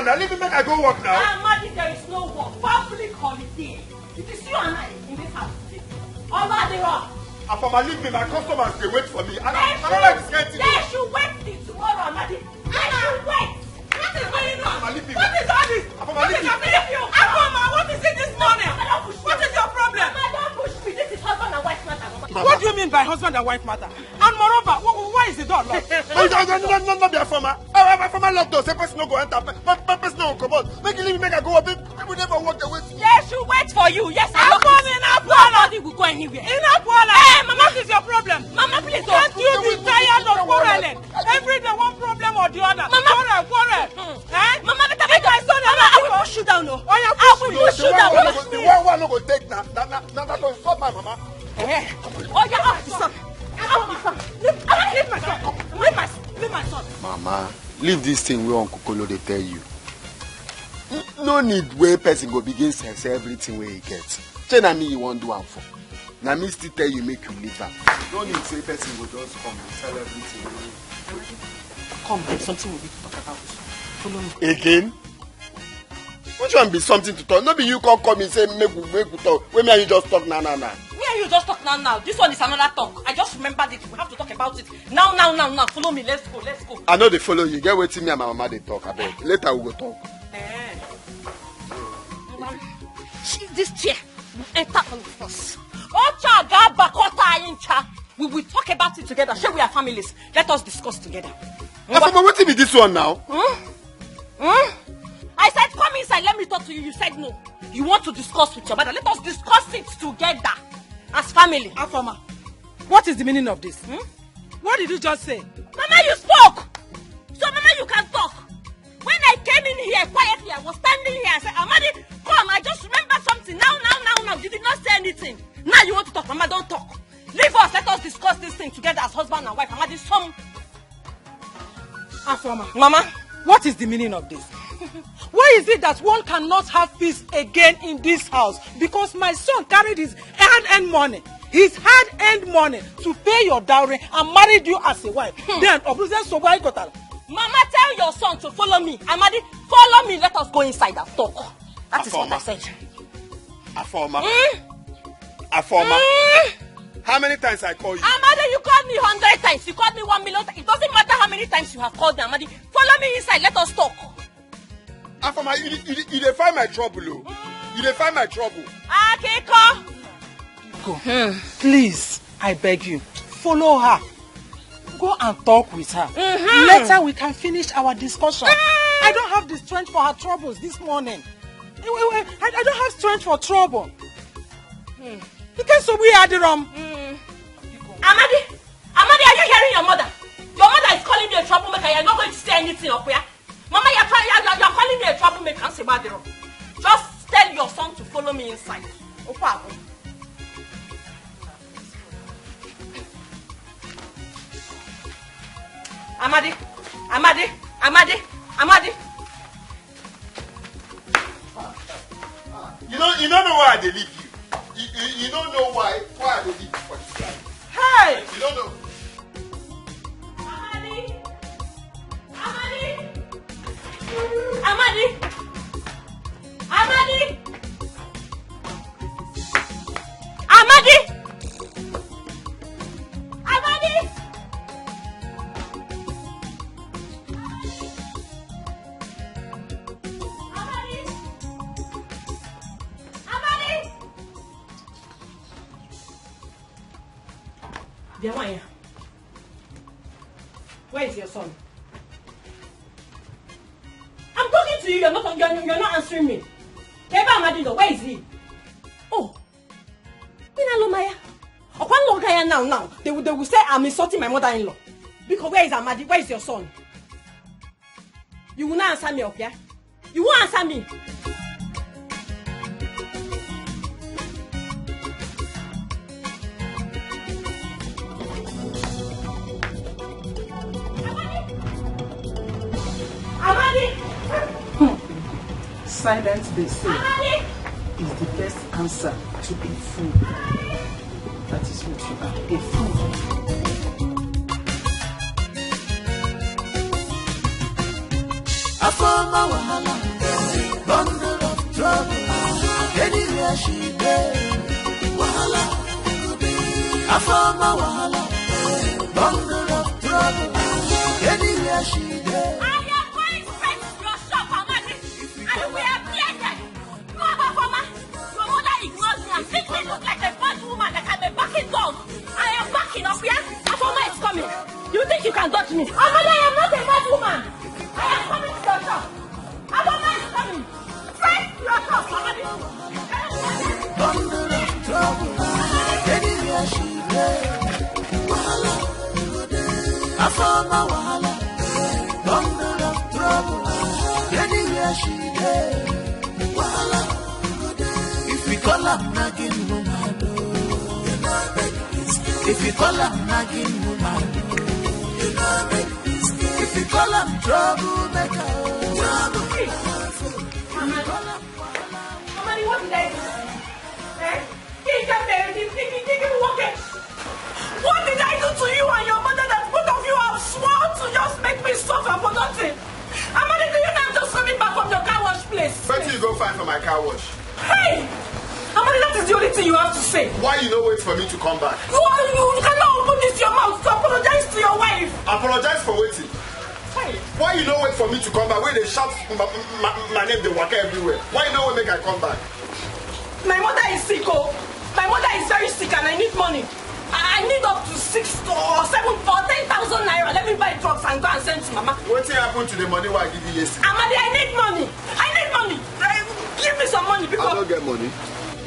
now. Leave me make I go work now. Amadi, there is no work. Public holiday. It is you and I in this house today. All of the rock. Afama, leave me. My customers, they wait for me. I don't like this kind of thing. They should wait till tomorrow, Amadi. They should wait. What is going on? What is all this? What is happening? Afama, what is it this morning? What is your problem? Mama, don't push me. This is husband and wife matter. What do you mean by husband and wife matter? And moreover, why is the door locked? No, be Afama. Afama locked doors. Person no go enter. Person no go come out. Make you leave me, make I go up. People never walk away. They should wait for you. Yes, I know. Nobody will go anywhere. Hey, Mama, what is your problem? Mama, please don't. Can't you be tired of quarreling? Every day one problem or the other. Mama, quarrel. Mama, make my son. I will push you down. No, I will push you down. The one no go take now. That don't stop my mama. Oh yeah, son. Leave my son. Leave my son. Mama, leave this thing where Uncle Kolo they tell you. No need where person go begin say everything where he gets. Say na me you won't do am for. Na me still tell you make you leave am. No need say person will just come and tell everything. Come, there's something we need to talk about. Follow me. Again? Which one be something to talk? No be you come and say make we talk. When me and you just talk now. Me and you just talk now. This one is another talk. I just remembered it. We have to talk about it. Now. Follow me. Let's go. I know they follow you. Get waiting me and my mama they talk. I bet. Later we go talk. This chair will enter all of us. We will talk about it together. Shall we are families? Let us discuss together. But what be this one now? I said come inside, let me talk to you. You said no. You want to discuss with your mother. Let us discuss it together as family. Afama, what is the meaning of this? What did you just say? Mama, you spoke. So Mama, you can talk. When I came in here quietly, I was standing here and said, Amadi, come, I just remembered something. Now. You did not say anything. Now you want to talk. Mama, don't talk. Leave us. Let us discuss this thing together as husband and wife. Amadi, Afama, Mama, what is the meaning of this? Why is it that one cannot have peace again in this house? Because my son carried his hard-earned money. His hard-earned money to pay your dowry and married you as a wife. Then, Mama, tell your son to follow me. Amadi, follow me. Let us go inside and talk. That is what I said. Afoma. How many times I call you? Amadi, you called me 100 times. You called me 1 million times. It doesn't matter how many times you have called me, Amadi. Follow me inside. Let us talk. Afoma, you dey find my trouble, You dey find my trouble. Okay, come. Go. Please, I beg you, follow her. Go and talk with her. Later we can finish our discussion. I don't have the strength for her troubles this morning. I don't have strength for trouble. Because so we are the wrong. Amadi, are you hearing your mother? Your mother is calling you a troublemaker. You're not going to say anything up here. Mama, you're calling me a troublemaker. Just tell your son to follow me inside. Amadi. You don't know why I leave you. You don't know why I leave you for this guy. Hey! You don't know. Where is your son? I'm talking to you. You're not answering me. Where is he? Oh, now. They will say I'm insulting my mother-in-law. Because where is Amadi? Where is your son? You will not answer me, okay? You won't answer me. Silence, they say, is the best answer to a fool. That is what you are, a fool. I found my wahala, bundle of trouble. Anywhere she there, wahala. I found my wahala, bundle of trouble. Anywhere she there. I am going straight to your shop, Amadi, and we are blended. No, Afoma, your mother ignores me and makes me look like a bad woman, like I'm a backing dog. I am backing up here. Afoma is coming. You think you can dodge me? Amadi, I am not a bad woman. I am coming to your shop. Afoma is coming. Straight to your shop, Amadi. Bundle of trouble. Anywhere she there. Wahala. I found my wahala. Bundle of trouble. Anywhere she there. Wahala. If we call her nagging woman, if we call her nagging woman, if we call her troublemaker, Amadi, what did I do? What did I do to you and your mother that both of you have sworn to just make me suffer for nothing? Amadi, do you know I'm just coming back from your car wash place? Where till you go find for my car wash? Hey! Amadi, that is the only thing you have to say. Why you no wait for me to come back? You cannot open this your mouth to apologize to your wife. Apologize for waiting. Hey! Why you no wait for me to come back? When they shout my name, they walk everywhere. Why you no wait make I come back? My mother is sick, oh. My mother is very sick and I need money. I need up to 6 or 7 or 10,000 naira. Let me buy drugs and go and send to Mama. What happened to the money I give you yesterday? Amadi, I need money. I need money. Give me some money because I don't get money.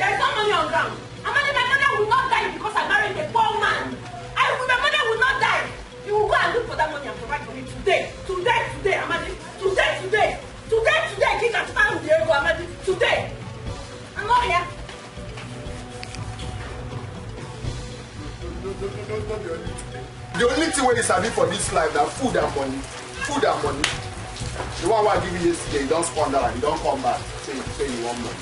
there is no money on ground. Amadi, my mother will not die because I married a poor man. My mother will not die. You will go and look for that money and provide for me today. Today, Amadi. Today. Give that time with the ego, Amadi. Today. I'm not here. The only thing when is happy for this life that food and money. The one who I give you yesterday, you don't squander and you don't come back. Say you want money.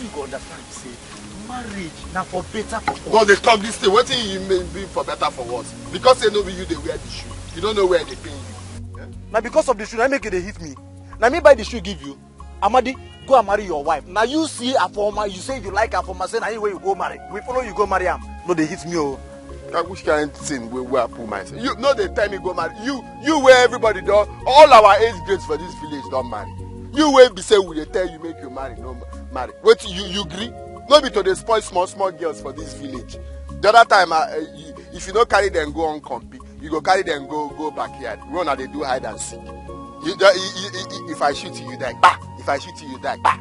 You go understand, say marriage now for better for worse. God, they talk this thing. What thing you may be for better for worse? Because they know you, they wear the shoe. You don't know where they pay you. Yeah? Now because of the shoe, I make it they hit me. Now me buy the shoe give you. Amadi, go and marry your wife. Now you see a former, you say you like a former, say now where you go marry. We follow you go marry him. No, they hit me. Oh. Which kind of thing where I put myself? You know they tell me go marry. You where everybody do all our age grades for this village don't marry. You will be say we tell you make you marry, no marry. Wait, you agree? No be to dey spoil small girls for this village. The other time, if you don't carry them go on compete, you go carry them go backyard. Run and they do hide and seek. If I shoot you, you die. Bah! If I shoot you die. Bah!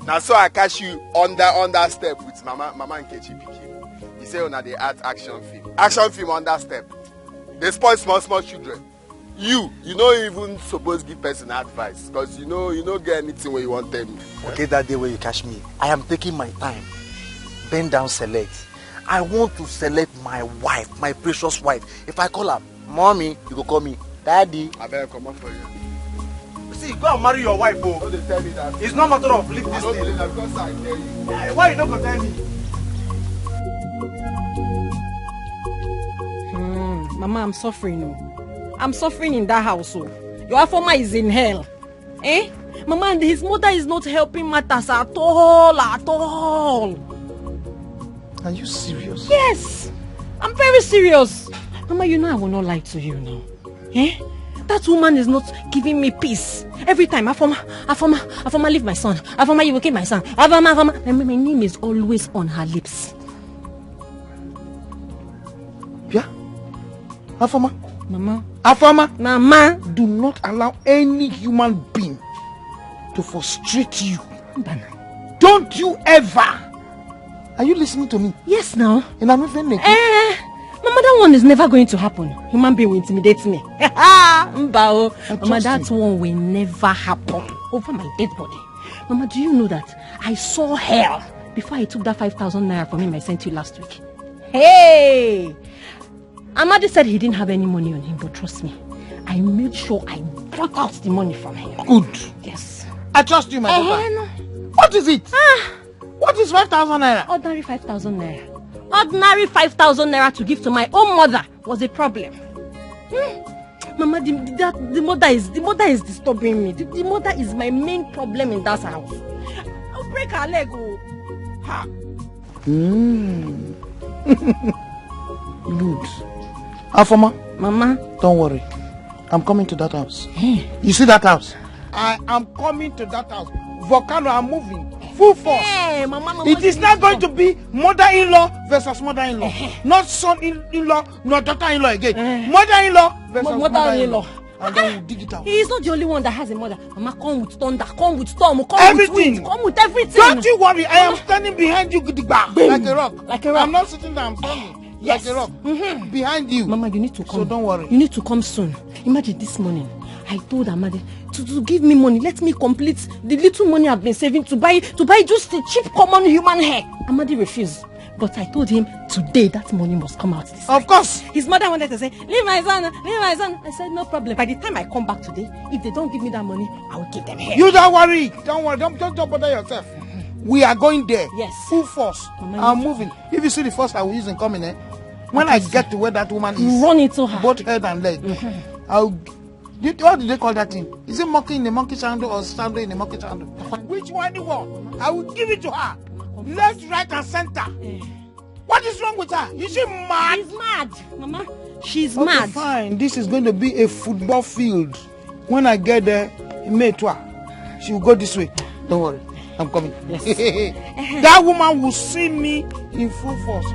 Now so I catch you on that step with Mama and Kechi Pikin. He say una dey act action film on that step. They spoil small children. You don't even supposed give person advice because you know get anything where you want them. Okay, that day where you catch me, I am taking my time. Bend down, select. I want to select my wife, my precious wife. If I call her mommy, you go call me daddy. I better come up for you. See, go and marry your wife, oh. No, they tell me that. It's not matter of leave this thing. Because I tell you. Why you not gonna tell me? Mama, I'm suffering. No. I'm suffering in that household. Your former is in hell. Eh? Mama, and his mother is not helping matters at all. Are you serious? Yes. I'm very serious. Mama, you know I will not lie to you now. Eh? That woman is not giving me peace. Every time, Afoma, leave my son. Afoma, you will kill my son. Afoma. My name is always on her lips. Yeah? Afoma? Mama. Afoma? Mama. Do not allow any human being to frustrate you. Don't you ever. Are you listening to me? Yes, now. And I'm not Mama, that one is never going to happen. Human being will intimidate me. Mama, that one will never happen over my dead body. Mama, do you know that I saw hell before I took that 5,000 naira from him I sent you last week? Hey! Amadi said he didn't have any money on him, but trust me, I made sure I brought out the money from him. Good. Yes. I trust you, my daughter. No. What is it? What is 5,000 naira? Ordinary 5,000 naira. Ordinary 5,000 naira to give to my own mother was a problem. Mama, the mother is disturbing me. The mother is my main problem in that house. I'll break her leg. Ha. Good. Afoma. Mama. Don't worry. I'm coming to that house. You see that house? I am coming to that house. Volcano are moving. Full force. Hey, Mama, it is not going to be mother-in-law versus mother-in-law. Not son-in-law, not daughter-in-law again. Mother-in-law versus mother-in-law. And then we'll dig it out. He is not the only one that has a mother. Mama, come with thunder, come with storm, come everything. with wind, come with everything. Don't you worry, I am standing behind you, like a rock. Like a rock. I'm not sitting there, I'm standing. Yes. Like a rock. Behind you. Mama, you need to come. So don't worry. You need to come soon. Imagine this morning, I told Amadi to give me money. Let me complete the little money I've been saving to buy just a cheap common human hair. Amadi refused. But I told him today that money must come out this Of course. His mother wanted to say, leave my son, leave my son. I said, no problem. By the time I come back today, if they don't give me that money, I will give them hair. You don't worry. Don't worry. Don't bother yourself. We are going there. Yes. Full force. I'm moving. If you see the force I will use in coming, when I get to where that woman is, run into her. Both head and leg. I'll. What do they call that thing? Is it monkey in the monkey sandal or sandal in the monkey sandal? Which one you want? I will give it to her. Left, right, and center. What is wrong with her? Is she mad? She's mad, Mama. She's okay, mad. Fine. This is going to be a football field. When I get there, she will go this way. Don't worry. I'm coming. Yes. That woman will see me in full force.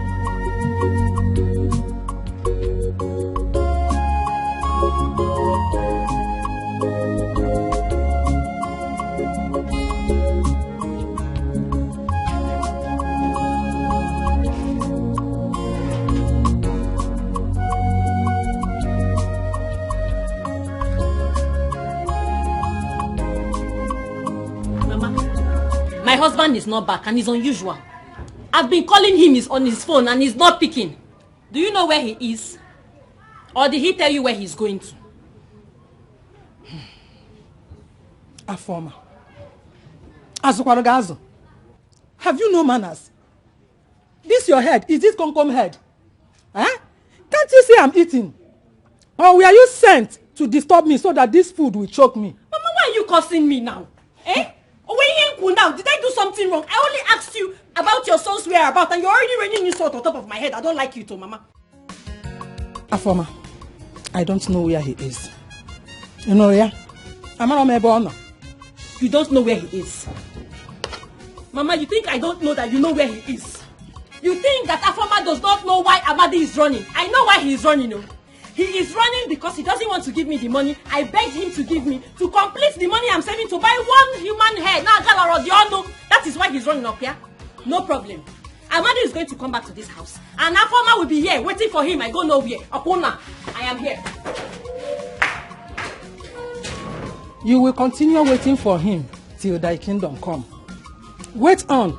My husband is not back and he's unusual. I've been calling him, he's on his phone and he's not picking. Do you know where he is? Or did he tell you where he's going to? Afoma. Azukwarogazo. Have you no manners? This your head? Is this Komkom head? Huh? Can't you see I'm eating? Or were you sent to disturb me so that this food will choke me? Mama, why are you cursing me now? Eh? Now, did I do something wrong? I only asked you about your son's whereabouts and you're already raining insult on top of my head. I don't like you too, Mama. Afoma, I don't know where he is. You know where? You don't know where he is. Mama, you think I don't know that you know where he is? You think that Afoma does not know why Amadi is running? I know why he is running. No? He is running because he doesn't want to give me the money I begged him to give me to complete the money I'm saving to buy one human hair. Now, that is why he's running up here. No problem. Amadi is going to come back to this house. And Afoma will be here waiting for him. I go nowhere. Apona, I am here. You will continue waiting for him till thy kingdom come. Wait on.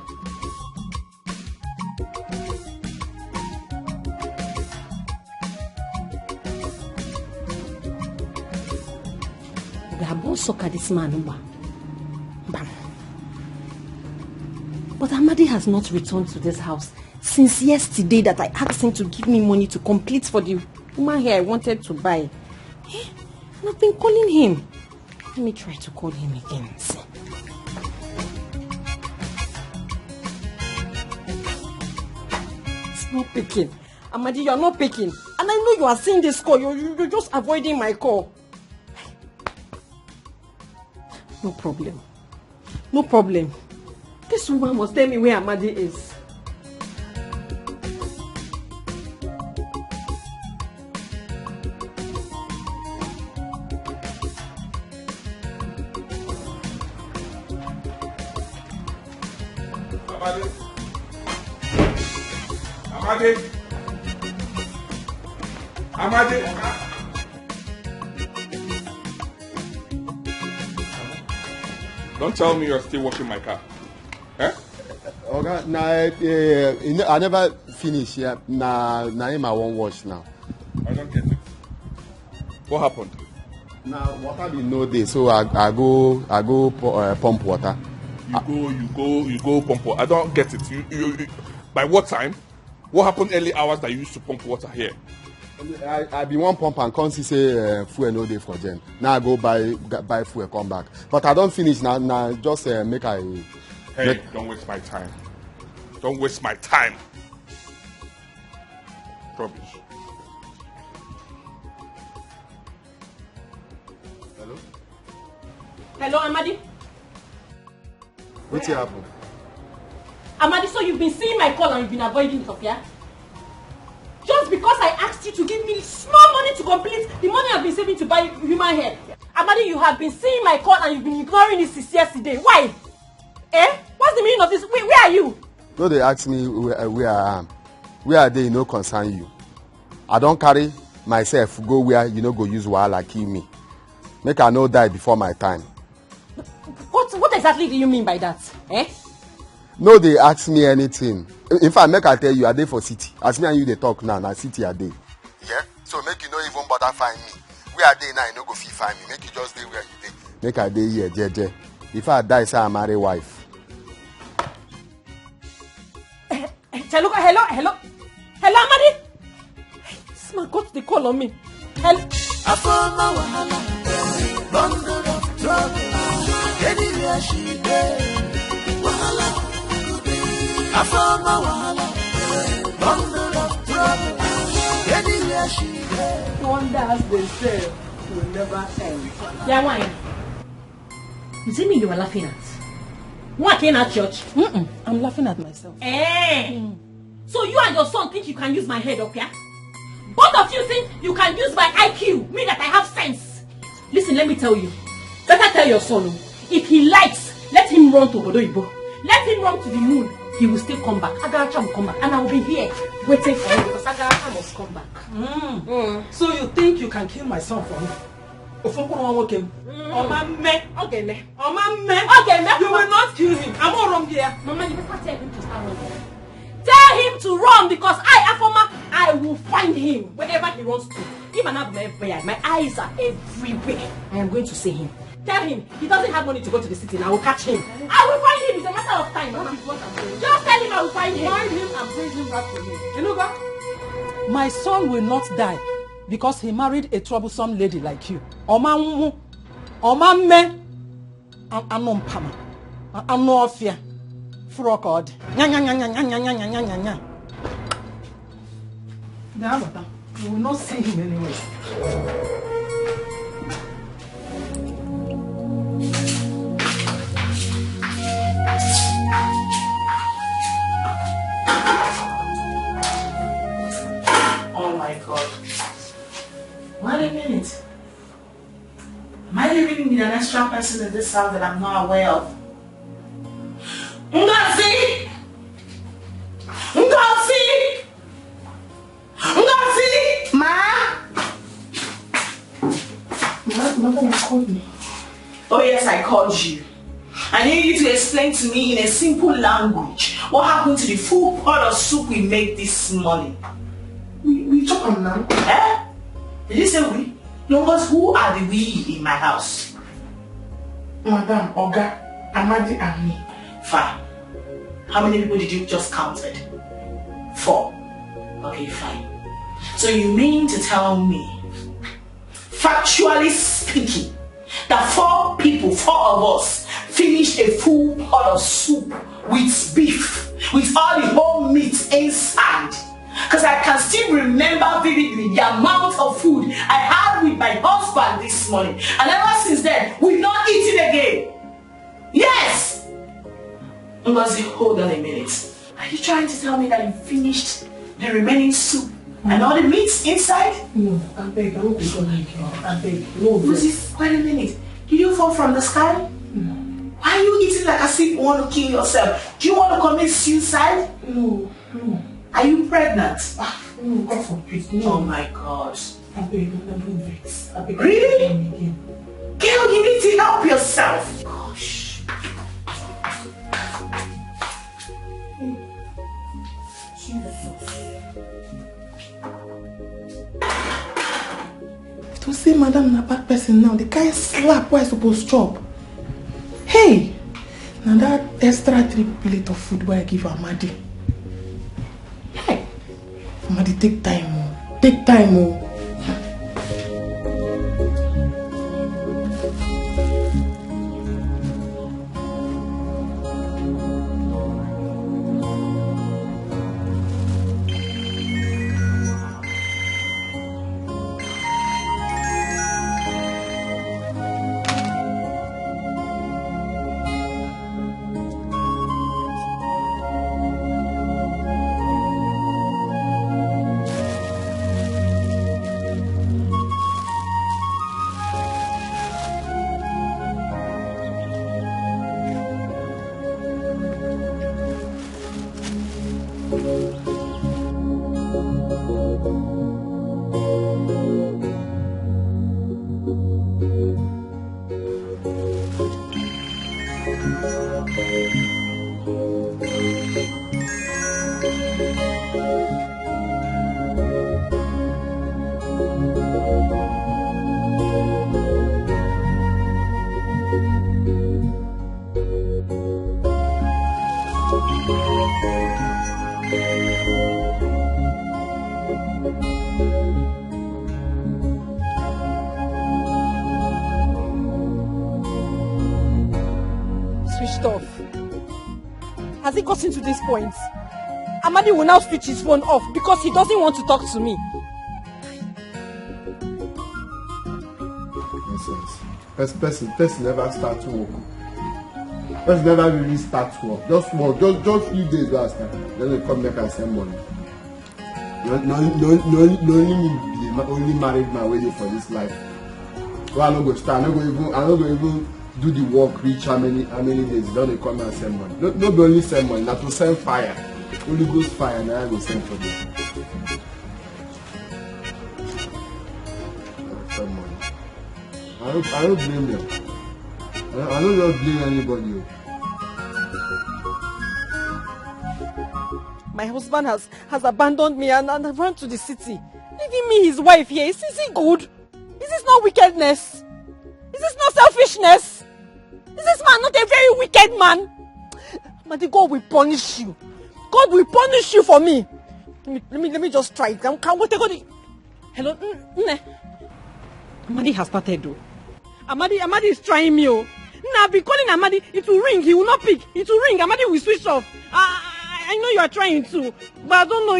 Soka this man. Bam. But Amadi has not returned to this house since yesterday that I asked him to give me money to complete for the woman hair I wanted to buy. And I've been calling him. Let me try to call him again. It's not picking. Amadi, you're not picking. And I know you are seeing this call. You're just avoiding my call. No problem. No problem. This woman must tell me where Amadi is. Amadi. Amadi. Amadi. Don't tell me you're still washing my car. Eh? Okay, I never finish yet. Now him I won't wash now. I don't get it. What happened? Now water be no day, so I go pump water. You go pump water. I don't get it. You by what time? What happened early hours that you used to pump water here? I be one pump and come see say fuel no day for gen. Now I go buy fuel, come back. But I don't finish now. Now just make I. Hey, don't waste my time. Don't waste my time. Rubbish. Hello? Hello, Amadi? What's happened? Amadi, so you've been seeing my call and you've been avoiding it, okay? Just because I asked you to give me small money to complete the money I've been saving to buy human hair. Amadi, you have been seeing my call and you've been ignoring it since yesterday. Why? Eh? What's the meaning of this? Where are you? No, they ask me where I am. Where are they? No concern you. I don't carry myself go where you no go use wahala kill me. Make I no die before my time. What exactly do you mean by that? Eh? No, they ask me anything. In fact, make I tell you, I dey for city. As me and you they talk now, na city I dey. Yeah? So make you no even bother find me. Where I dey now, you no go fit find me. Make you just dey where you dey. Make I dey here, jeje. If I die, say I marry wife. Hello, Amadi. This man got the call on me. Hello. I found my wahala, bundle of trouble. Anywhere she dey, wahala. I found my wahala, bundle of trouble. Anywhere she dey. Wonder as they say will never end. Yeah, why? Is it me you were laughing at? Walking at church? I'm laughing at myself. So you and your son think you can use my head up here? Both of you think you can use my IQ, me that I have sense. Listen, let me tell you. Better tell your son, if he likes, let him run to Bodoibo. Let him run to the moon. He will still come back. Agaracha will come back. And I will be here waiting for him because Agaracha must come back. So you think you can kill my son for me? You will not kill him. I'm all wrong here. Mama, you better tell him to start running. Tell him to run because I will find him wherever he wants to. Even everywhere. My eyes are everywhere. I am going to see him. Tell him he doesn't have money to go to the city and I will catch him. I will find him. It's a matter of time, Mama. Just tell him I will find him. Find him and bring him back to me. You know that? My son will not die because he married a troublesome lady like you. Omamme, Anompama, Anofia, Frogod. You will not see him anyway. Oh my God. Wait a minute. Am I living with an extra person in this house that I'm not aware of? Ngozi! Ma! Mother, you called me. Oh yes, I called you. I need you to explain to me in a simple language what happened to the full pot of soup we made this morning. We talk on now. Eh? Did you say we? No, because who are the we in my house? Madam, Oga, Amadi and me. Fine. How many people did you just counted? 4. Okay, fine. So you mean to tell me, factually speaking, that 4 people, 4 of us, finished a full pot of soup with beef, with all the whole meat inside? Because I can still remember vividly the amount of food I had with my husband this morning. And ever since then, we've not eaten again. Yes! Ngozi, hold on a minute. Are you trying to tell me that you finished the remaining soup and all the meats inside? No, I beg, I won't be going like you. I beg, no. Ngozi, wait a minute. Did you fall from the sky? No. Why are you eating like as if you want to kill yourself? Do you want to commit suicide? No. Are you pregnant? No, God forbid. No. Oh my God. I beg, don't vex. I beg. Really? Again. Girl, you need to help yourself. Gosh. madam na bad person now. The guy slap where I supposed to chop. Hey, now that extra 3 plate of food where I give Amadi. Hey, Amadi, take time, oh. Take time, oh. Has it gotten to this point? Amadi will now switch his phone off because he doesn't want to talk to me. Nonsense. Person never start to work. Person never really start to work. Just work. Just few days last time. Then they come back and send money. No only married man waiting for this life. Well, I'm not going to start. I'm not going to even do the work, reach how many days, then they come and send money. No be only send money, not to send fire. Only goes fire, now I go send for them. Send money. I don't blame them. I don't just blame anybody. My husband has abandoned me and run to the city, leaving me his wife here. Is it good? Is this not wickedness? Is this not selfishness? Is this man not a very wicked man? But God will punish you. God will punish you for me. Let me just try it. Can we take it? Hello? Amadi has started though. Amadi is trying me. Oh. Now I've been calling Amadi. It will ring. He will not pick. It will ring. Amadi will switch off. I know you are trying to, but I don't know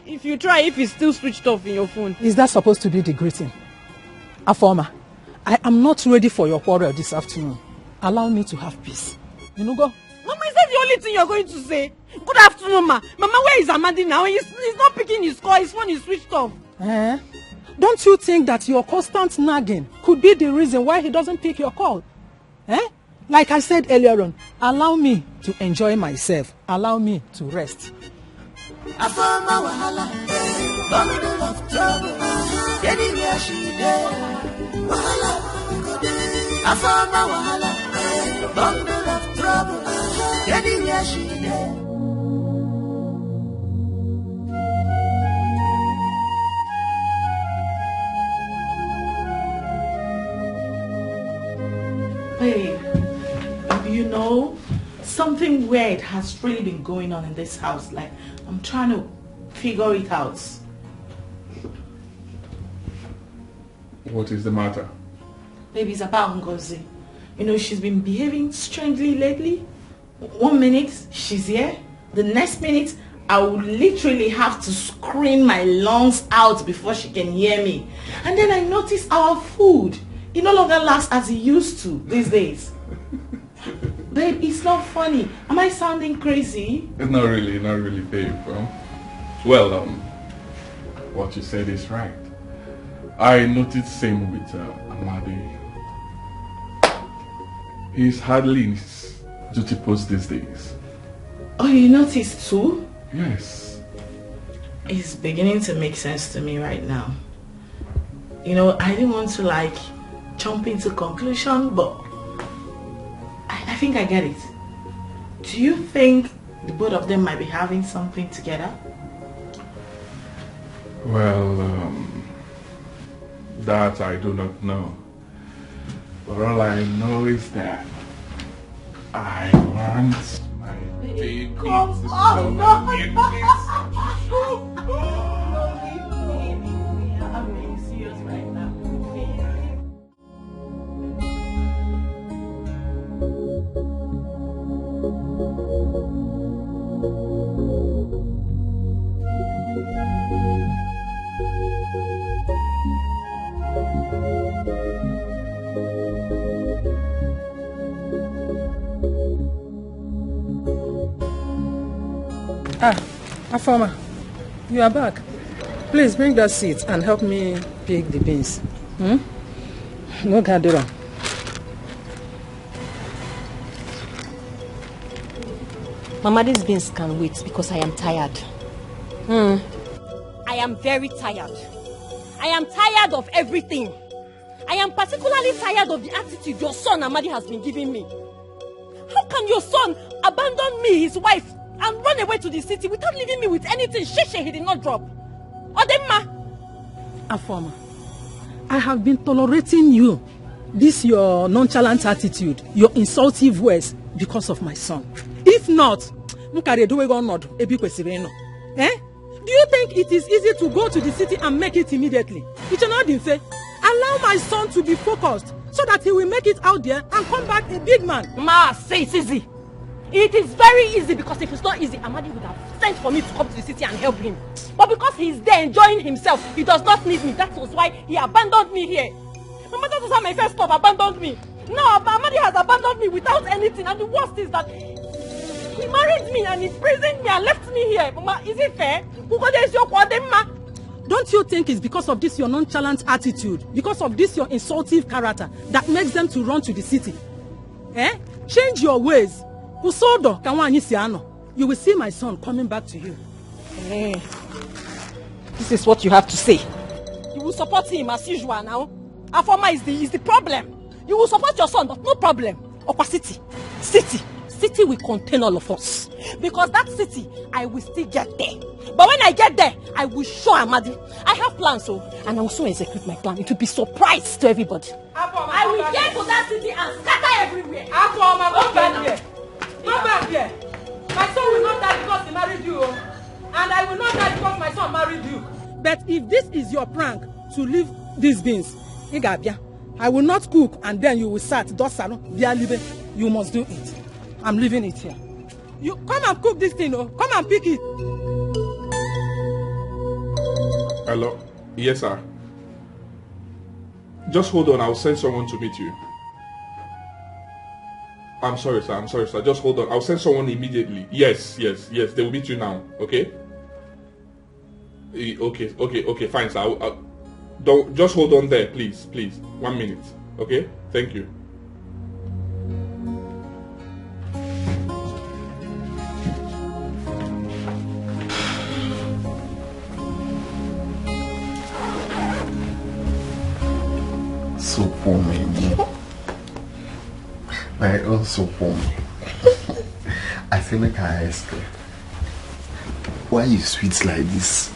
if you try, if it's still switched off in your phone. Is that supposed to be the greeting? Afoma, I am not ready for your quarrel this afternoon. Allow me to have peace. You know, go. Mama, is that the only thing you're going to say? Good afternoon, ma. Mama, where is Amadi now? He's not picking his call. His phone is switched off. Don't you think that your constant nagging could be the reason why he doesn't pick your call? Like I said earlier on, allow me to enjoy myself. Allow me to rest. I found my wahala, bundle of trouble. Anywhere she there, wahala, I found my wahala, bundle of trouble. Anywhere she there. Babe, you know, something weird has really been going on in this house. Like, I'm trying to figure it out. What is the matter? Baby, it's about Ngozi. You know, she's been behaving strangely lately. 1 minute, she's here. The next minute, I will literally have to scream my lungs out before she can hear me. And then I notice our food. It no longer lasts as it used to these days. Babe, it's not funny. Am I sounding crazy? It's not really, babe. Well, what you said is right. I noticed same with Amadi. He's hardly in his duty post these days. Oh, you noticed too? Yes. It's beginning to make sense to me right now. You know, I didn't want to like jump into conclusion, but I think I get it. Do you think the both of them might be having something together? Well, That I do not know. But all I know is that I want my baby to come in this. I'm being serious right now. Afoma, you are back. Please bring that seat and help me pick the beans. No gadura. Mama, these beans can wait because I am tired. I am very tired. I am tired of everything. I am particularly tired of the attitude your son Amadi has been giving me. How can your son abandon me, his wife, and run away to the city without leaving me with anything he did not drop? Odemma! Afoma, I have been tolerating you, this your nonchalant attitude, your insultive words, because of my son. If not, do you think it is easy to go to the city and make it immediately? It should not be fair. Allow my son to be focused so that he will make it out there and come back a big man. Ma, say it's easy. It is very easy, because if it's not easy, Amadi would have sent for me to come to the city and help him. But because he's there enjoying himself, he does not need me. That was why he abandoned me here. Mama, that was how my first love abandoned me. Now Amadi has abandoned me without anything, and the worst is that he married me and imprisoned me and left me here. Mama, is it fair? Don't you think it's because of this your nonchalant attitude, because of this your insultive character, that makes them to run to the city? Change your ways. You will see my son coming back to you. This is what you have to say. You will support him as usual now. Afoma is the problem. You will support your son, but no problem. Opacity. City will contain all of us. Because that city, I will still get there. But when I get there, I will show Amadi. I have plans, and I will so execute my plan. It will be surprise to everybody. I will get to that city and scatter everywhere. Afoma, go back here. Go back here. My son will not die because he married you. And I will not die because my son married you. But if this is your prank to leave these beans, I will not cook and then you will start. You must do it. I'm leaving it here. You come and cook this thing. Come and pick it. Hello? Yes, sir. Just hold on. I'll send someone to meet you. I'm sorry, sir. Just hold on. I'll send someone immediately. Yes. They will meet you now. Okay? Okay, fine, sir. Don't just hold on there, please. 1 minute. Okay? Thank you. So poor me. My own so poor me. I feel like I asked her, why you sweet like this?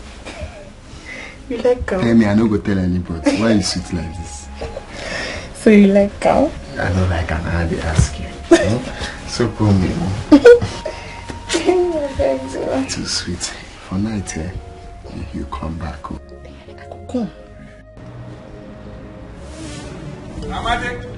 You like cow? Tell me, I don't go tell anybody. Why you sweet like this? So you like cow? I don't like an I they ask you. So poor me. Too sweet. For night, you come back home. Come. Amadi.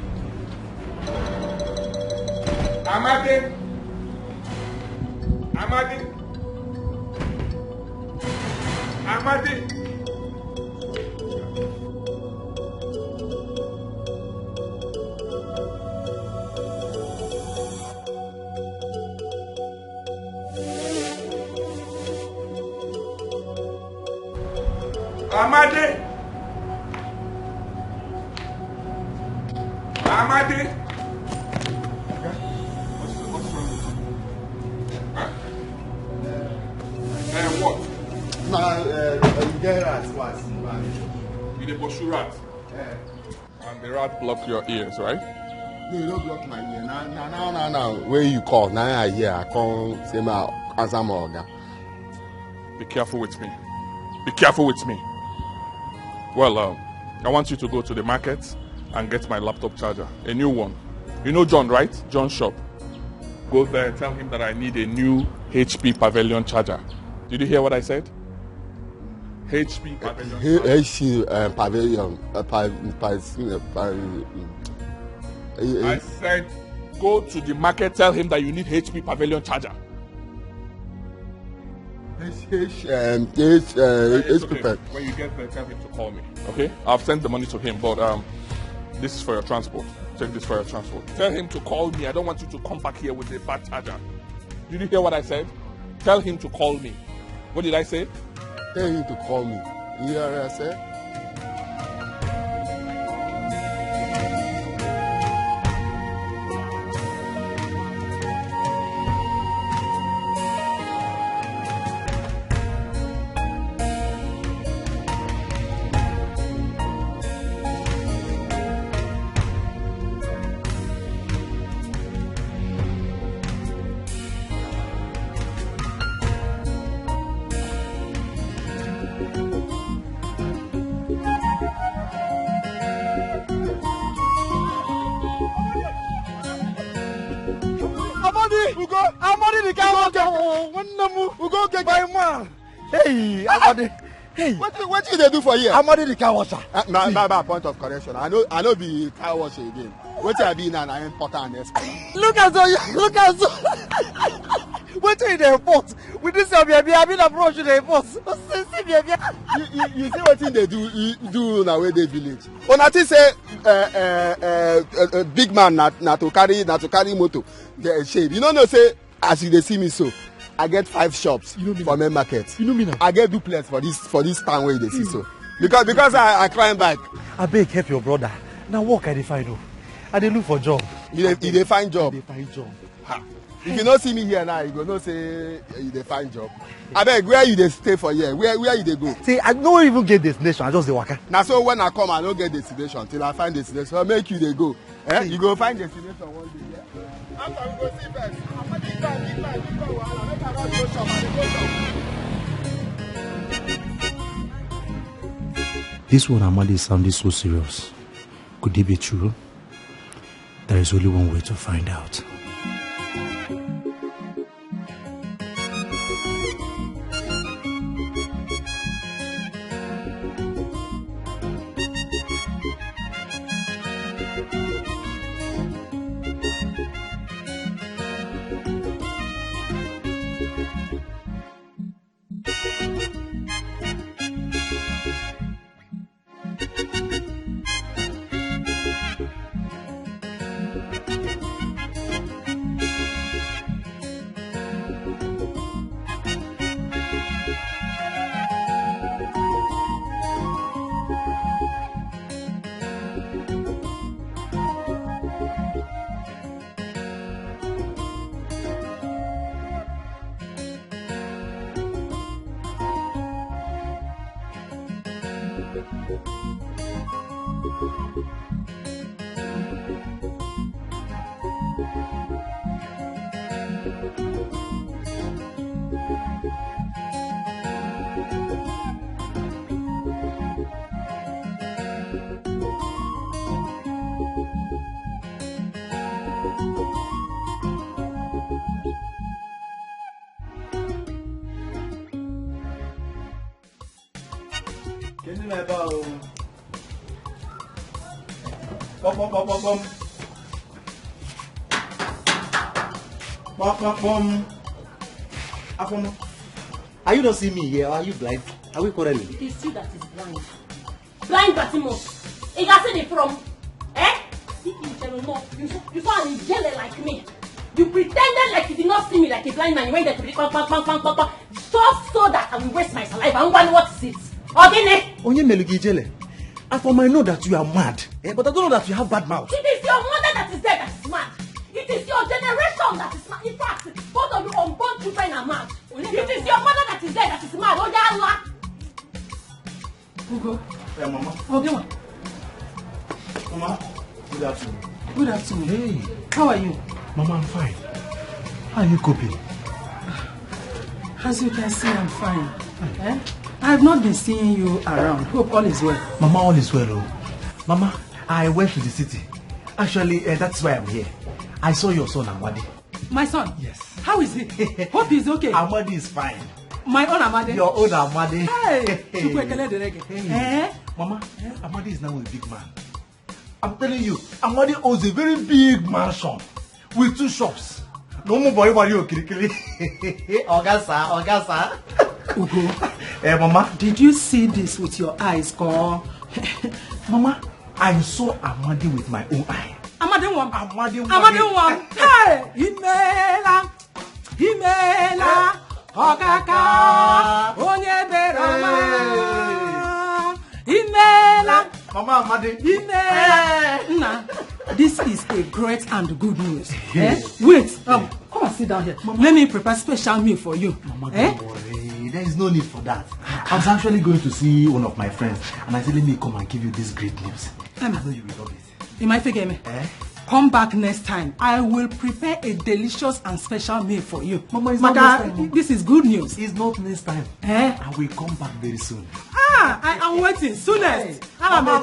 What? No, you get rats once. You dey pursue rat? Yeah. And the rat blocked your ears, right? No, you don't block my ear. Now. Where you call? Now I hear. I come say my answer my organ. Be careful with me. Well, I want you to go to the market and get my laptop charger, a new one. You know John, right? John's shop. Go there, tell him that I need a new HP Pavilion charger. Did you hear what I said? HP Pavilion. HP Pavilion. I said, go to the market, tell him that you need HP Pavilion charger. It's okay. When you get there, tell him to call me. Okay? I've sent the money to him, but this is for your transport. Take this for your transport. Tell him to call me. I don't want you to come back here with a bad charger. Did you hear what I said? Tell him to call me. What did I say? Tell him to call me. You hear what I said? Hey, what you they do for here? I'm already the car washer. My point of correction. I know be car washer again. What I be now? I importer and export. Look at so. What are you the report? With this baby, I been approach the report. You see what thing they do now where they village. When I say big man not to carry motor, they shave. You know say as you they see me so. I get 5 shops for main market. You know me now. I get duplex for this town where they see so. Because I climb back. I beg help your brother. Now work I define. I dey look for job. You dey find job. They find job. Ha. If you not see me here now, you go no say you dey find job. I beg where you dey stay for here? Where you dey go? See, I don't even get destination. I just dey waka. Now so when I come, I don't get destination till I find destination. So make you dey go. Eh? You go find destination one day. Yeah. After we go see first. This one Amadi is sounding so serious. Could it be true? There is only one way to find out. Are you not seeing me here? Or are you blind? Are we quarreling? It is you that is blind. Blind Batimo. You got see the from? Eh? You saw an yellow like me. You pretended like you did not see me like a blind man. You went there to be just so that I will waste my saliva. And what is it? Ogene? Onye melugi jele. I for might know that you are mad. But I don't know that you have bad mouth. It is your mother that is there that is mad. It is your generation that is mad. In fact, both of you unborn children are mad. It is your mother that is there that is mad. Oh, yeah, Allah. Ugo. Yeah, Mama. Okay, ma. Mama. Good afternoon. Good afternoon. Hey. How are you? Mama, I'm fine. How are you coping? As you can see, I'm fine. Eh? I have not been seeing you around. Hope all is well. Mama, all is well. Oh. Mama, I went to the city. Actually, that's why I'm here. I saw your son, Amadi. My son? Yes. How is he? Hope he's okay. Amadi is fine. My own Amadi? Your own Amadi. Hey! Hey. Mama, Amadi is now a big man. I'm telling you, Amadi owns a very big mansion with 2 shops. No more boy, Kirikiri. Ogasa. Ugo. Mama. Did you see this with your eyes, Ko? Mama, I saw Amadi with my own eye. Amadi one. Hey! Himela. Okaka. Onyeberama. Himela. Mama, Amadi. Himela. This is a great and good news. Wait. Come and sit down here. Mama. Let me prepare special meal for you. Mama, don't worry. There is no need for that. I was actually going to see one of my friends, and I said, let me come and give you this great news. I know you will love it. You might forget me. Come back next time. I will prepare a delicious and special meal for you. Mama, it's not next time. This is good news. It's not next time. I will come back very soon. I am waiting. Soonest. Mama,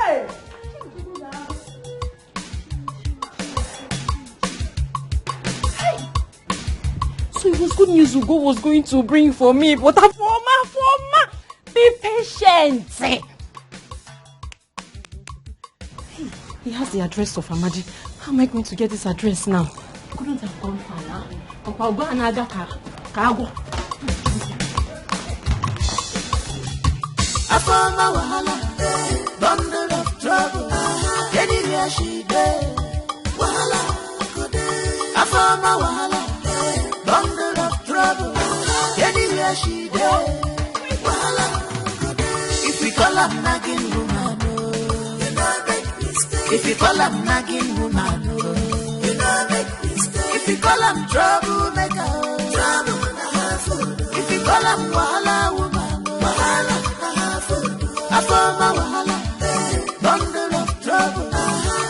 Hey! So it was good news Ugo was going to bring for me, but Afoma, be patient. Hey, he has the address of Amadi. How am I going to get this address now? I couldn't have gone far now. I'll go and Afoma wahala, bundle of trouble. Anywhere she there, wahala. Afoma wahala, bundle of trouble. Anywhere she there, wahala. If we call her nagging woman, you know make mistake. If we call her nagging woman, you know make mistake. If we call her troublemaker, trouble na her food. If we call her wahala woman, wahala. Afoma wahala, bundle of trouble.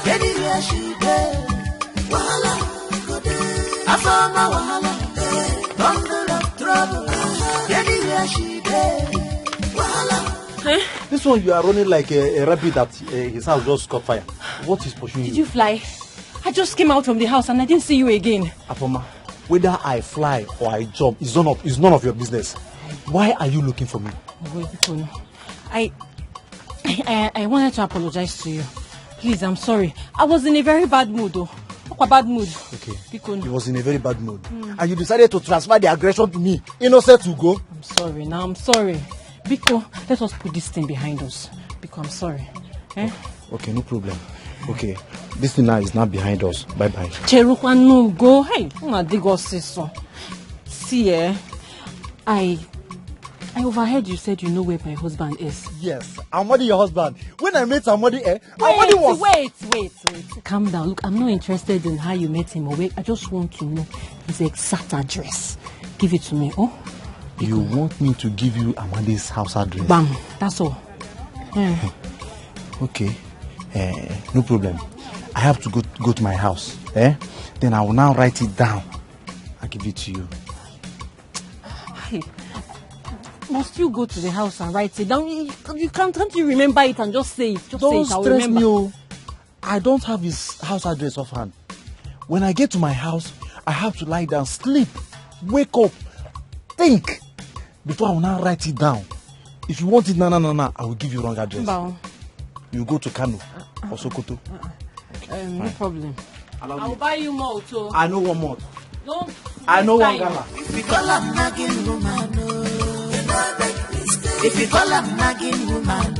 Anywhere she there, wahala. Afoma wahala, bundle of trouble. Anywhere she there, wahala. This one you are running like a rabbit that his house just caught fire. What is pursuing you? Did you fly? I just came out from the house and I didn't see you again. Afoma, whether I fly or I jump is none of your business. Why are you looking for me? I wanted to apologize to you. Please, I'm sorry. I was in a very bad mood though. A bad mood. Okay. You was in a very bad mood. And you decided to transfer the aggression to me. Innocent to go. I'm sorry. Now I'm sorry. Biko, let us put this thing behind us. Biko, I'm sorry. Okay, no problem. Okay. This thing now is not behind us. Bye-bye. Cherukwa, no, go. Hey, I'm dig us so. See, I overheard you said you know where my husband is. Yes, Amadi, your husband. When I met Amadi, Amadi was... Wait. Calm down. Look, I'm not interested in how you met him. I just want to know his exact address. Give it to me, oh? You want me to give you Amadi's house address? Bam, that's all. Okay, no problem. I have to go to my house. Then I will now write it down. I'll give it to you. Hey. Must you go to the house and write it down? Can't you remember it and just say it? Don't stress me. I don't have his house address offhand. When I get to my house, I have to lie down, sleep, wake up, think before I will now write it down. If you want it, no, I will give you wrong address. Bow. You go to Kano or Sokoto. Okay, no problem. I'll buy you more too. I know one more. Don't. I know one gala. If we call her nagging woman, you know make mistake. If we call her nagging woman,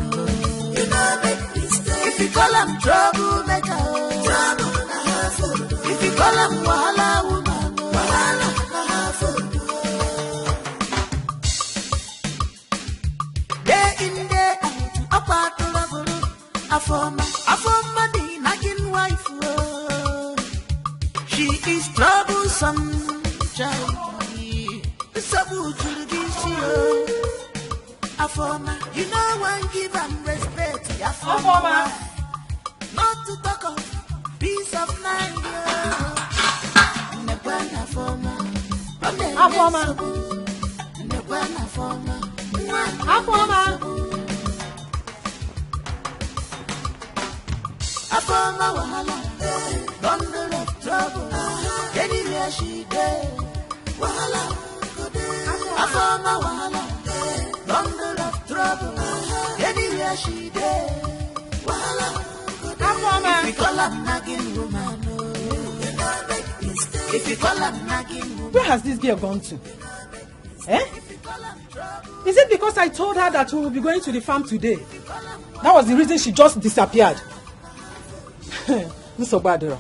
you know make mistake. If we call her troublemaker, trouble na her food. If we call her wahala woman, wahala na her food. Day in day out, apart to level, Afoma the nagging wife. She is troublesome, child. Afoma, you know one give and respect. Afoma, not to talk of peace of mind. Afoma, Afoma, Afoma, Afoma, wahala, bundle of trouble. Anywhere she goes, wahala, Afoma, wahala. Bundle of trouble. Anywhere she there. If you call her nagging woman, if you call her nagging woman. Where has this girl gone to? Eh? Is it because I told her that we will be going to the farm today? That was the reason she just disappeared. Mr. Badero,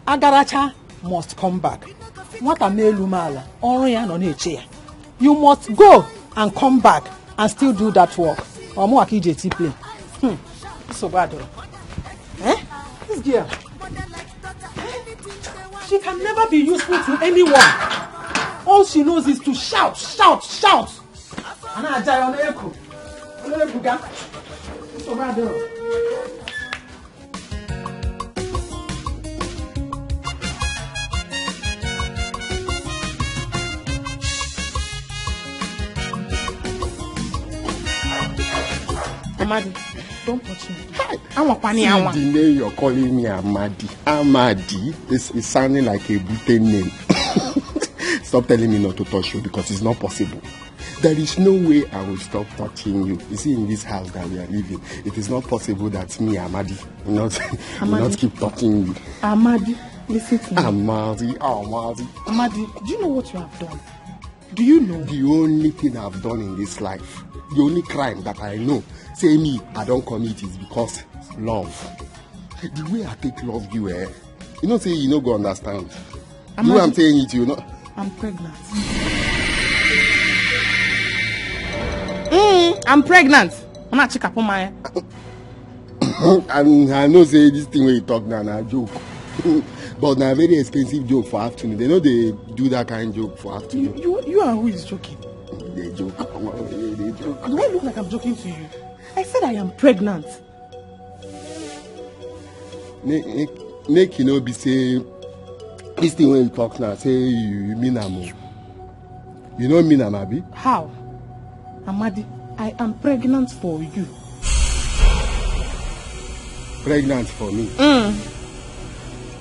Agaracha must come back. What a melumala. You must go and come back and still do that work. Or more JT play. So bad. Eh? This girl. She can never be useful to anyone. All she knows is to shout, shout, shout. And I die on the echo. So bad. Amadi, don't touch me. I'm a panny. The name you're calling me Amadi. Amadi. This is sounding like a Bhutan name. Stop telling me not to touch you because it's not possible. There is no way I will stop touching you. You see, in this house that we are living, it is not possible that me, Amadi, will not keep touching you. Amadi, listen to me. Amadi. Amadi, do you know what you have done? Do you know? The only thing I've done in this life, the only crime that I know, say me, I don't commit is because love. The way I take love you, you know, say you no go understand. The way I'm saying it, you know. I'm pregnant. I'm pregnant. I'm not checking up on my. And I know say this thing where you talk now, a joke. But now very expensive joke for afternoon. They know they do that kind of joke for afternoon. You are who is joking? They joke. They joke. Do I look like I'm joking to you? I said I am pregnant. Make you know be say this thing when you talk now, say you mean am. You know mean am, Abi? How? Amadi, I am pregnant for you. Pregnant for me?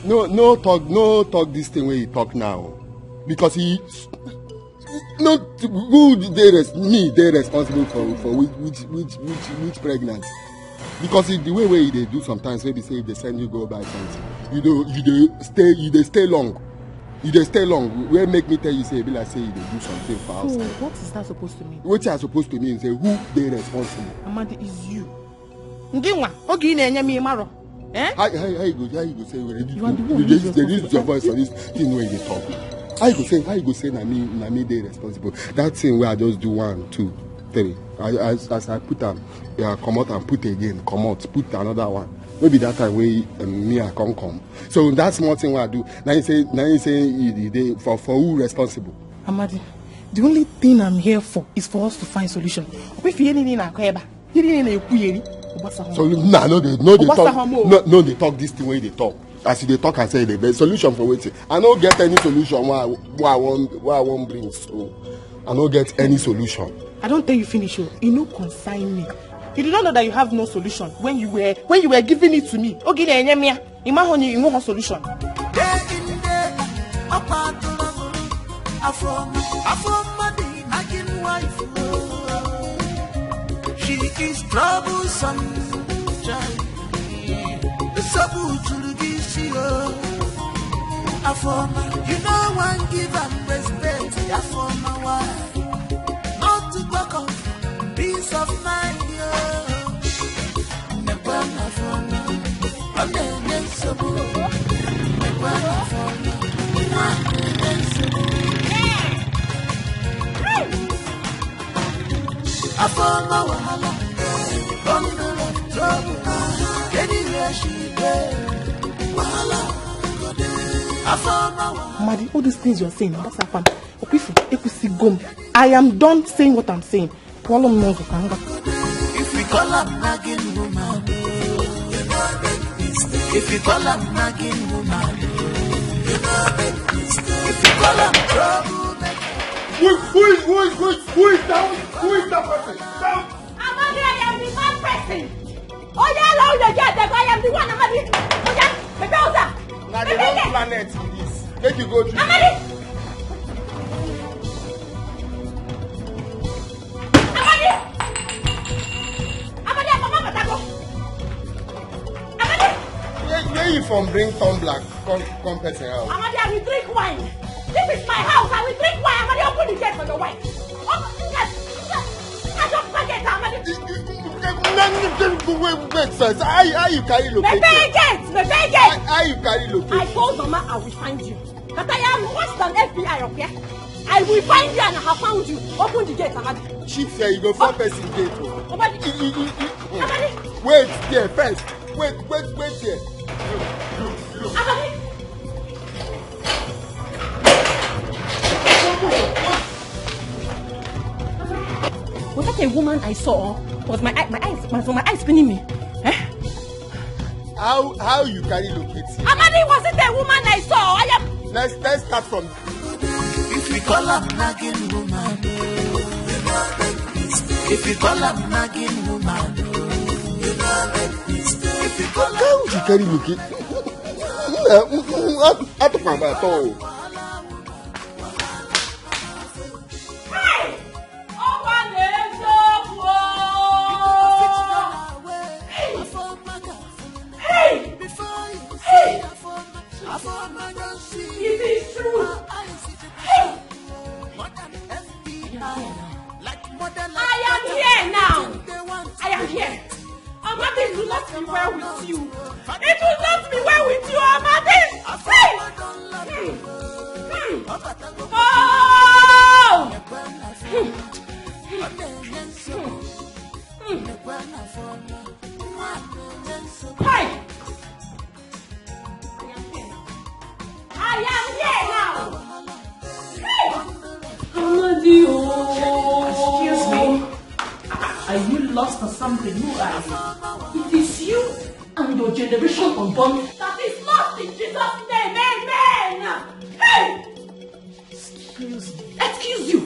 No talk this thing when you talk now. Because he not who they responsible for which pregnancy. Because the way they do sometimes, maybe say if they send you go buy something, you stay long. Where make me tell you say be like say you do something for outside. So what is that supposed to mean? What are supposed to mean say who they responsible? Amadi is you. Ngingwa, ogi na-enye m imaro. Eh? How you go say you use your voice for this thing where they talk. How you go say na me they responsible. That thing where I just do 1, 2, 3. As I put them, come out and put again, come out, put another one. Maybe that time where me I come. So that's more thing what I do. Now you say for who responsible? Amadi, the only thing I'm here for is for us to find solution. If you anything na kweba, you so they talk this thing where they talk. As they talk, I say the best solution for waiting. I don't get any solution why I won't bring. So I don't get any solution. I don't tell you finish you. You know consign me. You did not know that you have no solution when you were giving it to me. Okay, then you want a solution. She is troublesome, the sabu to the you know one give and respect. Afoma, why not to talk of peace of mind? Afoma wahala, bundle of trouble. Anywhere she goes, wahala. Madi, all these things you're saying, I am done saying what I'm saying. If we call her nagging woman, if we call her nagging woman, if we call her trouble. Who is that person? Down. Amadi, I am the bad person. Oh yeah, allow you to get there, but I am the one, Amadi. Oh yeah, baby, hold up. Now the wrong planet is this. Make you go through. Amadi. Amadi, I'm Mama Patago. Amadi. Where you from? Bring tumbler, come person out. Amadi, I will drink wine. This is my house. I will drink wine. Amadi, open the gate for your wife. Open the gate. I don't forget, Amadi. Wait first. How you carry location? The gate. How you carry location? I told Mama I will find you. That I am worse than FBI up here. I will find you and I have found you. Open the gate, Amadi. Chief here, you go for person gate. Amadi. Amadi. Wait there first. Wait there. Amadi. Was that a woman I saw? Was my eyes spinning me? Eh? How you carry location? Amadi, was it a woman I saw? Let's start from. If we call her nagging woman, if we call her nagging woman, if we call her. How you carry location? I don't know at all. It is true. I am here now. I am here. Amadi, it will not be well with you. It will not be well with you, Amadi. Hey! I am here now. Amadi, Excuse me. Are you lost or something? Who are you? It is you and your generation unborn that is lost in Jesus' name. Amen. Hey! Excuse me. Excuse you.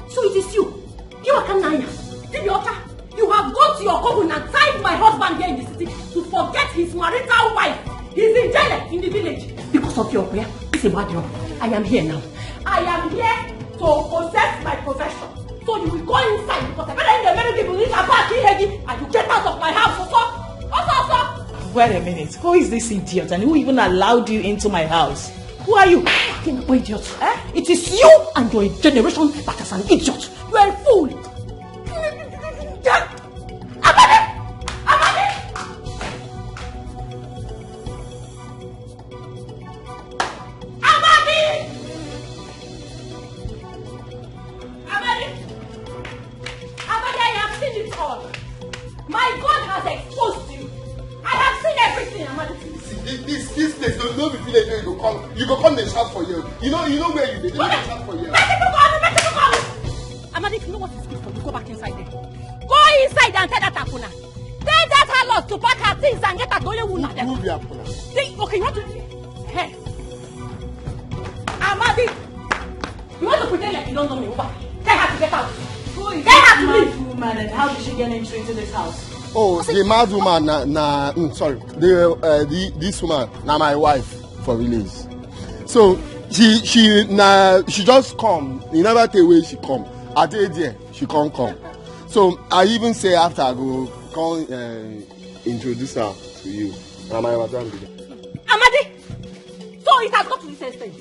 So it is you. You are Kanaya. You have gone to your coven and tied my husband here in the city to forget his marital wife. He's in jail in the village because of your prayer. It's a bad job. I am here now. I am here to possess my possession. So you will go inside because I better in the many people live apart and you get out of my house. Also. Wait a minute. Who is this idiot and who even allowed you into my house? Who are you? Fucking idiot. It is you and your generation that is an idiot. You are a fool. Amadi! I have seen it all. My God has exposed you. I have seen everything, Amadi. This place don't be feeling you go come and shout for you. You know where you did. You shout for you. Let people go. Amadi, if you know what is good for you, go back inside there. Go inside and tell that Apuna. Tell that harlot to pack her things and get her going wound. Who be Apuna? Okay, you want to... Hey. Amadi, you want to pretend like you don't know me, over? Tell her to get out. Who is this mad woman and how did she get into this house? Oh, the mad woman, this woman, now my wife for village. So she just come. You never tell where she come. At the day she come. So I even say after I go come introduce her to you. Now my madam. Amadi, so it has got to this extent.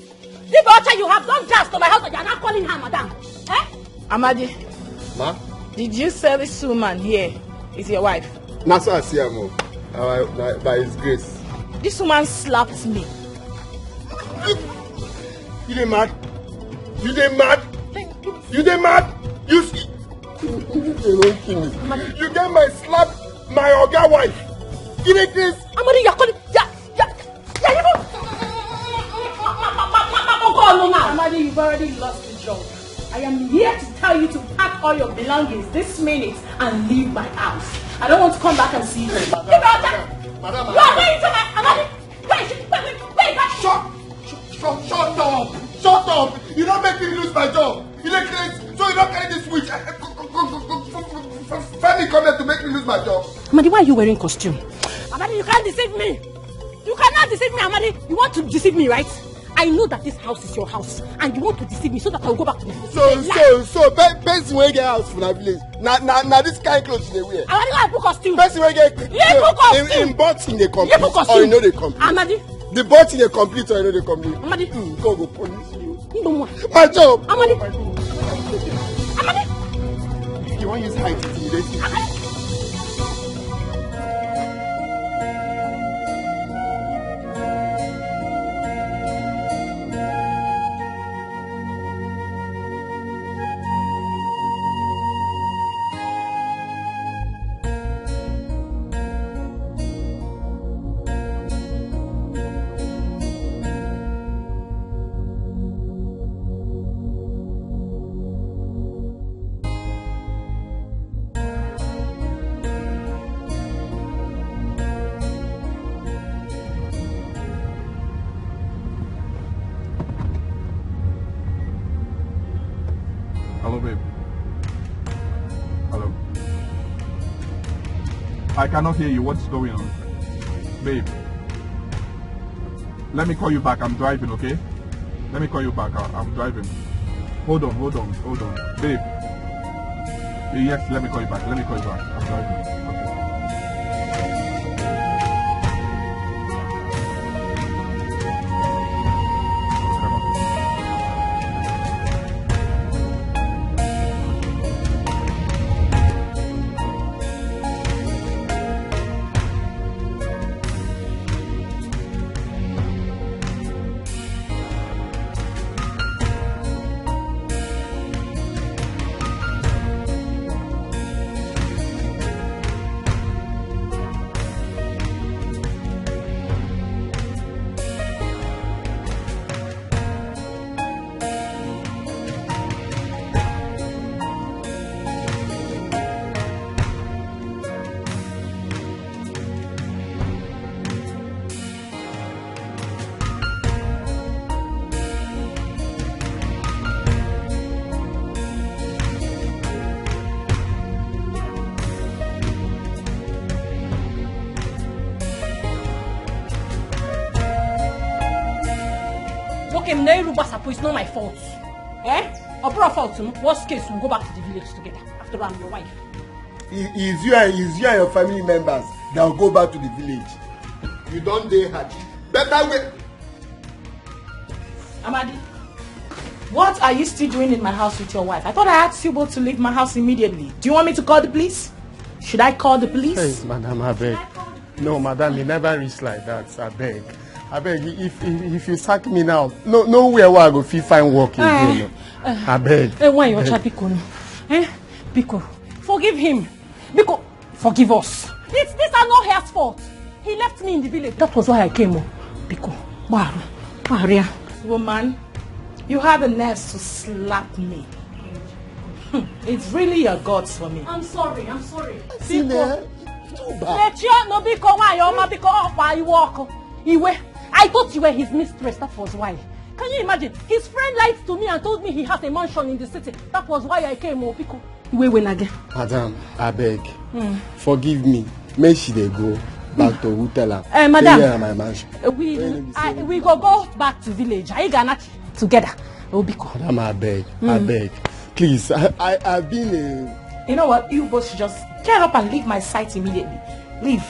This daughter you have done just to my house and you are not calling her madam. Eh? Amadi, Ma? did you say this woman here is your wife? That's what I see her mom. By his grace. This woman slapped me. You dey mad? You dey mad? You dey mad? You don't kill me. You get my slap, my oga wife. You dey this? Amadi, you're calling. Amadi, you've already lost the job. I am here to tell you to pack all your belongings this minute and leave my house. I don't want to come back and see you. Hey, madam, Get out there! Madam, You are going to my... Amadi! Wait! Shut up! Shut up! You don't make me lose my job. You don't carry, so you don't carry this witch. Femi come here to make me lose my job. Amadi, why are you wearing costume? Amadi, you can't deceive me. You cannot deceive me, Amadi. You want to deceive me, right? I know that this house is your house, and you want to deceive me so that I will go back to the village. So, person wey get house for the village. Now this kind of clothes they wear. Amadi, why put costume? Person wey get in both in the complete or you know they complete. Amadi. The both in the complete or you know they complete. Amadi. Go police you. My job. Amadi. Amadi. You want to use height to intimidate me? Hello, babe. Hello. I cannot hear you. What's going on? Babe. Let me call you back. I'm driving, okay? Let me call you back. I'm driving. Hold on. Babe. Yes, let me call you back. I'm driving. Okay. It's not my fault. Or fault. Worst case, we'll go back to the village together. After I'm your wife. It's you and your family members that will go back to the village. You don't dare happy. Better way. Amadi, what are you still doing in my house with your wife? I thought I asked you both to leave my house immediately. Do you want me to call the police? Should I call the police? Hey, madam, I beg. No, madam, you never reach like that. I beg. If you sack me now, nowhere where I go feel fine working. I beg. Why you chat Biko? Biko, forgive him. Biko, forgive us. These are not his fault. He left me in the village. That was why I came. Biko, Maria. Woman, you have the nerves to slap me. It's really your gods for me. I'm sorry. Biko. Too bad. Why you walk? I thought you were his mistress, that was why. Can you imagine? His friend lied to me and told me he has a mansion in the city. That was why I came, Biko. Madam, I beg. Forgive me. May she they go back to Utela. Madam, my mansion. We go back to village. I gonna together. Biko. Madam, I beg. Please, I've been You know what? You both should just get up and leave my sight immediately. Leave.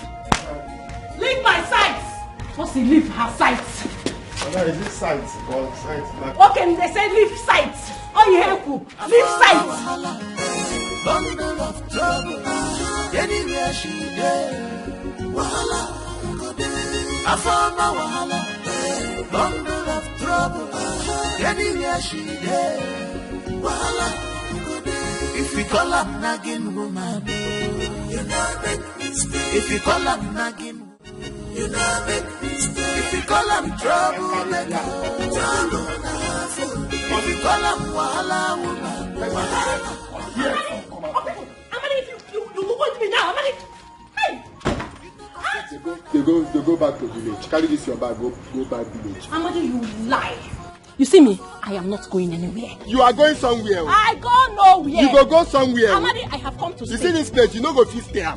Leave my sight! What's he leave her sight? Madam, is this sight or sight? Okay, they say leave sight. Oh, yeah, leave sight. Bundle of trouble. Anywhere she there. Wahala. I found my wahala. Bundle of trouble. Anywhere she there. Wahala. If we call her nagging woman, you know make mistake. If you call her nagging, you know make mistake. If you call her trouble, trouble. If you wahala woman. Amadi, you go with me now, Amadi. Hey! They go back to village. Carry this your bag, go back village. Amadi, you lie. You see me? I am not going anywhere. You are going somewhere. I go nowhere. You go somewhere. Amadi, I have come to You stay. see this place, you no go feast there.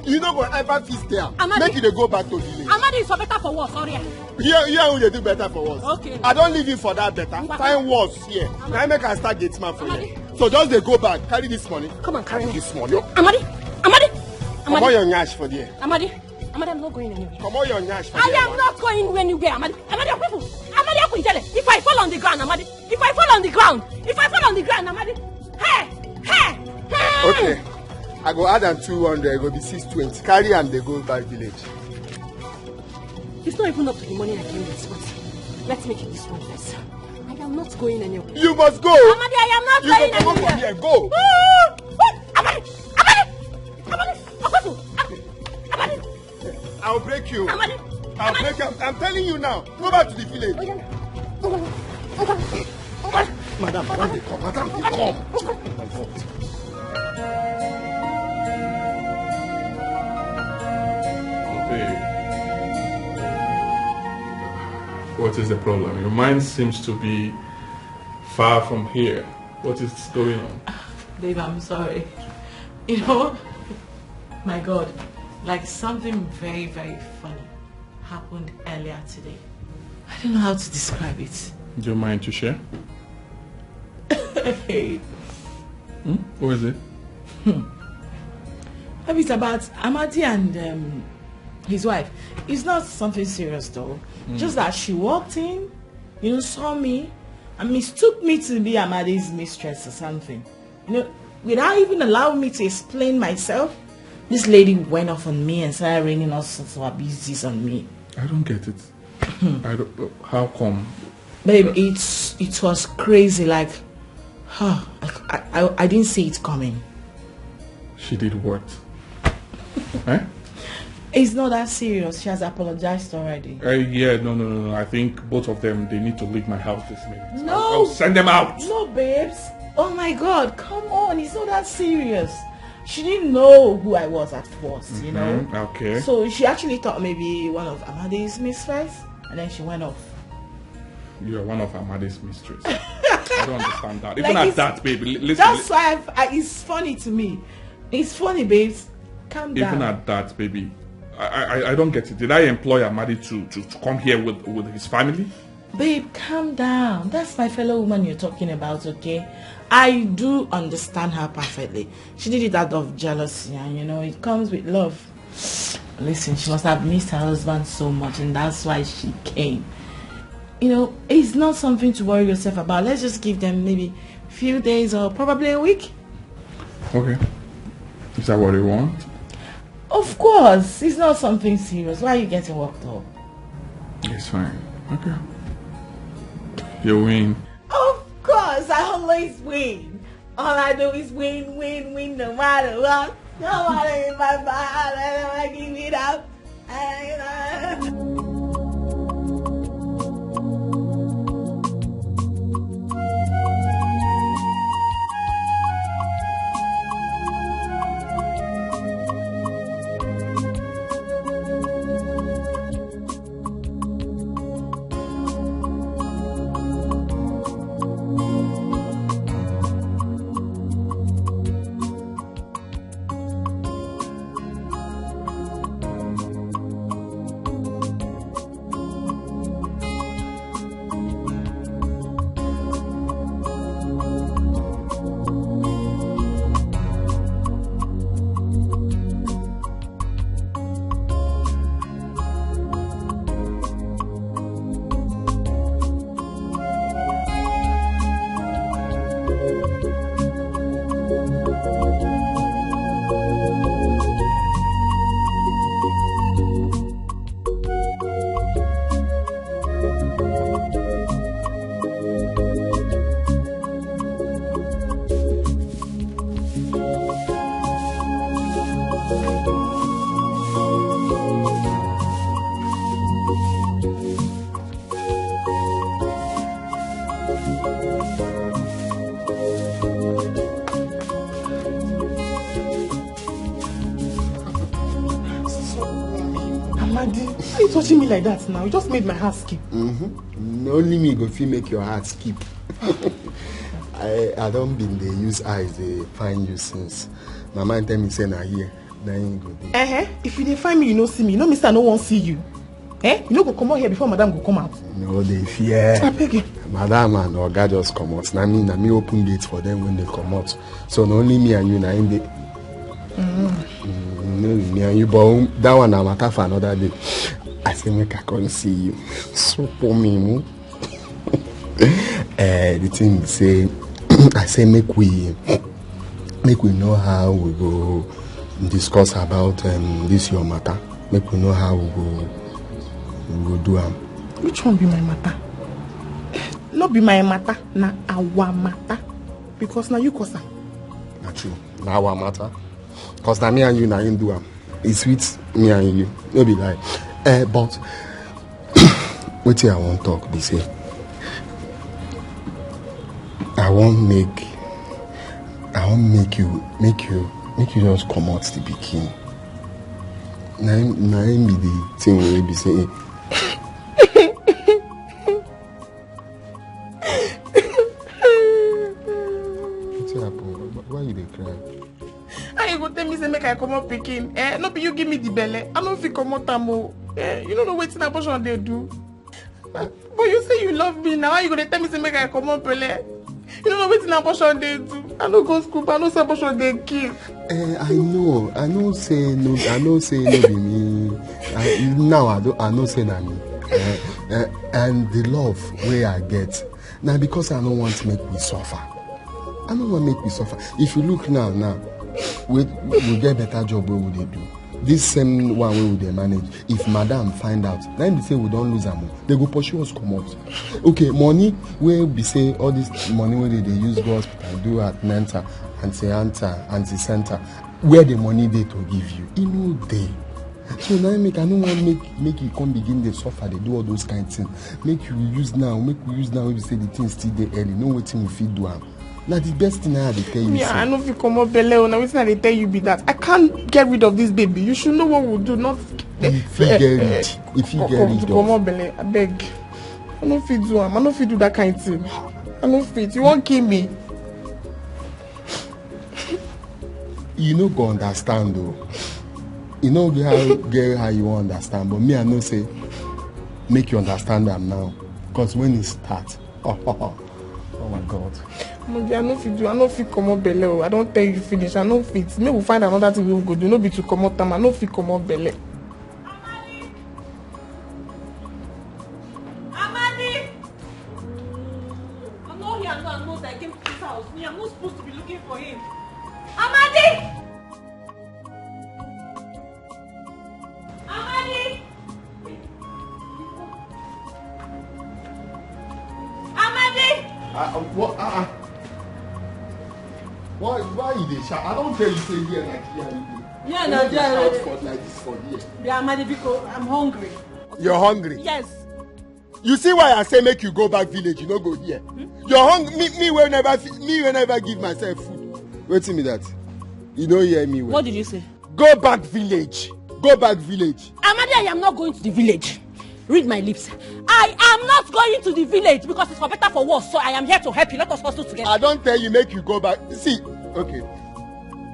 You no go ever feast there. Amadi, make you go back to village. Amadi, it's for better for worse, sorry. You and you do better for us. Okay. I don't leave you for that better. Find worse here. Now I make a start gate man for you. So just they go back, carry this money. Come on, carry this money. Amadi. Come on your nyash for there. Amadi, I'm not going anywhere. Come on your nyash for I there. am not going anywhere, Amadi. If I fall on the ground, Amadi. If I fall on the ground, Amadi. Hey. Okay. I go add and 200, it go be 620. Carry and they go back village. It's not even up to the money I came with, but let's make it this one first. I am not going anywhere. You must go. Amadi, I am not going anywhere. From here. Go. Amadi. I'll break you. Amadi. I'll break you. I'm telling you now. Go back to the village. Madam, when they come. Madam, they come. My God. What is the problem? Your mind seems to be far from here. What is going on? Babe, I'm sorry. You know, my God, like something very, very funny happened earlier today. I don't know how to describe it. Do you mind to share? Hey. What is it? Maybe it's about Amadi and his wife. It's not something serious though. Just that she walked in, saw me, and mistook me to be Amadi's mistress or something. Without even allowing me to explain myself, this lady went off on me and started raining all sorts of abuses on me. I don't get it. How come? Babe, it was crazy. Like, I didn't see it coming. She did what? Eh? It's not that serious. She has apologized already. Yeah, no. I think both of them, they need to leave my house this minute. No. I'll send them out. No, babes. Oh my God, come on. It's not that serious. She didn't know who I was at first, Okay. So she actually thought maybe one of Amadi's mistress, and then she went off. You're one of Amadi's mistress. I don't understand that. Even at that, baby, listen. That's why it's funny to me. It's funny, babes. Calm down. Even at that, baby, I don't get it. Did I employ Amadi to come here with his family? Babe, calm down. That's my fellow woman you're talking about, okay? I do understand her perfectly. She did it out of jealousy, and it comes with love. Listen, she must have missed her husband so much, and that's why she came. It's not something to worry yourself about. Let's just give them maybe a few days or probably a week. Okay. Is that what you want? Of course. It's not something serious. Why are you getting worked up? It's fine. Okay. You win. Of course. I always win. All I do is win, no matter what. No matter if I fall, I never give it up. touching me like that now? You just made my heart skip. Only me go feel make your heart skip. I don't been they use eyes they find you since. My mind tell me say na here. Then go there. If you dey find me, you no see me. You know, Mister, no one see you. You no go come out here before Madam go come out. No, they fear. I beg you. Madam and Oga just come out. Na me open gates for them when they come out. So not only me and you, na in the. No, me and you, but that one na matter for another day. I say make I come see you. So for me, the thing say, I say make we know how we go discuss about this your matter. Make we know how we go do am. Which one be my matter? Not be my matter, na our matter. Because now you cause am. Na true, na our matter. Cause na me and you na him do am. It's sweet me and you. No be lie. But wetin I want talk be say I want make you just come out the pikin. Na him be the thing wey be say. Wetin happen? Why you dey cry? How you go tell me say make I come up pikin? No be you give me the belle. I no fit come out am o. You don't know wetin abortion dey do. But you say you love me now. How you gonna tell me say make I come up belle? You don't know wetin abortion dey do. I no go school, but I know say abortion dey kill. I know say no be me. I know say na me. And the love wey I get now because I don't want to make me suffer. I don't want to make me suffer. If you look now, we get better job where would they do? This same one way would they manage? If madam find out, then they say we don't lose them. They go pursue us come out. Okay, money where we say all this money where they use go hospital, do at mental, anti-center, where the money they to give you? You know they. So now I don't want to make you come begin to suffer, they do all those kind of things. Make we use now, we say the things still there early, no waiting we feed do am. Now the best thing I tell you. Yeah, I know if you come up belle, now waiting I tell you be that I can't get rid of this baby. You should know what we'll do, not if you get rid come up belle, I beg. I know if you do am, I know if you do that kind of thing. I know if you won't kill me. You no go understand though. You know how you won't understand, but me I know say make you understand them now. Because when it starts, oh my God. I know if you come up belle. I don't tell you finish. I know if it. Maybe we'll find another thing we will go do. No be to come out time. I know if you come up belle. Amadi! I'm not here. I'm not. I came to this house. Me, I'm not supposed to be looking for him. Amadi! Amadi! Amadi! Why you dey shout? I don't tell you say here Nigeria. Yeah, Nigeria. For like this for here. Yeah, Amadi, because I'm hungry. You're hungry? Yes. You see why I say make you go back village, you no go here. You're hungry. Me will never give myself food. Wait till me that. You don't hear me well. What did you say? Go back village. Go back village. Amadi, I am not going to the village. Read my lips. I am not going to the village because it's for better for worse. So I am here to help you. Let us hustle together. I don't tell you make you go back. See, okay.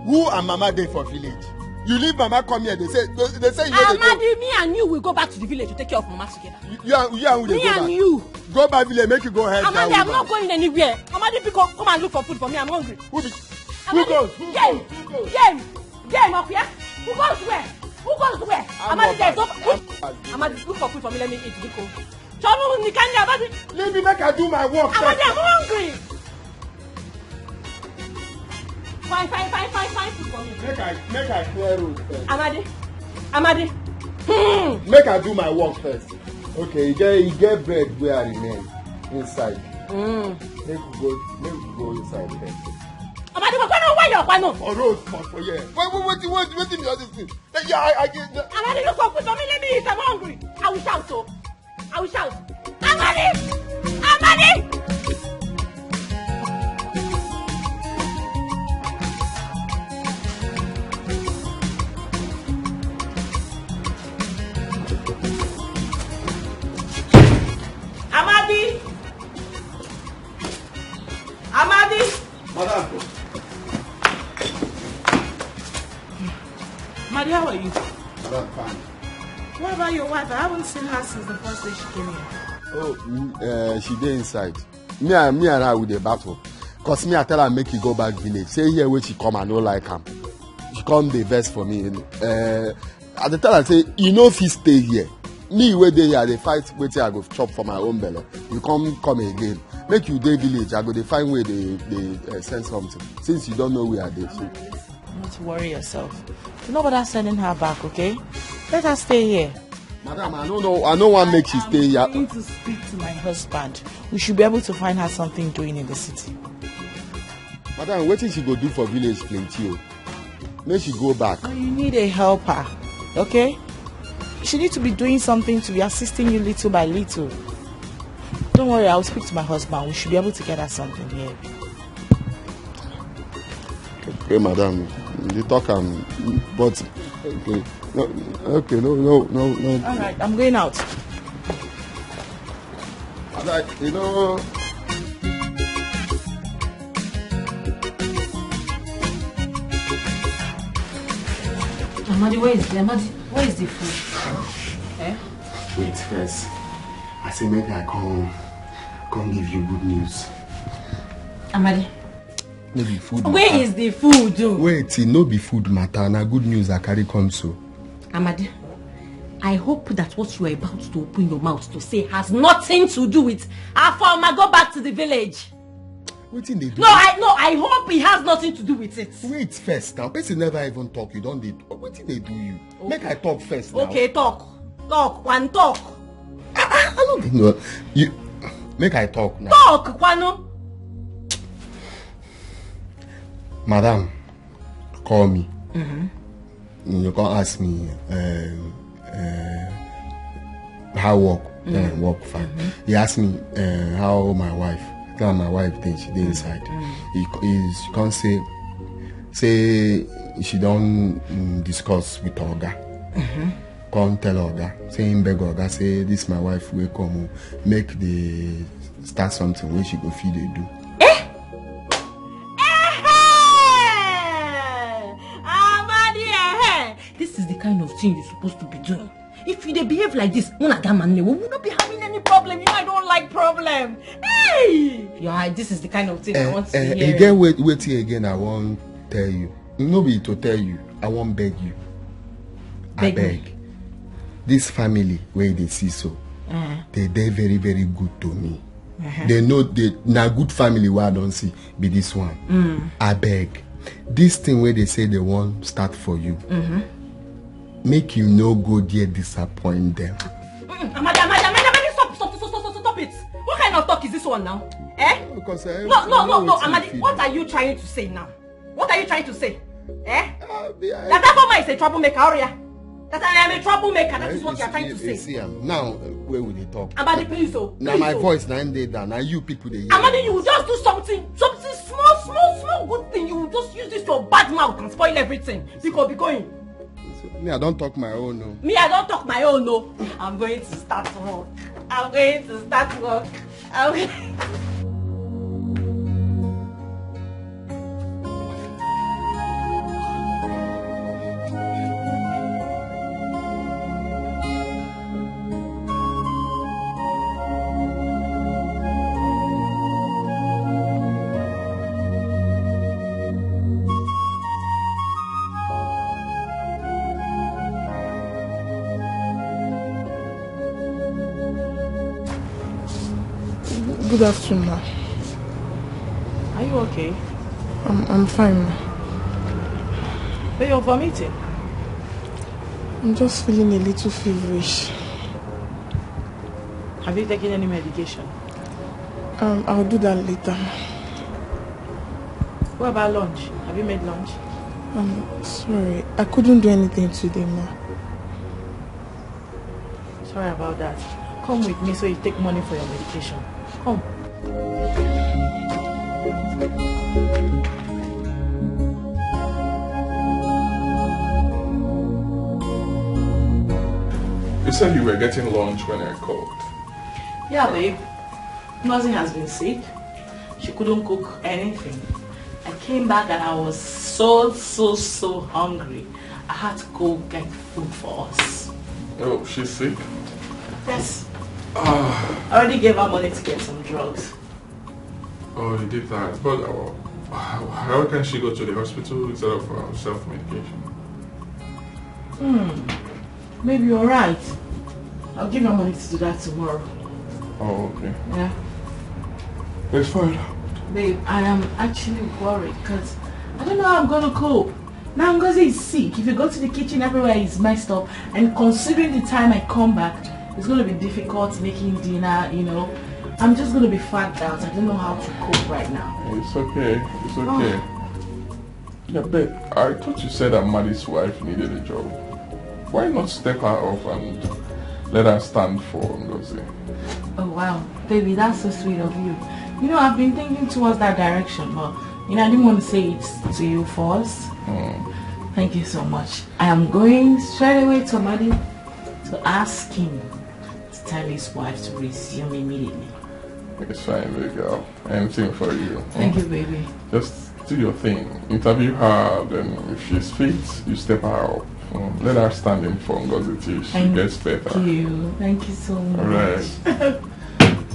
Who and Mama dey for village? You leave Mama come here. They say you know Amadi, me and you will go back to the village to take care of Mama together. You and who they me go and back? You. Go back village. Make you go ahead. Amadi, I'm not going anywhere. Amadi, come and look for food for me. I'm hungry. Who goes? Game up here. Who goes where? Who goes where? Amadi, there's no food. Amadi, look for food for me. Let me eat. Let me make I do my work. Amadi, I'm hungry. Fine food for me. Make I clear road first. Amadi. Make I do my work first. Okay, you get bread where I remain inside. Make we go inside there. Amadi, why you for road for here. What in the other thing? Yeah, I get. Amadi, look for food for me. Let me eat. I'm hungry. I will shout. So I will shout. Amadi. Amadi! Amadi! Madam. Amadi, how are you? Madam, fine. What about your wife? I haven't seen her since the first day she came here. Oh, she dey inside. Me and her with the battle. Cause me I tell her make you go back village. Say here where she come I no like am. She come the best for me. I tell her say you know if you stay here. Me where they here they fight wetin I go chop for my own belly. You come again. Make you dey village. I go dey find where they send something. Since you don't know where they. So. Not worry yourself. Do not bother sending her back, okay? Let her stay here. Madam, I don't want to make she stay here. I'm going to speak to my husband. We should be able to find her something doing in the city. Madam, what she go do for village plenty? Make she go back. Oh, you need a helper, okay? She needs to be doing something to be assisting you little by little. Don't worry, I'll speak to my husband. We should be able to get her something here. Okay, madam. You talk but okay. No. All right, I'm going out. You know. Amadi, where is the food? Eh? Wait first. I say maybe I come give you good news. Amadi. Maybe food. Where is the food? Wait, no be food matter. Na good news I carry come so. Amadi, I hope that what you are about to open your mouth to say has nothing to do with Afoma. Go back to the village. Wetin they do? I hope it has nothing to do with it. Wait first now. Person never even talk. You don't need. Wetin they do you? Okay. Make I talk first now. Okay, talk. One talk. I don't know. You make I talk now. Talk, Kwano. Madam, call me. You can ask me how work fine. He asked me how my wife. Tell my wife then she did inside. He can't say she don't discuss with Oga. Can't tell Oga. Say him beg Oga. Say this my wife will come make the start something when she go feed they do. This is the kind of thing you're supposed to be doing. If you behave like this, we will not be having any problem. You know I don't like problem. Hey! Yeah, this is the kind of thing I want to hear. Again, wait here again. I won't tell you. Nobody to tell you. I won't beg you. I beg. This family where they see so, they're very, very good to me. They know they na good family where I don't see be this one. I beg. This thing where they say they won't start for you. Make you no go there disappoint them. Amadi, stop it. What kind of talk is this one now? Eh? Because no, Amadi, what are you trying to say now? What are you trying to say? Eh? That Afoma is a troublemaker, Aria. That I am a troublemaker, that is what you are trying to say. See, now, where will they talk? Amadi, please, now my voice, now they down. Now you people, they hear. Amadi, you will just do something small good thing. You will just use this to bad mouth and spoil everything. Because be going. Me, I don't talk my own, no. Me, I don't talk my own, no. I'm going to start work. Good afternoon, ma. Are you okay? I'm fine, ma. But you're vomiting. I'm just feeling a little feverish. Have you taken any medication? I'll do that later. What about lunch? Have you made lunch? Sorry. I couldn't do anything today, ma. Sorry about that. Come with me so you take money for your medication. Come. You said you were getting lunch when I called. Yeah, babe. Nothing has been sick. She couldn't cook anything. I came back and I was so hungry. I had to go get food for us. Oh, she's sick? Yes. I already gave her money to get some drugs. Oh, you did that. But how can she go to the hospital instead of self-medication? Maybe you're right. I'll give her money to do that tomorrow. Oh, okay. Yeah. It's fine. Babe, I am actually worried because I don't know how I'm going to cope. Now Ngozi is sick. If you go to the kitchen, everywhere is messed up. And considering the time I come back, it's going to be difficult making dinner, you know. I'm just going to be fagged out. I don't know how to cope right now. It's okay. It's okay. Yeah, babe, I thought you said that Maddie's wife needed a job. Why not step her up and let her stand for Ngozi? Oh, wow. Baby, that's so sweet of you. You know, I've been thinking towards that direction, but, you know, I didn't want to say it to you first. Thank you so much. I am going straight away to Maddie to ask him to tell his wife to resume immediately. It's fine, baby girl. Anything for you. Thank you, baby. Just do your thing. Interview her, then if she's fit, you step her up. Let her stand in for Ngozi till she gets better. Thank you. Thank you so much. Alright.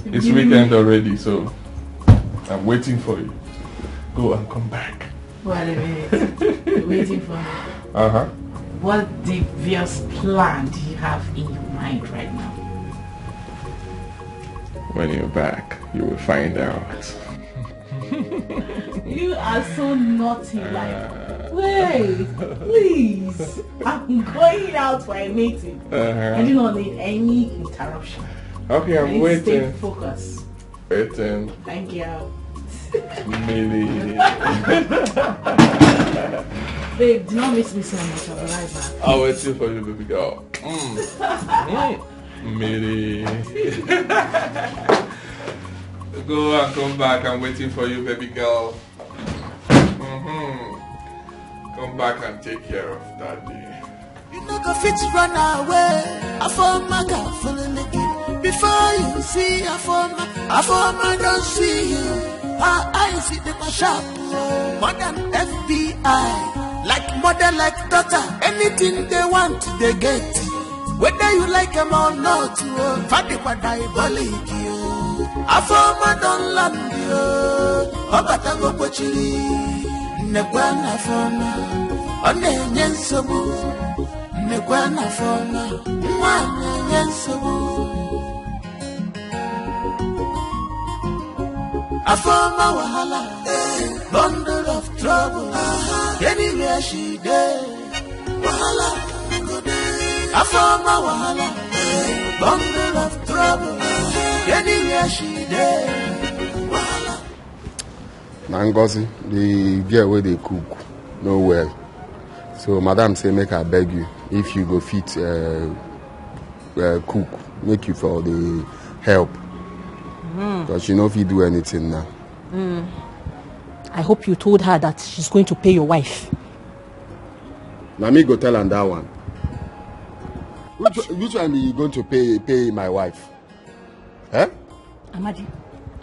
It's weekend already, so I'm waiting for you. Go and come back. Wait a minute. You're waiting for me. What devious plan do you have in your mind right now? When you're back, you will find out. You are so naughty, wait, please. I'm going out for a meeting. I do not need any interruption. Okay, I'm waiting. Stay focused. Waiting. Thank you. Millie. Babe, do not miss me so much. I'll be right back. I'll wait for you, baby girl. Millie. Go and come back. I'm waiting for you, baby girl. Come back and take care of daddy. You know go fit run away. I found my girl feeling again. Before you see I found my don't see you. Her eyes hit the sharp. More than FBI. Like mother, like daughter. Anything they want, they get. Whether you like them or not, Fadi diabolic you. I found my don't land you. Obatago pochiri. Negwana fona. One nyensobu. Negwana fona. One nyensobu. I found my wahala. Bundle of trouble. Anywhere she there. Wahala. I found my wahala. Bundle of trouble. Anywhere she there. Wahala. Ngozi, the girl where they cook, no well. So madam say make I beg you, if you go fit cook, make you for the help. Because she know if you do anything now. I hope you told her that she's going to pay your wife. Now me go tell her that one. Which one are you going to pay my wife? Eh? Amadi,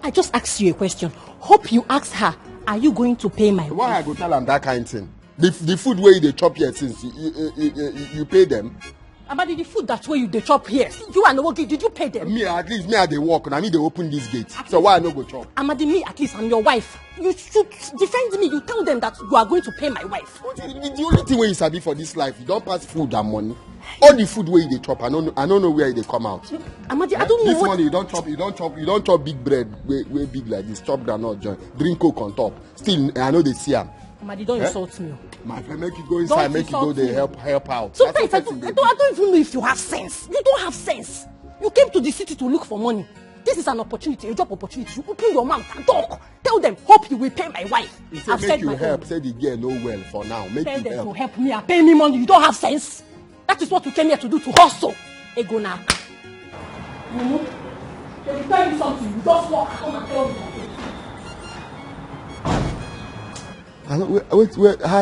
I just asked you a question. Hope you asked her, are you going to pay my wife? Why I go tell her that kind of thing? The food where they chop here since you pay them? Amadi, the food that's where you they chop here. You and Owogi, did you pay them? Me, at least me I they walk and I need to open this gate. So why I no go chop? Amadi, me at least I'm your wife. You should defend me. You tell them that you are going to pay my wife. The only thing where you sabi for this life, you don't pass food and money. All the food where they chop, I don't know where they come out. Amadi, I don't know this what... money you don't chop big bread way big like this. Chop granite joint, drink Coke on top. Still, I know they see them. Amadi, don't insult me. My friend, make you go inside, Don't make you go there, help out. Sometimes I don't even know if you have sense. You don't have sense. You came to the city to look for money. This is an opportunity, a job opportunity. You open your mouth and talk. Tell them, hope you will pay my wife. I've make you help. Say the girl no well for now. Make Tell you them help. to help me and pay me money. You don't have sense. That is what you came here to do, to hustle. Ego now. They will tell you something. You just walk, come and tell me.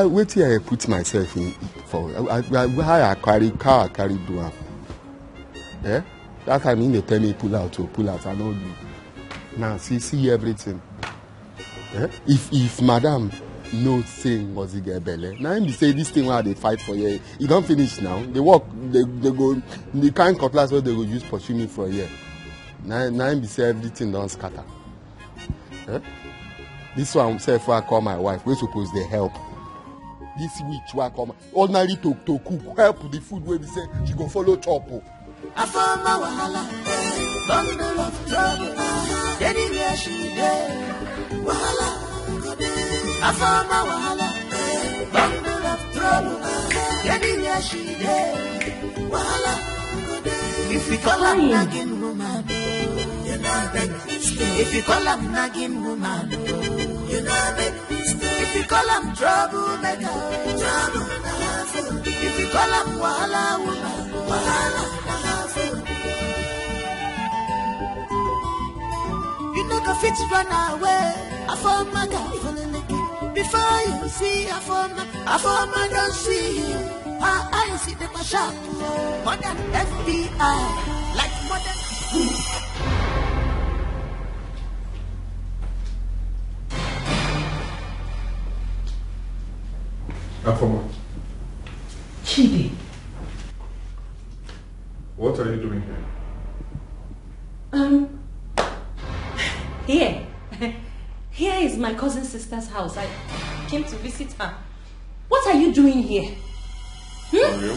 Wait till I put myself in for how I carry do am. Yeah? That time they tell me pull out, I know you. Now, see everything. Eh? If madam no saying was he get belle, now him say this thing where they fight for you, it don't finish now. They work, they go, the kind cutlass where they go use pursue me for a year. Now him say everything don't scatter. Eh? This one say if I call my wife, we suppose they help. This witch where I come ordinary to cook, help the food where we say she go follow chop. I found my wahala, bundle of trouble. Anywhere she there, wahala. I found my wahala, bundle of trouble. Anywhere she there, wahala. If we call her nagging woman, you know make mistake. If you call her nagging woman, you know make mistake. If you call her troublemaker, trouble. If you call her wahala woman, wahala. You know the fit run away. I found my girl falling again. Before you see, I found my don't see you. Her eyes see them a sharp. More than FBI, like more than. Afoma. Chidi. What are you doing here? Here. Here is my cousin's sister's house. I came to visit her. What are you doing here? Are you?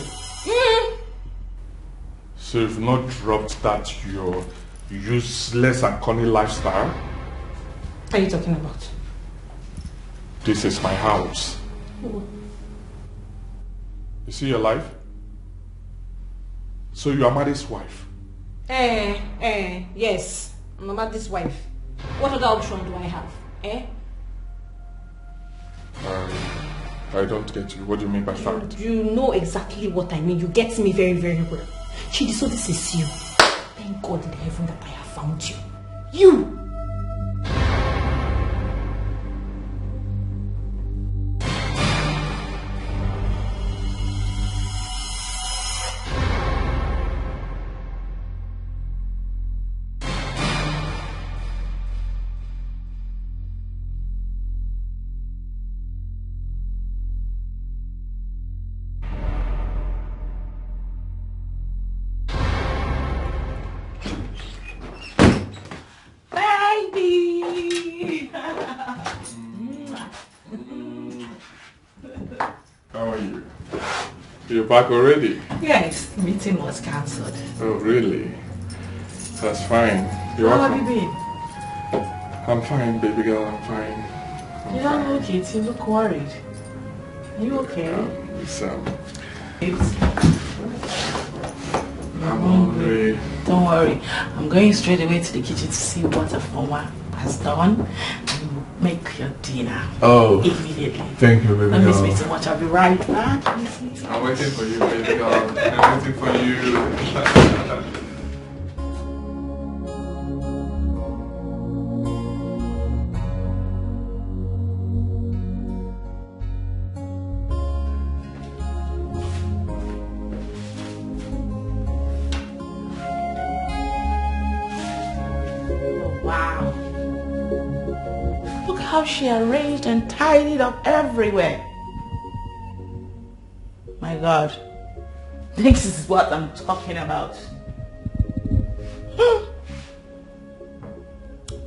So you've not dropped that your useless and corny lifestyle? What are you talking about? This is my house. Oh. You see your life? So you are Madi's wife? Yes. I'm Madi's wife. What other option do I have? I don't get you. What do you mean by fact? You know exactly what I mean. You get me very, very well. Chidi, so this is you. Thank God in heaven that I have found you. You! You're back already? Yes, the meeting was cancelled. Oh, really? That's fine. You're How welcome. have you been? I'm fine, baby girl. I'm fine. You don't look it. You look worried. Are you okay? I'm hungry. Don't worry. I'm going straight away to the kitchen to see what Afoma has done and make your dinner. Oh. Immediately. Thank you, baby Don't miss girl. me too much. I'll be right back. I'm waiting for you, baby girl. I'm waiting for you. Wow. Look how she arranged and tidied up everywhere. My God. This is what I'm talking about.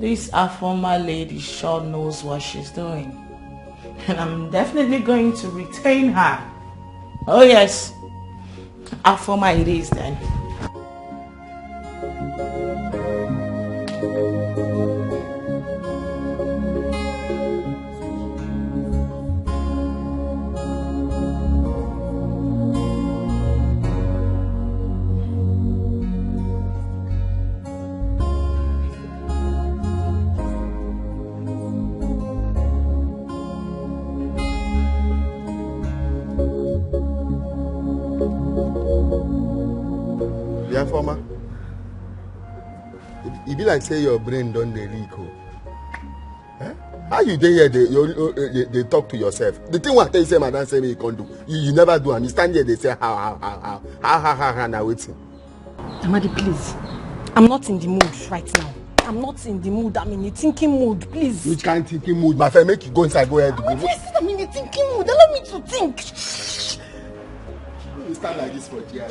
This Afoma lady sure knows what she's doing. And I'm definitely going to retain her. Oh yes. Afoma it is then. Yeah, Former. It be like say your brain don't dey leak. Eh? How you dey here? They talk to yourself. The thing what they say, madam say me you can't do. You never do. And you stand here, they say how now waiting. Amadi, please. I'm not in the mood right now. I'm not in the mood. I'm in a thinking mood, please. Which kind of thinking mood? My friend, make you go inside, go ahead. I'm in a thinking mood. Allow me to think. You stand like this for GRE.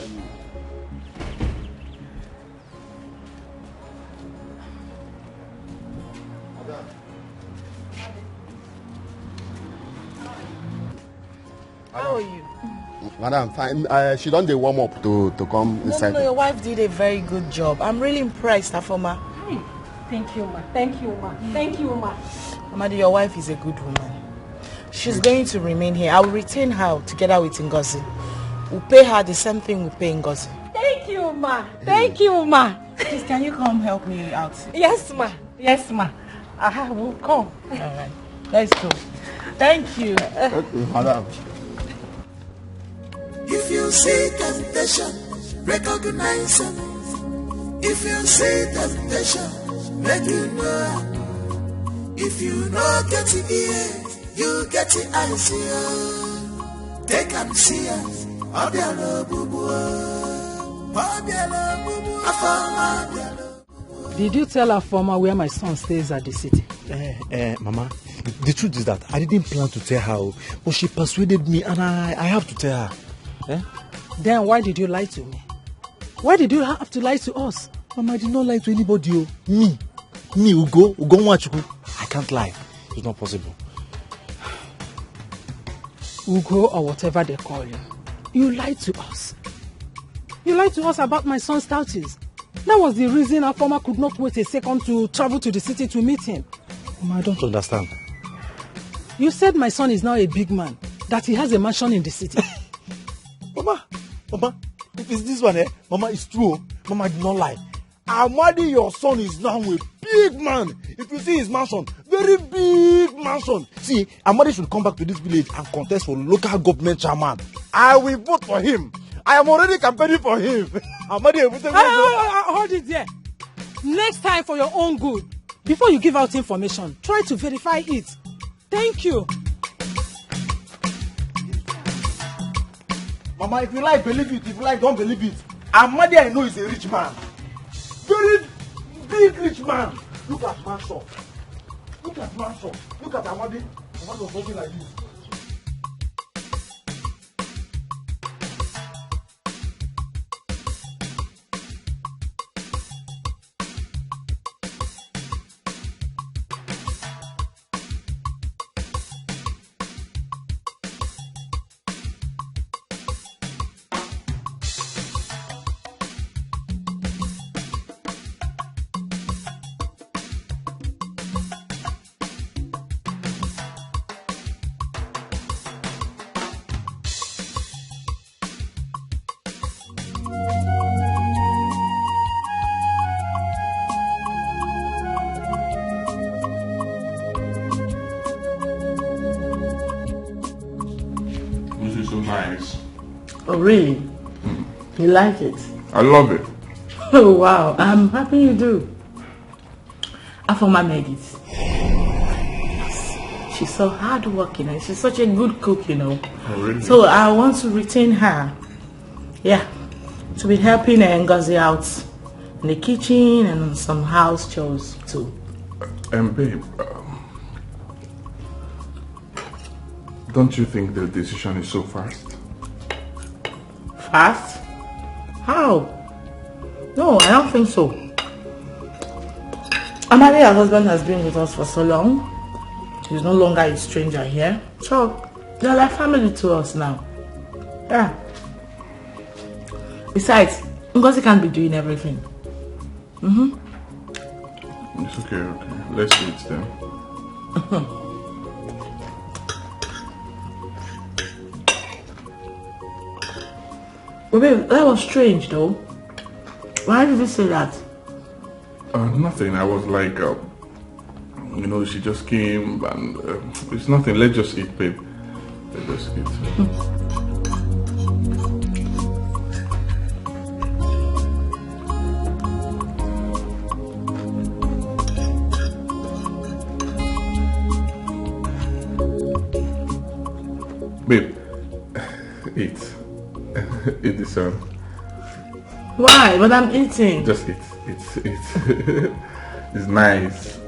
How are you? Madam, fine. She done the warm up to come inside. No, your wife did a very good job. I'm really impressed, Afoma. Hey, thank you, ma. Thank you, ma. Thank you, ma. Amadi, your wife is a good woman. She's going to remain here. I will retain her together with Ngozi. We'll pay her the same thing we pay Ngozi. Thank you, ma. Thank you, ma. Please, can you come help me out? Yes, ma. Yes, ma. We'll come. All right. Let's go. Thank you. Okay, madam. If you see temptation, recognize it. If you see temptation, make you know. If you know get the ear, you get the eyes here. Take and see it. Did you tell our former where my son stays at the city? Mama, the truth is that I didn't plan to tell her, but she persuaded me and I have to tell her. Then why did you lie to me? Why did you have to lie to us? Mama, I did not lie to anybody. Me, Ugo Nwachukwu. I can't lie. It's not possible. Ugo or whatever they call you. You lied to us. You lied to us about my son's status. That was the reason our former could not wait a second to travel to the city to meet him. Mama, I don't understand. You said my son is now a big man, that he has a mansion in the city. Mama, if it's this one, Mama, it's true. Mama, I did not lie. Amadi, your son is now a big man. If you see his mansion, very big mansion. See, Amadi should come back to this village and contest for local government chairman. I will vote for him. I am already campaigning for him. Amadi, hold it there. Next time, for your own good, before you give out information, try to verify it. Thank you. Mama, if you like, believe it. If you like, don't believe it. Amadi, I know, is a rich man. Very big rich man. Look at mansion. Look at mansion. Look at Amadi. Amadi was walking like this. Oh, really? You like it? I love it. Oh, wow. I'm happy you do. Afoma made it. Yes. She's so hardworking and she's such a good cook, you know. Oh, really? So I want to retain her. Yeah. To be helping Ngozi out in the kitchen and some house chores too. Babe, don't you think the decision is so fast? Fast? How? No, I don't think so. Amadi, her husband, has been with us for so long. He's no longer a stranger here. So, they're like family to us now. Yeah. Besides, Ngozi can't be doing everything. It's okay. Let's do it then. Well, babe, that was strange though. Why did you say that? Nothing. I was like, she just came and it's nothing. Let's just eat, babe. Let's just eat. Babe, eat. Eat this one. Why? But I'm eating. Just eat. It's nice.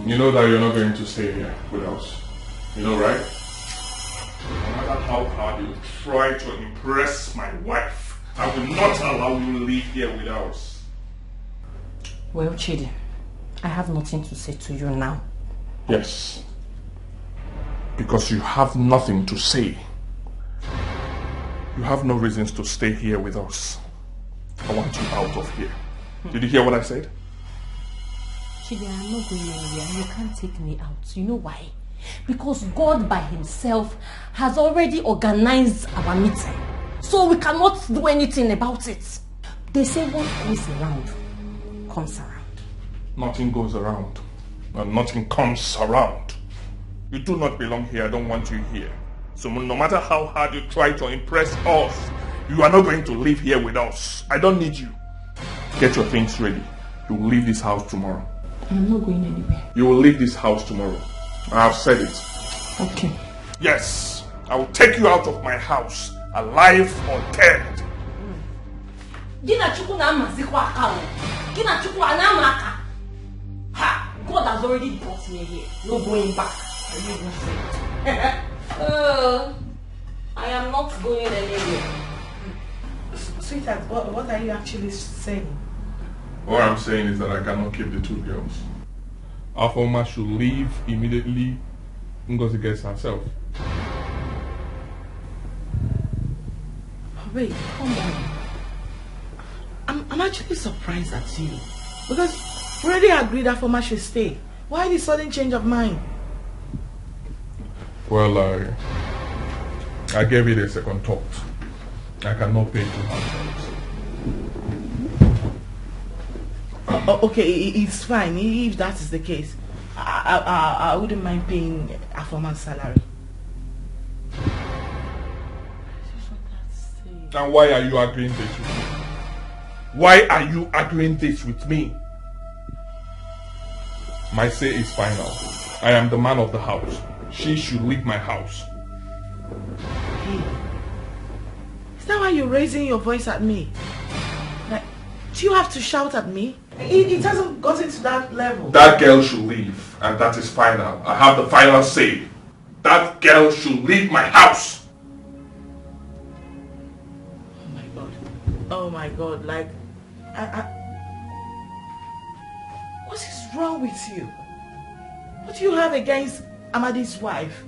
You know that you're not going to stay here with us. You know, right? No matter how hard you try to impress my wife, I will not allow you to live here with us. Well, Chidi, I have nothing to say to you now. Yes. Because you have nothing to say. You have no reasons to stay here with us. I want you out of here. Did you hear what I said? Chidi, I'm not going anywhere. You can't take me out. You know why? Because God by himself has already organized our meeting. So we cannot do anything about it. They say what goes around comes around. Nothing goes around. And nothing comes around. You do not belong here. I don't want you here. So no matter how hard you try to impress us, you are not going to live here with us. I don't need you. Get your things ready. You will leave this house tomorrow. I'm not going anywhere. You will leave this house tomorrow. I have said it. Okay. Yes. I will take you out of my house, alive or dead. God has already brought me here. No going back. I am not going anywhere. Sweetheart, what are you actually saying? What I'm saying is that I cannot keep the two girls. Afoma should leave immediately. Ngozi gets herself. Wait, come on. I'm actually surprised at you. Because we already agreed that Afoma should stay. Why the sudden change of mind? Well, I gave it a second thought. I cannot pay 2 households. Okay, it's fine. If that is the case, I wouldn't mind paying Afoma's salary. And why are you agreeing this with me? Why are you agreeing this with me? My say is final. I am the man of the house. She should leave my house. Hey, is that why you're raising your voice at me? Like, do you have to shout at me? It hasn't gotten to that level. That girl should leave, and that is final. I have the final say. That girl should leave my house. Oh my God, like, what is wrong with you? What do you have against Amadi's wife?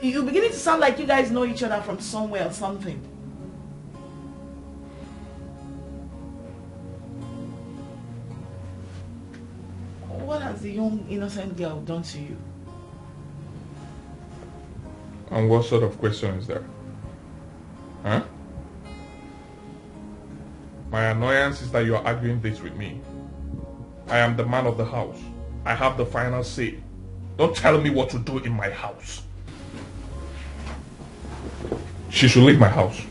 You're beginning to sound like you guys know each other from somewhere or something. What has the young innocent girl done to you? And what sort of question is there? Huh? My annoyance is that you are arguing this with me. I am the man of the house. I have the final say. Don't tell me what to do in my house. She should leave my house.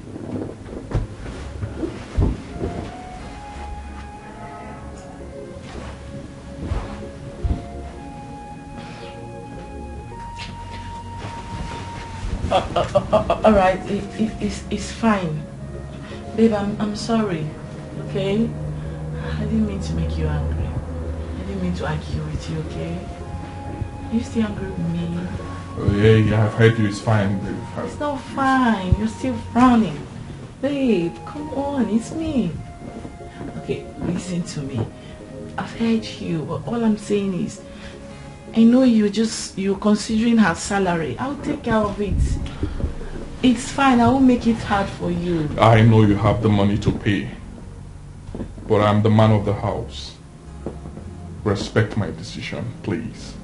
Alright, it's fine. Babe, I'm sorry. Okay? I didn't mean to make you angry. I didn't mean to argue with you, okay? Are you still angry with me? Oh, yeah, I've heard you. It's fine, babe. It's not fine. You're still frowning. Babe, come on. It's me. Okay, listen to me. I've heard you, but all I'm saying is, I know you're considering her salary. I'll take care of it. It's fine. I won't make it hard for you. I know you have the money to pay, but I'm the man of the house. Respect my decision, please.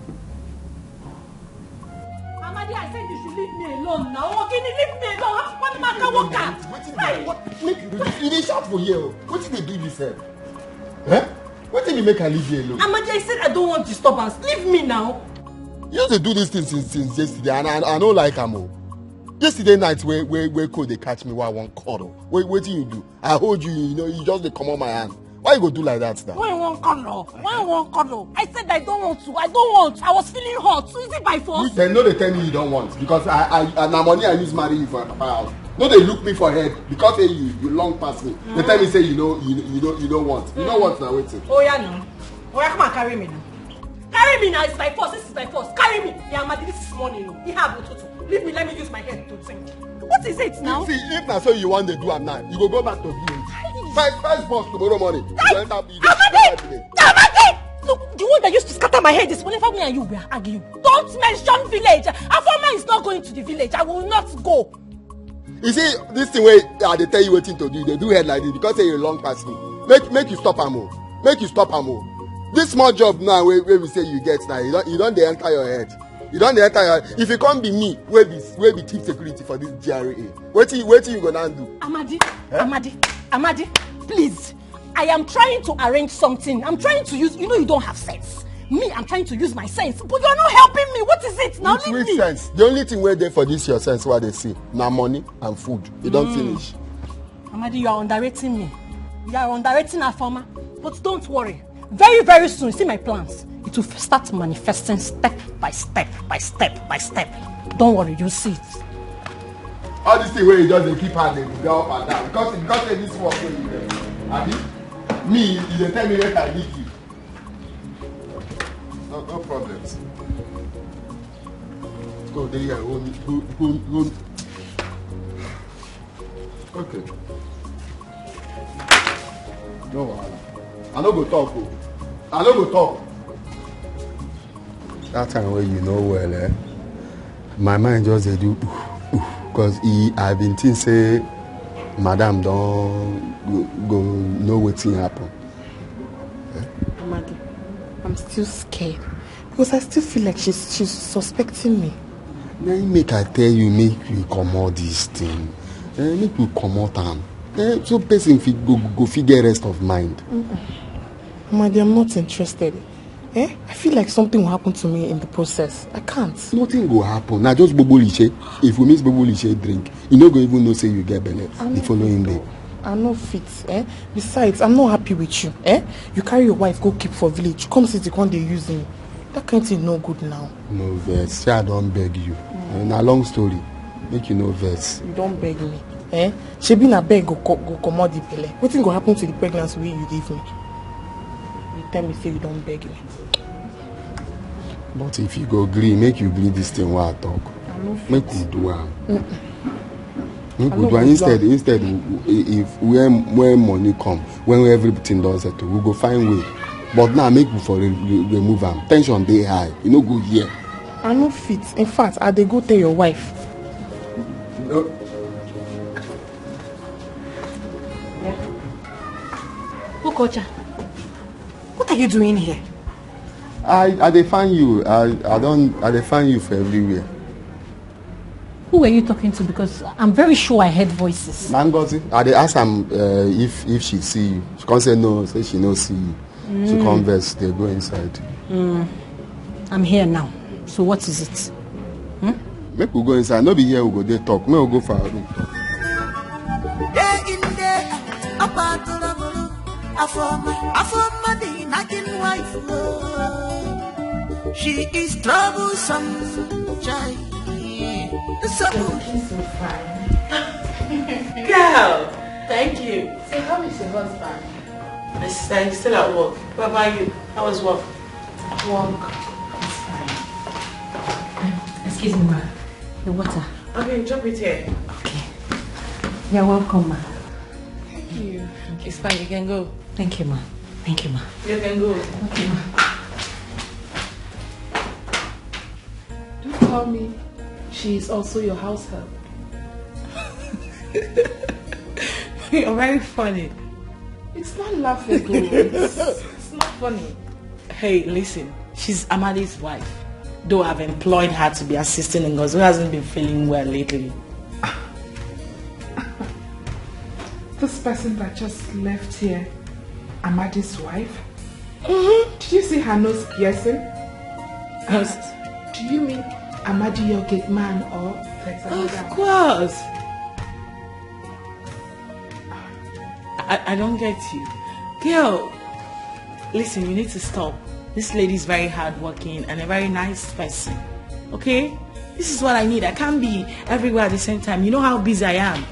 Amadi, I said you should leave me alone now. Okay, leave me alone. What am I You didn't shout for you. What did they do yourself? Huh? What did you make her leave you alone? Amadi, I said I don't want disturbance. Leave me now. You used to do this thing since yesterday, and I don't like her more. Yesterday night where could they catch me while I want cuddle? What do you do? I hold you, you just they come on my hand. Why you go do like that now? Why you want cuddle? Why you want cuddle? I said I don't want to. I don't want. I was feeling hot. So is it by force? Then no, they tell me you don't want because I money I use marry you for my house. No, they look me for head because hey, you long past me. They tell me say you don't want. You don't want now waiting. Oh yeah no. Oh yeah, come and carry me now. Carry me now. It's by force. This is by force. Carry me. Yeah, Madi, this is money. You have to. Leave me. Let me use my head to think. What is it now? See, if that's so you want to do am now, you go back to village. First boss tomorrow morning. Amadi! Look, the one that used to scatter my head is whenever me and you were arguing. Don't mention village. Afoma is not going to the village. I will not go. You see, this thing where they tell you what to do, they do head like this because you're long past me. Make you stop am. Make you stop am. This small job now where we say you get now, you don't they enter your head. You don't enter your head. If it can't be me, where be chief security for this GRA. What you gonna do? Amadi, Amadi, please. I am trying to arrange something. I'm trying to use, you don't have sense. Me, I'm trying to use my sense, but you're not helping me. What is it? Now leave me. Sense? The only thing we're there for this your sense, what they see. Now money and food. You don't finish. Amadi, you are underrating me. You are underrating our farmer. But don't worry. Very, very soon, see my plans. It will start manifesting step by step by step by step. Don't worry, you'll see it. All this thing where you just keep handing, you go up and down. Because this work where you get. Abi, me, you tell me where I need you. No problems. Let's go there and go. Okay. No wahala. I no go talk. I no go talk. That time where you know well, my mind just dey do because I been think say madam don't go know wetin happen. Amadi, I'm still scared because I still feel like she's suspecting me. Then make I tell you, make you comot this thing. Make you comot am. So person go figure rest of mind. Amadi, I'm not interested. I feel like something will happen to me in the process. I can't. Nothing will happen. Now just bobo liche. If we miss bobo liche drink, you no go even know say you get belle the following day. I'm not fit. Besides, I'm not happy with you. You carry your wife, go keep for village. Come sit the one they using. That kind of thing no good now. No vex. Say I don't beg you. Na long story. Make you no vex. You don't beg me. She be na beg go comot the belle. Wetin go happen to the pregnancy wey you give me? You tell me say you don't beg me. But if you go agree, make you agree this thing while I talk. Make you do am. Make you do am. Instead, if when money come, when everything does settle, we go find way. But now make you for remove am. Tension dey high. You no go here. I no fit. In fact, I dey go tell your wife. No. Ukocha, what are you doing here? I dey find you. I dey find you for everywhere. Who were you talking to? Because I'm very sure I heard voices. Nangozi, I dey ask am if she see you. She can't say no. Say she no see you. She converse. They go inside. I'm here now. So what is it? Make we go inside. No be here. We go there talk. Make we go for our room. Day in day, apart Afoma the nagging wife. She is troublesome, child. She's so fine. Girl, thank you. So how is your husband? I'm still at work. What about you? How was work? Work. Excuse me, ma. The water. Okay, drop it here. Okay. You're welcome, ma. Thank you. It's fine, you can go. Thank you, ma. Thank you, ma. You can go. Okay, ma. Don't tell me she is also your house help. You're very funny. It's not laughable. It's not funny. Hey, listen. She's Amadi's wife. Though I've employed her to be assisting Ngozi, who hasn't been feeling well lately. This person that just left here, Amadi's wife? Did you see her nose piercing? Do you mean Amadi your gate man or Of course. I don't get you. Girl, listen, you need to stop. This lady is very hardworking and a very nice person. Okay? This is what I need. I can't be everywhere at the same time. You know how busy I am.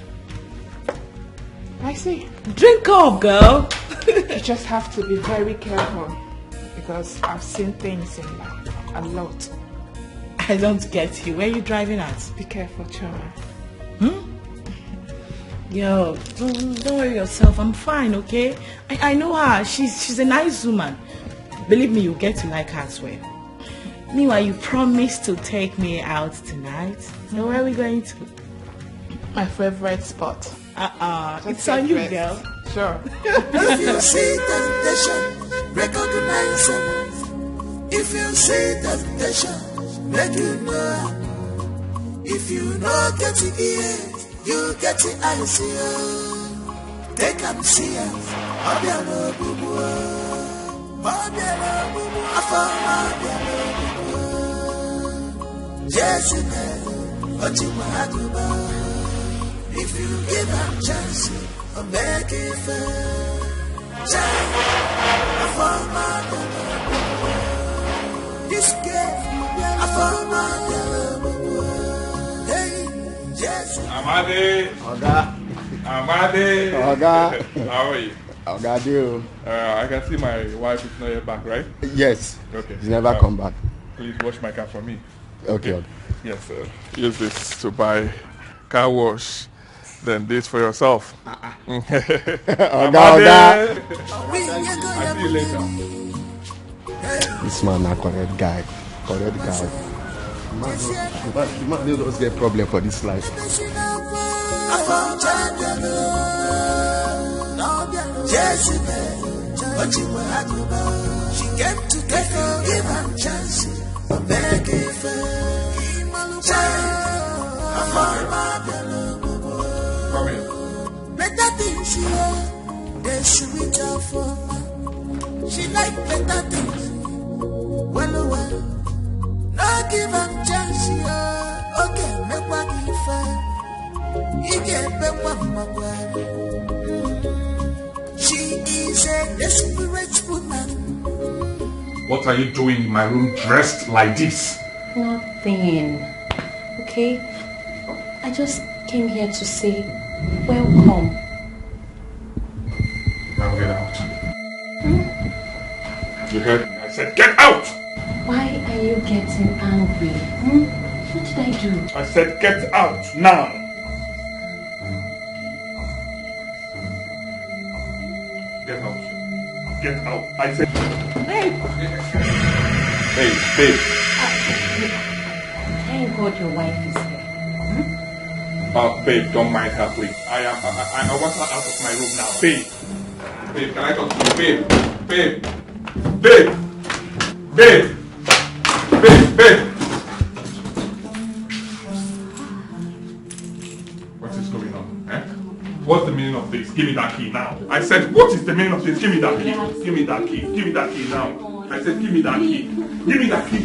I see. Drink up, girl. You just have to be very careful because I've seen things in life. A lot. I don't get you. Where are you driving at? Be careful, Choma. Yo, don't worry yourself. I'm fine, okay? I know her. She's a nice woman. Believe me, you'll get to like her as well. Meanwhile, you promised to take me out tonight. So where are we going to? My favorite spot. It's on you, girl. Sure. If you see temptation, recognize it. If you see temptation, let you know. If you know get it ear, you get it eyes here. Take and see it. Obiano bubu, obiano bubu, afama obiano bubu. Jessica, otimaduba. If you give them chance, I'll make it fair. Afama obiano. This girl, afama obiano. Hey, Jessica. Amade. How are you? Oga, do. I can see my wife is not yet back, right? Yes. Okay. He's never come back. Please wash my car for me. Okay. Yes, sir. Use this to buy car wash. Then this for yourself. Oga. I'll see you later. This man a correct guy. The man don't just get problem for this life. She came to take you, give her chance. Make it fair. Come here. Better things here, they sweet her for. She like better things. Well. No give her chance here. Okay, make what give her. He get back one more. She is a desperate woman. What are you doing in my room dressed like this? Nothing. Okay? I just came here to say welcome. Now get out. You heard me? I said get out! Why are you getting angry? What did I do? I said get out now! Get out. Get out. I said... Babe! Babe. Thank God your wife is here. Babe, don't mind her, please. I want her out of my room now. Babe, can I talk to you? Babe. What is going on? Eh? What's the meaning of this? Give me that key now. I said, what is the meaning of this? Give me that key. Give me that key. Give me that key now. I said, give me that key. Give me that key.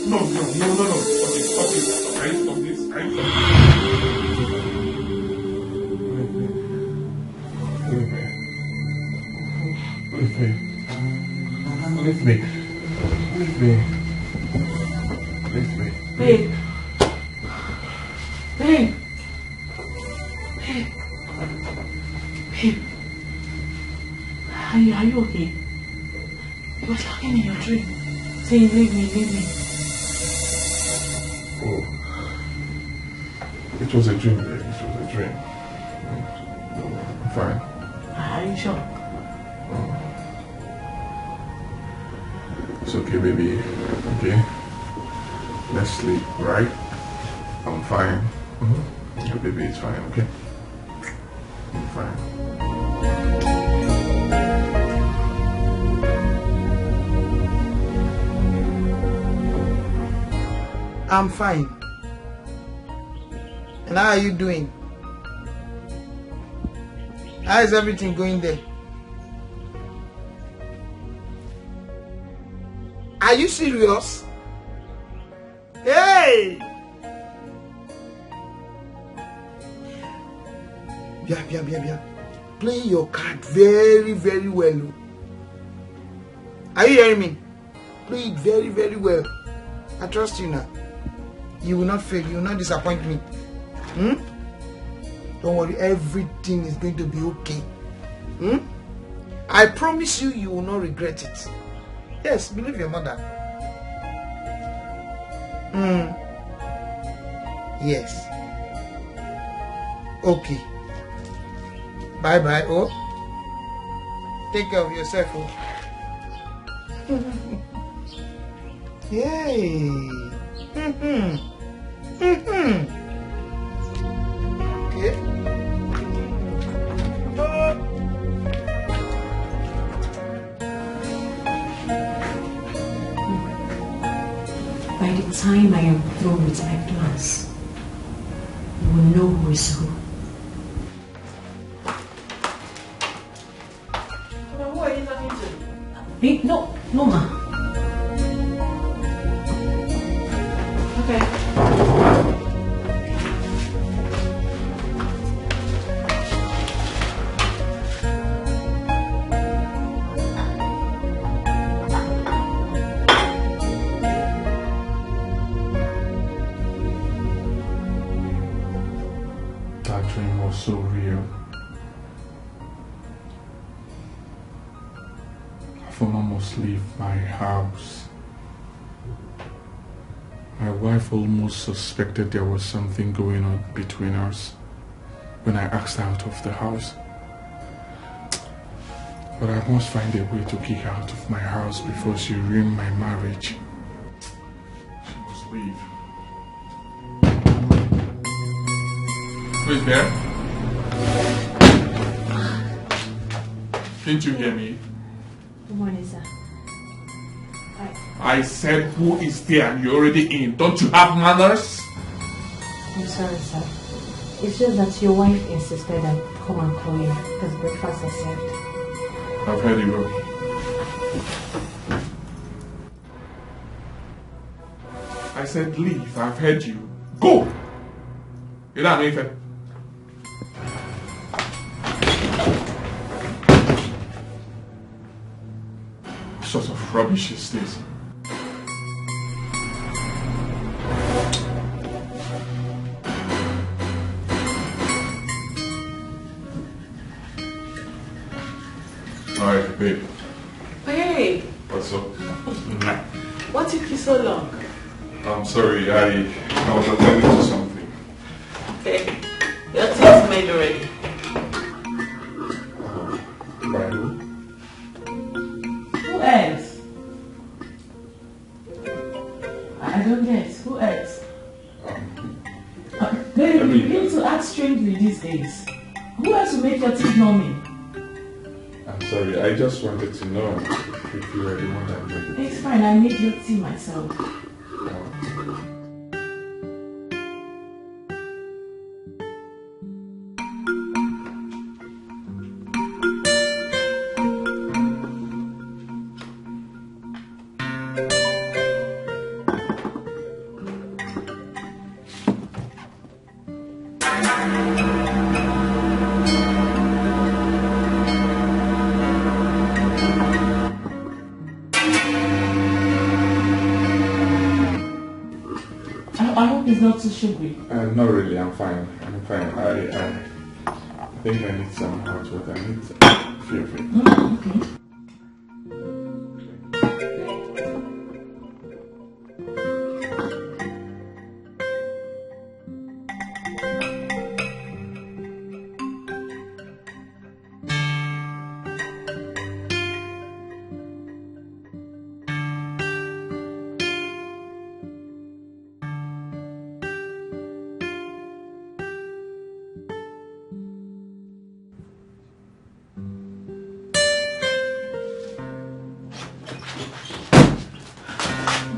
No. Stop it. Can you stop this? Leave me. Babe. Are you okay? You were talking in your dream, saying leave me. Oh. It was a dream, babe. It was a dream. I'm fine. Are you sure? It's okay, baby. Okay? Let's sleep, right? I'm fine. Yeah, baby, it's fine, okay? I'm fine. I'm fine. And how are you doing? How is everything going there? Are you serious? Hey! Bia. Play your card very, very well. Are you hearing me? Play it very, very well. I trust you now. You will not fail. You will not disappoint me. Don't worry. Everything is going to be okay. I promise you, you will not regret it. Yes, believe your mother. Yes. Okay. Bye. Oh. Take care of yourself. Oh. Yay. Okay. By the time I am through with my plans, you will know who is who. Who are you talking to? Hey, no, ma. Okay. That dream was so real. Philmond must leave my house. My wife almost suspected there was something going on between us when I asked her out of the house. But I must find a way to kick her out of my house before she ruined my marriage. She must leave. Who is there? Didn't you hear me? Good morning, sir. I said, who is there? You're already in. Don't you have manners? I'm sorry, sir. It's just that your wife insisted I come and call you because breakfast is served. I've heard you. I said, leave. I've heard you. Go! You know what I mean? What sort of rubbish is this? Alright, babe. Hey, What's up? what took you so long? I'm sorry, I was attending to something. Okay, your tea is made already. By who? Who else? I don't guess. Who else? Baby, you begin to act strangely these days. Who else will make your teeth know me? I'm sorry, I just wanted to know if you were the one that made it. It's fine, I made your tea myself. It's not too sugary. Not really, I'm fine. I'm fine. I think I need some hot water. I need some few.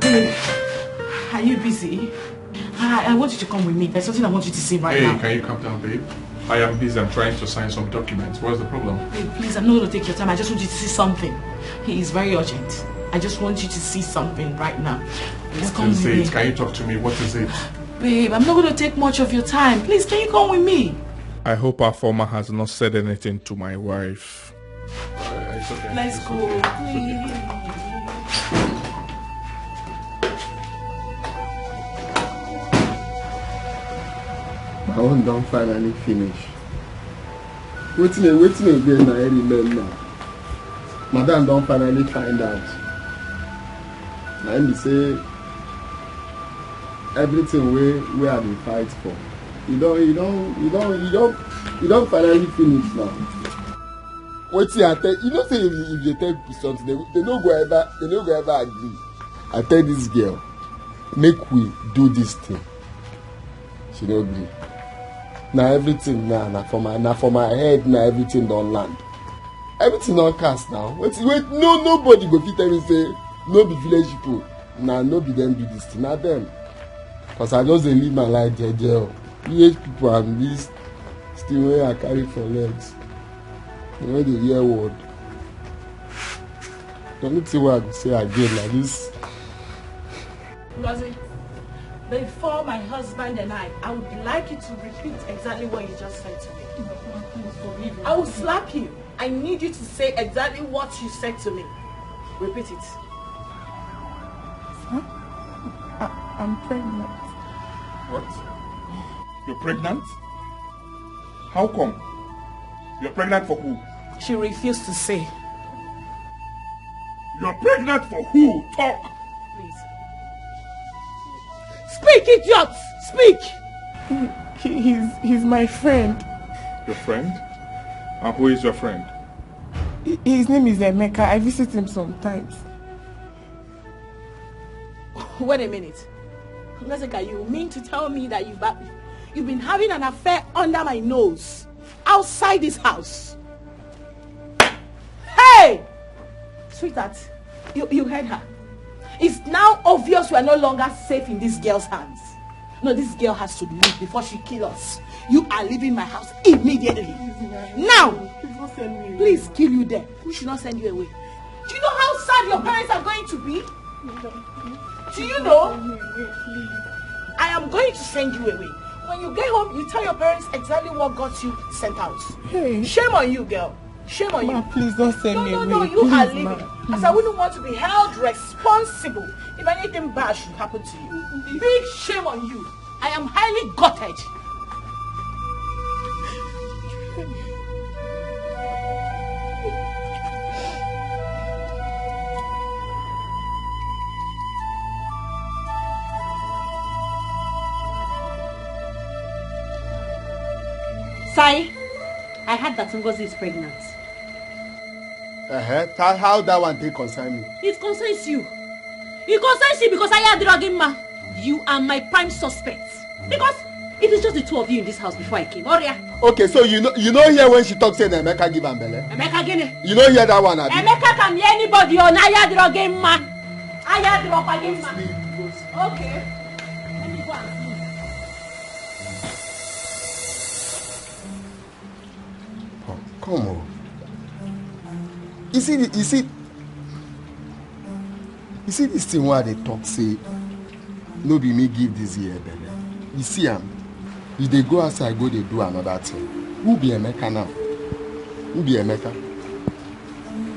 Okay. Are you busy? I want you to come with me. There's something I want you to see right now. Hey, can you calm down, babe? I am busy. I'm trying to sign some documents. What's the problem? Babe, please, I'm not going to take your time. I just want you to see something. It is very urgent. I just want you to see something right now. Please come with me. Can you talk to me? What is it? Babe, I'm not going to take much of your time. Please, can you come with me? I hope our former has not said anything to my wife. It's okay. Let's go, please. My own don't finally finish. Waiting again, I remain now. Madam don't finally find out. Let me say everything we have been fight for. You don't finally finish now. Wait till I tell you know say if they tell you something, they no go ever agree. I tell this girl, make we do this thing. She no agree. Now everything now for my head now everything don't land. Everything don't cast now. Wait, nobody go fit tell me say no be village people. Nah, no be them do this thing. Not them. Cause I just live my life there. Village people and this still where I carry for legs. You know the real word. The only thing what I could say again like this. Rosie, before my husband and I would like you to repeat exactly what you just said to me. I will slap you. I need you to say exactly what you said to me. Repeat it. Huh? I'm pregnant. What? You're pregnant? How come? You're pregnant for who? She refused to say. You're pregnant for who? Talk! Please. Speak, idiot! Speak! He's my friend. Your friend? And who is your friend? His name is Emeka. I visit him sometimes. Wait a minute. Jessica, you mean to tell me that you've been having an affair under my nose? Outside this house? Hey! Sweetheart, you heard her. It's now obvious we are no longer safe in this girl's hands. No, this girl has to leave before she kills us. You are leaving my house immediately. Now! Please kill you there. Who should not send you away? Do you know how sad your parents are going to be? Do you know? I am going to send you away. When you get home, you tell your parents exactly what got you sent out. Hey. Shame on you, girl. Shame on you. Please don't send me away. No, you please, are leaving. Ma. As I wouldn't want to be held responsible if anything bad should happen to you. Big shame on you. I am highly gutted. Sai, I heard that Ngozi is pregnant. How that one take concern me? It concerns you. It concerns you because I had drugging ma. You are my prime suspect. Because it is just the two of you in this house before I came. Oria. Okay, so you know here when she talks saying Emeka give am belle. Emeka gene. You know hear that one, Abi? Emeka can hear anybody on I had drugging ma. I had drugging ma. Okay. Let me go and see. Come on. You see this thing where they talk say no be me give this year belle. You see if they go outside go they do another thing. Who be Emeka now? Who be Emeka?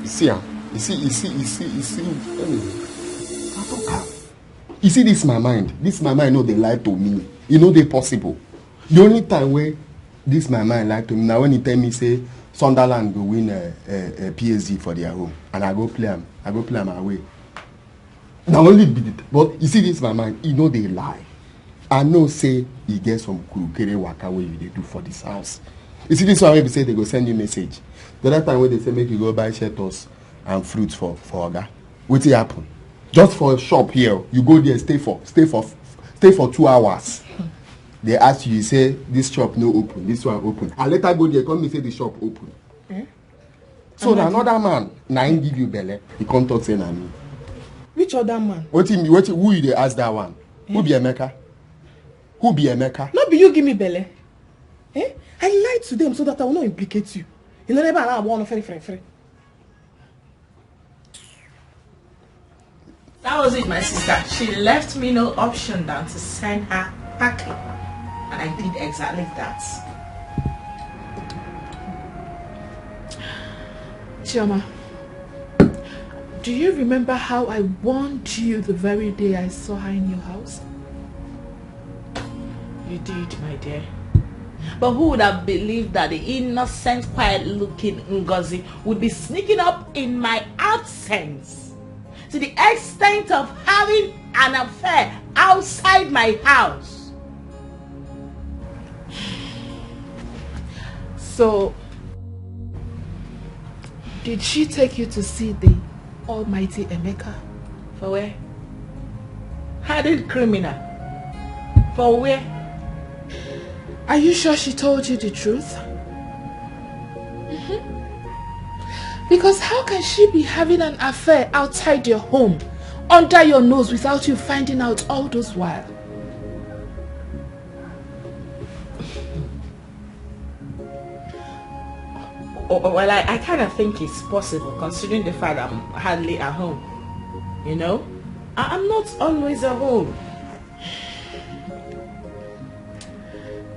You see anyway. You see this my mind. This my mind know they lie to me. You know they possible. The only time where this my mind lie to me now when he tell me say Sunderland go win a PSG for their home and I go play them away. Now only be it. But you see this my mind, you know they lie. I know say you get some kere waka way they do for this house. You see this one when they say they go send you message. The other time when they say make you go buy shelters and fruits for Oga. What will happen? Just for a shop here, you go there, stay for 2 hours. They ask you say this shop no open, this one open. And later go there, come and say the shop open. So another man, now he give you belle, he come talk say na me. Which other man? Who you dey ask that one? Who be Emeka? Who be Emeka? Not be you give me belle. I lied to them so that I will not implicate you. You know never allow one free. That was it, my sister. She left me no option than to send her packing. And I did exactly that. Chioma, do you remember how I warned you the very day I saw her in your house? You did, my dear. But who would have believed that the innocent, quiet-looking Ngozi would be sneaking up in my absence to the extent of having an affair outside my house? So, did she take you to see the almighty Emeka? For where? Hardened criminal. For where? Are you sure she told you the truth? Because how can she be having an affair outside your home, under your nose, without you finding out all those while? Well, I kind of think it's possible, considering the fact I'm hardly at home. You know? I'm not always at home.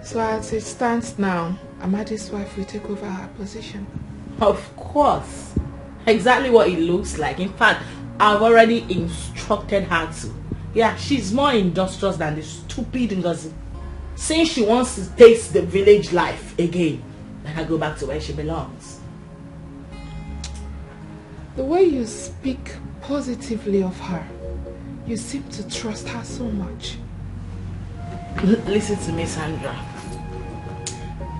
So as it stands now, Amadi's wife will take over her position. Of course. Exactly what it looks like. In fact, I've already instructed her to. Yeah, she's more industrious than the stupid Ngozi. Since she wants to taste the village life again, let her go back to where she belongs. The way you speak positively of her, you seem to trust her so much. Listen to me, Sandra.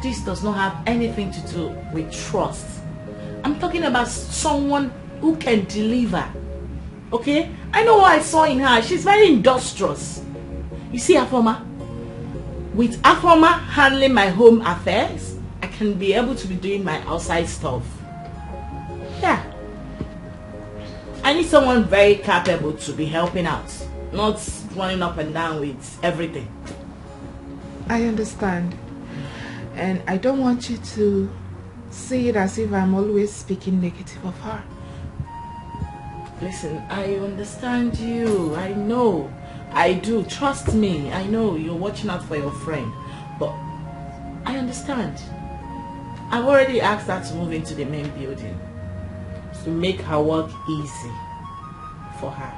This does not have anything to do with trust. I'm talking about someone who can deliver. Okay? I know what I saw in her. She's very industrious. You see, Afoma? With Afoma handling my home affairs, I can be able to be doing my outside stuff. Yeah. I need someone very capable to be helping out, not running up and down with everything. I understand. And I don't want you to see it as if I'm always speaking negative of her. Listen, I understand you. I know. I do. Trust me. I know you're watching out for your friend. But I understand. I've already asked her to move into the main building to make her work easy for her.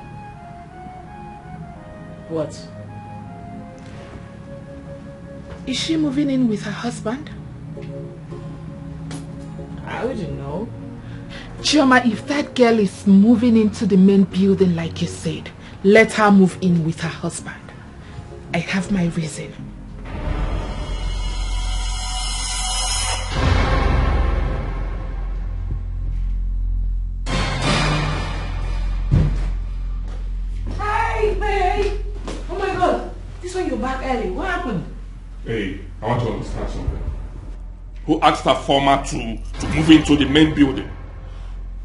What? Is she moving in with her husband? I wouldn't know. Chioma, if that girl is moving into the main building like you said, let her move in with her husband. I have my reason. Hi, babe! Oh my God! This one you're back early. What happened? Hey, I want to understand something. Who asked her former to move into the main building?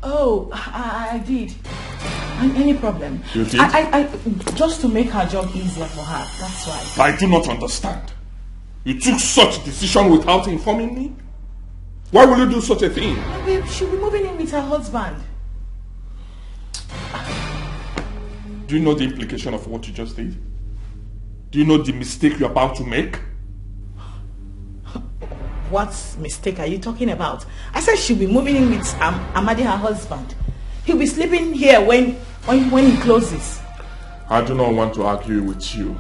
Oh, I did. Any problem? You did? I just to make her job easier for her. That's why. I do not understand. You took such decision without informing me? Why will you do such a thing? No, babe, she'll be moving in with her husband. Do you know the implication of what you just did? Do you know the mistake you're about to make? What mistake are you talking about? I said she'll be moving in with Amadi, her husband. He'll be sleeping here when he closes. I do not want to argue with you.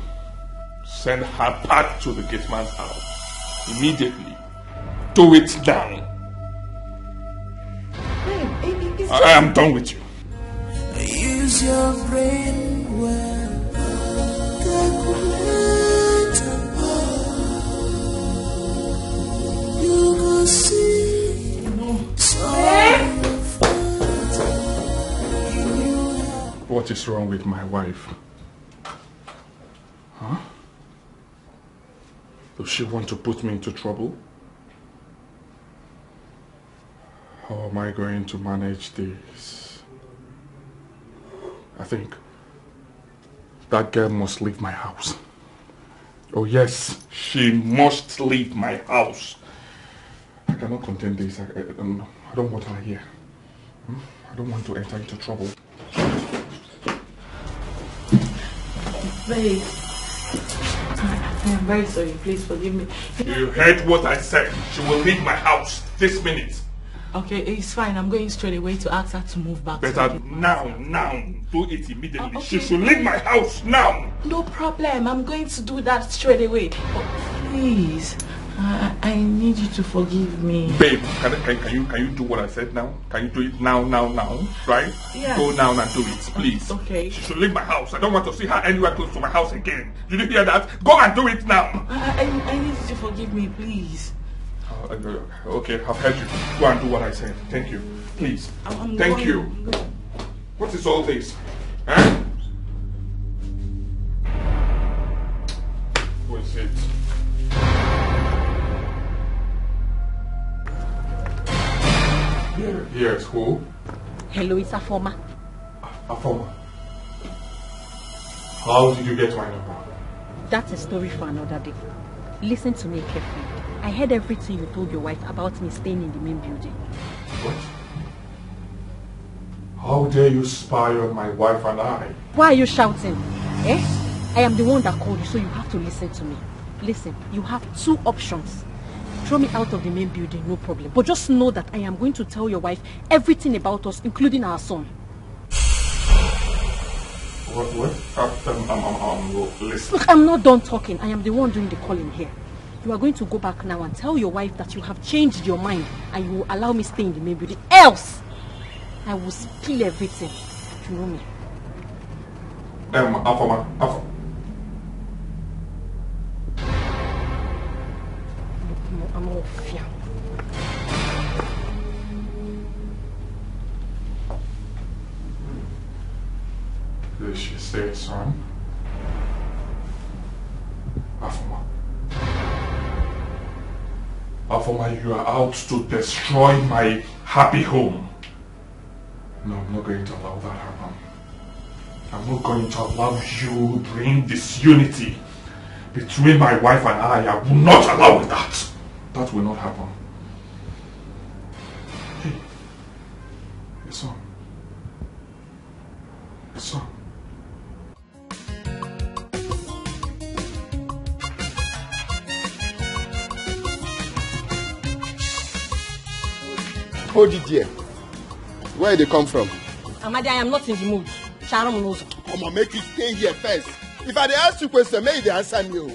Send her back to the gate man's house. Immediately. Do it now. I am done with you. Use your brain well. Calculate. You will see. What is wrong with my wife? Huh? Does she want to put me into trouble? How am I going to manage this? I think that girl must leave my house. Oh yes, she must leave my house. I cannot contain this. I don't want her here. I don't want to enter into trouble. Babe, I am very sorry. Please forgive me. You heard what I said. She will leave my house this minute. Okay, it's fine. I'm going straight away to ask her to move back. Better now. Do it immediately. Okay. She should leave my house now. No problem. I'm going to do that straight away. Oh, please. I need you to forgive me. Babe, can you do what I said now? Can you do it now, right? Yeah. Go now and do it, please. Okay. She should leave my house. I don't want to see her anywhere close to my house again. Did you hear that? Go and do it now. I need you to forgive me, please. Okay, I've heard you. Go and do what I said. Thank you. Please. Thank you. What is all this? Huh? Who is it? Yes, who? Hello, it's Afoma. Afoma. How did you get my number? That's a story for another day. Listen to me carefully. I heard everything you told your wife about me staying in the main building. What? How dare you spy on my wife and I? Why are you shouting? Eh? I am the one that called you, so you have to listen to me. Listen, you have two options. Throw me out of the main building, no problem. But just know that I am going to tell your wife everything about us, including our son. What? Listen. Look, I'm not done talking. I am the one doing the calling here. You are going to go back now and tell your wife that you have changed your mind and you will allow me stay in the main building. Else, I will spill everything. You know me. Afoma. I'm off here. Did she say, son? Afoma, you are out to destroy my happy home. No, I'm not going to allow that happen. I'm not going to allow you bring disunity between my wife and I. I will not allow that. That will not happen. Hey, your son. Your son. Hold it there. Where did they come from? Amadi, I am not in the mood. Sharon knows. Come on, make you stay here first. If I ask you questions, maybe they answer me.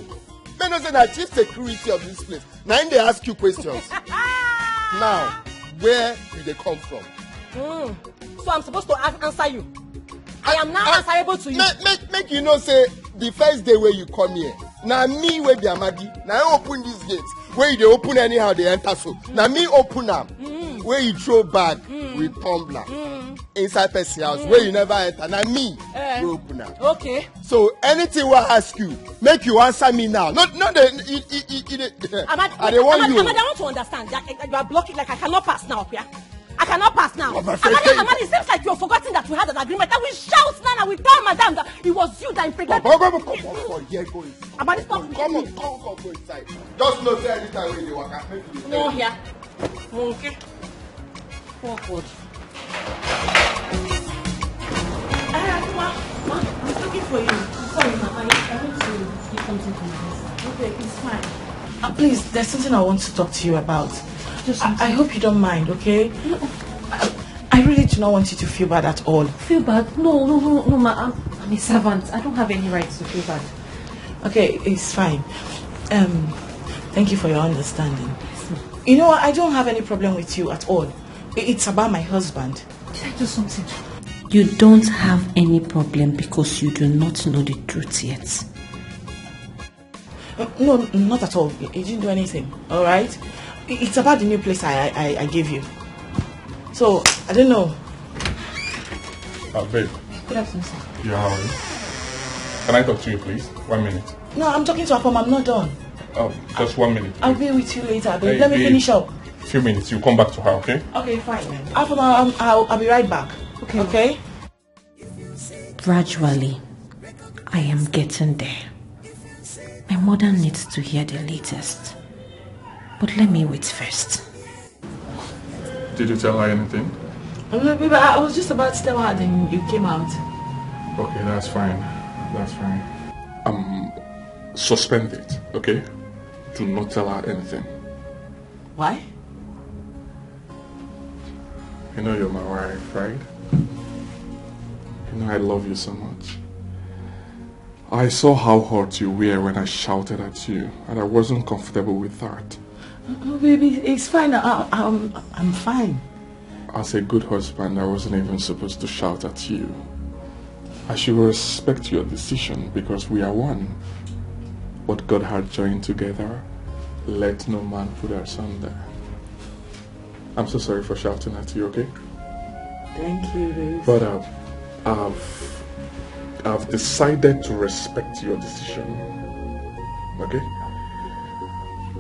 May not say that chief security of this place. Now they ask you questions. Now, where did they come from? So I'm supposed to answer you. I am now answerable to you. Make you know, say the first day where you come here. Now me where be Amadi. Now I open these gates. Where they open anyhow they enter so. Now me open them. Where you throw bag with tumbler inside person house where you never enter. Now me we open them. Okay. So anything I ask you, make you answer me now. Not the. Amadi, I want to understand that you are blocking. Like I cannot pass now, yeah. I cannot pass now. Oh, Amadi, it seems like you have forgotten that we had an agreement that we shout now and we tell madam that it was you that impregnated. Come on, here, go inside. Amadi, stop. Come on, go inside. Just not say anytime when you walk out. No, here. Okay. Forward. Ma, I'm looking for you. Sorry, ma, I want to get something from my husband. Okay, it's fine. Please, there's something I want to talk to you about. I hope you don't mind, okay? No. I really do not want you to feel bad at all. Feel bad? No, ma. I'm a servant. I don't have any rights to feel bad. Okay, it's fine. Thank you for your understanding. You know, I don't have any problem with you at all. It's about my husband. Did I do something? You don't have any problem because you do not know the truth yet. No, not at all. You didn't do anything, alright? It's about the new place I gave you. So, I don't know. Babe. Good afternoon, sir. Yeah, how are you? Can I talk to you, please? 1 minute. No, I'm talking to Apom. I'm not done. Oh, just 1 minute. I'll be with you later, babe. Hey, Let me finish up. Few minutes, you come back to her, okay? Okay, fine. Apom, I'll be right back. Okay? Gradually, I am getting there. My mother needs to hear the latest. But let me wait first. Did you tell her anything? No, baby, I was just about to tell her, then you came out. Okay, that's fine. That's fine. Suspend it, okay? Do not tell her anything. Why? You know you're my wife, right? You know I love you so much. I saw how hurt you were when I shouted at you, and I wasn't comfortable with that. Oh, baby, it's fine. I'm fine. As a good husband, I wasn't even supposed to shout at you. I should respect your decision because we are one. What God had joined together, let no man put asunder. I'm so sorry for shouting at you, okay? Thank you, baby. But I've decided to respect your decision. Okay?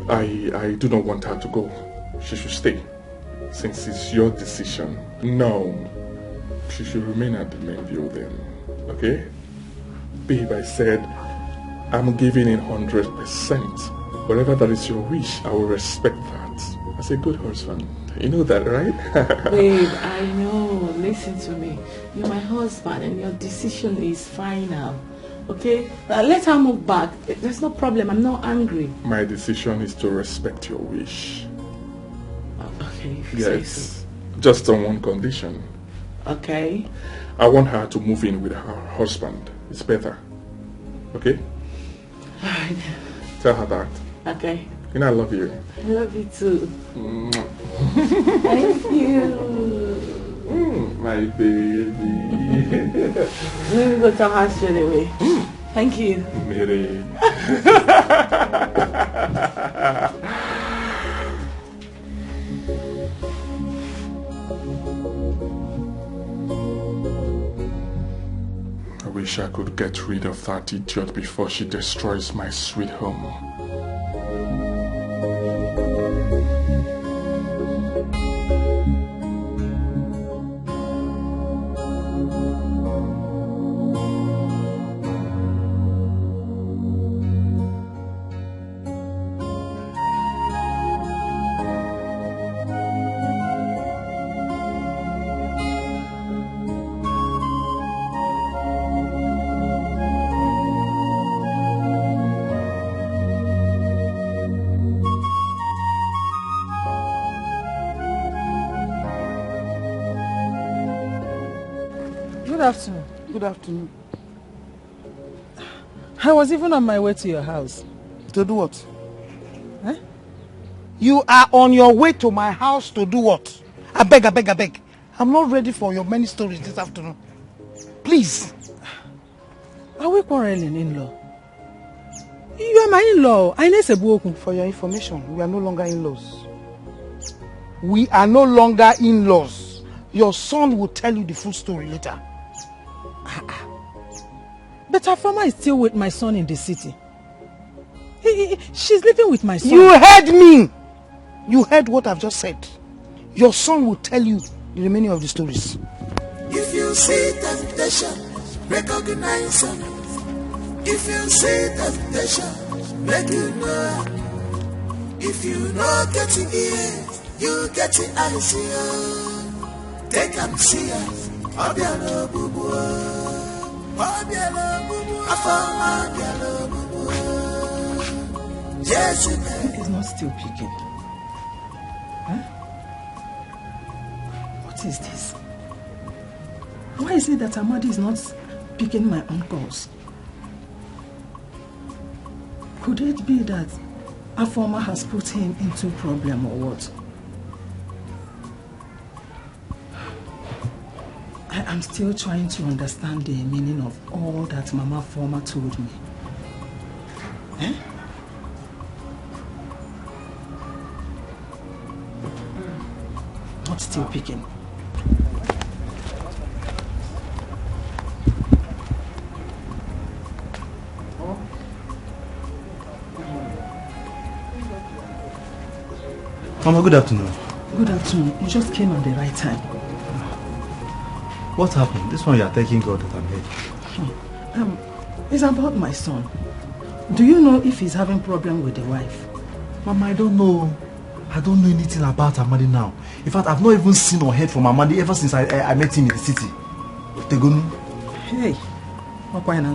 I do not want her to go. She should stay. Since it's your decision. No. She should remain at the main building. Okay? Babe, I said I'm giving in 100%. Whatever that is your wish, I will respect that. As a good husband. You know that, right? Babe, I know. Listen to me. You're my husband and your decision is final. Okay? Let her move back. There's no problem. I'm not angry. My decision is to respect your wish. Okay, if you Yes. say so. Just on one condition. Okay. I want her to move in with her husband. It's better. Okay? Alright. Tell her that. Okay. You know I love you. I love you too. Thank you. My baby. Let me go tell her straight away. Thank you. Mary. I wish I could get rid of that idiot before she destroys my sweet home. Good afternoon. Good afternoon. I was even on my way to your house. To do what? Huh? You are on your way to my house to do what? I beg. I'm not ready for your many stories this afternoon. Please. Are we quarreling, in-law? You are my in-law. I need a book. For your information, we are no longer in-laws. We are no longer in-laws. Your son will tell you the full story later. But her farmer is still with my son in the city. She's living with my son. You heard me. You heard what I've just said. Your son will tell you the remaining of the stories. If you see temptation, recognize it. If you see temptation, make you know. If you know getting ears, you get it eyes here. Take and see us. Obiano bubu, Obiano bubu, Afama Obiano bubu. Yes, It's not still picking. Huh? What is this? Why is it that Amadi is not picking my own calls? Could it be that Afoma has put him into problem or what? I'm still trying to understand the meaning of all that Mama Former told me. Eh? Not still picking. Mama, good afternoon. Good afternoon. You just came at the right time. What happened? This one you are thanking God that I'm here. It's about my son. Do you know if he's having problem with the wife? Mama, I don't know. I don't know anything about Amadi now. In fact, I've not even seen or heard from Amadi ever since I met him in the city. Tegunu. Hey,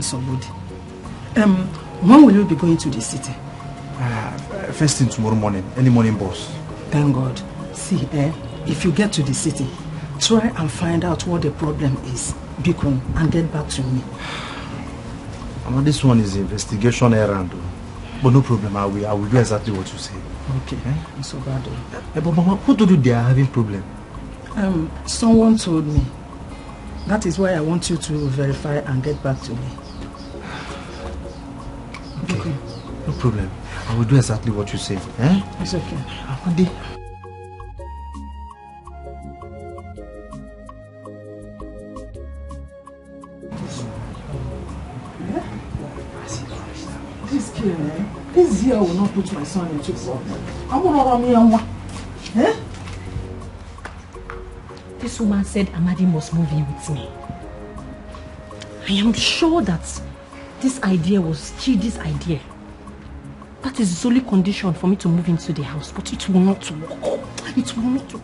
somebody. When will you be going to the city? First thing tomorrow morning. Any morning, boss. Thank God. See, if you get to the city, try and find out what the problem is, Bikon, and get back to me. This one is investigation errand. But no problem, I will do exactly what you say. Okay, it's so bad. But Mama, who told you they are having problem? Someone told me. That is why I want you to verify and get back to me. Okay, no problem. I will do exactly what you say. Eh? It's okay. Amadi. This year will not put my son into problem. I want to run me and one. Eh? This woman said Amadi must move in with me. I am sure that this idea was Chidi's idea. That is the solely condition for me to move into the house, but it will not work. It will not work.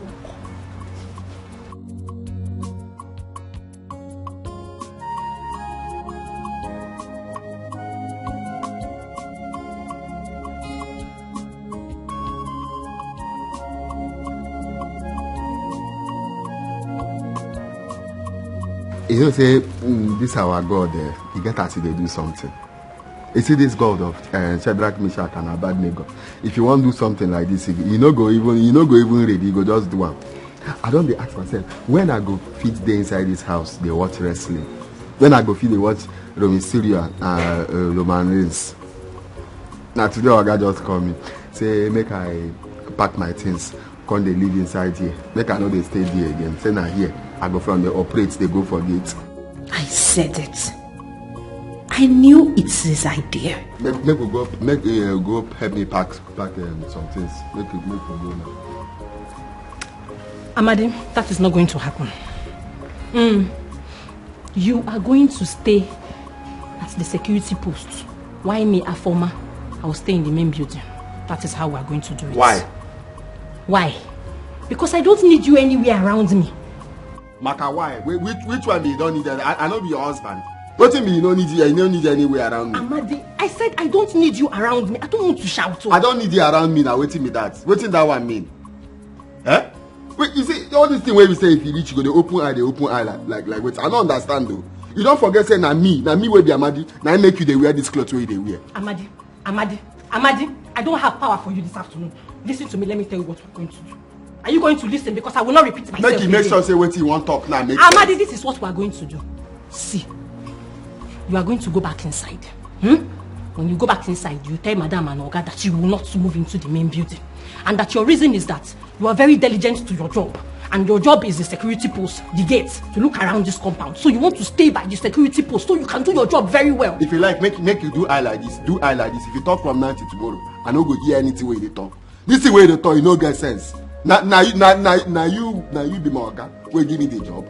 You know, say, this our God, he get us to do something. You see this God of Shadrach, Meshach, and Abednego. If you want to do something like this, you no go even ready, you go just do one. I don't be ask myself, when I go fit there inside this house, they watch wrestling. When I go fit, they watch Roman Syria and Roman Reigns. Now today, our guy just call me, say, make I pack my things, come they live inside here. Make I know they stay there again. Say, now here. I go from the operates, they go for gate. I said it. I knew it's his idea. Make go help me pack some things. Make go now. Amadi, that is not going to happen. You are going to stay at the security post. Why me, a former? I will stay in the main building. That is how we are going to do it. Why? Why? Because I don't need you anywhere around me. Maka, why? Which one be you don't need that? I know be your husband. What do you mean you don't need you? I don't need you anywhere around me. Amadi, I said I don't need you around me. I don't want to shout. I don't need you around me now. Waiting me that. Waiting that one mean? Eh? Wait, you see all this thing where we say if you reach you go the open eye like wait. I don't understand though. You don't forget saying na me will be Amadi. Now I make you they wear this clothes where they wear. Amadi, I don't have power for you this afternoon. Listen to me. Let me tell you what we're going to do. Are you going to listen? Because I will not repeat myself. Make sure say what you want talk now. Amadi, this is what we are going to do. See, you are going to go back inside. When you go back inside, you tell Madam and Oga that you will not move into the main building. And that your reason is that you are very diligent to your job. And your job is the security post, the gate, to look around this compound. So you want to stay by the security post so you can do your job very well. If you like, make you do eye like this. Do eye like this. If you talk from now to tomorrow, I don't go hear anything where they talk. This is where they talk, you no get sense. Now you be my Oga. Where give me the job.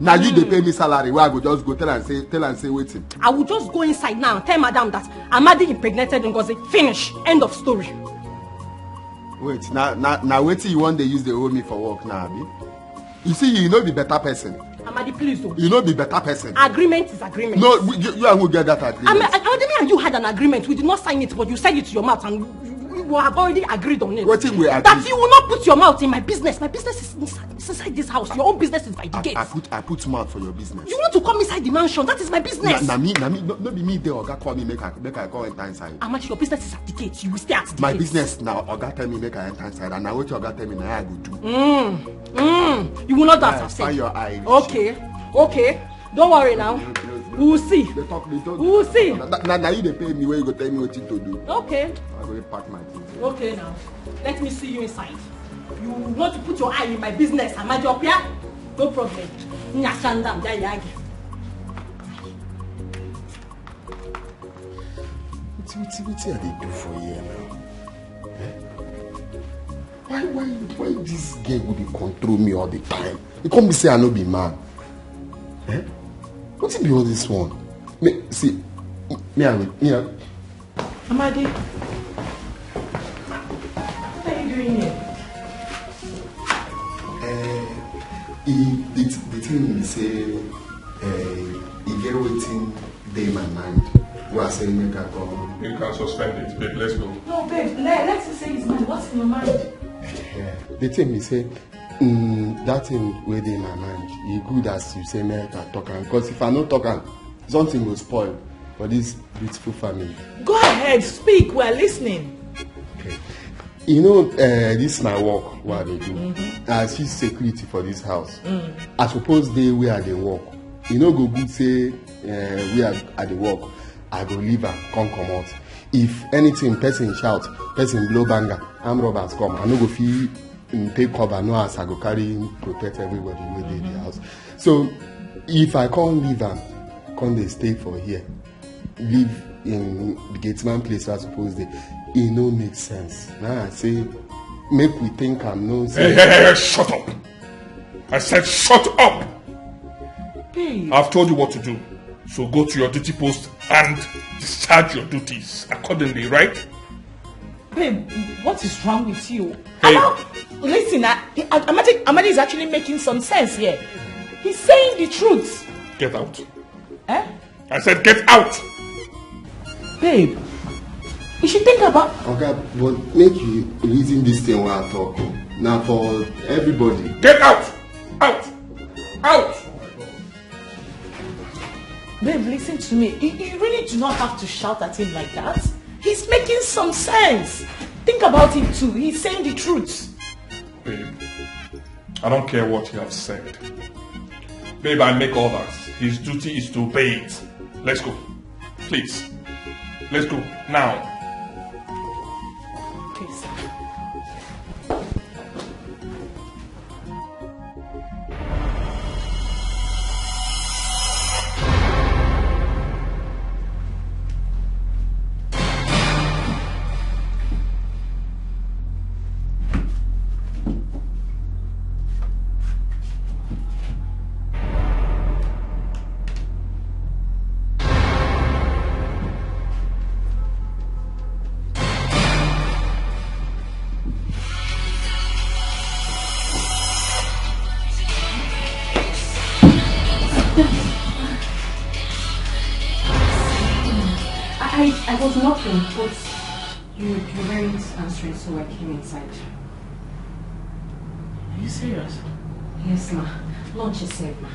Now you they pay me salary. Where I go just go tell and say waiting. I will just go inside now and tell Madam that Amadi impregnated Ngozi. Finish. End of story. Wait, now waiting you want they use the hold me for work now, Abi? You see, you know be better person. Amadi, please don't. You know be better person. Agreement is agreement. No, you are who get that agreement. Amadi and you had an agreement. We did not sign it, but you said it to your mouth and we have already agreed on it. What thing we agreed? That you will not put your mouth in my business. My business is inside this house. Your own business is by the gate. I put mouth for your business. You want to come inside the mansion? That is my business. No be me there. Oga call me make I go enter inside. Amadi, your business is at the gate. You will stay at the gate. My business now. Oga tell me make I enter inside, and now what Oga tell me now I go do. You will not do as I said. Find your eye. Okay. Don't worry now. We will see. We will see. Now you they pay me where you go tell me what to do. Okay. I go pack my things. Okay now. Let me see you inside. You want to put your eye in my business, Amadi Opia? No problem. Nyashandam Dayagi. What are they do for you now? Why this girl would be control me all the time? You can't be say I no be man. What's it be all this one? See, me. Amadi, what are you doing here? The thing is say, he get waiting day in my mind. You are saying make her come. You can suspend it, babe. Let's go. No, babe. Let's say his mind. What's in your mind? The thing is say, That thing wey dey in my mind, e good as you say make I talk am, because if I no talk am, something will spoil for this beautiful family. Go ahead, speak, we're listening. Okay. You know, this na work wey I dey do. I see security for this house. I suppose dey where I dey work. E no go good say where I dey work, I go leave am come comot. If anything, person shout, person blow banger, armed robbers come, I no go fit take cover, no as I go carry protect everybody wey dey the house. So if I can't leave am, come dey stay for here, live in the gateman place where I suppose dey, e no make sense. Now I say make we think am no say. Hey, shut up! I said shut up! Babe. I've told you what to do. So go to your duty post and discharge your duties accordingly, right? Babe, what is wrong with you? Hey. Listen, Amadi is actually making some sense here. He's saying the truth. Get out. Eh? I said get out! Babe, you should think about... Okay, but make you reason this thing while I talk. Now for everybody. Get out! Out! Out! Babe, listen to me. You really do not have to shout at him like that. He's making some sense. Think about it too. He's saying the truth. Babe, I don't care what you have said. Babe, I make orders. His duty is to obey it. Let's go. Please. Let's go. Now. Please. I was knocking, but you weren't answering, so I came inside. Are you serious? Yes, ma. Lunch is served, ma.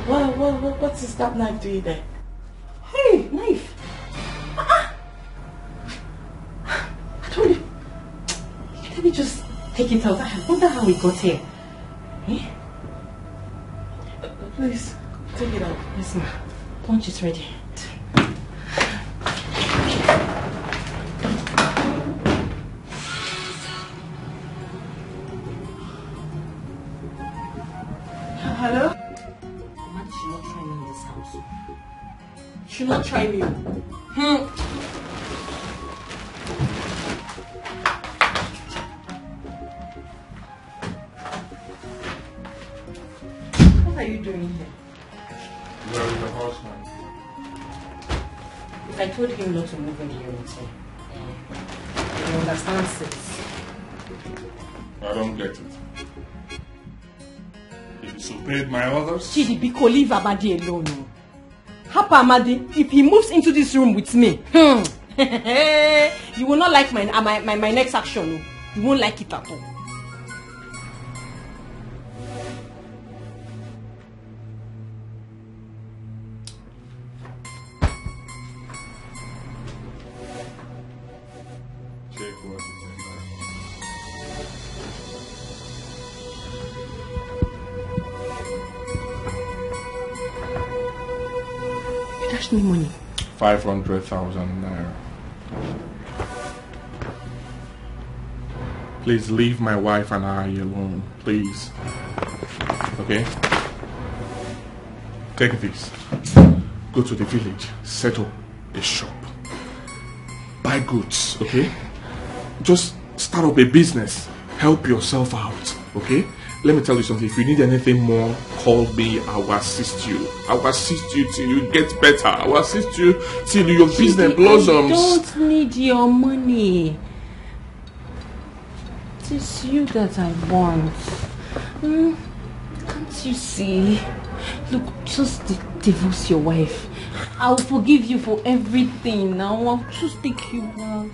What is that knife doing there? Hey, knife! I told you. Let me just take it out. I wonder how we got here. Eh? Please, take it out. Yes, ma. Lunch is ready. Hello? Mama should not try me in this house. Should not try me. What are you doing here? Where is the horseman? If I told him not to move in the unit, you understand this? I don't get it. He disobeyed my orders? Chidi, Biko, leave Amadi alone. Hapa Amadi, if he moves into this room with me, you will not like my next action. You won't like it at all. Check what is You dashed me money. 500,000 naira. Please leave my wife and I alone, please. Okay? Take this. Go to the village, settle a shop. Buy goods, okay? Just start up a business. Help yourself out, okay? Let me tell you something. If you need anything more, call me. I will assist you. I will assist you till you get better. I will assist you till your business blossoms. I don't need your money. It is you that I want. Can't you see? Look, just divorce your wife. I'll forgive you for everything. Now I'll just take you out.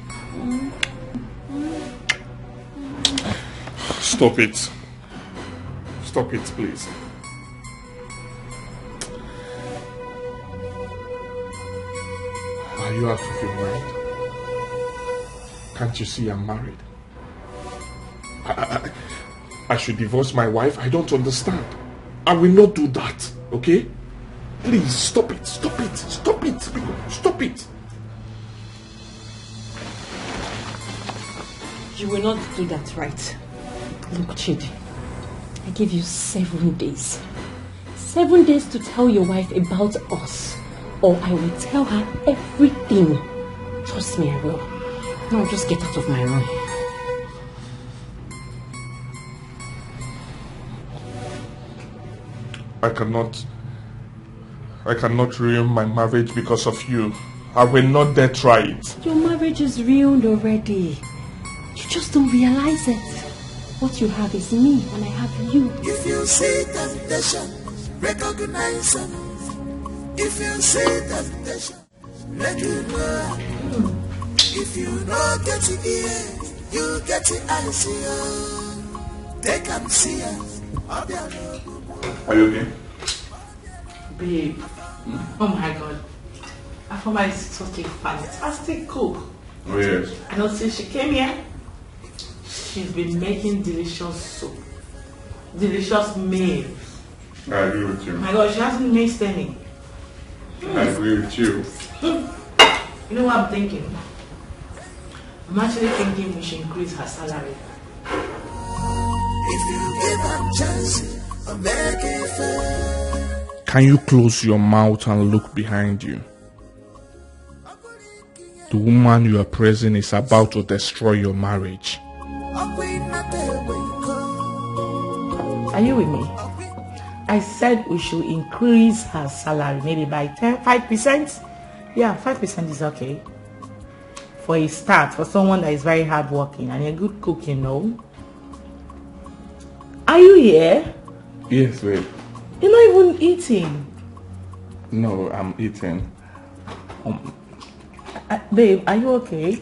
Stop it. Stop it, please. Are you out of your mind? Can't you see I'm married? I should divorce my wife? I don't understand. I will not do that, okay? Please, stop it, stop it, stop it, stop it. You will not do that, right? Look, Chidi, I give you 7 days. 7 days to tell your wife about us, or I will tell her everything. Trust me, I will. Now just get out of my room. I cannot ruin my marriage because of you. I will not dare try it. Your marriage is ruined already. You just don't realize it. What you have is me, and I have you. If you see temptation, recognize them. If you see temptation, let it know. If you don't get it here, you get it eyes here. They can see us. Are you okay? Babe, oh my god. Afoma is such a fantastic cook. Oh yes. I know since she came here, she's been making delicious soup. Delicious meals. I agree with you. My god, she hasn't missed any. I agree with you. You know what I'm thinking? I'm actually thinking we should increase her salary. If you give them chance, I'll make it fair. Can you close your mouth and look behind you? The woman you are praising is about to destroy your marriage. Are you with me? I said we should increase her salary maybe by 5%. Yeah, 5% is okay. For a start, for someone that is very hardworking and a good cook, you know. Are you here? Yes, babe. You're not even eating. No, I'm eating. Babe, are you okay?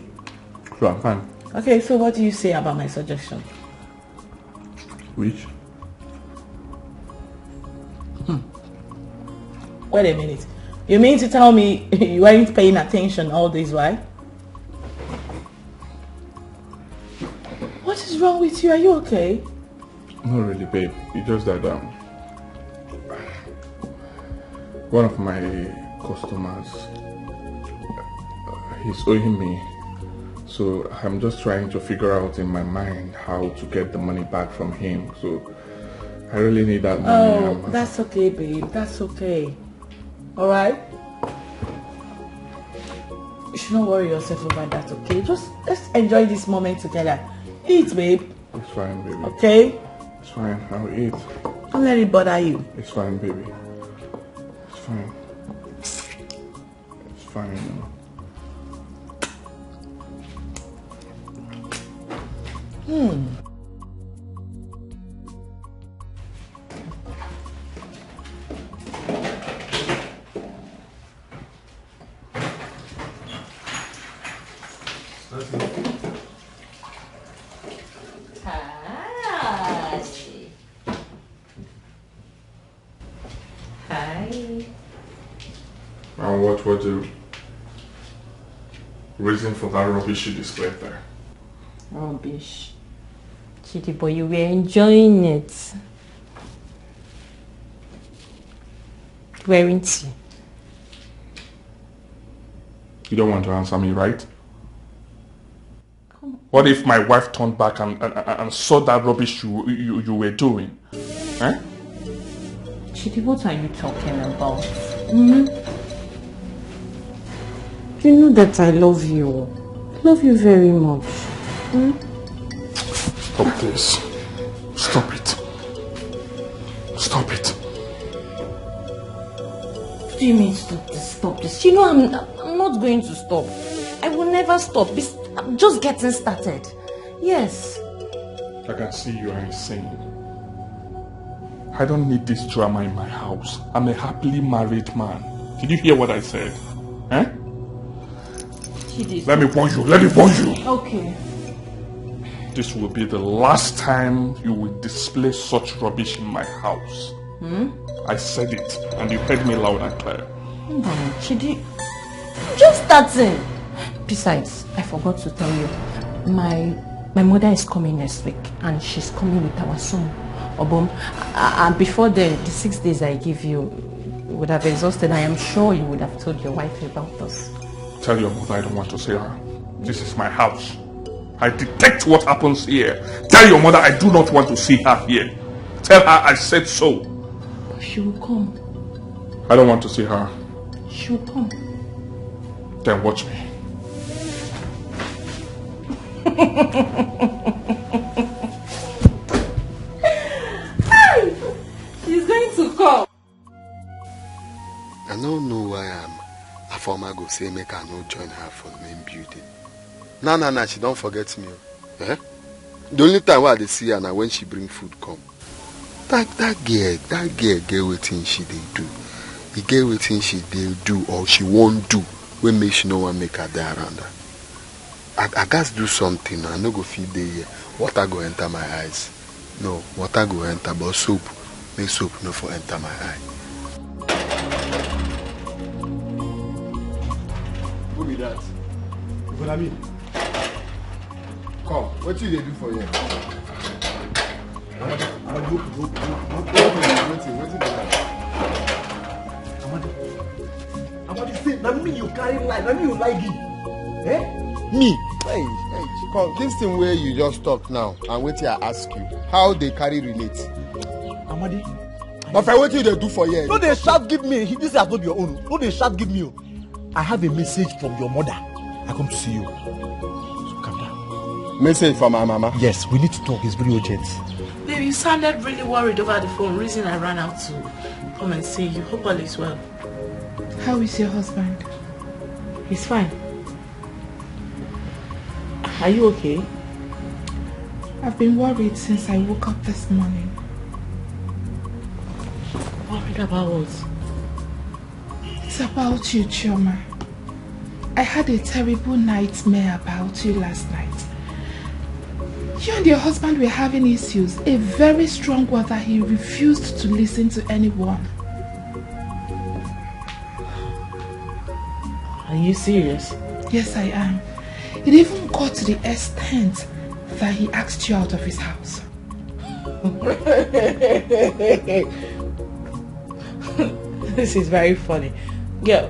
So I'm fine. Okay, so what do you say about my suggestion? Which? Wait a minute. You mean to tell me you weren't paying attention all this while? What is wrong with you? Are you okay? Not really, babe. It's just that one of my customers, he's owing me. So I'm just trying to figure out in my mind how to get the money back from him. So I really need that money. Oh, that's okay, babe. That's okay. Alright? You should not worry yourself about that, okay? Just let's enjoy this moment together. Eat, babe. It's fine, baby. Okay? It's fine. I'll eat. Don't let it bother you. It's fine, baby. It's fine. It's fine. And what was the reason for that rubbish you displayed there? Rubbish. Chidi boy, you were enjoying it. Weren't you? You don't want to answer me, right? What if my wife turned back and saw that rubbish you were doing? Eh? Chidi, what are you talking about? You know that I love you. I love you very much. Stop this. Stop it. Stop it. What do you mean stop this? Stop this? You know I'm not going to stop. I will never stop. I'm just getting started. Yes. I can see you are insane. I don't need this drama in my house. I'm a happily married man. Did you hear what I said? Eh? Chidi, Let me warn you. Let me warn you. Okay. this will be the last time you will display such rubbish in my house. I said it, and you heard me loud and clear. Chidi, just starting. Besides, I forgot to tell you, my mother is coming next week, and she's coming with our son, Obom. And before then, the 6 days I give you would have exhausted. I am sure you would have told your wife about us. Tell your mother I don't want to see her. This is my house. I detect what happens here. Tell your mother I do not want to see her here. Tell her I said so. She will come. I don't want to see her. She will come. Then watch me. She's going to come. I don't know why a former go say make I no join her for the main building. No, she don't forget me. Eh? The only time where I see her now when she bring food come. That girl get wetin she dey do. He get wetin she dey do or she won't do when make she no one make her there around her. I gats do something. I no go feed dey here. Water go enter my eyes. No, water go enter, but soap, make soap no for enter my eye. Who be that? What I mean? Come, what you dey do for here? Amadi, say, na me you carry lie, na me you lie give. Eh? Me? Hey, come, this thing where you just talk now and wait till I ask you, how they carry relate? Amadi. But for what you they do for here? No, they shout give me. This is not your own. No, they shout give me. I have a message from your mother. I come to see you. So calm down. Message from my mama? Yes, we need to talk. It's very urgent. Baby, you sounded really worried over the phone. Reason I ran out to come and see you. Hope all is well. How is your husband? He's fine. Are you okay? I've been worried since I woke up this morning. Worried about what? It's about you, Chioma. I had a terrible nightmare about you last night. You and your husband were having issues, a very strong one that he refused to listen to anyone. Are you serious? Yes, I am. It even got to the extent that he asked you out of his house. This is very funny. Yeah.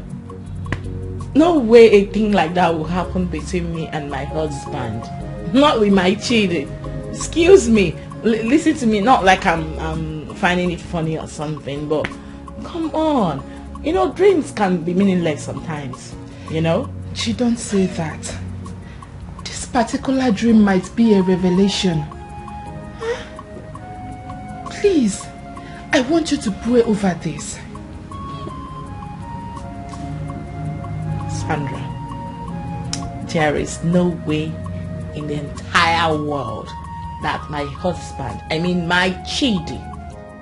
No way a thing like that will happen between me and my husband. Not with my cheating. Excuse me. Listen to me. Not like I'm finding it funny or something, but come on. You know, dreams can be meaningless sometimes. You know? You don't say that. This particular dream might be a revelation. Please, I want you to pray over this. Sandra, there is no way in the entire world that my husband, I mean my Chidi,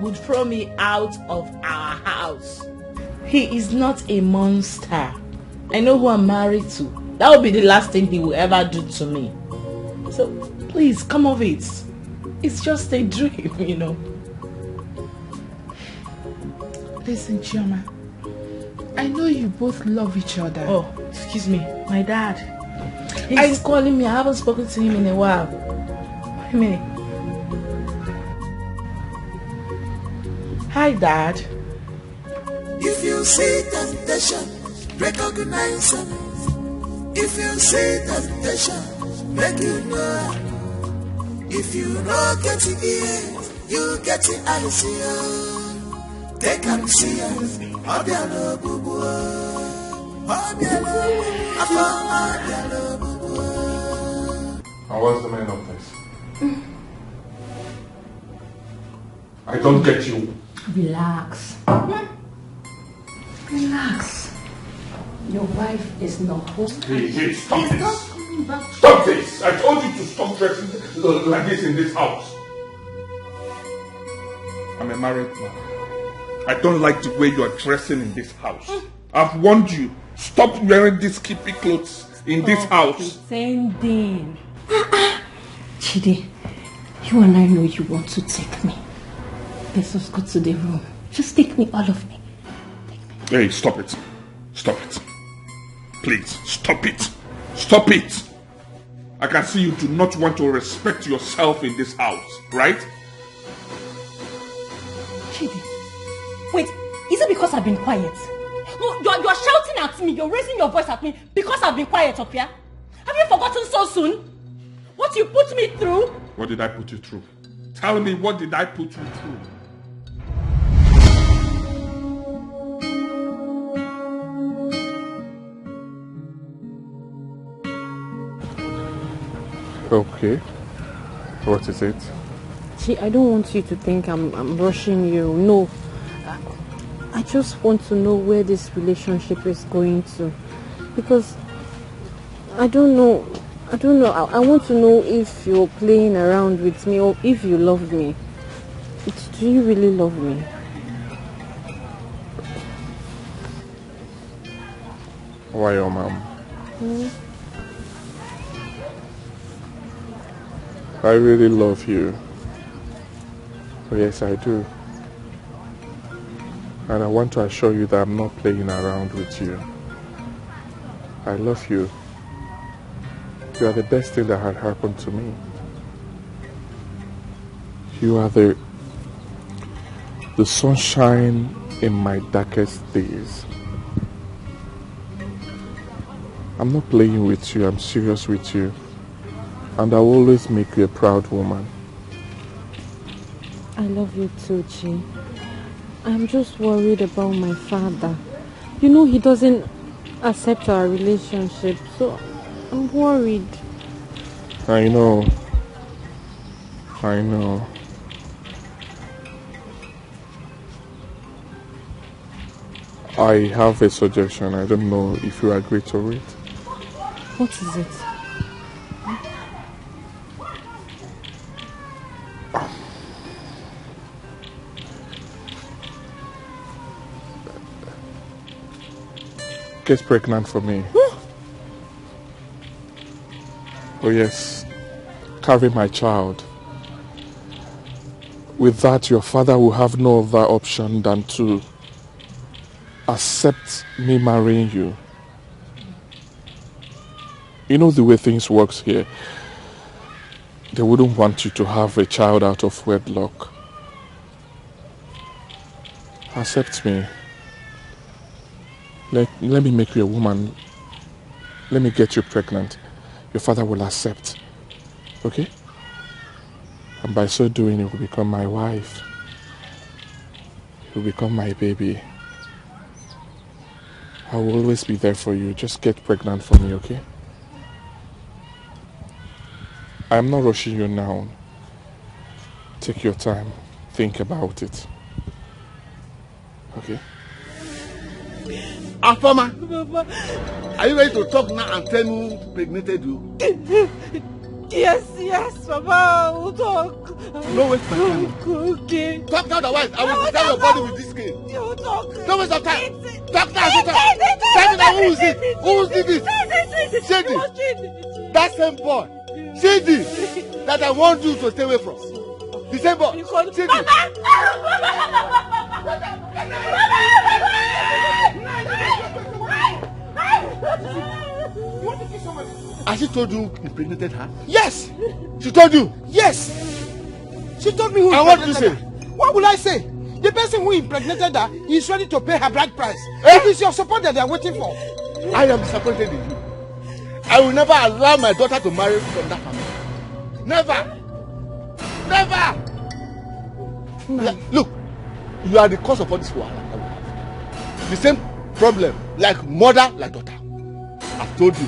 would throw me out of our house. He is not a monster. I know who I'm married to. That would be the last thing he will ever do to me. So please, come off it. It's just a dream, you know. Listen, Chioma. I know you both love each other. Oh, excuse me. My dad. He's calling me. I haven't spoken to him in a while. Wait a minute. Hi, Dad. If you see temptation, recognize it. If you see temptation, make you know. If you don't get it here, you get it eyes here. Take and see it. And what's the meaning of this? I don't get you. Relax. Relax. Your wife is not home. Hey, stop this. Stop this. I told you to stop dressing like this in this house. I'm a married man. I don't like the way you are dressing in this house. I've warned you. Stop wearing these skimpy clothes in this house. Pretending. Chidi, you and I know you want to take me. Let's just go to the room. Just take me, all of me. Hey, stop it. Stop it. Please, stop it. Stop it. I can see you do not want to respect yourself in this house, right? Chidi, wait, is it because I've been quiet? No, you're shouting at me, you're raising your voice at me because I've been quiet up here? Have you forgotten so soon? What you put me through? What did I put you through? Tell me, what did I put you through? Okay. What is it? Gee, I don't want you to think I'm rushing you. No. I just want to know where this relationship is going to. Because I don't know. I want to know if you're playing around with me or if you love me. Do you really love me? Why your mom? I really love you. Oh, yes, I do. And I want to assure you that I'm not playing around with you. I love you. You are the best thing that had happened to me. You are the sunshine in my darkest days. I'm not playing with you, I'm serious with you. And I'll always make you a proud woman. I love you too, Chi. I'm just worried about my father. You know, he doesn't accept our relationship, so I'm worried. I know. I have a suggestion. I don't know if you agree to it. What is it? Get pregnant for me. Oh yes, carry my child. With that, your father will have no other option than to accept me marrying you. You know the way things works here. They wouldn't want you to have a child out of wedlock. Accept me. Let me make you a woman. Let me get you pregnant. Your father will accept. Okay? And by so doing, you will become my wife. You will become my baby. I will always be there for you. Just get pregnant for me, okay? I am not rushing you now. Take your time. Think about it. Okay? Afama, are you ready to talk now and tell me who impregnated you? Yes, Papa, we'll talk. Don't waste my time. Okay. Talk now, otherwise I will destroy your body with this cane. You talk. Don't waste your time. Talk now, tell me now, who is it? Who is this? Shady. That same boy. Shady. That I want you to stay away from. The same boy. Shady. Has she told you you impregnated her? Yes. She told you? Yes. She told me who and what did you say? What will I say? The person who impregnated her is ready to pay her bride price. It is your support that they are waiting for. I am disappointed in you. I will never allow my daughter to marry from that family. Never. Look, you are the cause of all this wahala. The same problem, like mother, like daughter. I've told you,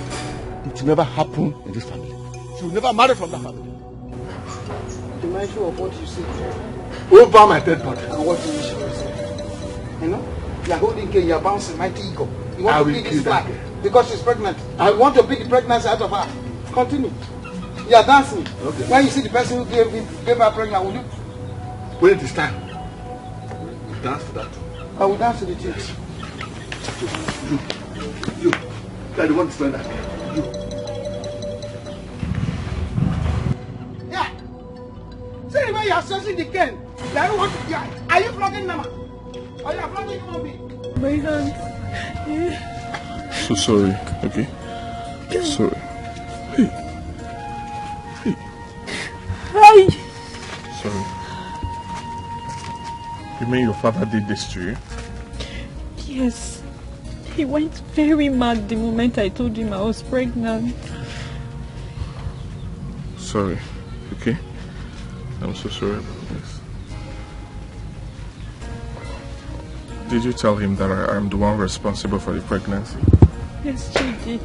it will never happen in this family. She will never marry from that family. Be mindful of what you say. Over my dead body. And what you say. You know, you are holding cane, you are bouncing mighty ego. You want to beat this flag because she's pregnant. I want to beat the pregnancy out of her. Continue. You are dancing. Okay. When you see the person who gave her pregnant, will you? When it is time, you dance to that. I will dance to the chicks. You are the one to stand that. You. Yeah. See the way you are stretching the cane. Are you flogging Mama? Are you flogging human being? My hand. So sorry, okay? Sorry. Hey. Hi. Sorry. You mean your father did this to you? Yes. He went very mad the moment I told him I was pregnant. Sorry, okay? I'm so sorry about this. Did you tell him that I'm the one responsible for the pregnancy? Yes, Chidi.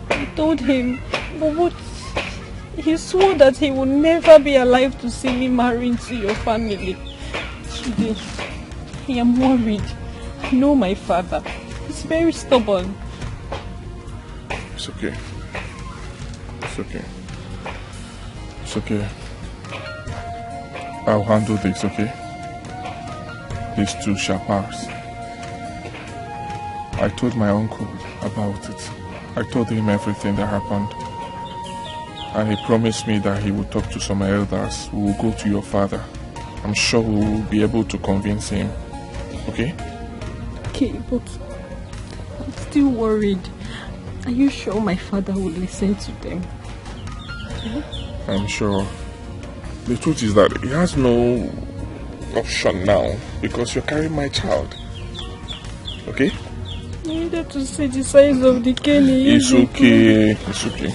I told him, but he swore that he would never be alive to see me marry into your family. Chidi, I am worried. I know my father. He's very stubborn. It's okay. It's okay. It's okay. I'll handle this, okay? These two shall pass. I told my uncle about it. I told him everything that happened. And he promised me that he would talk to some elders who will go to your father. I'm sure we will be able to convince him. Okay? Okay, but I'm still worried. Are you sure my father will listen to them? I'm sure. The truth is that he has no option now because you're carrying my child. Okay? I needed to see the size of the cane. It's okay. It's okay.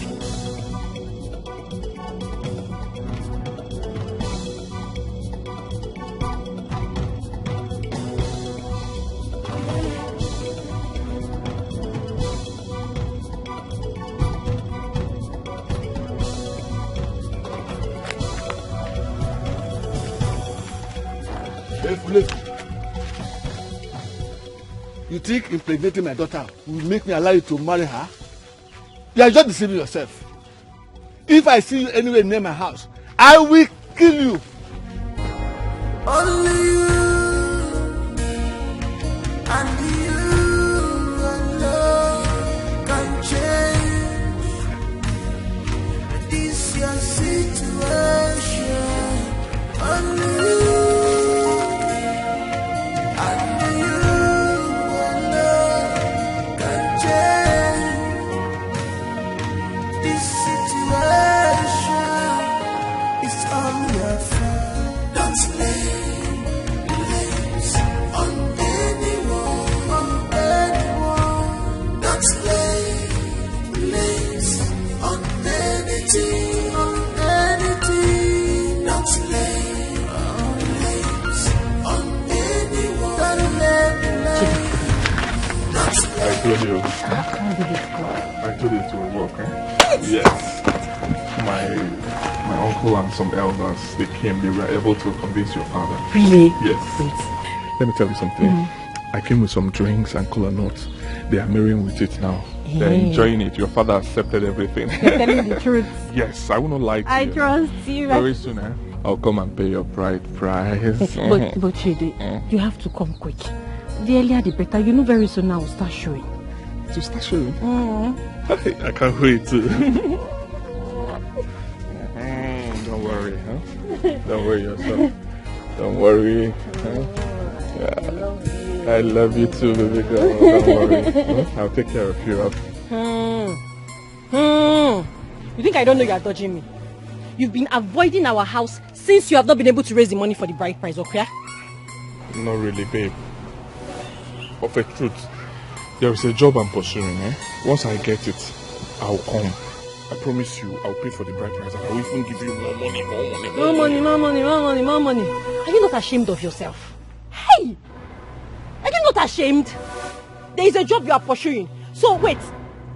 You think impregnating my daughter will make me allow you to marry her? You are just deceiving yourself. If I see you anywhere near my house, I will kill you. Only you and you alone can change this your situation. Only you. I told you. I told you it will work, eh? Yes. My uncle and some elders, they came, they were able to convince your father. Really? Yes. Wait. Let me tell you something. I came with some drinks and cola nuts. They are marrying with it now. They're enjoying it. Your father accepted everything. You're telling the truth. Yes, I will not lie to you. I trust you. Very soon, eh? I'll come and pay your bride price. But Chidi, you have to come quick. The earlier the better. You know very soon I will start showing. To start showing? I can't wait to. Don't worry, huh? Don't worry yourself. Don't worry. Huh? Yeah. I love you too, baby girl. Don't worry. Huh? I'll take care of you. You think I don't know you are dodging me? You've been avoiding our house since you have not been able to raise the money for the bride price, okay? Not really, babe. Of a truth, there is a job I'm pursuing, eh? Once I get it, I'll come. I promise you, I'll pay for the bride price and I'll even give you more money. More money. Are you not ashamed of yourself? Hey! Are you not ashamed? There is a job you are pursuing. So wait,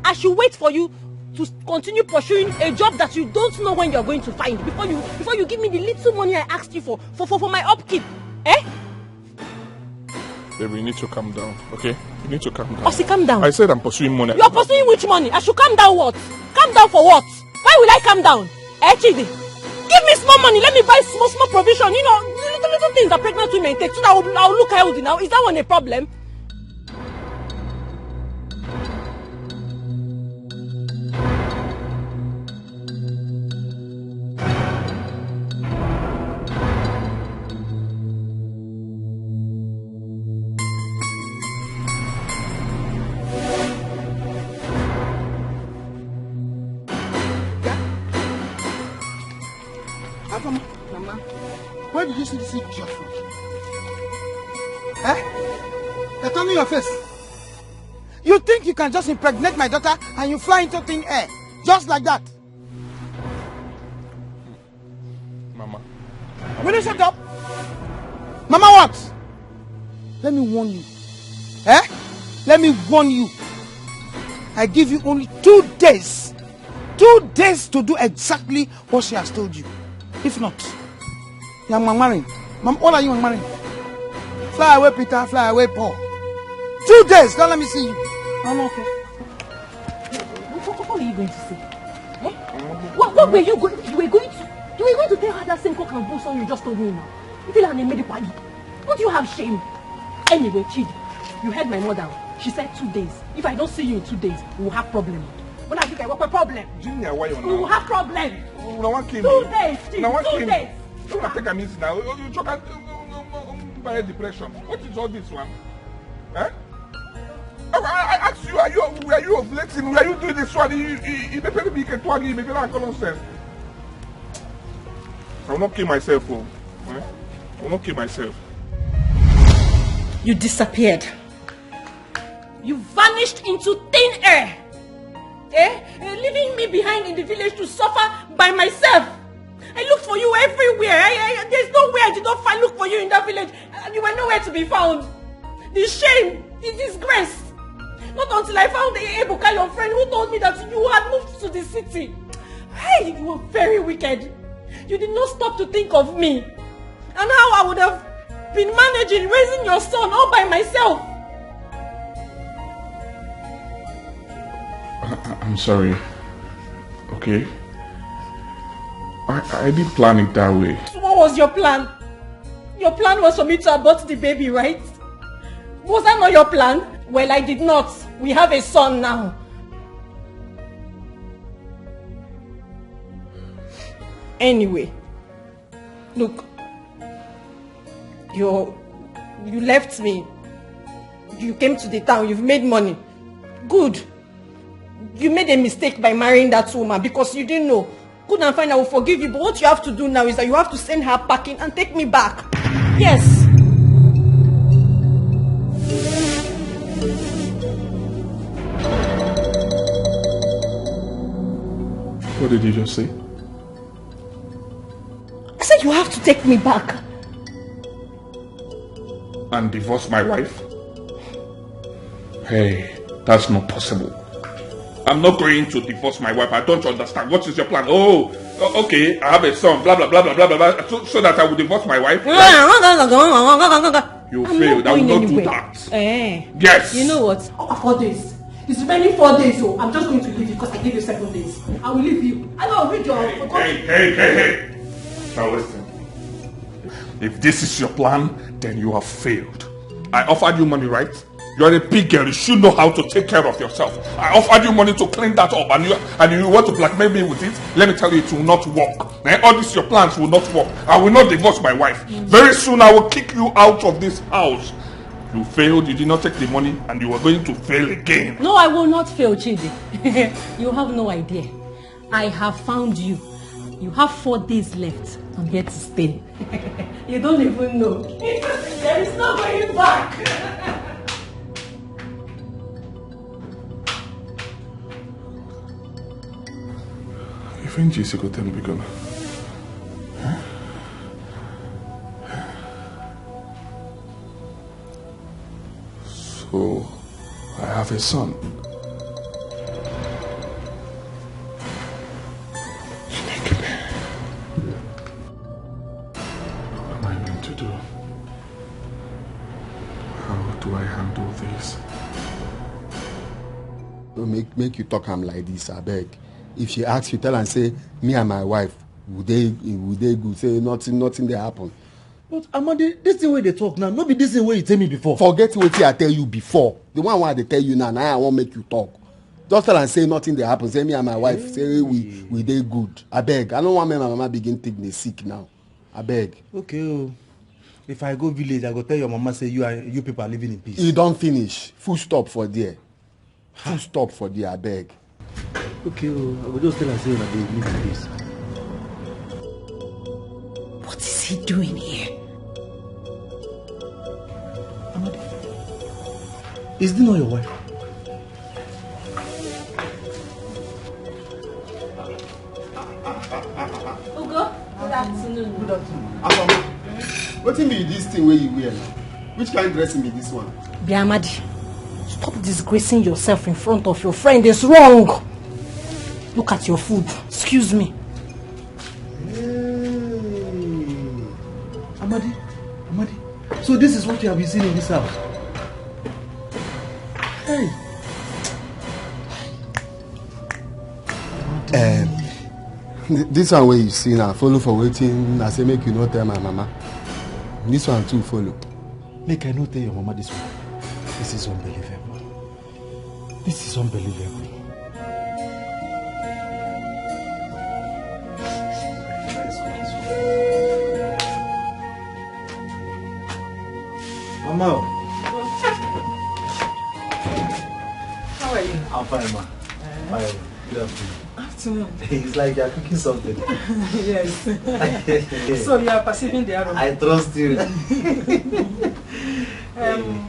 I should wait for you to continue pursuing a job that you don't know when you are going to find before you give me the little money I asked you for my upkeep. Eh? Baby, you need to calm down, okay? You need to calm down. Osi, calm down. I said I'm pursuing money. You're pursuing which money? I should calm down what? Calm down for what? Why will I calm down? Eh, Chidi? Give me small money. Let me buy small provision. You know, little things that pregnant women take so that I'll look healthy now. Is that one a problem? Mama. Where did you see this idiot from? Eh? They're turning your face. You think you can just impregnate my daughter and you fly into thin air? Just like that? Mama. Will you shut up? Mama, what? Let me warn you. Eh? Let me warn you. I give you only 2 days. 2 days to do exactly what she has told you. If not, you're marrying. Mom, what are you marrying? Fly away, Peter. Fly away, Paul. 2 days. Don't let me see you. I'm okay. What are you going to say? Eh? What were you going to? You were going to tell her that same cock and bull story you just told me now. You feel like made it party. Don't you have shame? Anyway, Chidi, you heard my mother. She said 2 days. If I don't see you in 2 days, we will have problem. When I think I work with problem. Junior, why you We will have problem. No one came. 2 days, Chidi. No one 2 came. days. Don't take a minute now. You talk by depression. What is all this one? Eh? I asked you, were you ovulating? Were you doing this one? You better be twaggy, maybe not nonsense. I will not kill myself, oh. Eh? I will not kill myself. You disappeared. You vanished into thin air. Leaving me behind in the village to suffer by myself. I looked for you everywhere. There's nowhere I did not look for you in that village. And you were nowhere to be found. The shame, the disgrace. Not until I found Ebuka, your friend, who told me that you had moved to the city. Hey, you were very wicked. You did not stop to think of me. And how I would have been managing, raising your son all by myself. I'm sorry. Okay? I didn't plan it that way. So what was your plan? Your plan was for me to abort the baby, right? Was that not your plan? Well, I did not. We have a son now. Anyway, look, you left me. You came to the town. You've made money. Good. You made a mistake by marrying that woman because you didn't know. Good and fine, I will forgive you. But what you have to do now is that you have to send her packing and take me back. Yes. What did you just say? I said you have to take me back. And divorce my wife? Hey, that's not possible. I'm not going to divorce my wife. I don't understand. What is your plan? Oh, okay, I have a son, blah, blah, blah, blah, blah, blah, so that I will divorce my wife? Right? You failed. I will not do that. Yes. You know what? 4 days. It's remaining 4 days, so I'm just going to leave you because I gave you 7 days. I will leave you. I know, read your... Hey. Now listen. If this is your plan, then you have failed. I offered you money, right? You are a big girl. You should know how to take care of yourself. I offered you money to clean that up, and you want to blackmail me with it? Let me tell you, it will not work. All these your plans will not work. I will not divorce my wife. Very soon, I will kick you out of this house. You failed. You did not take the money, and you are going to fail again. No, I will not fail, Chidi. You have no idea. I have found you. You have 4 days left. I'm here to stay. You don't even know. There is no going back. Even Jesus go tell me gonna. So I have a son. What am I going to do? How do I handle this? Don't make you talk like this, I beg. If she asks you, tell her and say, me and my wife, would they go? Say nothing they happen. But Amadi, this thing where they talk now, not be this thing where you tell me before. Forget what I tell you before. The one why they tell you now I won't make you talk. Just tell and say nothing they happen. Say me and my wife, say we they good. I beg. I don't want my mama begin take me sick now. I beg. Okay. If I go village, I go tell your mama say you people are living in peace. You don't finish. Full stop for there. Full stop for there. I beg. Okay, I will just tell her say that they live in peace. What is he doing here? Amadi, is this not your wife? Ugo, good afternoon. Good afternoon. What be this thing where you wear now? Which kind of dressing be this one? Biamadi, stop disgracing yourself in front of your friend. It's wrong. Look at your food. Excuse me. Amadi, so this is what you have been seeing in this house? Hey. This one where you see now, follow for waiting. I say make you not tell my mama. This one too follow. Make I not tell your mama this one. This is unbelievable. This is unbelievable. Mama. How are you? I'm fine, ma. Fine. Good afternoon. Afternoon. It's like you're cooking something. Yes. So you are perceiving the aroma. I trust you.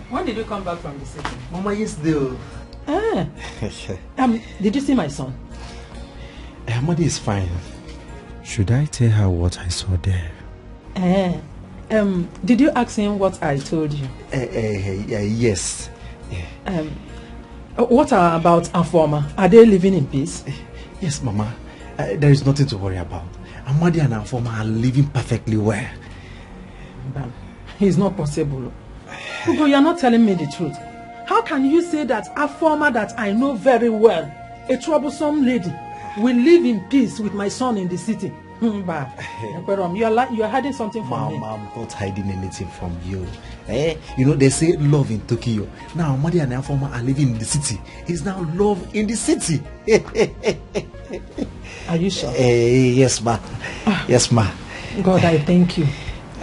When did you come back from the city? Mama, yesterday. Did you see my son? Amadi is fine. Should I tell her what I saw there? Did you ask him what I told you? Yes. What about Afoma? Are they living in peace? Yes, Mama. There is nothing to worry about. Amadi and Afoma are living perfectly well. But it's not possible. Ugo, you are not telling me the truth. How can you say that Afoma that I know very well, a troublesome lady, will live in peace with my son in the city? You are hiding something from me. Mama, I'm not hiding anything from you. You know, they say love in Tokyo. Now, Amadi and Afoma are living in the city. It's now love in the city. Are you sure? Yes, ma. Yes, ma. God, I thank you.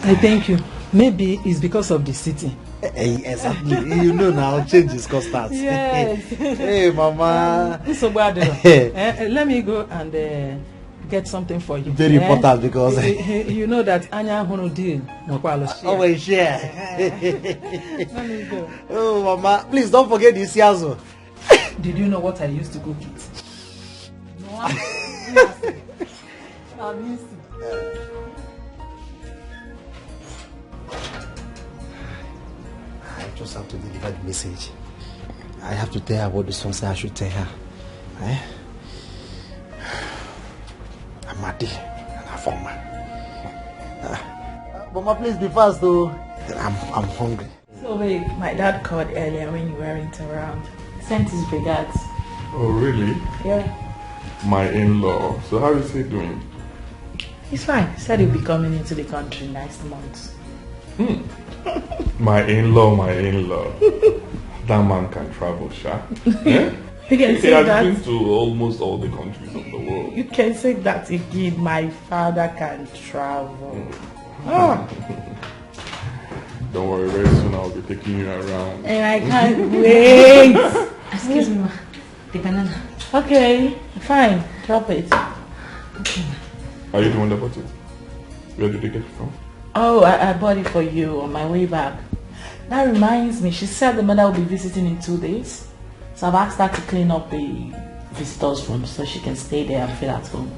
I thank you. Maybe it's because of the city. Exactly. You know now, change is constant. Yes. Hey, Mama. Let me go and get something for you. Very important because you know that Anya Hono deal. Always share. Let me go. Oh, Mama, please don't forget this yazo. Did you know what I used to cook it? No. I miss you. I just have to deliver the message. I have to tell her what the song says I should tell her. Amadi and Afoma. Mama, please be fast though. I'm hungry. So wait, my dad called earlier when you weren't around. Sent his regards. Oh, really? Yeah. My in-law. So how is he doing? He's fine. He said he'll be coming into the country next month. My in-law. That man can travel, Sha. Yeah? You can He say has that. been to almost all the countries of the world. You can say that again. My father can travel. Oh. Don't worry, very soon I'll be taking you around. And I can't wait. Excuse me, ma. The banana. Okay, fine. Drop it. Okay. Are you the one that bought it? Where did you get it from? Oh, I bought it for you on my way back. That reminds me, she said the mother will be visiting in 2 days. So I've asked her to clean up the visitors' room so she can stay there and feel at home.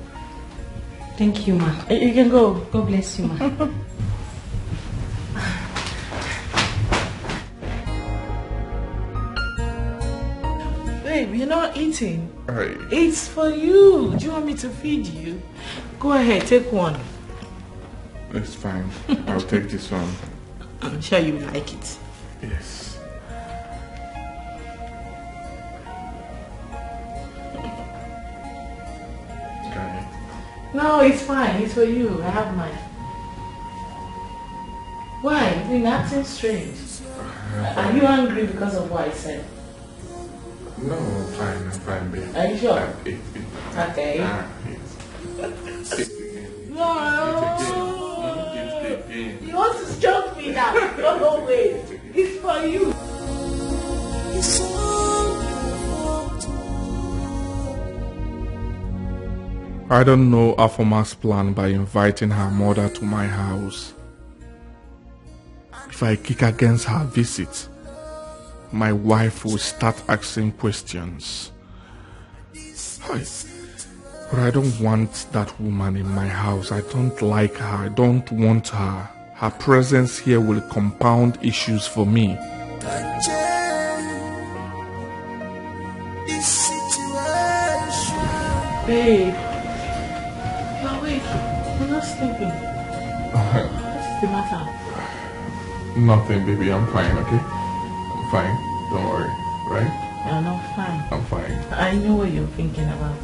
Thank you, ma. You can go. God bless you, ma. Babe, you're not eating. Hey. It's for you. Do you want me to feed you? Go ahead, take one. It's fine. I'll take this one. I'm sure you will like it. Yes. Okay. No, it's fine. It's for you. I have mine. Why? You've been acting strange. Are you angry because of what I said? No, I'm fine, babe. Are you sure? Okay. No. You want to choke me now? No, wait. It's for you. I don't know Afoma's plan by inviting her mother to my house. If I kick against her visit, my wife will start asking questions. But I don't want that woman in my house. I don't like her. I don't want her. Her presence here will compound issues for me. Babe, you're awake. You're not sleeping. What's the matter? Nothing, baby. I'm fine, okay? I'm fine. Don't worry, right? You're not fine. I'm fine. I know what you're thinking about.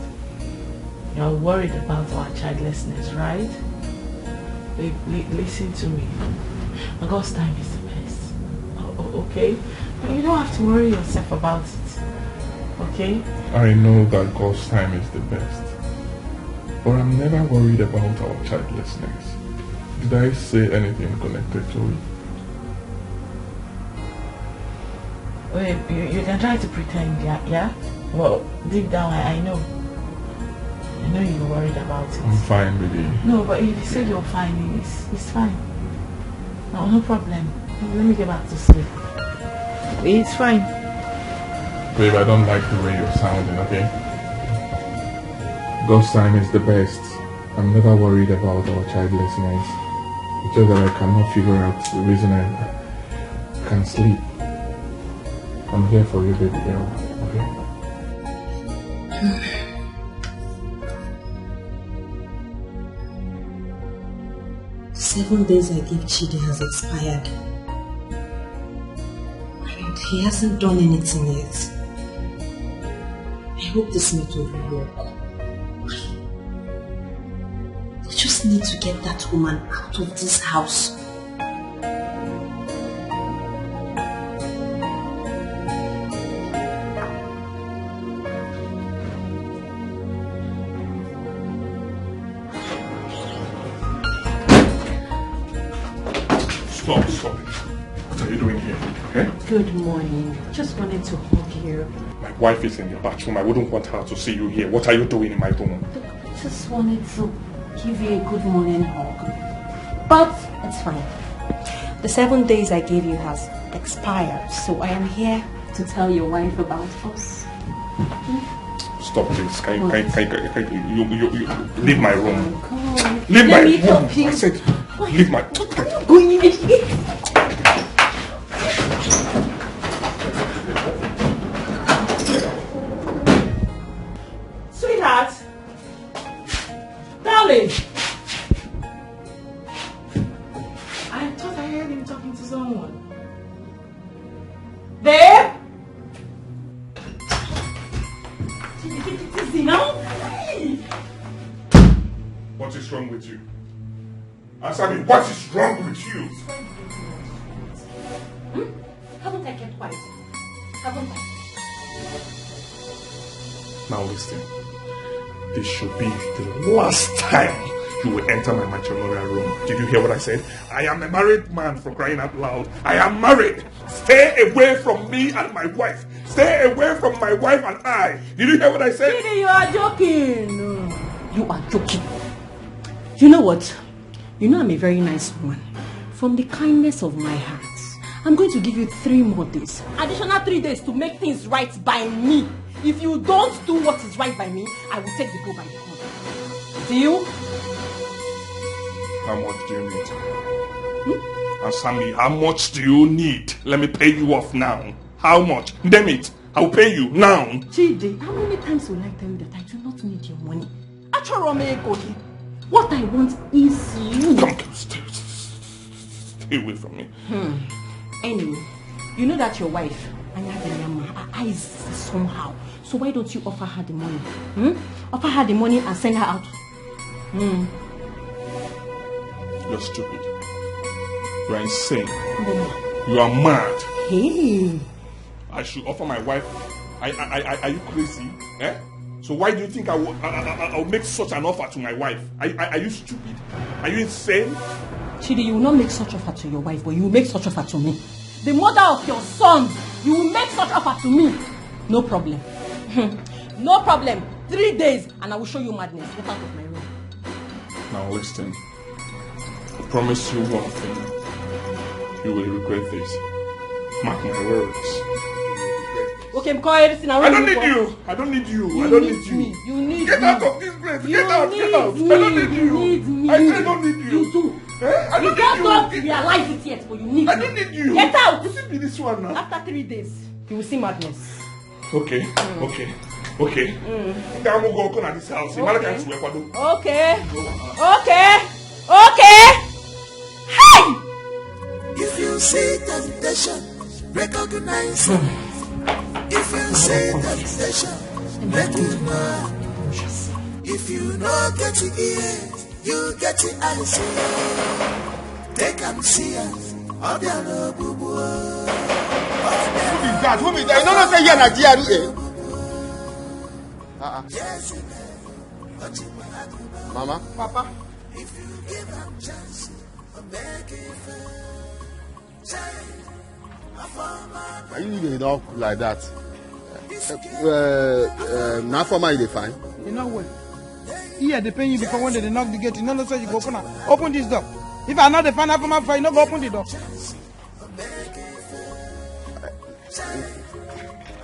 You're worried about our childlessness, right? Babe, listen to me. God's time is the best. Okay? You don't have to worry yourself about it. Okay? I know that God's time is the best. But I'm never worried about our childlessness. Did I say anything connected to it? Wait, you can try to pretend, yeah? Well, deep down, I know. I know you're worried about it. I'm fine, baby. No, but if you say you're fine, it's fine. No problem. Let me get back to sleep. It's fine. Babe, I don't like the way you're sounding, okay? God's time is the best. I'm never worried about our childlessness. It's just that I cannot figure out the reason I can't sleep. I'm here for you, baby girl, okay? 7 days I gave Chidi has expired. And he hasn't done anything yet. I hope this method will work. I just need to get that woman out of this house. Stop. What are you doing here? Eh? Good morning. Just wanted to hug you. My wife is in the bathroom. I wouldn't want her to see you here. What are you doing in my room? Just wanted to give you a good morning hug. But it's fine. The 7 days I gave you has expired, so I am here to tell your wife about us. Stop this. You leave my room. Leave Let my me room. help you. I said, leave my... Going immediately. Sweetheart. Darling. I thought I heard him talking to someone. Babe? What is wrong with you? Answer me, what is wrong with you? Haven't I kept quiet? Haven't I? Now listen. This should be the last time you will enter my matrimonial room. Did you hear what I said? I am a married man, for crying out loud. I am married. Stay away from me and my wife. Stay away from my wife and I. Did you hear what I said? Chidi, you are joking. You are joking. You know what? You know I'm a very nice woman. From the kindness of my heart, I'm going to give you 3 more days. Additional 3 days to make things right by me. If you don't do what is right by me, I will take the go by the horn. Deal? How much do you need? Answer me, how much do you need? Let me pay you off now. How much? Damn it, I'll pay you now. Chidi, how many times will I tell you that I do not need your money? What I want is you. Come, stay away from me. Anyway, you know that your wife, her eyes somehow. So why don't you offer her the money? Offer her the money and send her out. You're stupid. You are insane. You are mad. Hey. I should offer my wife. Are you crazy? Eh? So why do you think I'll make such an offer to my wife? Are you stupid? Are you insane? Chidi, you will not make such offer to your wife, but you will make such offer to me. The mother of your son, you will make such offer to me. No problem. No problem. 3 days, and I will show you madness. Get out of my room. Now listen. I promise you one thing. You will regret this. Mark my words. Okay, I'm calling everything. I don't need you. I don't need you. I don't need you. You need Get me. out of this place. Get out. Get out. Me. I don't need you. Need me. I don't need you. You too. I don't you need can't you. not realize it yet, but you need me. I don't need you. Get out. You see me this one now. After 3 days, you will see madness. Okay. Okay. Okay. I'm going to go to this house. Okay. Okay. Hey! If you see temptation, recognize it. If you see temptation, recognize. If you know get the ears, you get the eyes. Take and see us. Who is that? Who is that? You don't say you're Nigerian. Mama? Papa? If you give them chance, Are you even up like that? Now for my fine. You know what? Here they pay you before when they knock the gate. You know, so you go open this door. If I know the fan for my fire, you know go open the door.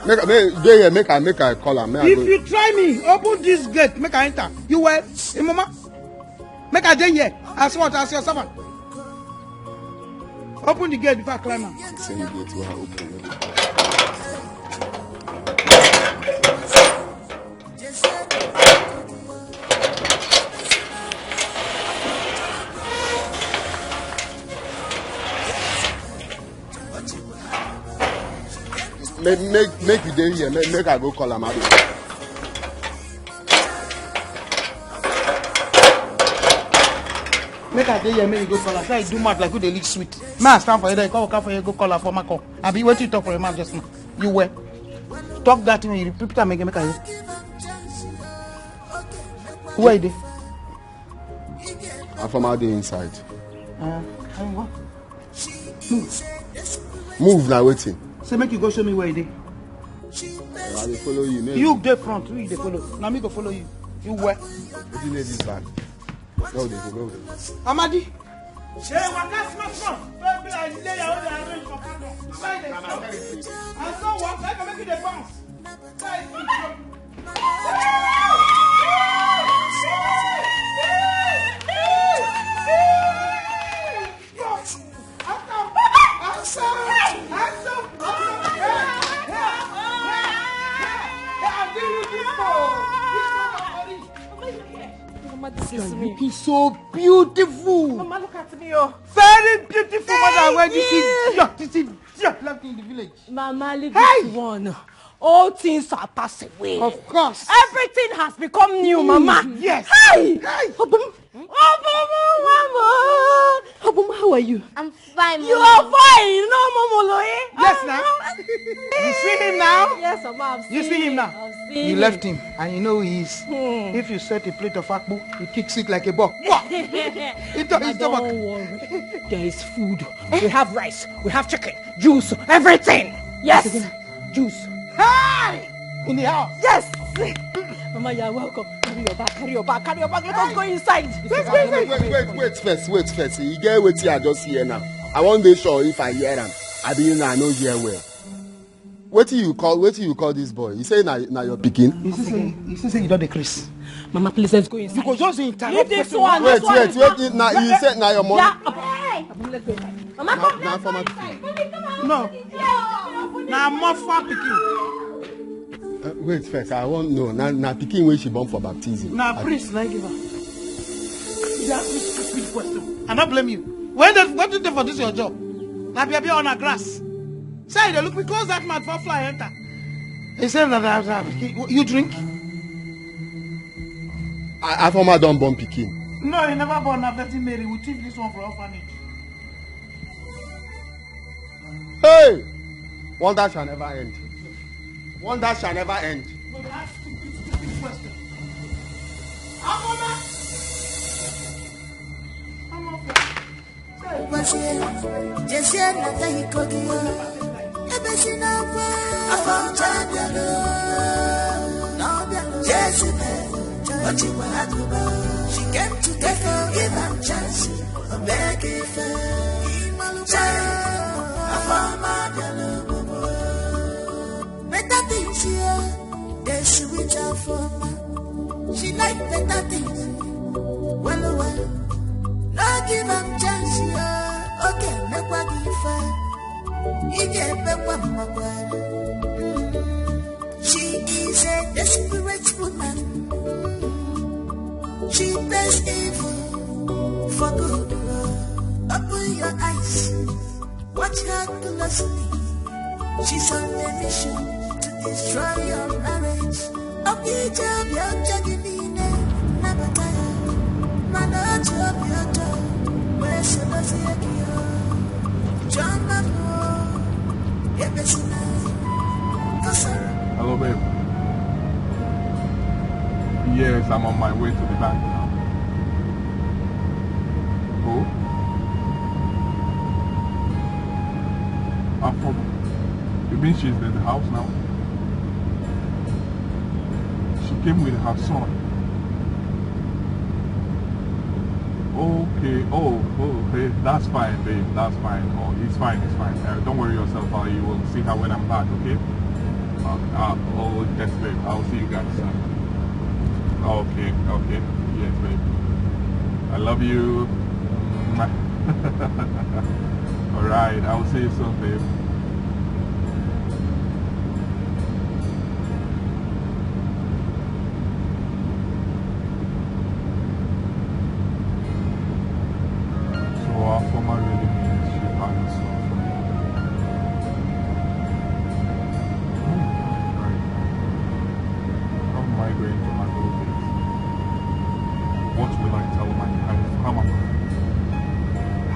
Make I call her. If you try me, open this gate, make I enter. You will, hey, mama. Make I day here. As what? As your servant. Open the gate before I climb out. Send the gate to her open. Make you day here. Make I go call her. Make her day here, make you go call her. Say do mad like who they lick sweet. Man, stand for you there. Come for you, go call her for my call. I be waiting to talk for your man just now. You were. Talk that thing, you repeat and make her hear. Who are they? I'm from out the inside. What? Move now, waiting. Say make you go show me where they. I will follow you. Maybe. You dey front, you dey follow. Now me go follow you. You where? What do you need this bag? Go there, go there. Amadi. Hey, what that's my son. Don't be like lay your own arrange for pardon. Buy the stuff. And so what? I can make you the bounce. This is me. Looking so beautiful. Mama, look at me, oh. Very beautiful, mother. Where this is left in the village. Mama, leave this one. All things are passed away. Of course. Everything has become new, Mama. Yes. Hey! Obum, Mama. Obum, how are you? I'm fine, Mama. You are fine. No, Mama Loe. Yes, now. You see him now? Yes, Mama, I've seen You see him now? I've seen You left him, and you know he is. If you set a plate of akpu, he kicks it like a ball. Don't worry. There is food. We have rice. We have chicken. Juice. Everything. Yes. Juice. Hey! In the house. Yes. Mama, you are welcome. Carry your bag. Carry your bag. Carry your bag. Let us go inside. Wait first. You get what I just hear now. I won't be sure if I hear him. I didn't know hear well. What do you call this boy? You say now your picking? You say you don't decrease. Mama, please let's go inside. Because just interrupt. Leave this one. Wait. Now you said now your mom. Yeah. Let's go inside. Mama, come now for my No. Now more far picking. Wait first. I won't know. Now picking when she born for baptism. Now priest, like give her. You ask me stupid question. I don't blame you. What did they for this your job? Now be on a grass. Say they look me close that mad for fly enter. He said that you drink. I former don't born picking. No, he never born a Virgin Mary. We take this one for orphanage. Hey! Wonder shall never end. Wonder shall never end. No, that's stupid question. She came to take her, give her chance. I'm begging for better things here, they switch out for me. She like better things. Well, no give her chance here. Okay, make what give her. He gave me one more. She is a desperate woman. She does evil for good. Open your eyes, watch her closely. She's on a mission to destroy your marriage. Okay, job, you're chugging in it. Never tire. Man, I'll job, your job. Where's your lossy? John, hello, babe. Yes, I'm on my way to the bank now. Who? You mean she's in the house now? She came with her son. Okay, okay, that's fine, babe, that's fine. Oh, it's fine. Don't worry yourself, you will see her when I'm back, okay? Oh, yes, babe, I'll see you guys soon. Okay, yes, babe. I love you. Alright, I'll see you soon, babe.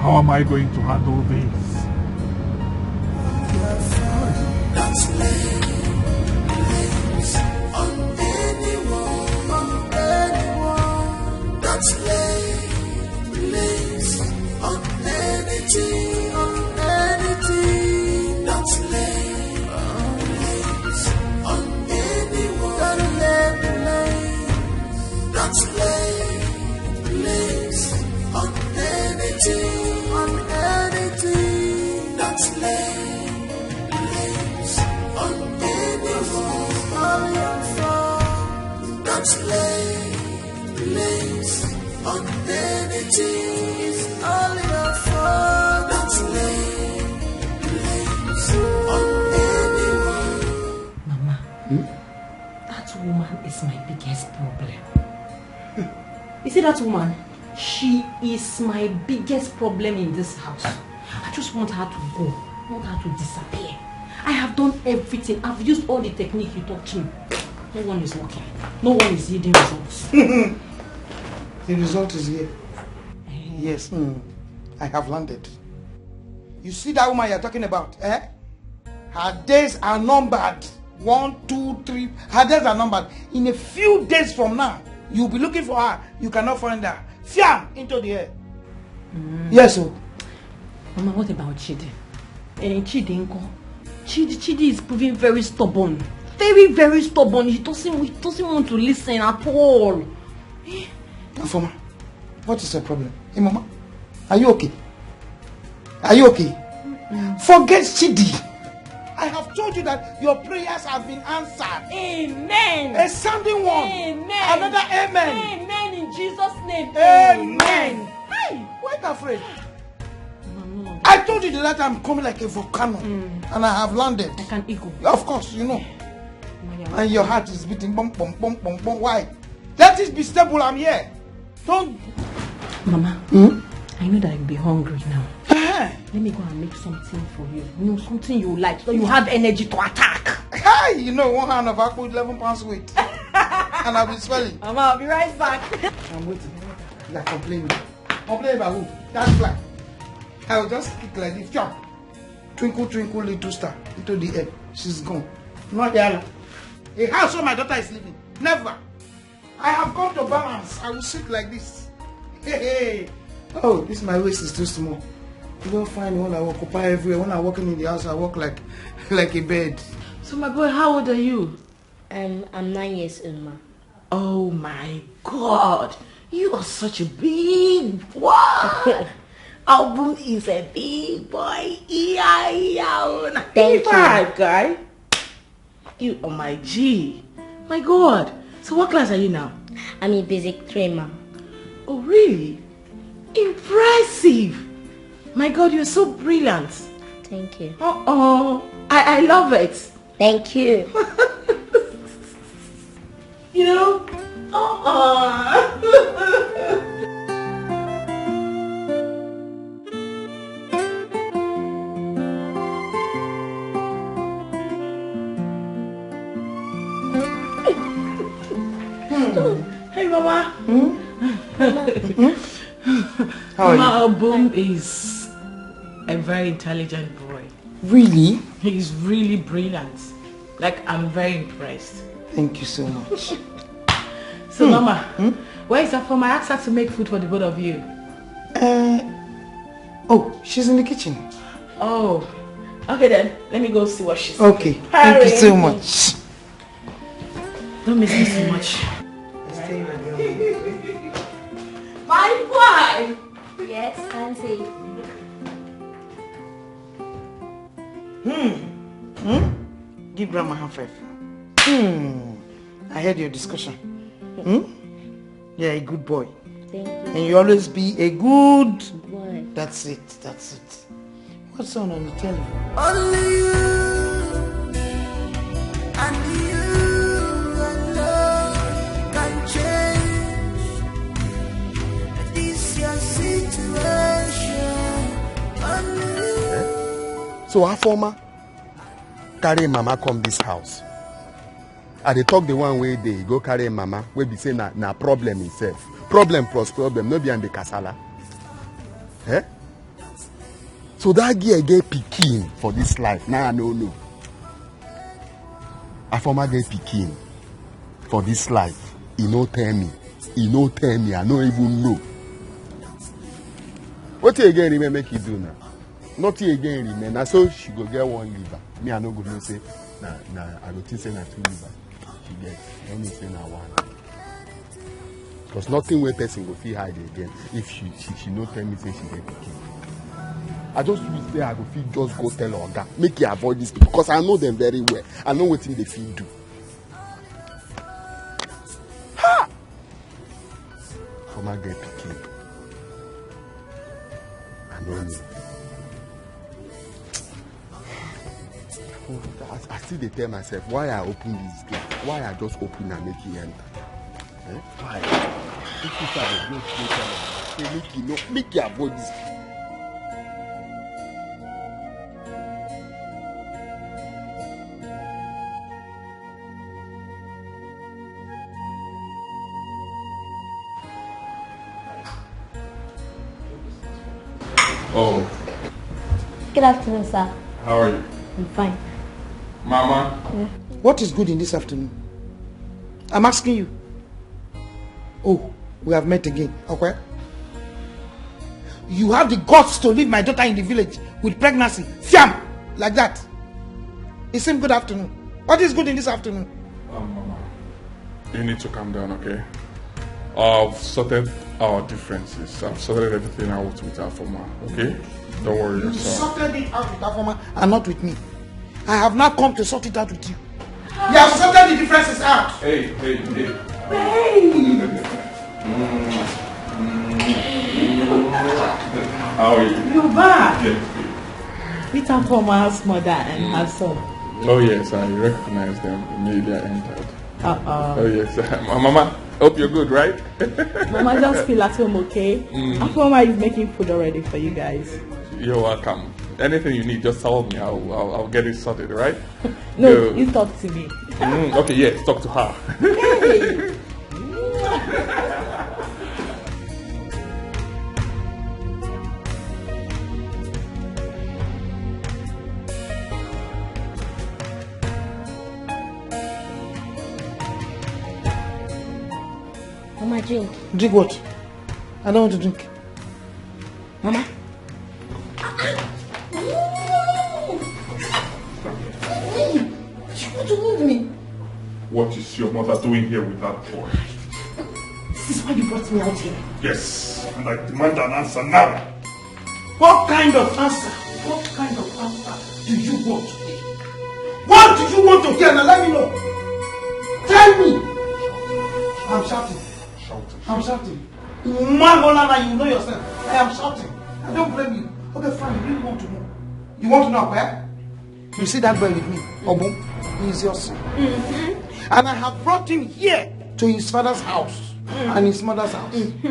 How am I going to handle this? That's lays on anyone. That's lays on anything. That's lays on anyone. That's lays on anything. That's lays on anyone. That's lays on anything. All your fault. That's lays on anyone. Mama, that woman is my biggest problem. You see that woman? She is my biggest problem in this house. I just want her to go. I want her to disappear. I have done everything. I've used all the technique you taught me. No one is working. No one is yielding results. The result is here. Yes, I have landed. You see that woman you're talking about, eh? Her days are numbered. 1, 2, 3. Her days are numbered. In a few days from now, you'll be looking for her. You cannot find her. Fiam into the air. Yes, sir. Mama, what about Chidi? Chidi is proving very stubborn. Very, very stubborn. He doesn't want to listen at all. Afoma, what is the problem? Hey, Mama, are you okay? Are you okay? Forget Chidi. I have told you that your prayers have been answered. Amen. A sounding one. Amen. Another amen. Amen in Jesus' name. Amen. Hey, why afraid? I told you that I'm coming like a volcano, and I have landed. I can echo. Of course, you know. And your heart is beating bum bum bum bum bum. Why? Let it be stable. I'm here. Don't. Mama, I know that you'll be hungry now. Let me go and make something for you. You know, something you like, so you have energy to attack. Hey, you know, one hand of apple, 11 pounds weight, and I'll be swelling. Mama, I'll be right back. I'm waiting. You're complaining. Complaining about who? That's fly. I'll just kick like this. Jump. Twinkle, twinkle, little star. Into the air. She's gone. Not Yala. A house where my daughter is living. Never. I have come to balance. I will sit like this. Hey. Oh, this my waist is too small. You don't find when I occupy everywhere. When I'm walking in the house, I walk like a bed. So my boy, how old are you? I'm 9 years old, ma. Oh my God. You are such a big boy. Album is a big boy. Thank you. Guy. You are my G. My God. So what class are you now? I'm in basic 3, ma'am. Oh, really? Impressive. My God, you're so brilliant. Thank you. I love it. Thank you. You know? Hey, Mama. How are you? Mama, Boom is a very intelligent boy. Really? He's really brilliant. Like, I'm very impressed. Thank you so much. So, Mama, where is Afoma? I asked her to make food for the both of you. Oh, she's in the kitchen. Oh, okay then. Let me go see what she's Okay, cooking. thank you so much. Don't miss me so much. My boy! Yes, Auntie. Give Grandma hand 5. I heard your discussion. Yeah, a good boy. Thank you. And you always be a good boy. That's it. What's on the television? Only you and you alone can change this your situation. Only you. So Afoma carry mama come this house. I dey talk the one way they go carry mama wey be say na problem himself. Problem plus problem, no be and the kasala. Eh? So that girl get pikin for this life. Now I no know. Afoma get pikin for this life. He no tell me. I no even know. What you again remain make you do now? Nothing again remain. Now so she go get 1 liver. Me I no go no say I go think say na 2 liver. She get. I don't say na 1. Because nothing where person go feel hide again if she no tell me say she get pikin. I just wish say I go feel just go tell Oga make you avoid this because I know them very well. I know what thing they feel do. Ha! Former get pikin. I know me. I still dey tell myself why I open this door. Why I just open and make you enter. Why? If you start to make you avoid this. Oh, Good afternoon, sir. how are you? I'm fine. Mama? Yeah. What is good in this afternoon? I'm asking you. Oh, we have met again. Okay. You have the guts to leave my daughter in the village with pregnancy. Fiam! Like that. It seems good afternoon. What is good in this afternoon? Mama, you need to calm down, okay? I've sorted our differences. I've sorted everything out with Afoma, okay? Don't worry You yourself. sorted it out with Afoma and not with me. I have not come to sort it out with you. You have sorted the differences out. Hey. How are you? You're back. Yeah. Meet Afoma's mother and her son. Oh yes, I recognize them immediately I entered. Uh-oh. Oh yes, Mama, hope you're good, right? Mama, just feel at home, okay? Afoma is making food already for you guys. You're welcome. Anything you need, just tell me. I'll get it sorted, right? No, you talk to me. Okay, yes, talk to her. Hey. Mama, drink. Drink what? I don't want to drink. Mama. You want to move me? What is your mother doing here with that boy? This is why you brought me out here. Yes, and I demand an answer now. What kind of answer? What kind of answer do you want to hear? What do you want to hear? Now let me know. Tell me. I'm shouting. I'm shouting. Magola, you know yourself. I am shouting. I don't blame you. Okay, fine. You really want to know. You want to know where? You see that boy with me, Obu? He is your son. And I have brought him here to his father's house and his mother's house. You did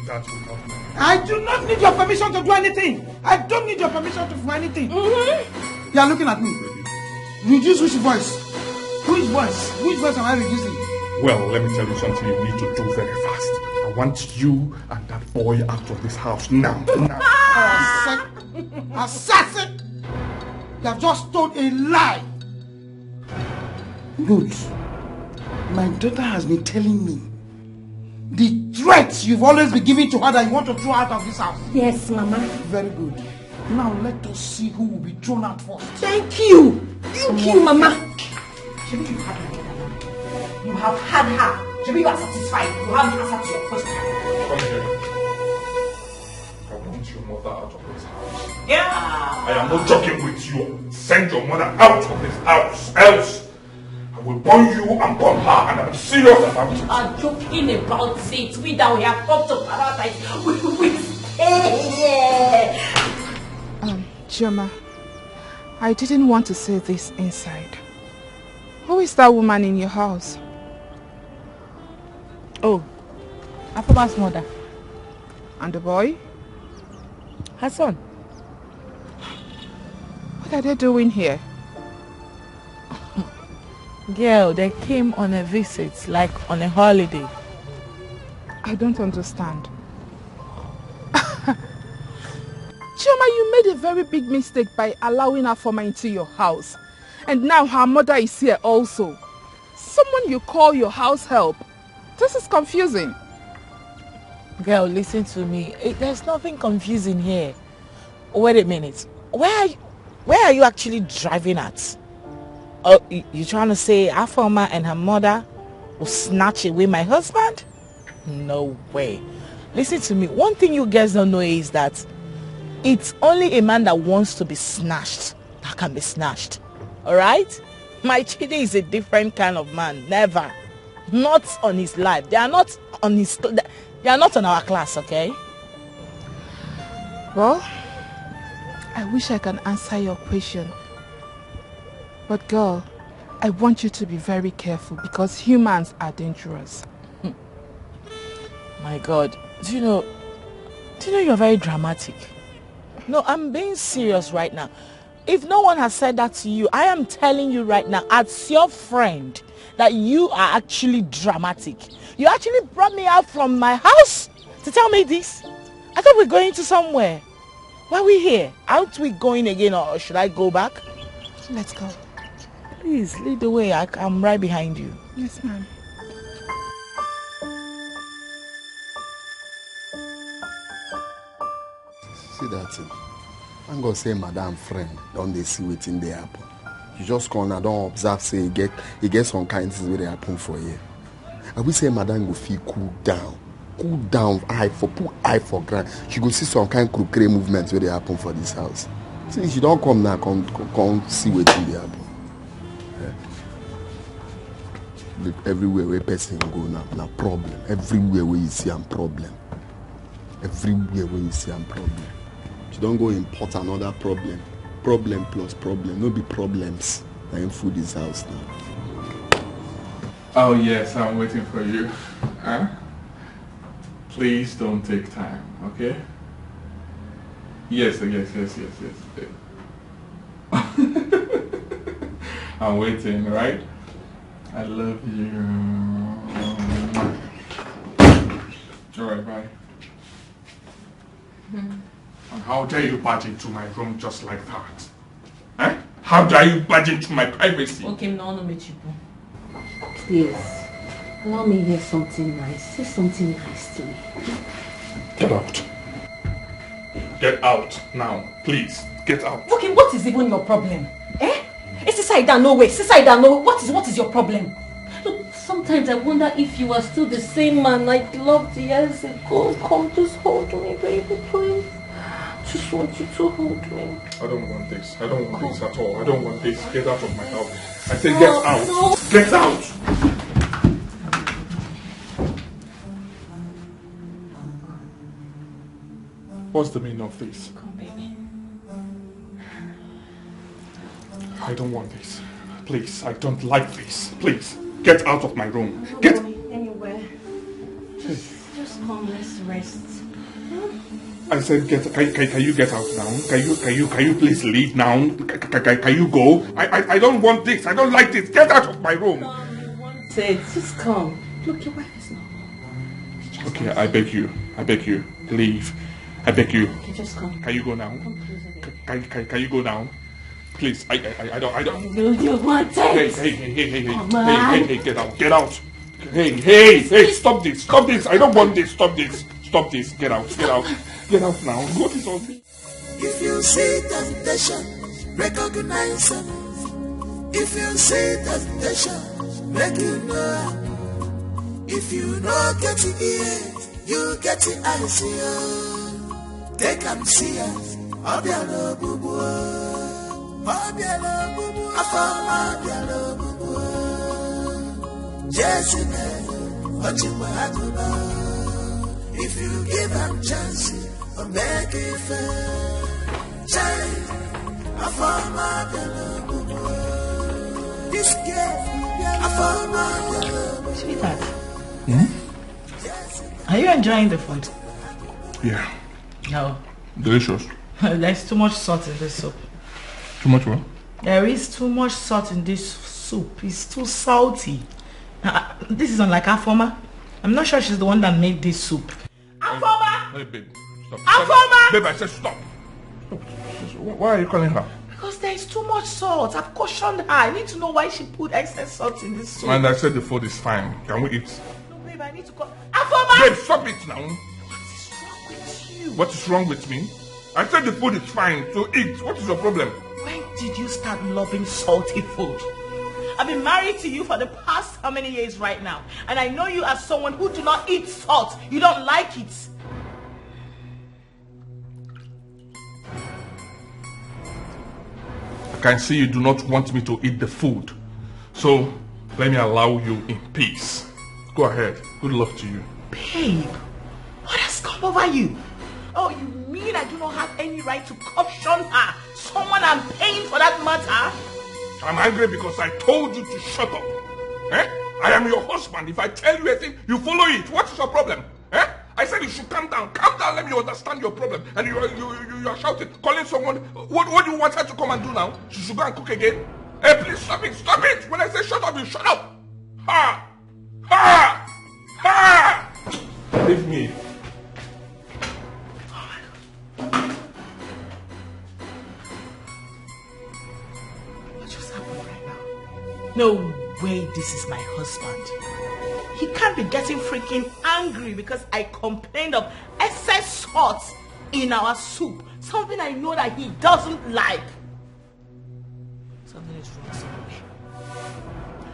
that without me. I do not need your permission to do anything. I don't need your permission to do anything. You are looking at me. Reduce which voice? Which voice? Which voice am I reducing? Well, let me tell you something you need to do very fast. I want you and that boy out of this house now. Assassin! You have just told a lie. Good. My daughter has been telling me the threats you've always been giving to her that you want to throw out of this house. Yes, Mama. Very good. Now let us see who will be thrown out first. Thank you. Thank you, Mama. You have had her. Maybe you are satisfied. You have the answer to your question. Come here. I want your mother out of this house. Yeah. I am not joking with you. Send your mother out of this house. Else, I will burn you and burn her. And I'm serious about it. You are joking about it. We that we have come to paradise. We stay here. Chioma, I didn't want to say this inside. Who is that woman in your house? Oh, Afoma's mother. And the boy? Her son. What are they doing here? Girl, they came on a visit, like on a holiday. I don't understand. Chioma, you made a very big mistake by allowing Afoma into your house. And now her mother is here also. Someone you call your house help. This is confusing. Girl, listen to me. There's nothing confusing here. Wait a minute. Where are you actually driving at? Oh, you trying to say Afoma and her mother will snatch away my husband? No way. Listen to me. One thing you guys don't know is that it's only a man that wants to be snatched that can be snatched. Alright? My Chide is a different kind of man. Never. Not on his life. They are not on his... They are not on our class, okay? Well, I wish I can answer your question. But girl, I want you to be very careful because humans are dangerous. My God. Do you know you're very dramatic? No, I'm being serious right now. If no one has said that to you, I am telling you right now, as your friend, that you are actually dramatic. You actually brought me out from my house to tell me this. I thought we were going to somewhere. Why are we here? Aren't we going again, or should I go back? Let's go. Please, lead the way. I'm right behind you. Yes, ma'am. See that thing? I'm going to say madam friend, don't they see wetin dey happen? You just come and don't observe, say you get some kind of things where they happen for you. I will say madam go feel cool down, put eye for ground. She go see some kind of crooked movements where they happen for this house. See, she don't come now, come see wetin dey happen. Yeah. Everywhere where person go now problem. Everywhere where you see a problem. Everywhere where you see a problem. You don't go import another problem. Problem plus problem. No be problems. I am food this house now. Oh yes, I'm waiting for you. Huh? Please don't take time, okay? Yes. I'm waiting, right? I love you. Alright, bye. And how dare you barge into my room just like that? Eh? How dare you barge into my privacy? Okay, no, please, allow me to hear something nice. Say something nice to me. Get out. Get out now, please. Get out. Okay, what is even your problem? Eh? Sit down, no way. Sit down, no way. What is your problem? Look, sometimes I wonder if you are still the same man I loved years ago. Come, just hold me, baby, please. Just want you to hold me. I don't want this. I don't want this at all. I don't want this. Get out of my house. I said get out. No. Get out. What's the meaning of this? Come, baby. I don't want this. Please, I don't like this. Please, get out of my room. I'm not Get going anywhere. Just come, let's rest. I said, can you get out now? Can you please leave now? Can you go? I don't want this. I don't like this. Get out of my room. Say, just come. Look, your wife is not. Okay, I beg you, leave. I beg you. Okay, just come. Can you go now? Come closer. Can you go now? Please, I don't. No, you want it. Hey, get out. Hey, stop this. I don't want this. Stop this. Get out now. What is all this? If you see temptation, recognize it. If you see temptation, make you know. If you know get it ear, you get it eyes here. Take and see it. Obiano bubu. Obiano bubu. Afama obiano bubu. Jesine, ochimwa akuba. If you give them chance, make it fair. Child, I found my beloved. This girl, I found my beloved. Sweetheart, are you enjoying the food? Yeah. No. Delicious. There's too much salt in this soup. Too much what? There is too much salt in this soup. It's too salty. This is unlike Afoma. I'm not sure she's the one that made this soup. Afoma! Hey, babe. Stop. Afoma! Babe, I said stop. Why are you calling her? Because there is too much salt. I've cautioned her. I need to know why she put excess salt in this soup. And I said the food is fine. Can we eat? No, babe, I need to call... Afoma! Babe, stop it now. What is wrong with me? I said the food is fine, so eat. What is your problem? When did you start loving salty food? I've been married to you for the past how many years right now? And I know you as someone who do not eat salt. You don't like it. I can see you do not want me to eat the food. So, let me allow you in peace. Go ahead. Good luck to you. Babe, what has come over you? Oh, you mean I do not have any right to caution her? Someone I'm paying for that matter? I'm angry because I told you to shut up. Eh? I am your husband. If I tell you a thing, you follow it. What is your problem? Eh? I said you should calm down. Calm down, let me understand your problem. And you are shouting, calling someone. What do you want her to come and do now? She should go and cook again? Hey, please stop it. Stop it. When I say shut up, you shut up. Ha! Ha! Ha! Leave me. No way this is my husband. He can't be getting freaking angry because I complained of excess salt in our soup. Something I know that he doesn't like. Something is wrong somewhere.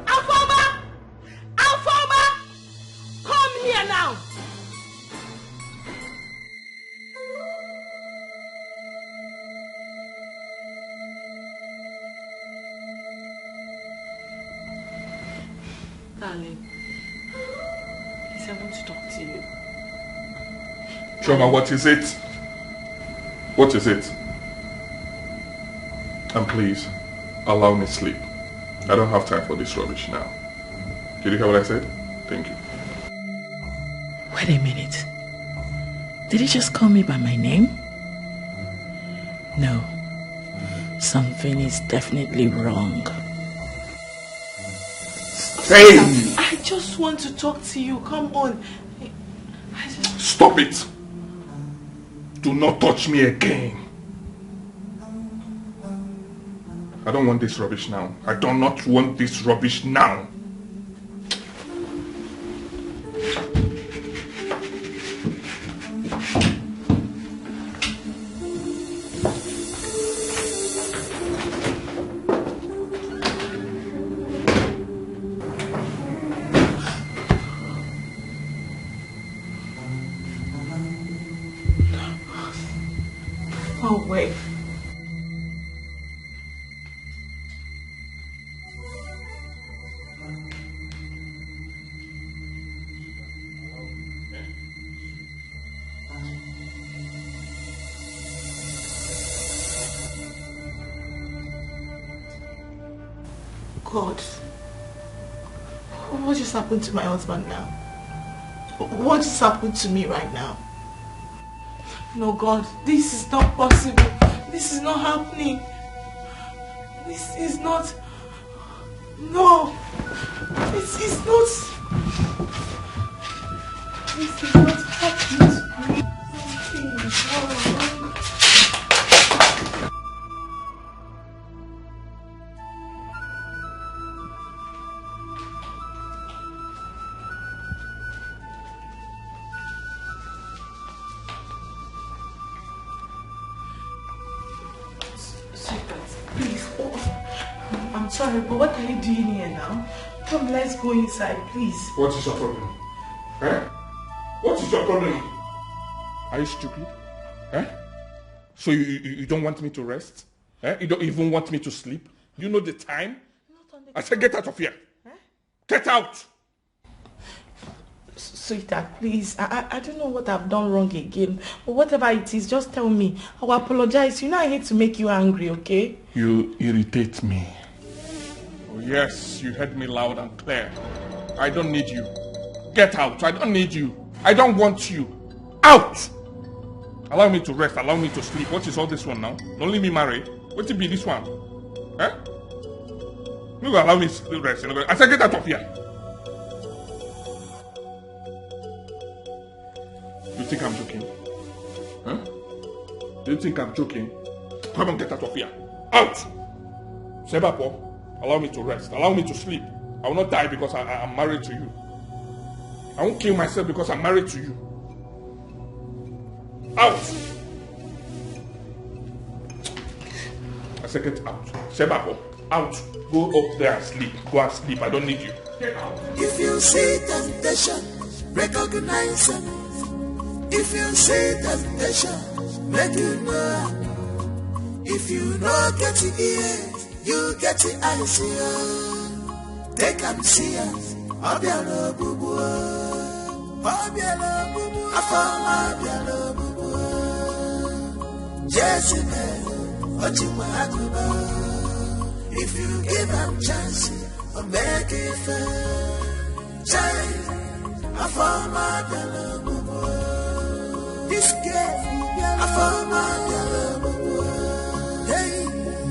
Alfoma! Alfoma! Come here now! Darling, please, I want to talk to you. Choma, what is it? What is it? And please, allow me sleep. I don't have time for this rubbish now. Did you hear what I said? Thank you. Wait a minute. Did he just call me by my name? No. Something is definitely wrong. Hey! I just want to talk to you. Come on. Stop it! Do not touch me again. I don't want this rubbish now. I do not want this rubbish now. No way. God, what just happened to my husband now? What just happened to me right now? No, God, this is not possible. This is not happening. This is not... No. This is not... This is not happening to me. Oh. Sorry, but what are you doing here now? Come, let's go inside, please. What is your problem? Eh? What is your problem? Are you stupid? Eh? So you don't want me to rest? Eh? You don't even want me to sleep? You know the time? I said get out of here. Eh? Get out! Sweetheart, please. I don't know what I've done wrong again. But whatever it is, just tell me. I will apologize. You know I hate to make you angry, okay? You irritate me. Oh, yes, you heard me loud and clear. I don't need you. Get out. I don't need you. I don't want you. Out! Allow me to rest. Allow me to sleep. What is all this one now? Don't leave me marry. What will be this one? Eh? You will allow me to rest. I said get out of here. You think I'm joking? Huh? Do you think I'm joking? Come on, get out of here. Out! Sebapo. Allow me to rest. Allow me to sleep. I will not die because I'm married to you. I won't kill myself because I'm married to you. Out! I said get out. Sebapo, out. Go up there and sleep. Go and sleep. I don't need you. Get out. If you see temptation, recognize it. If you see temptation, make you know. If you know get the ears, you get the eyes here. Take and see us. Abialo bubu, abialo bubu, afama abialo bubu. Jezebel, ochima akuba. If you give them chance, make it fair. Child, afama abialo bubu. This girl, afama abialo bubu. Hey,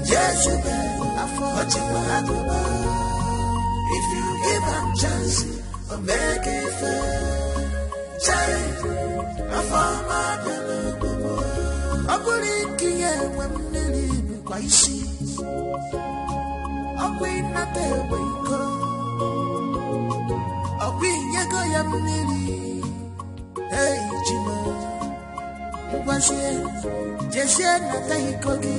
Jezebel. If you give them chance, make it fair. Child, I found my girl. I put it here when they leave quite see. I wait not there when you go. I win your go yam nearly. Hey, Jimmy. It was here. Just yet, not that he could be.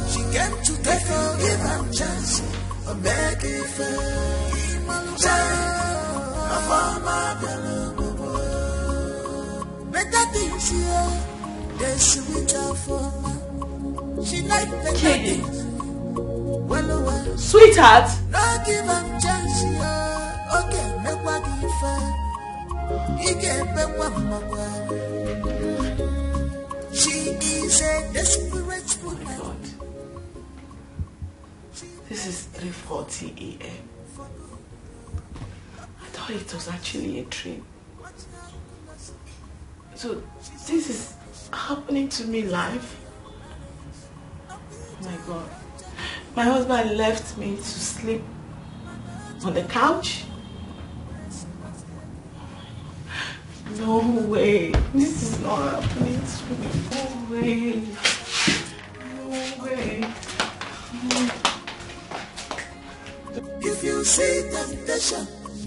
She came to take her, give her chance, make it fair. Better things here, they sweet for me. She like better things. Well, sweetheart. Not give her chance here. Okay, make what you fair. He gave me one more. She is a desperate woman. This is 3:40 a.m. I thought it was actually a dream. So this is happening to me live. Oh my God. My husband left me to sleep on the couch. No way. This is not happening to me. No way. No way. If you see temptation,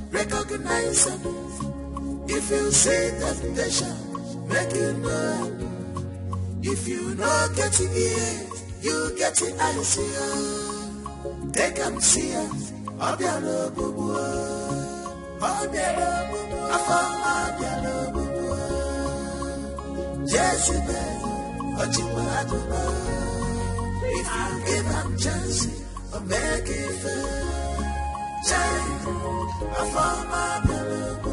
recognize it. If you see temptation, make it know. If you know get the ears, you get the eyes here. Take and see us. If you give them chance, I'll make it fair. Child, I found my beloved.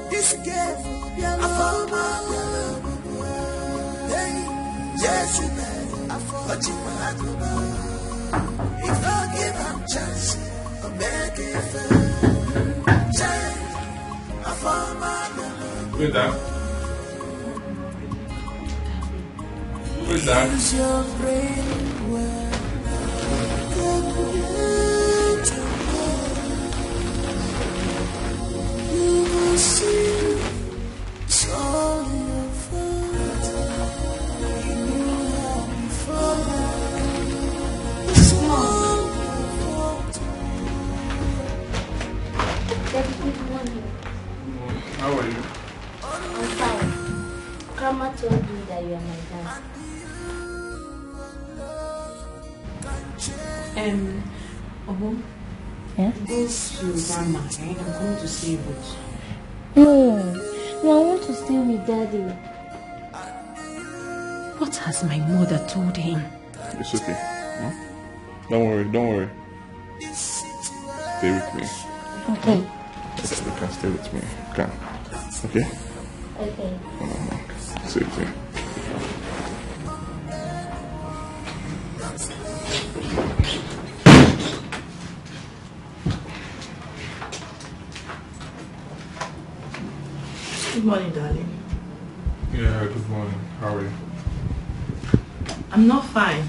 This girl, I found my beloved. Hey, yes, you may. I found you, if I give them chance, I'll make it fair. Child, I found my beloved. Good down. Who's that? How are you? I'm fine. Grandma told me that you are my dad. Yeah? This to Grandma, right? I'm going to stay with No, I want to stay with Daddy. What has my mother told him? It's okay. Huh? Don't worry. Stay with me. Okay. Yes, you can stay with me. You can. Okay? Okay. Stay with me. Good morning, darling. Yeah, good morning. How are you? I'm not fine.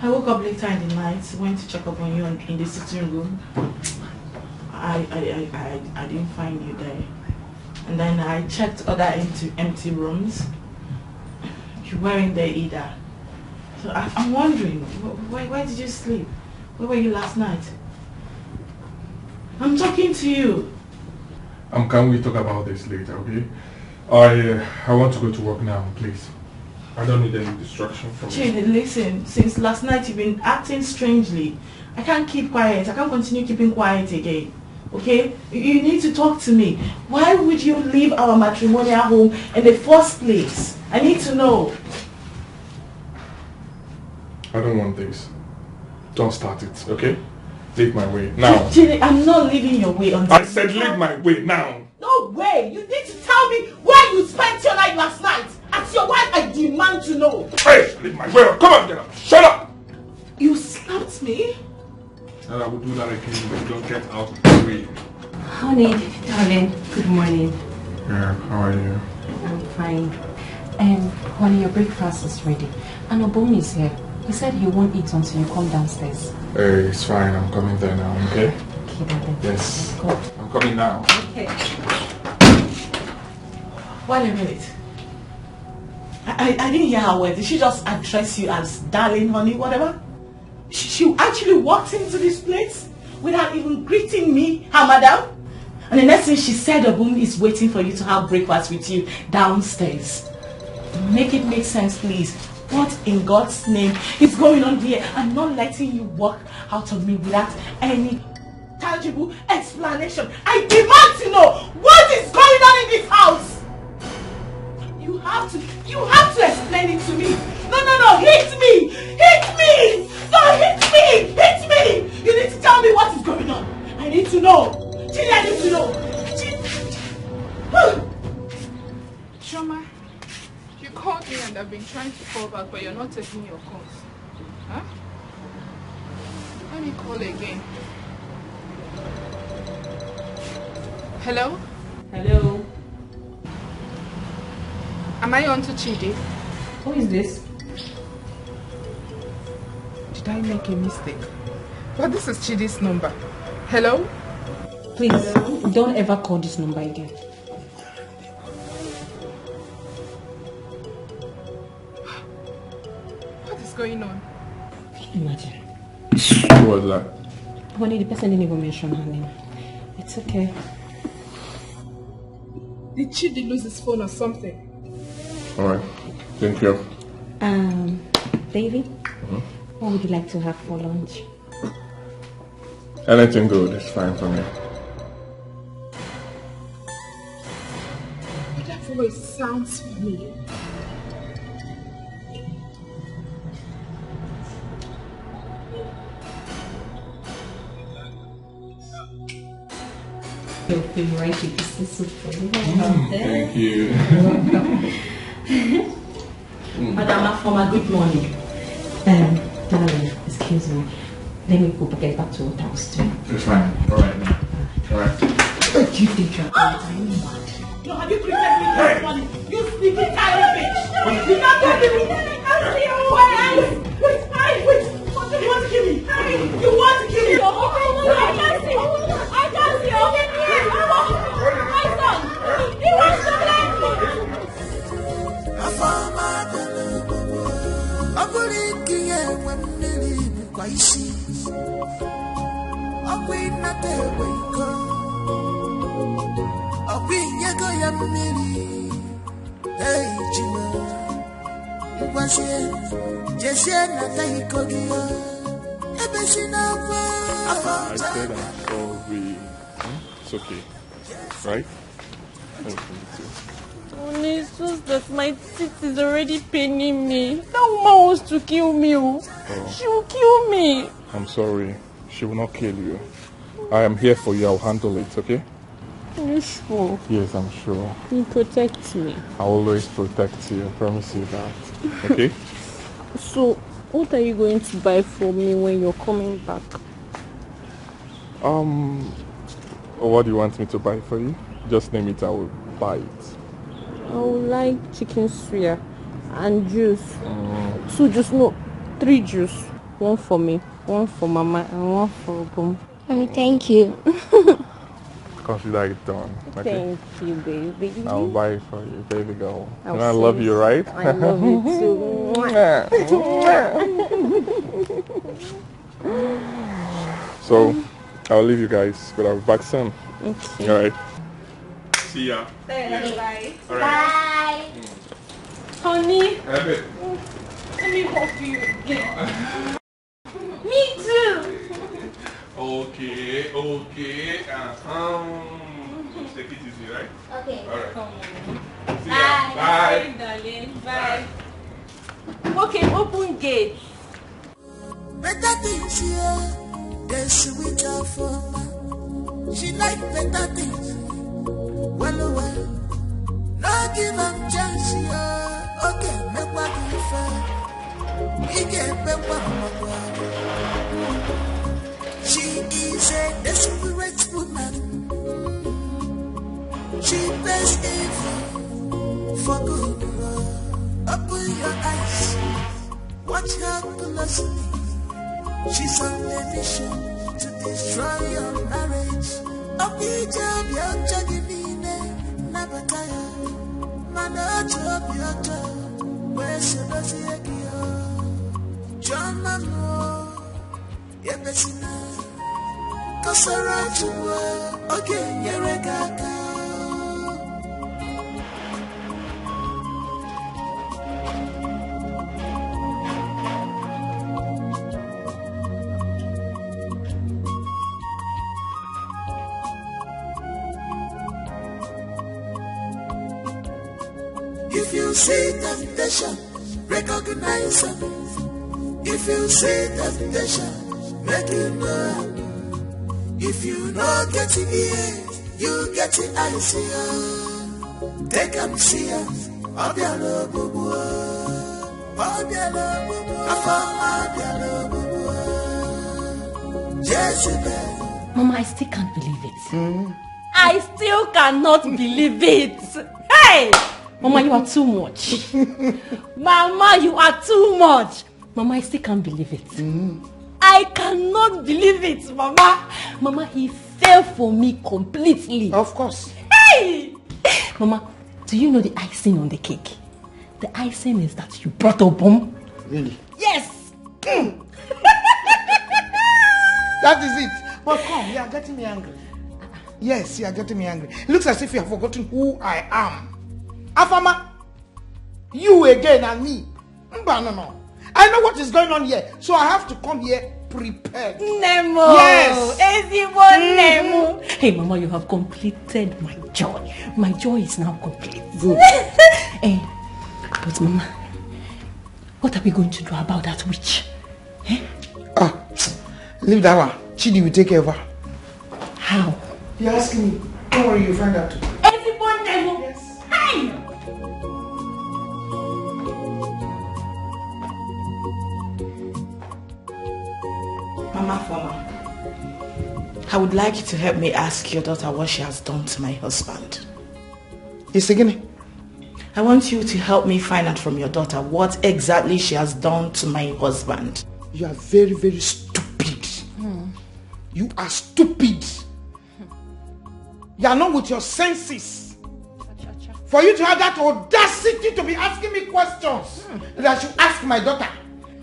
I woke up later in the night, went to check up on you in the sitting room. I didn't find you there. And then I checked other empty rooms. You weren't there either. So I'm wondering, why did you sleep? Where were you last night? I'm talking to you. Can we talk about this later, okay? I want to go to work now, please. I don't need any distraction from you. Chidi, listen, since last night you've been acting strangely. I can't keep quiet. I can't continue keeping quiet again. Okay? You need to talk to me. Why would you leave our matrimonial home in the first place? I need to know. I don't want this. Don't start it, okay? Leave my way now. Chidi, I'm not leaving your way until... I said leave my way now. No way! You need to tell me where you spent your night last night. As your wife, I demand to know. Hey, leave my way. Come on, get up. Shut up. You slapped me? And I will do that again if you don't get out of the way. Honey, darling, good morning. Yeah, how are you? I'm fine. Honey, your breakfast is ready. And Obon is here. He said he won't eat until you come downstairs. Hey, it's fine. I'm coming there now, okay? Okay, darling. Yes. Go. I'm coming now. Okay. Wait a minute. I didn't hear her word. Did she just address you as darling, honey, whatever? She actually walked into this place without even greeting me, her madam. And the next thing she said, Obun is waiting for you to have breakfast with you downstairs. Make it make sense, please. What in God's name is going on here? I'm not letting you walk out of me without any tangible explanation. I demand to know what is going on in this house. You have to explain it to me. No, hit me! No, hit me! You need to tell me what is going on. I need to know. Chidi, I need to know. Choma, you called me and I've been trying to call back, but you're not taking your calls. Huh? Let me call again. Hello? Hello? Am I on to Chidi? Who is this? Did I make a mistake? But this is Chidi's number. Hello? Please, don't ever call this number again. What is going on? Imagine. Who was that? Honey, the person didn't even mention her name. It's okay. Did Chidi lose his phone or something? Alright. Thank you. Baby, what would you like to have for lunch? Anything good is fine for me. But that voice sounds familiar. Your favorite chicken soup for you. Thank you. Madam Afoma, good morning. Darling, excuse me. Let me go get back to what I was doing. It's fine. Alright. Alright. Do you think you're going to be mad? No, have you treated me this morning? You sneaky tiny bitch! You not tell me! Wait! What do you want to kill me? You want to kill me? I can't see! My son! He wants to blame me! I said I'm sorry. It's okay. Right? Honey, it's just that my teeth is already paining me. That woman wants to kill me. She will kill me. I'm sorry. She will not kill you. I am here for you. I'll handle it, okay? Are you sure? Yes, I'm sure. You protect me. I'll always protect you. I promise you that. Okay? So, what are you going to buy for me when you're coming back? What do you want me to buy for you? Just name it, I will buy it. I would like chicken suya and juice. 2 juice, no, 3 juice. 1 for me, 1 for Mama, and 1 for Boom. Thank you. Consider it done. Okay? Thank you, baby. I'll buy it for you, baby girl. I'll And I love say you, right? I love you too. So, I'll leave you guys, but I'll be back soon. Okay. Alright. See ya. Bye. All right. Honey, Have it. let me help you again. Me too. Okay. Take it easy, right? Okay. All right. See ya. Bye. Bye. Darling, bye. Okay, open gate. Better things here, there's sweet for her. She like better things. Well, no give them chance, yeah. Okay, make what you fair. You get better. She is a desperate woman. She pays evil for good. Open your eyes, watch her closely. She's on a mission to destroy your marriage. I'll be job, you're chugging in never tired. Man, I'll job, your job. Where's your dozy again? John Mamo, you're missing out. Cause I wrote to work, okay, you're a gaga. If you see temptation, recognize it. If you see temptation, make it know. If you not get it here, you get it eyes here. Take and see it. Obialo bubu, obialo bubu, afama obialo bubu. Jezebel. Mama, I still can't believe it. I still cannot believe it. Hey! Mama, you are too much. Mama, you are too much. Mama, I still can't believe it. I cannot believe it, Mama. Mama, he fell for me completely. Of course. Hey! Mama, do you know the icing on the cake? The icing is that you brought a bomb. Really? Yes! That is it. But come, you are getting me angry. Yes, you are getting me angry. It looks as if you have forgotten who I am. Afama, you again and me. No. I know what is going on here, so I have to come here prepared. Nemo. Yes. Nemo. Hey, Mama, you have completed my joy. My joy is now complete. Good. Hey, but Mama, what are we going to do about that witch? Eh? Leave that one. Chidi will take care of her. How? You're asking me. Don't worry, you'll find out. Everyone, Nemo. Yes. Hey! Mama Former, I would like you to help me ask your daughter what she has done to my husband. Yes, again. I want you to help me find out from your daughter what exactly she has done to my husband. You are very, very stupid. You are stupid. You are not with your senses. For you to have that audacity to be asking me questions that I should ask my daughter.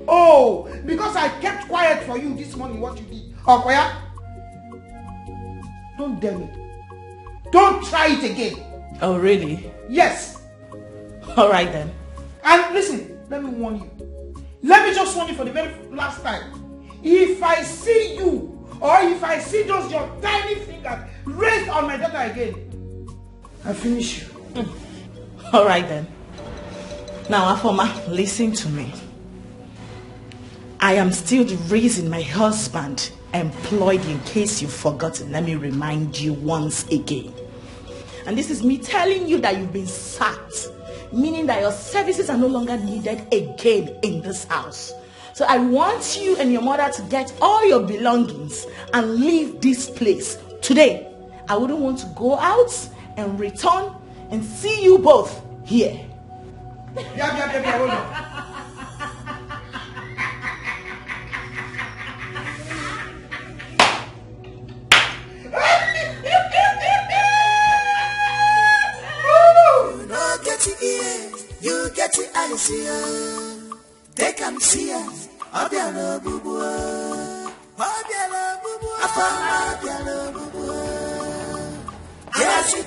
Oh, because I kept quiet for you this morning, what you did. Okoya, don't dare me. Don't try it again. Oh, really? Yes. All right then. And listen, let me warn you. Let me just warn you for the very last time. If I see you, or if I see just your tiny fingers raised on my daughter again, I'll finish you. All right then. Now, Afoma, listen to me. I am still the reason my husband employed you. In case you've forgotten, let me remind you once again. And this is me telling you that you've been sacked, meaning that your services are no longer needed again in this house. So I want you and your mother to get all your belongings and leave this place today. I wouldn't want to go out and return and see you both here. Yeah, hold on. You get the eyes here. Take and see her. Obiala bubu. Obiala bubu. Afama obiala bubu. Yes, you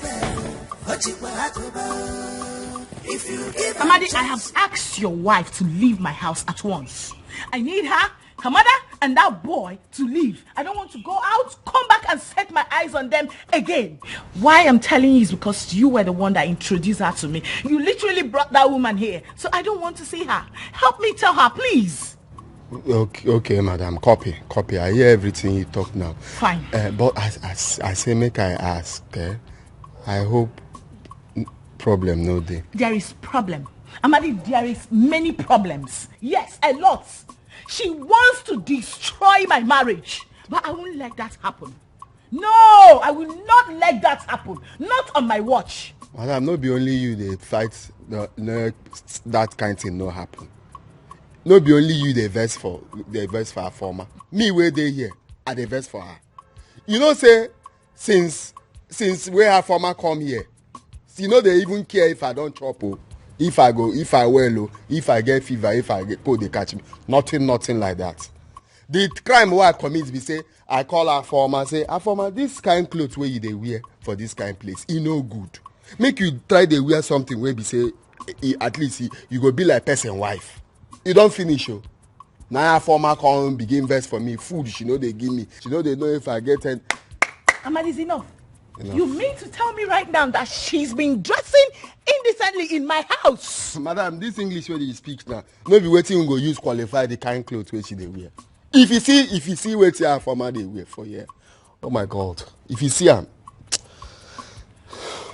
if you give Amadi, I have asked your wife to leave my house at once. I need her, her mother, and that boy to leave. I don't want to go out, come back and set my eyes on them again. Why I'm telling you is because you were the one that introduced her to me. You literally brought that woman here. So I don't want to see her. Help me tell her, please. Okay, madam. Copy. I hear everything you talk now. Fine. But I say, make I ask. I hope problem no day. There is problem. Amadi, there is many problems. Yes, a lot. She wants to destroy my marriage. But I won't let that happen. No, I will not let that happen. Not on my watch. Madam, not be only you they fight that kind of thing no happen. Not be only you they verse for her former. Me where they here, I they verse for her. You know say since where her former come here, you know they even care if I don't chop. If I go, if I well, if I get fever, if I get cold, they catch me. Nothing like that. The crime what I commit be say, I call our former, say, our former, this kind of clothes where you they wear for this kind of place, it no good. Make you try to wear something where be say, at least you go be like person wife. You don't finish, oh. Now our former come begin verse for me, food, she know they give me. She know they know if I get it. Amadi, is enough. You mean to tell me right now that she's been dressing indecently in my house? Madam, this English where you speak now, no be waiting go use qualify the kind of clothes where she they wear. If you see what her former they wear for here, oh my God! If you see her,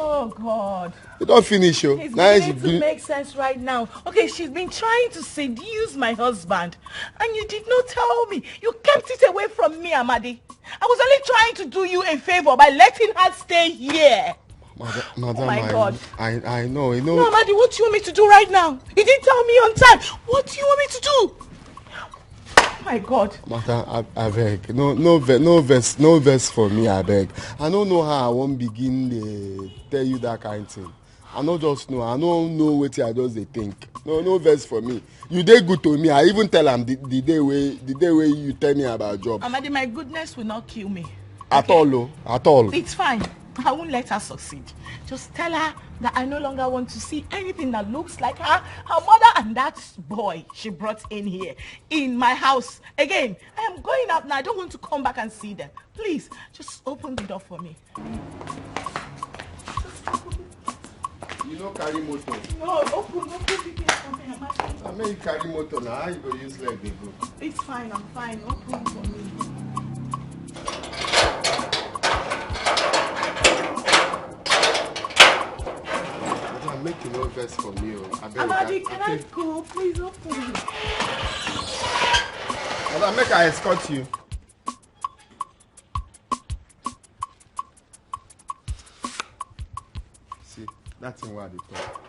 oh God! You don't finish, yo. It's beginning to make sense right now. Okay, she's been trying to seduce my husband, and you did not tell me. You kept it away from me, Amadi. I was only trying to do you a favor by letting her stay here. Madam, oh my God! I know. No, Amadi, what do you want me to do right now? You didn't tell me on time. What do you want me to do? Oh my God! Madam, I beg. No verse for me. I beg. I don't know how I won't begin to tell you that kind of thing. I don't just know. I don't know what I just think. No verse for me. You did good to me. I even tell him the day where you tell me about job. Amadi, my goodness will not kill me. At all. It's fine. I won't let her succeed. Just tell her that I no longer want to see anything that looks like her mother and that boy she brought in here, in my house. Again, I am going out now. I don't want to come back and see them. Please, just open the door for me. You don't carry motor. No, open the gate for me. I mean, you carry motor now. How you go use leg they go? It's fine, I'm fine. Open for me. Make you no vex for me. Amadi, can I go? Please open. Make I escort you. See, that's in where they talk.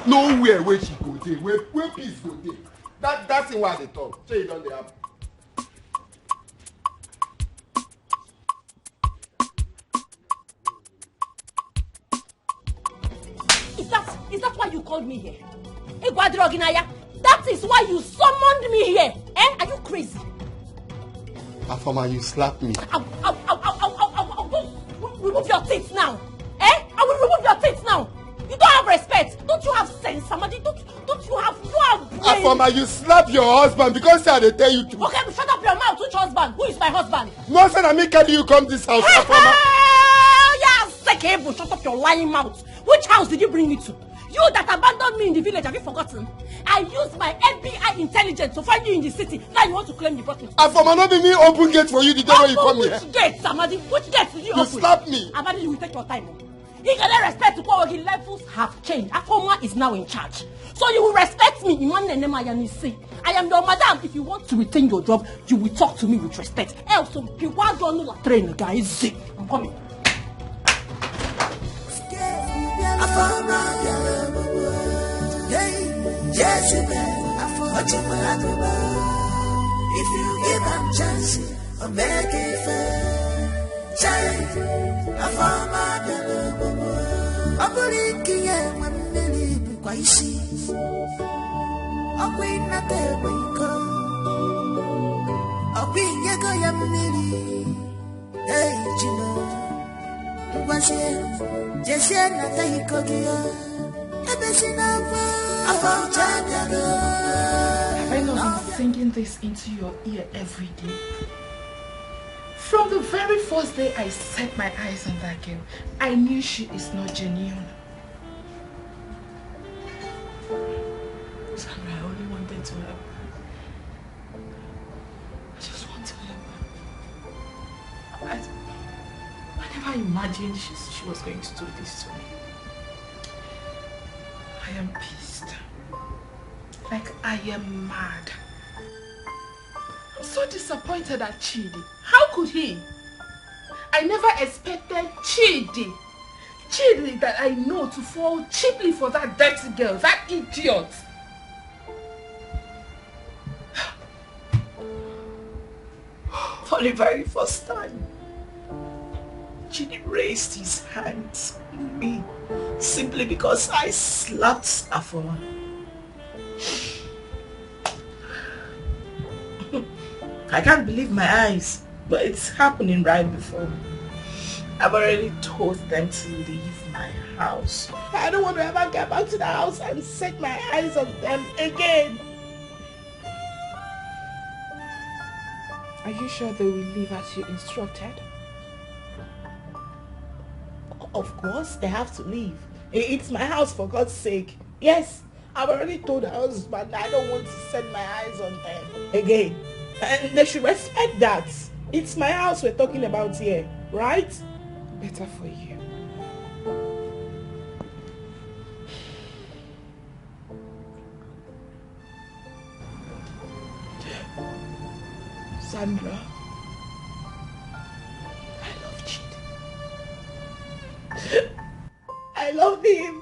Nowhere where she go there, where peace go there. That's in where they talk. So you don't they have. Is that why you called me here? That is why you summoned me here. Eh? Are you crazy? Afama, you slapped me. I'll remove your teeth now. Eh? I will remove your teeth now. You don't have respect. Don't you have sense, somebody? Don't you have brain? Afama, you slapped your husband because they tell you to. Okay, shut up your mouth. Which husband? Who is my husband? No, sir, I mean, can you come this house, Afama? Shut up your lying mouth. Which house did you bring me to? You that abandoned me in the village, have you forgotten? I used my FBI intelligence to find you in the city. Now you want to claim you brought me. Afama, not be me open gate for you the day when you come here. Which gate, Amadi? Which gate did you open? You slapped me. Amadi, you will take your time. He can respect to what his levels have changed. Afoma is now in charge. So you will respect me. I am your madam. If you want to retain your job, you will talk to me with respect. Else, you want to train guys. I'm coming. If you give them chance, I'll make it fair. I found my I believe when they quite see. I'll wait not there when you come. I'll be hey, Jimmy. Was it just yet not that you could Have I not been singing this into your ear every day? From the very first day I set my eyes on that girl, I knew she is not genuine. Sandra, I only wanted to help her. I just want to help her. I never imagined she was going to do this to me. I am pissed. Like I am mad. I'm so disappointed at Chidi. How could he? I never expected Chidi that I know to fall cheaply for that dirty girl, that idiot. For the very first time, Chidi raised his hands on me simply because I slapped Afoma. I can't believe my eyes, but it's happening right before me. I've already told them to leave my house. I don't want to ever get back to the house and set my eyes on them again. Are you sure they will leave as you instructed? Of course, they have to leave. It's my house, for God's sake. Yes, I've already told her husband I don't want to set my eyes on them again. And they should respect that. It's my house we're talking about here, right? Better for you. Sandra, I love Chidi. I love him.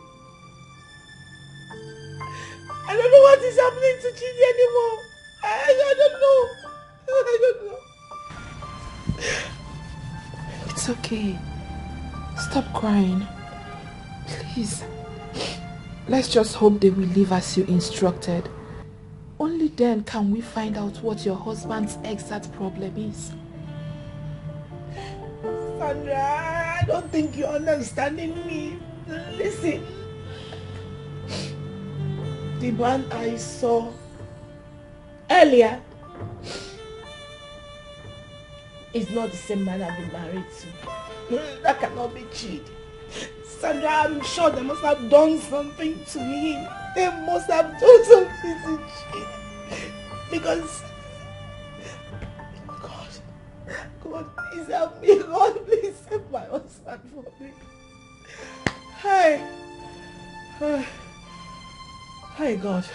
I don't know what is happening to Chidi anymore. I don't know. It's okay. Stop crying. Please. Let's just hope they will leave as you instructed. Only then can we find out what your husband's exact problem is. Sandra, I don't think you're understanding me. Listen. The man I saw earlier is not the same man I've been married to. That cannot be cheated. Sandra, I'm sure they must have done something to him. They must have done something to cheat. Because God, please help me. God, please save my husband for me. Hi, God.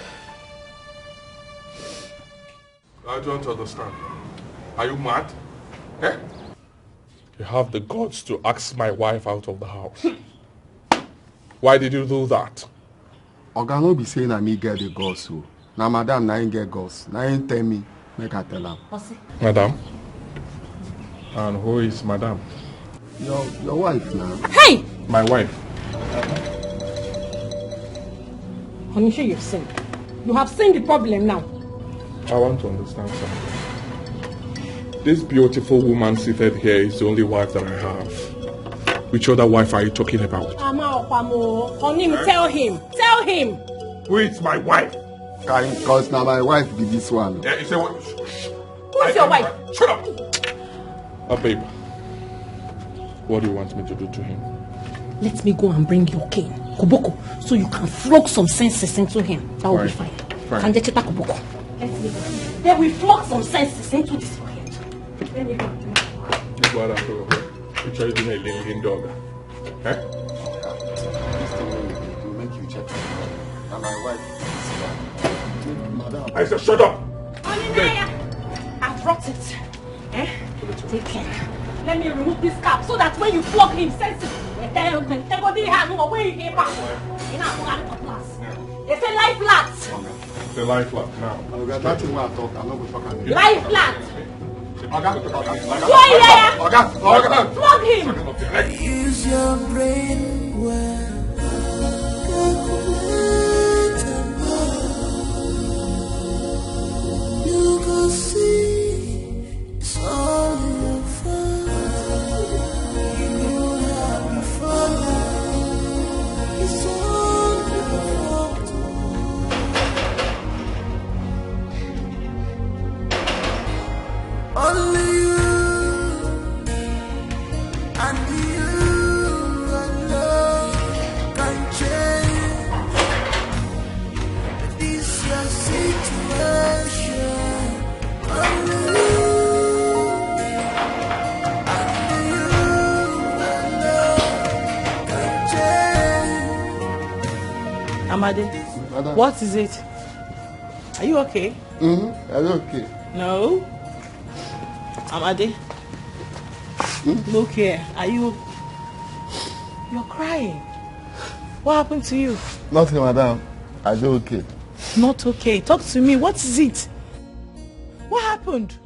I don't understand. Are you mad? Eh? You have the guts to ask my wife out of the house. Why did you do that? Oga no be saying I me get the guts so. Now madam na ain't get guts. Na ain't tell me. Make I tell her. Madam? And who is madam? Your wife now. Hey! My wife. Onisha, you've seen. You have seen the problem now. I want to understand something. This beautiful woman seated here is the only wife that I have. Which other wife are you talking about? Honey, tell him. Tell him. Who is my wife? Because now my wife be this one. Yeah, it's a wife. Who is your wife? Shut up. Babe. What do you want me to do to him? Let me go and bring your cane, Koboko, so you can flog some senses into him. That will be fine. And get Koboko. Let's go. Then we flog some senses into this forehead. Let me go. Which are you doing a little dog? Eh? This thing will make you check. And my wife is madam. I said shut up! I've brought it. Eh? Take care. Let me remove this cap so that when you flog him, sensitive. It's a life flat. It's a life flat now. That thing where I talk, I'm not going to talk about it. Life flat. Flog him. Use your brain well. You can see it's all your fault. You have me falling. It's all your fault. Only you and you alone can change this your situation. Only you and you alone can change. Amade, what is it? Are you okay? I'm okay. No. Amade, look here. Are you... You're crying. What happened to you? Nothing, madam. I do okay. Not okay. Talk to me. What is it? What happened?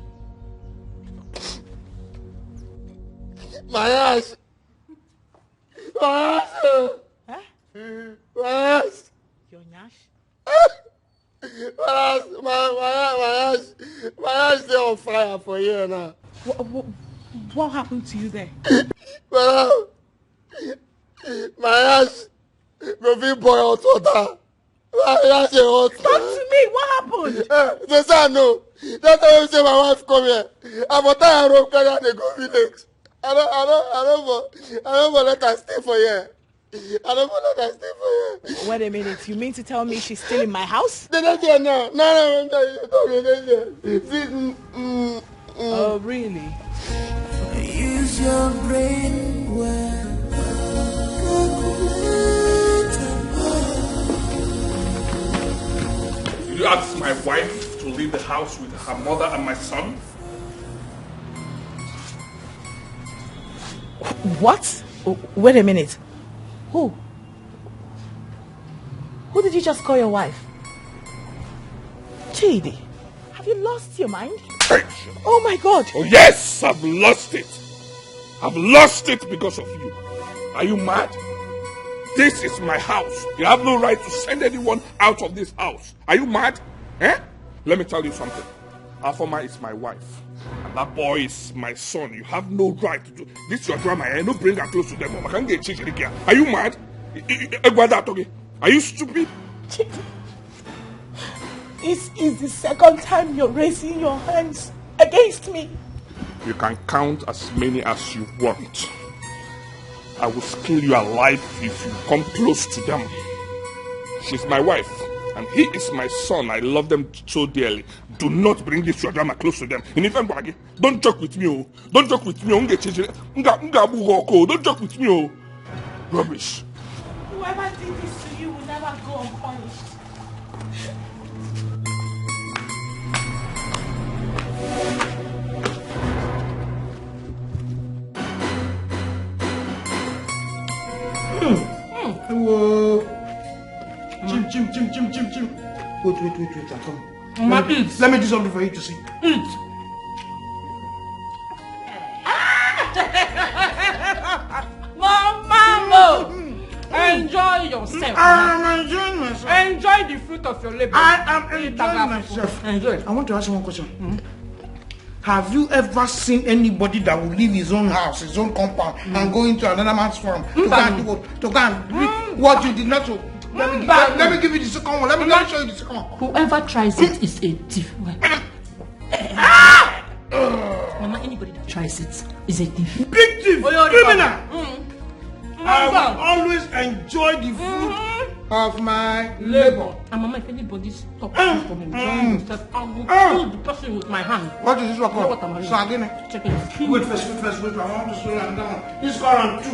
My ass. My ass. Huh? My ass. Your nyash? My ass is on fire for you now. What happened to you there? Madam, my ass will be boiled water. My ass is hot. Talk to me. What happened? They say I know. That's why you say my wife come here. I'm a tired of carrying the go village. I don't let her stay for here. I don't want to stay for you. Wait a minute. You mean to tell me she's still in my house? They're not here now. No. Oh, really? Use your brain well. Did you ask my wife to leave the house with her mother and my son? What? Wait a minute. Who? Who did you just call your wife? Chidi, have you lost your mind? Oh my God! Oh yes, I've lost it. I've lost it because of you. Are you mad? This is my house. You have no right to send anyone out of this house. Are you mad? Eh? Let me tell you something. Afoma is my wife. And that boy is my son. You have no right to do this. Is your drama. I don't bring her close to them. I can't get changed. Are you mad? Are you stupid? This is the second time you're raising your hands against me. You can count as many as you want. I will kill you alive if you come close to them. She's my wife, and he is my son. I love them so dearly. Do not bring this your drama close to them. Don't joke with me, oh. Don't joke with me, oh. Don't joke with me, oh. Rubbish. Whoever did this to you will never go unpunished. Whoa. Jim. Wait, I'm coming. Let me do something for you to see. Eat. Mama, enjoy yourself. I'm enjoying myself. Enjoy the fruit of your labor. I am enjoying myself. Enjoy. I want to ask you one question. Have you ever seen anybody that will leave his own house, his own compound, and go into another man's farm to go and do what you did not do? Let me give you the second one. Let me show you the second one. Whoever tries it is a thief. Mama, anybody that tries it is a thief. Big thief! Criminal! I will always enjoy the fruit of my labor. And Mama, if anybody stops you from enjoying yourself, I will kill the person with my hand. What is this one called? Sardine. Check it. Wait first. I want to slow down. This is called round 2.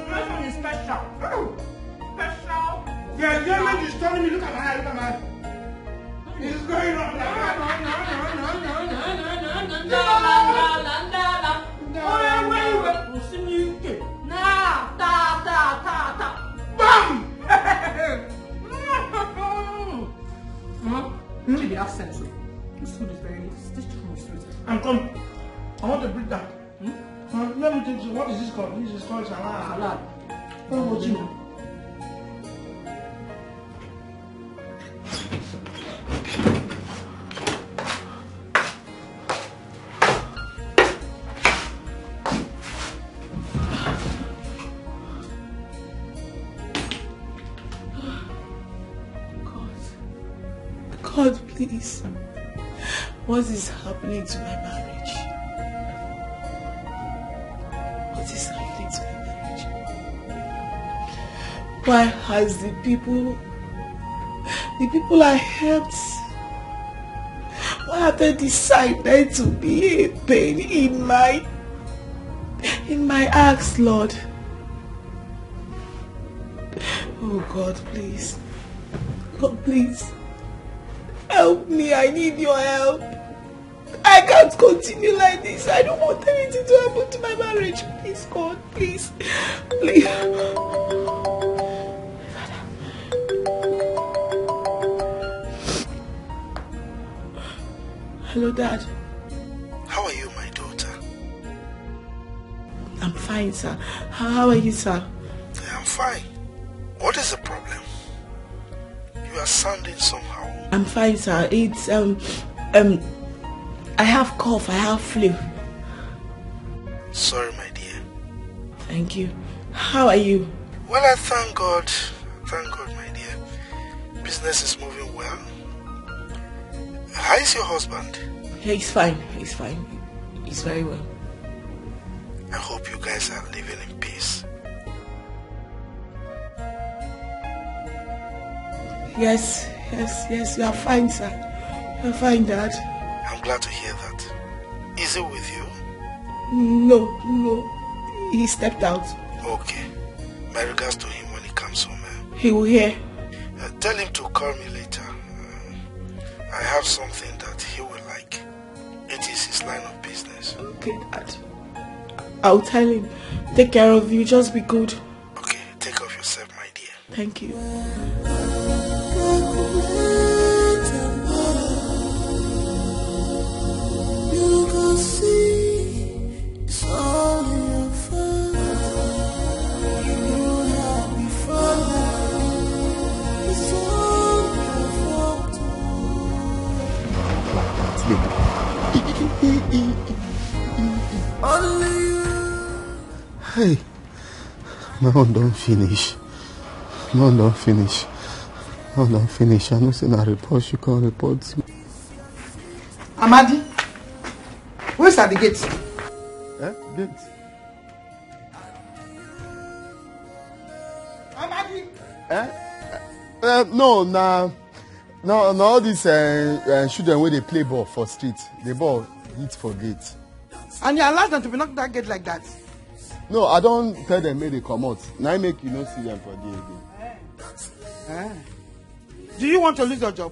This one is special. Special. Yeah, the image is telling me, look at my eye. It's going on. Bam! See the accent. This food is very sweet. I'm coming. I want to break that. Let me think. What is this called? This is called salad. Oh, Jim. God, please. What is happening to my marriage? What is happening to my marriage? Why has the people I helped, why have they decided to be a pain in my acts, Lord? Oh God, please. God, please. Help me, I need your help. I can't continue like this. I don't want anything to happen to my marriage. Please, God, please. Please. Hello, Dad. How are you, my daughter? I'm fine, sir. How are you, sir? I'm fine. What is the problem? You are sounding somehow. I'm fine, sir. It's I have cough, I have flu. Sorry, my dear. Thank you. How are you? Well, I thank God. Thank God, my dear. Business is moving well. How is your husband? Yeah, he's fine. He's fine. He's very well. I hope you guys are living in peace. Yes, we are fine, sir. We are fine, Dad. I'm glad to hear that. Is he with you? No. He stepped out. Okay. My regards to him when he comes home. He will hear. Tell him to call me later. I have something that he will like. It is his line of business. Okay, Dad. I'll tell him. Take care of you. Just be good. Okay, take care of yourself, my dear. Thank you. You can see it's all in your face. You had before. Hey, my own don't finish. My own don't finish. My own don't finish. I know say na report you can report me. Amadi, where's at the gate? Gate? Amadi? No, all these children where they play ball for street. The ball hit for gate. And you allow them to be knocked that gate like that? No, I don't tell them where they come out. Now I make you not see them for there again. Do you want to lose your job?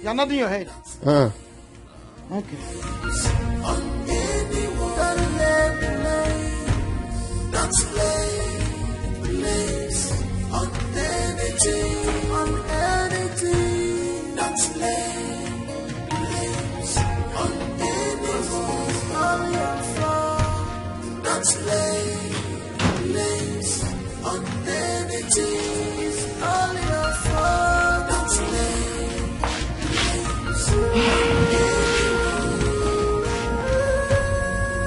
You're nodding your head. Okay. That's play on anything. That's play on anything. All your fault. That's play on anything. All your fault. That's play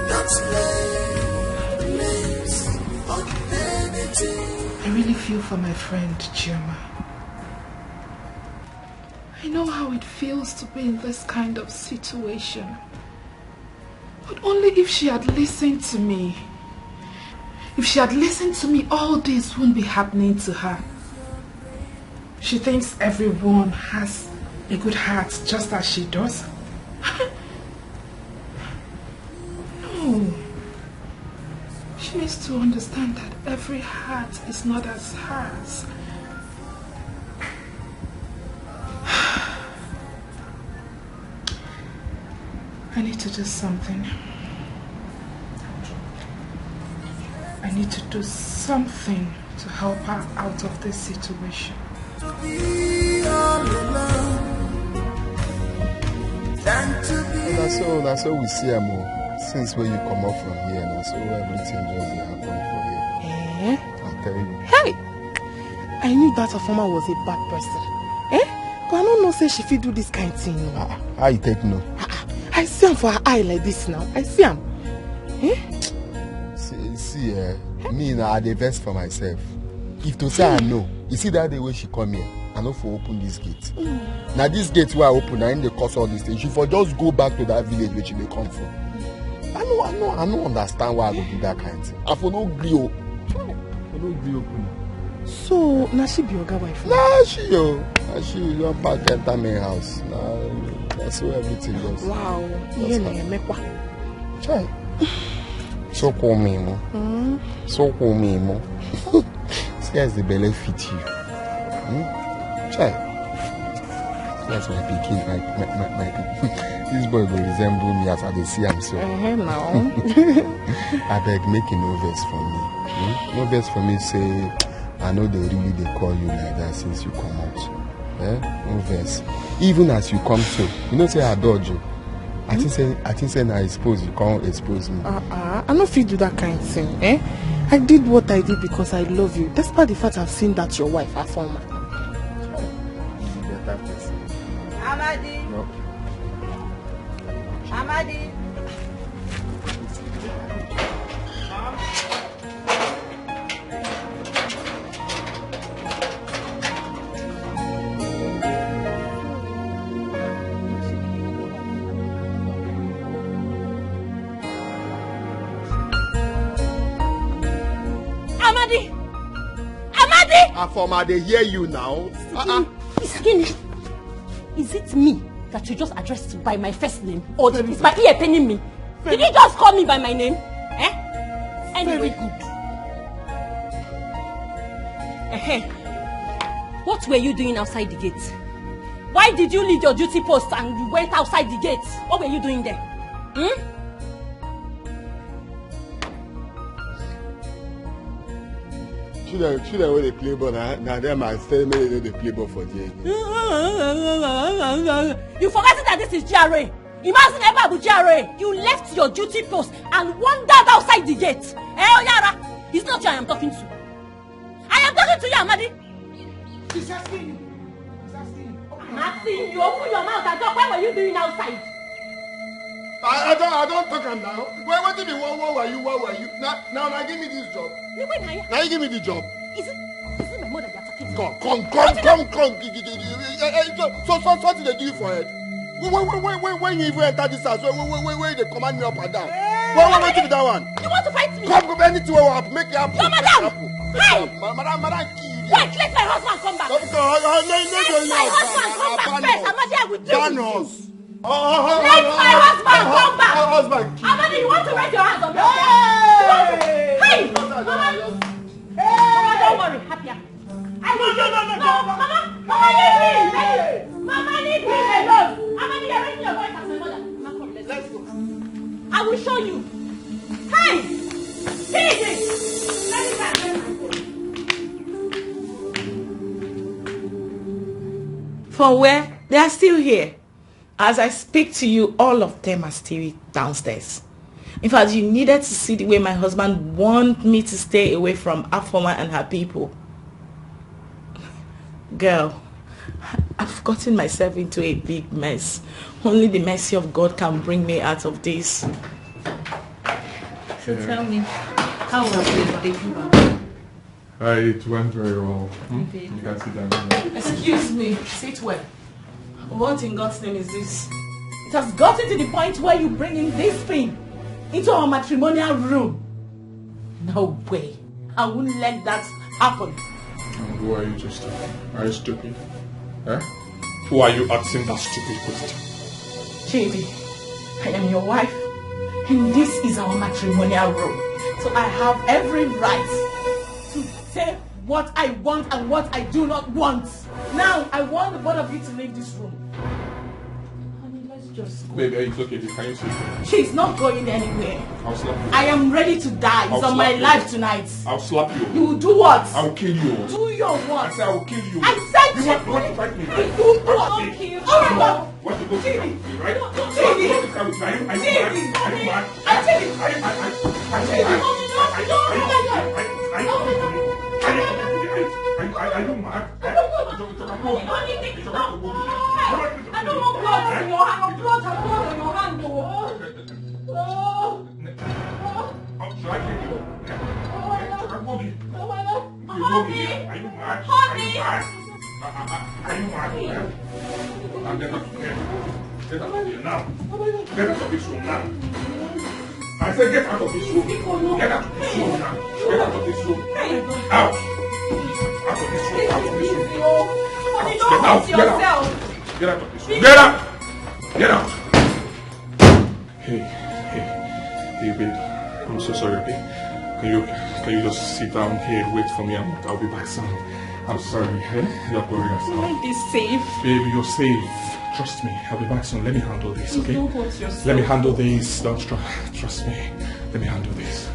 That's play on anything. I really feel for my friend Chioma. I know how it feels to be in this kind of situation. But only if she had listened to me. If she had listened to me, all this wouldn't be happening to her. She thinks everyone has a good heart just as she does. No. She needs to understand that every heart is not as hers. I need to do something. I need to do something to help her out of this situation. To be all alone. Than to be. That's all we see them since when you come up from here, and so everything just happen for here. I'm telling you. Hey! I knew that Afoma was a bad person. But I don't know say she fit do this kind of thing. How you take no? I see him for her eye like this now. I see him. See, me now I the best for myself. If to say I know, you see that the way she come here, I know for open this gate. Now this gate where I open, I ain't the cause all this thing. She for just go back to that village where she may come from. I don't understand why I go do that kind of thing. I for no agree. So now she be your girl wife? Nah, she don't back enter my house. Nah, that's how everything goes. Wow. Chai. So cool me mo. So cool me mo. See as the belly fit you. Chai. That's my picking. My this boy will resemble me as I see him so. Now. I beg make no verse for me. No verse for me say I know they call you like that since you come out. No verse. Even as you come to, you know say I dodge you. I think say I expose you can't expose me. I don't feel do that kind of thing. I did what I did because I love you. Despite the fact I've seen that your wife Afoma. Better person. Amadi. No. Amadi. Afoma, they hear you now. Skinny, is it me that you just addressed by my first name? Or is my ear paining me? Did you just call me by my name? Anyway, good. What were you doing outside the gate? Why did you leave your duty post and you went outside the gate? What were you doing there? Children when they play ball, now them are telling me they play ball for the You forgot that this is GRA. Imagine ever with GRA. You left your duty post and wandered outside the gate. Oyara, it's not you I am talking to. I am talking to you, Amadi. She's asking you. She's asking you. I'm asking you. Open your mouth and talk. What were you doing outside? I don't talk am now. What did you? What were you? Now give me this job. Now you give me the job. Is it my mother you're talking to? Come. So what did they do for it? When you even enter this house, where they command me up and down? What did that one? You want to fight me? Come, anything will happen. Make it happen. No, madam. Hey! Madam, wait, let my husband come back. Let my husband come back first. Amadi, I will deal with you. Let my husband come back. Amadi, you want to raise your hands on me? Hey! Mama, don't worry. Happier. Mama, leave me. Mama, leave me alone. Amadi, you're raising your voice as my mother. Let's go. I will show you. Hey! Easy! Let me catch you. From where? They are still here. As I speak to you, all of them are still downstairs. In fact, you needed to see the way my husband wants me to stay away from Afoma and her people. Girl, I've gotten myself into a big mess. Only the mercy of God can bring me out of this. So tell me, how was the baby? It went very well. You can sit down. Excuse me, sit well. What in God's name is this? It has gotten to the point where you bring in this thing into our matrimonial room. No way. I won't let that happen. Who are you just talking? Are you stupid? Eh? Who are you asking that stupid question? JD, I am your wife, and this is our matrimonial room. So I have every right to say what I want and what I do not want. Now, I want the both of you to leave this room. Honey, let's just go. Baby, it's okay. Can you sleep? She's not going anywhere. I'll slap you. I am ready to die. It's on my life tonight. I'll slap you. You will do what? I will kill you. Do your what? I said I will kill you. I said you want to fight me? You do what? Don't kill. All right, what you go to me, right? Chidi. Are you mad? I don't want blood in your hand. Blood on your hand. Should I kill you? Honey. Are you mad? Honey. Are you mad? I'm getting up here. Get out of here now. Get out of this room now. I said get out of this room. Get out of this room now. Get out of this room. Out. Out of this room. Out of this room. Get out. Get out. Get out of this room. Get out. Get out. Hey, babe. I'm so sorry, babe. Can you just sit down here and wait for me? I'll be back soon. I'm sorry, eh? You're worried yourself. Mind is safe. Baby, you're safe. Trust me. I'll be back soon. Let me handle this, okay? Don't hurt yourself. Let me handle this. Don't trust me. Let me handle this.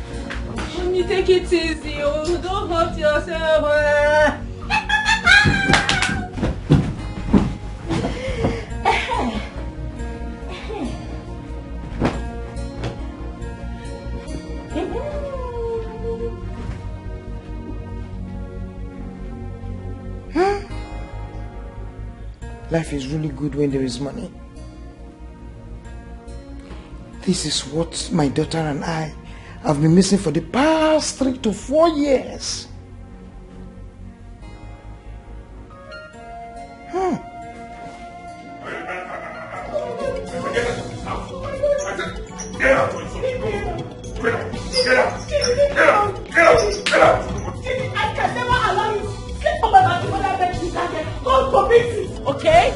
Mommy, take it easy. Oh, don't hurt yourself. Life is really good when there is money. This is what my daughter and I have been missing for the past 3 to 4 years. Get out! I can never allow you to sleep on my matrimonial bed. God forbid it, okay?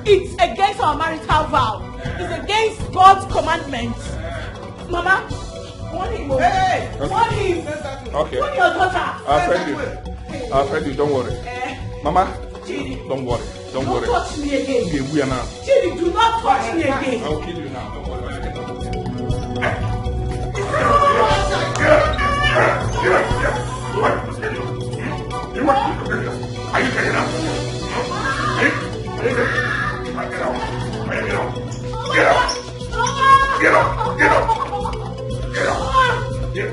It's against our marital vow. It's against God's commandments. Mama, warn him. Hey! Warn him. Okay. Warn your daughter. I'll tell you. Don't worry. Mama, Chidi. Don't worry. Don't worry. Don't touch me again. Okay, we are now. Chidi, do not touch me again. I'll kill you now. Don't worry. Are you getting up? Get up! Get up! Get up! Get up! Get up!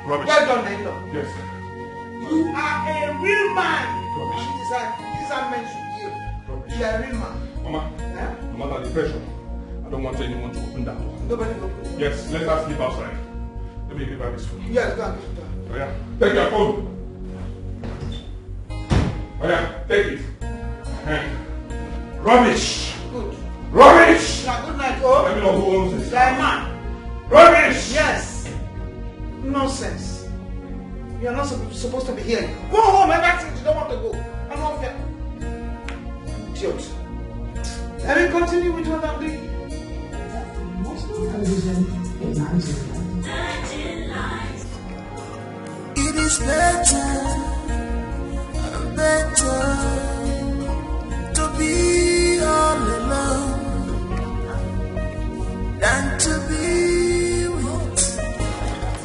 Rubbish. Well done, Naito. Yes. You are a real man. Rubbish. These are men should hear. You are a real man. Mama, no matter the pressure, I don't want anyone to open that door. Nobody will. Yes, let us sleep outside. Let me give her this phone. Yes, go on. Oh yeah, take your phone. Oh yeah, take it. Rubbish. Good. Rubbish. Now, good night, oh. Let me know who owns this. You are a man. Rubbish. Yes. Nonsense. You are not supposed to be here. Go home, ever since you don't want to go. I'm not fair. Idiot. Let me continue with what I'm doing. It is better to be all alone than to be with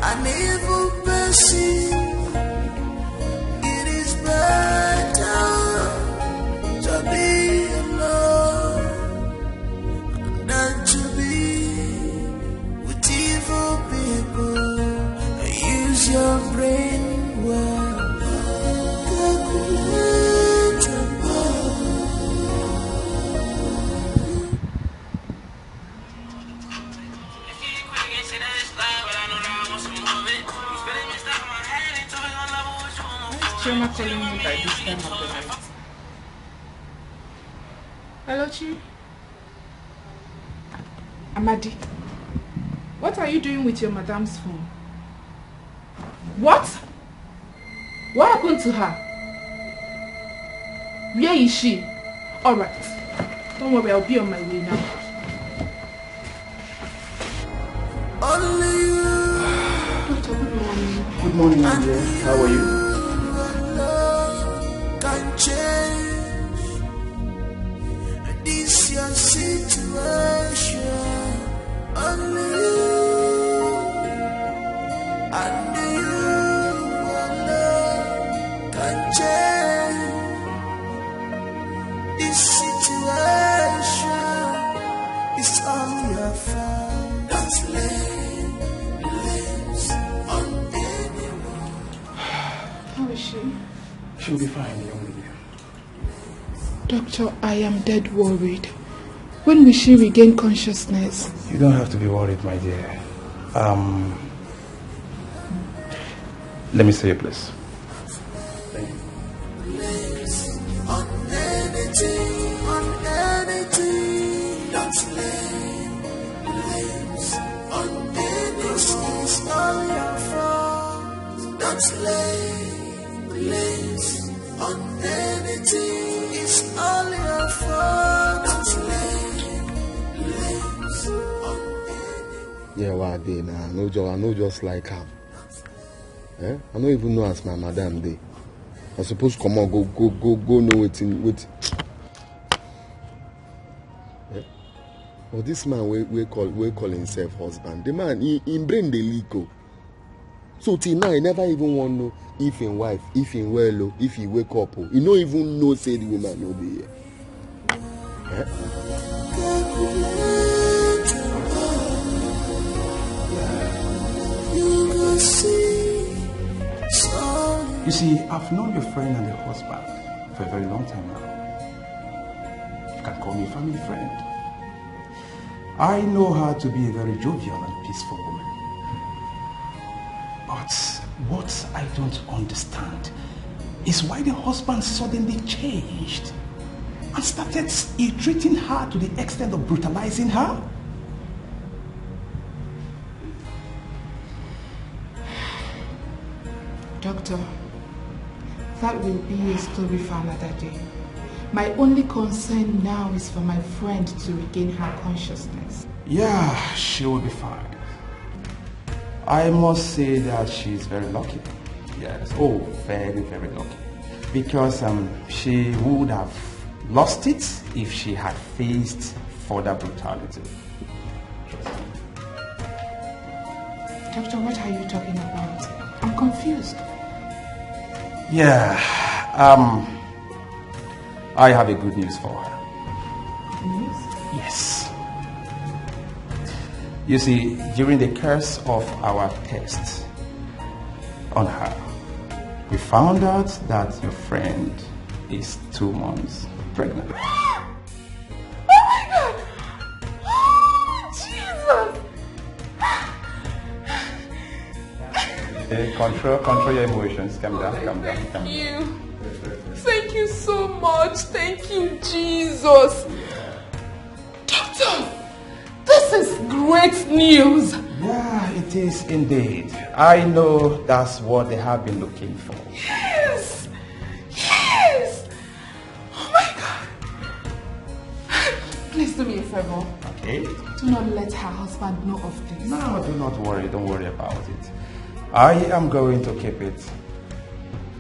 an evil person. It is better to be alone than to be with evil people. Use your brain well. Chioma calling me by this time of the night. Hello, Chi. Amadi, what are you doing with your madam's phone? What? What happened to her? Where is she? Alright. Don't worry, I'll be on my way now. Only you. Doctor, good morning. Good morning, Andrea. How are you? Can change this your situation. Only you and you alone can change this situation. It's all your fault. Don't lay blames on anyone. How is she? She'll be fine, young lady. Doctor, I am dead worried. When will she regain consciousness? You don't have to be worried, my dear. Let me say a place. Thank you. On anything, don't lay blames on anything. It's all your fault. Don't lay blames on anything. It's all your fault. Don't lay blames on anything. Yeah, what day now? I know just like her. Eh? I don't even know as my madam day. I suppose come on, go know with. Yeah? But this man we call himself husband. The man he brain the leak. So till now he never even want to know if him wife, if him well, if he wake up. He don't even know say the woman no be here. Yeah? You see, I've known your friend and your husband for a very long time now. You can call me a family friend. I know her to be a very jovial and peaceful woman. But what I don't understand is why the husband suddenly changed and started ill-treating her to the extent of brutalizing her. Doctor, that will be a story for another day. My only concern now is for my friend to regain her consciousness. Yeah, she will be fine. I must say that she's very lucky. Yes, oh, very, very lucky. Because she would have lost it if she had faced further brutality. Doctor, what are you talking about? I'm confused. Yeah, I have a good news for her. News? Yes. You see, during the course of our test, on her. We found out that your friend is 2 months pregnant. Oh my God! Oh, Jesus! Control your emotions. Calm down. Thank you. Thank you so much. Thank you, Jesus. Doctor, this is great news. Yeah, it is indeed. I know that's what they have been looking for. Yes. Yes. Oh my God. Please do me a favor. Okay. Do not let her husband know of this. No, do not worry. Don't worry about it. I am going to keep it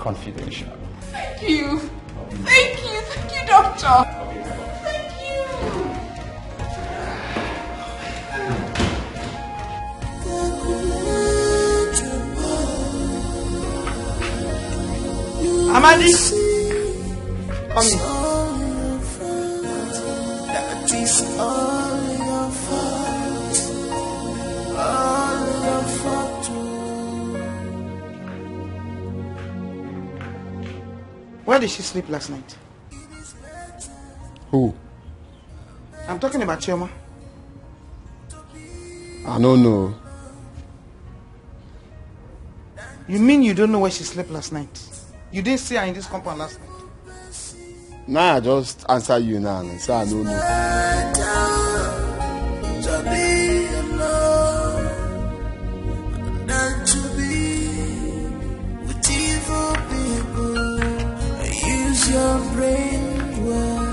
confidential. Thank you. Thank you. Thank you, doctor. Thank you. Amadi, come here. That is all your fault. All your fault. Where did she sleep last night? Who? I'm talking about Chioma. I don't know. You mean you don't know where she slept last night? You didn't see her in this compound last night? Nah, I just answer you now and say I don't know. To be alone than to be with evil people. Use your brain well.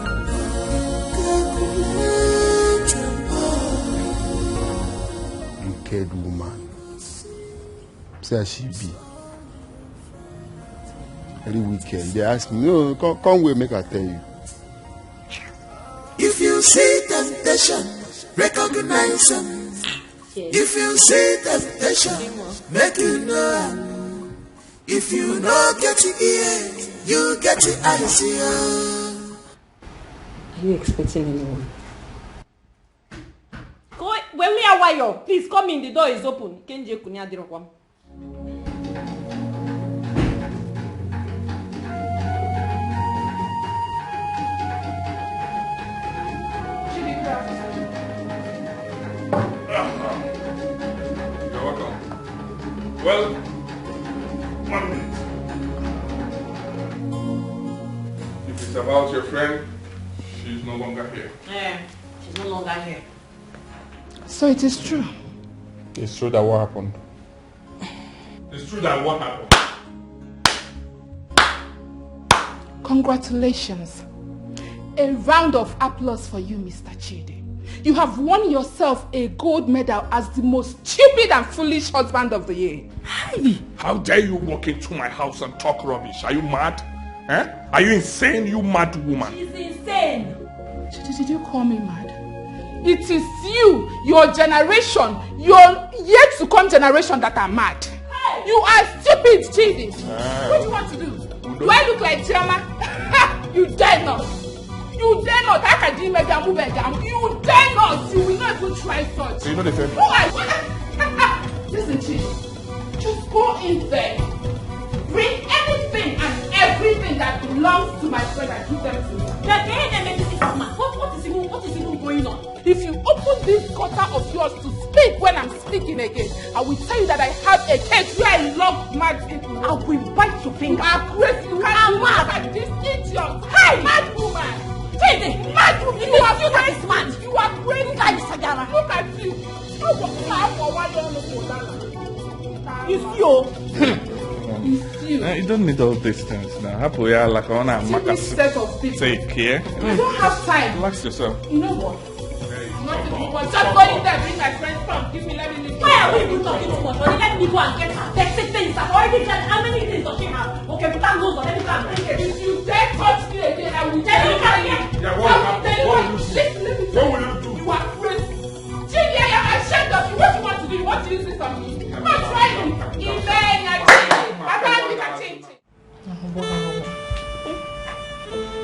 Wicked woman. Say she be. Very wicked. They ask me, no, come wait, make I tell you. If you see temptation, recognize them. If you see temptation, make you know. If you know, get your ear, you get your eyes here. Are you expecting anyone? When we are wired, please come in. The door is open. Kenje kunya dirokwam. You're welcome. Well, 1 minute. If it's about your friend, she's no longer here. Yeah, she's no longer here. So it is true. It's true that what happened? It's true that what happened? Congratulations. A round of applause for you, Mr. Chidi. You have won yourself a gold medal as the most stupid and foolish husband of the year. Hey! How dare you walk into my house and talk rubbish? Are you mad? Eh? Are you insane, you mad woman? She's insane. Chidi, did you call me mad? It is you, your generation, your yet to come generation that are mad. Hey. You are stupid, Chidi. What do you want to do? Do I look like Chioma? You dare not. You dare not. I can do make move down. You dare not. You will not even try such. So you know the fair. Who are Listen, Chidi. Just go in there. Bring anything and everything that belongs to my friend and give them to me. What is even going on? If you open this gutter of yours to speak when I'm speaking again, I will tell you that I have a case where I love mad people. I will bite your finger. You are crazy. You can't mad at this idiot. Hey, mad woman. Mad woman. You are crazy. Mad. You are crazy. Look at you. It's you. You don't need all these things now. Happy, like on a set of people. Take care. I don't have time. Relax yourself. You know what? Just go in there, bring my friend's phone. Give me, let me leave. Why are we even talking too much? Let me go and get her. Text things. I've already said how many things does she have? Okay, we can't go, so let me go and bring it. If you dare touch me again, I will tell you. Yeah, what will you do? What will you do? You are crazy. Chidi, I am ashamed of you. What you want to do? You want to use this on me? I'm not trying.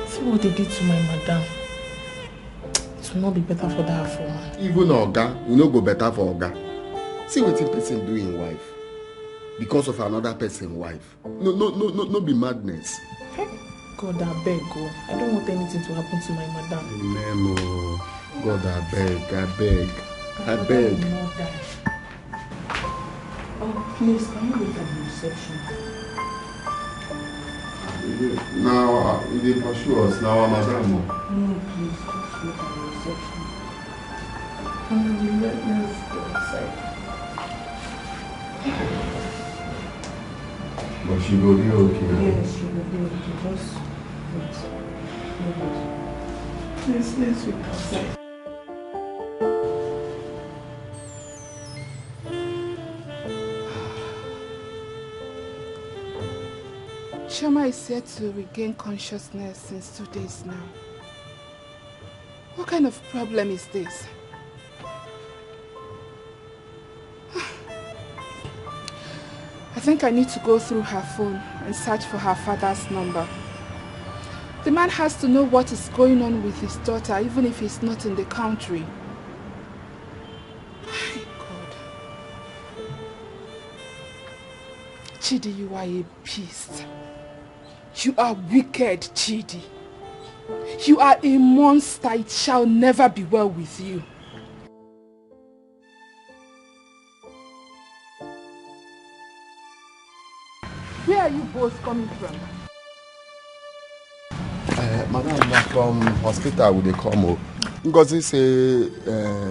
See what they did to my madam. It will not be better for that for her. Even Oga, you no go better for Oga. See what the person do in wife. because of another person's wife. No be madness. God, I beg, oh. I don't want anything to happen to my madam. Memo, God, I beg. Oh, please, can you wait at the reception? Now, they pursue us. Now, madam. No, please, just wait at the reception. Let's go outside. But she will be okay. Yes, she will be okay. Just wait. Let's wait outside. Chioma is said to regain consciousness since 2 days now. What kind of problem is this? I think I need to go through her phone and search for her father's number. The man has to know what is going on with his daughter, even if he's not in the country. My God. Chidi, you are a beast. You are wicked, Chidi. You are a monster. It shall never be well with you. Where are you both coming from? Madam, from hospital they come. Ngozi say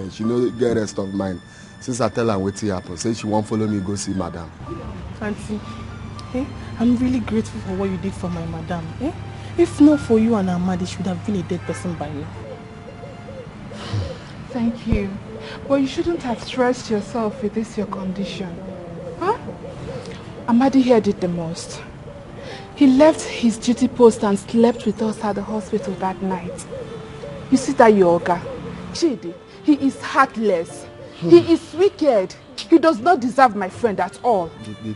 she no get rest of mind. Since I tell her wetin happen, say she won't follow me go see madam. Auntie, I'm really grateful for what you did for my madam. If not for you and Amadi, she would have been a dead person by now. Thank you. But you shouldn't have stressed yourself with this your condition. Huh? Amadi here did the most. He left his duty post and slept with us at the hospital that night. You see that yoga? Chidi, he is heartless. He is wicked. He does not deserve my friend at all.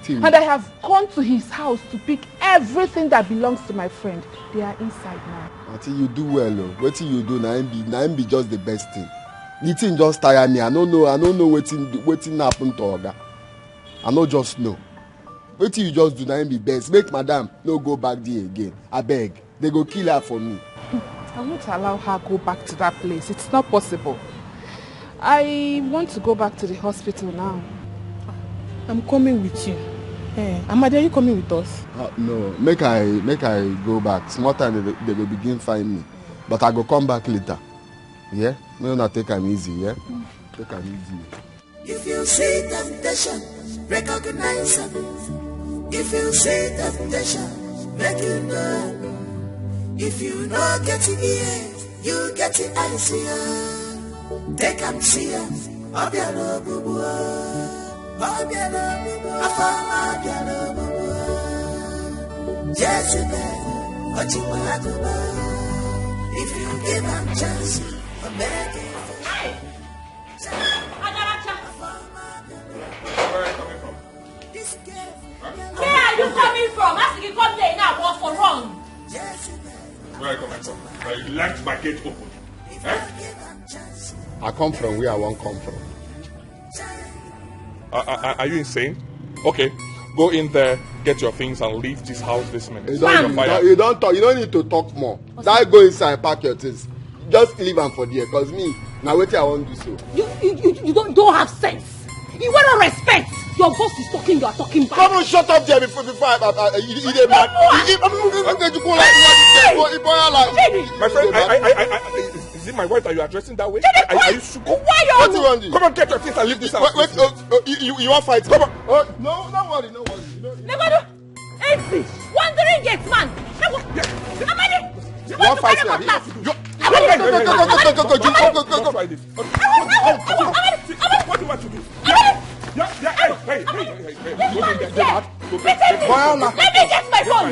And I have gone to his house to pick everything that belongs to my friend. They are inside now. Auntie, you do well. What you do now be just the best thing. The thing just tire me. I don't know what happened to Oga. I don't just know. What you just do now be best. Make madam no go back there again. I beg. They go kill her for me. I won't allow her go back to that place. It's not possible. I want to go back to the hospital now. I'm coming with you. Amadi, are you coming with us? No, make I go back. Small time they will begin find me. But I go come back later. Yeah? No, not take them easy, yeah? Take them easy. If you see temptation, recognize it. If you see temptation, make it know. If you not get it here, you get it eyes here. Take and see us. Obiano bubu. Obiano bubu. Afama obiano bubu. Jezebel. Ochimakuba. If you give them chance, I'm begging. Hey! Agaracha! Where are you coming from? Where are you coming from? As you come there now, what for wrong? Where are you coming from? You left my gate open. I come from where I won't come from. Are you insane? Okay, go in there, get your things, and leave this house this minute. You don't talk. You don't need to talk more. That go inside, pack your things. Just leave them for there. Cause me, now wait till I won't do so. You don't have sense. You want to respect. Your boss is talking, you are talking back. Come on, shut up there before you mad. My friend, is it my wife that you are addressing that way? Are you shook? Why you? Come on, get your things and leave this house. Wait, you want fight? Come on. No, don't worry. Never do. Wandering gate man. Amadi. You want fight? Go. What do you want to do? Hey. Let me get my phone.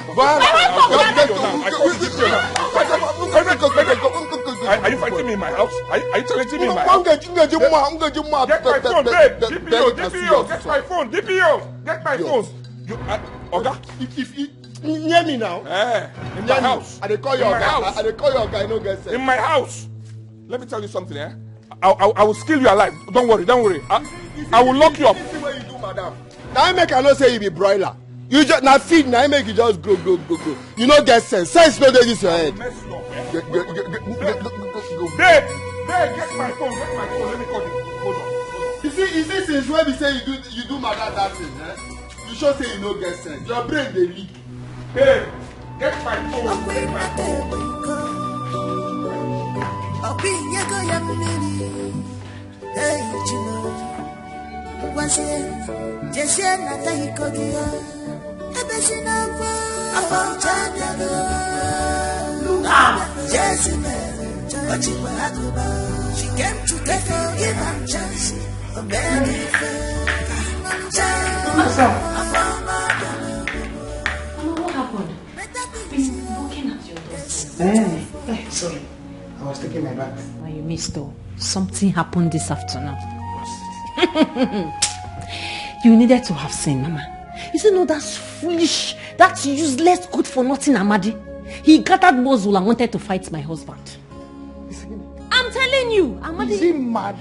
Are you fighting me in my house? Are you challenging me in my house? Get my phone, babe. DPO. Get my phone. DPO. Get my phone. Oga, if near me now. In my house. I call your guy. No get sense. In my house. Let me tell you something, I will steal you alive. Don't worry. I will lock you up. This is what you do, madam. Now I make I not say you be broiler. You just now feed. Now I make you just go. You know get sense. Sense no dey this your head. Babe, get my phone. Let me call you. Hold on. You see since when we say you do my that thing, eh? You sure say you no get sense. Your brain dey leak. Babe, get my phone. She came to give him a chance. What happened? I've been looking at your door. Sorry. I was taking my bath. Well, you missed though. Something happened this afternoon. You needed to have seen, Mama. You see, no, that's foolish. That's useless, good for nothing, Amadi. He gathered muzzle and wanted to fight my husband. I'm telling you, Amadi. Is he mad?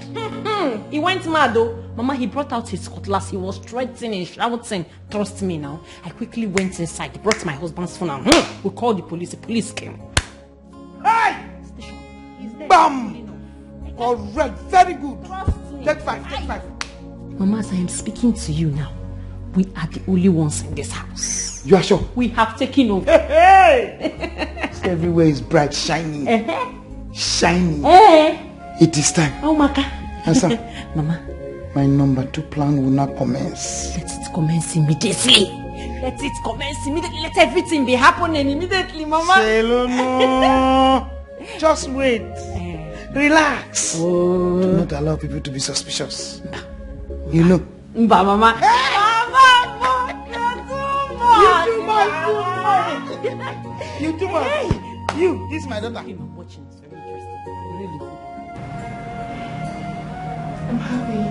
He went mad though. Mama, he brought out his cutlass. He was threatening, shouting. Trust me now. I quickly went inside, brought my husband's phone and we called the police. The police came. Hey! Bam! Correct. Very good. Take five. Mama, as I am speaking to you now, we are the only ones in this house. You are sure? We have taken over. Hey! Everywhere is bright, shiny. Shiny. It is time. Oh, Maka. Answer. Mama. My number 2 plan will not commence. Let it commence immediately. Let it commence immediately. Let everything be happening immediately, Mama. No. Just wait. Relax. Do not allow people to be suspicious. You know. Mama. You too much. You, this is my daughter. I'm watching. It's very interesting. Really. I'm happy.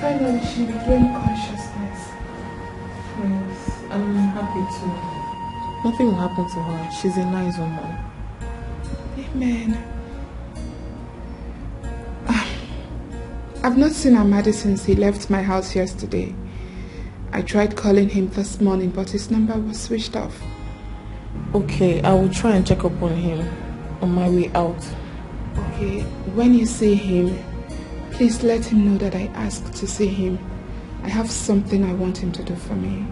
Finally, she regained consciousness. Yes, I'm happy too. Nothing will happen to her. She's a nice woman. Amen. I've not seen Amadi since he left my house yesterday. I tried calling him this morning, but his number was switched off. Okay, I will try and check up on him on my way out. Okay, when you see him, please let him know that I asked to see him. I have something I want him to do for me.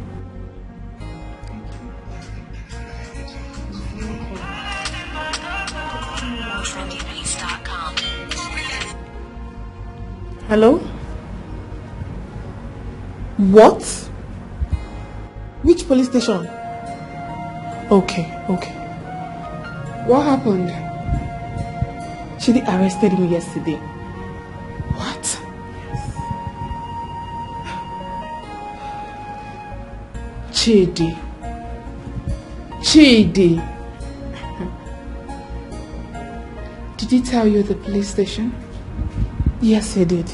Hello? What? Which police station? Okay. What happened? Chidi arrested me yesterday. What? Chidi. Did he tell you the police station? Yes, he did.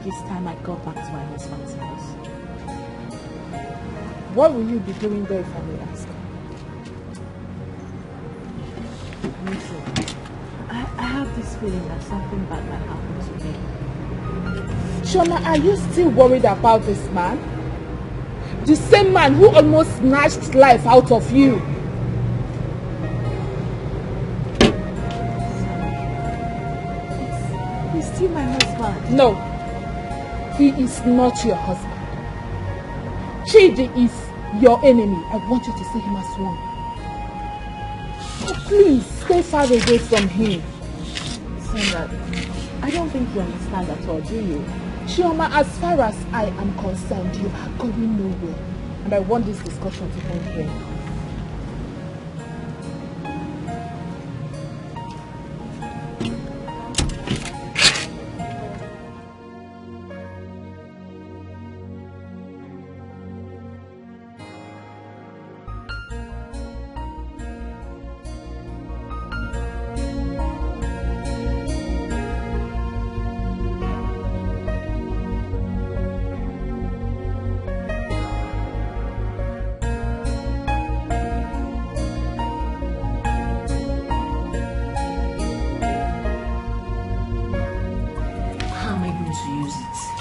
It's time I got back to my husband's house. What will you be doing there if I may ask? I have this feeling that something bad might happen to me. Shona, are you still worried about this man? The same man who almost snatched life out of you. He's still my husband. No, he is not your husband. Chidi is your enemy. I want you to see him as one. So please, stay far away from him. Sandra, I don't think you understand at all, do you? Chioma, as far as I am concerned, you are going nowhere. And I want this discussion to end here.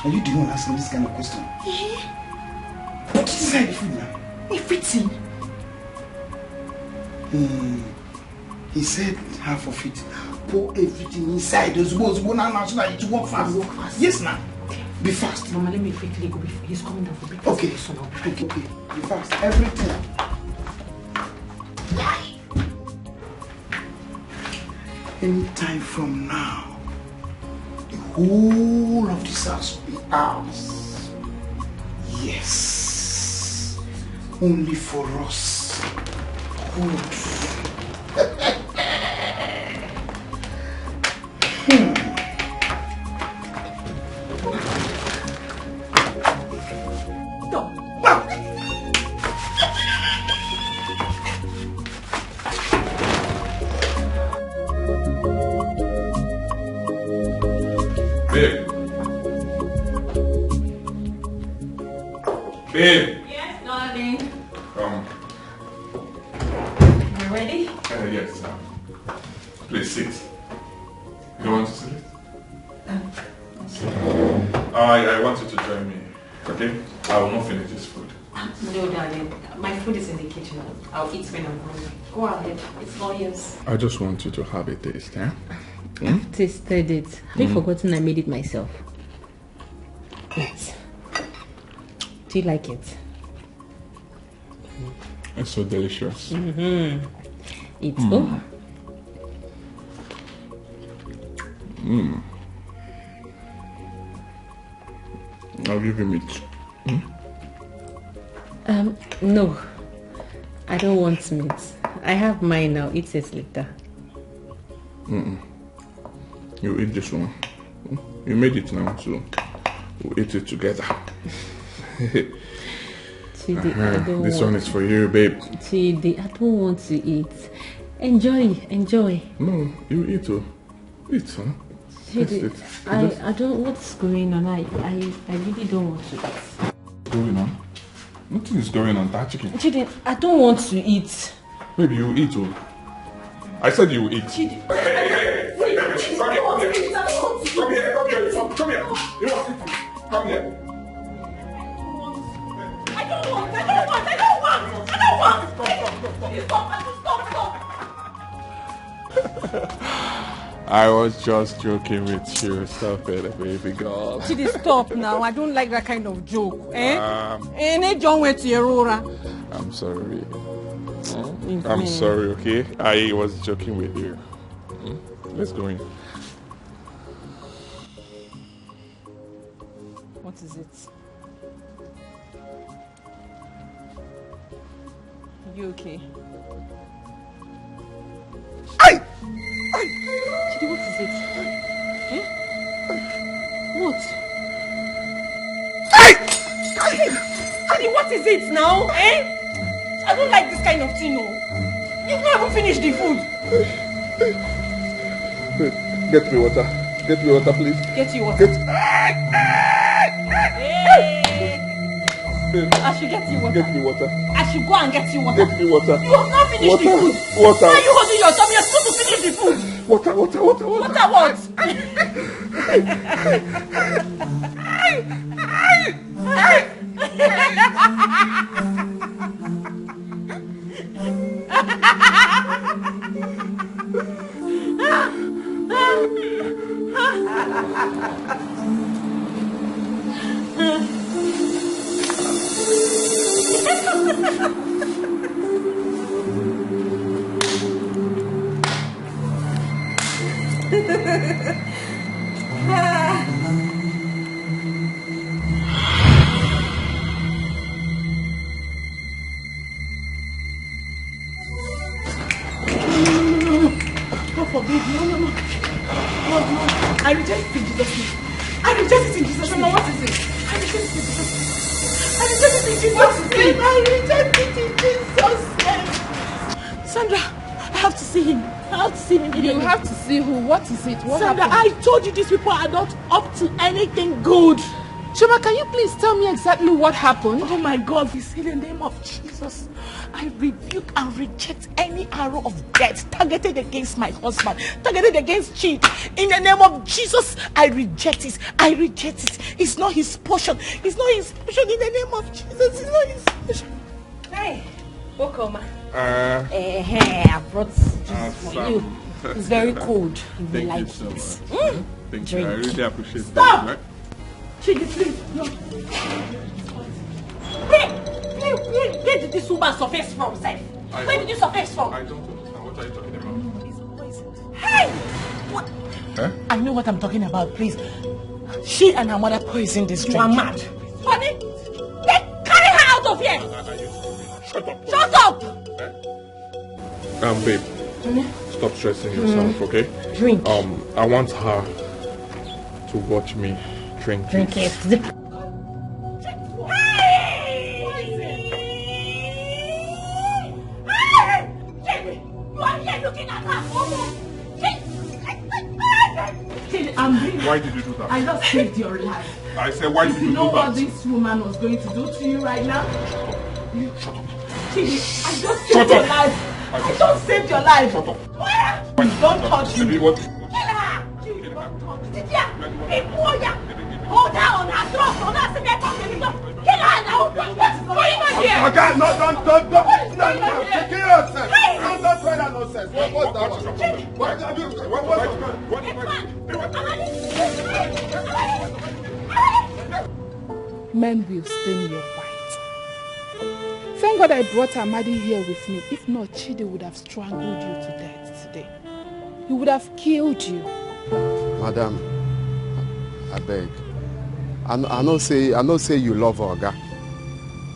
Are you the one asking this kind of question? What is inside the food now? Everything. He said half of it. Pour everything inside. Those balls go now so that it won't fast. Yes, now. Be fast. Mama, let me quickly go before he's coming down for breakfast. Okay. Okay. Be fast. Everything. Any time from now, the whole of this house will be ours. Yes. Only for us. Good. Babe. Yes, darling. You ready? Yes. Please sit. You don't want to sit? I want you to join me. Okay? I will not finish this food. No, darling. My food is in the kitchen. I'll eat when I'm hungry. Go ahead. It's all yours. I just want you to have a taste, eh? I've tasted it. Have you forgotten I made it myself? Yes. Do you like it? It's so delicious. It's I'll give you meat. No. I don't want meat. I have mine now. Eat it later. You eat this one. You made it now, so we'll eat it together. Chidi, this one is for you, babe. Chidi, I don't want to eat. Enjoy. No, you eat, eat, huh? Chidi, I don't. What's going on? I really don't want to eat. What's going on? Nothing is going on. That chicken. Chidi, I don't want to eat. Maybe you eat, I said you eat. Chidi. Come here. Come here. I don't want. Stop. I was just joking with you. Stop it, baby girl. Chidi, stop now. I don't like that kind of joke. I'm sorry. I'm sorry, okay? I was joking with you. Let's go in. What is it? You okay? Chidi, what is it? What? Chidi, what is it now? I don't like this kind of thing, no. You've not even finished the food. Get me water. Get me water, please. Get you water. I should get you water. Get me water. I should go and get you water. Get me water. You have not finished the food. Water. Why are you holding your tummy? You're supposed to finish the food. Water. Water what? God forbid, no. I reject it in Jesus' name. I reject it in Jesus' name. What is it? I reject it in Jesus' name. I reject it in Jesus' name. Sandra, I have to see him. You have to see who? What is it? What Sandra, happened? I told you these people are not up to anything good. Shoma, can you please tell me exactly what happened? Oh my God, we say the name of Jesus. I rebuke and reject any arrow of death targeted against my husband, targeted against Chidi. In the name of Jesus, I reject it. I reject it. It's not his portion. It's not his portion in the name of Jesus. It's not his portion. Hey, welcome. I brought juice for you. It's very cold. You will like it. So much. Thank Drink. you. I really appreciate Stop! that. Right? Chidi, please. No. Where did this woman surface from, sir? Where did you surface from? I don't understand. What are you talking about? Hey! What? Huh? I know what I'm talking about, please. She and her mother poisoned this drink. You are mad. Honey, then carry her out of here! Shut up. Shut up! Babe. Stop stressing yourself, okay? Drink. I want her to watch me drink. Drink it. Why did you do that? I just saved your life. I said, why did you do know what that? this woman was going to do to you right now? Shut up. Chidi, I just saved your life. I just saved your life. Shut up. Don't touch me. What? Kill her. Hold her on her throat. On her severe condition. Kill her now. What's going on here? Okay, no, don't. Take care of yourself. Don't try that nonsense. What's that one? Men will stain your white. Thank God I brought Amadi here with me. If not, Chidi would have strangled you to death today. He would have killed you. Madam, I beg. I know say you love Oga,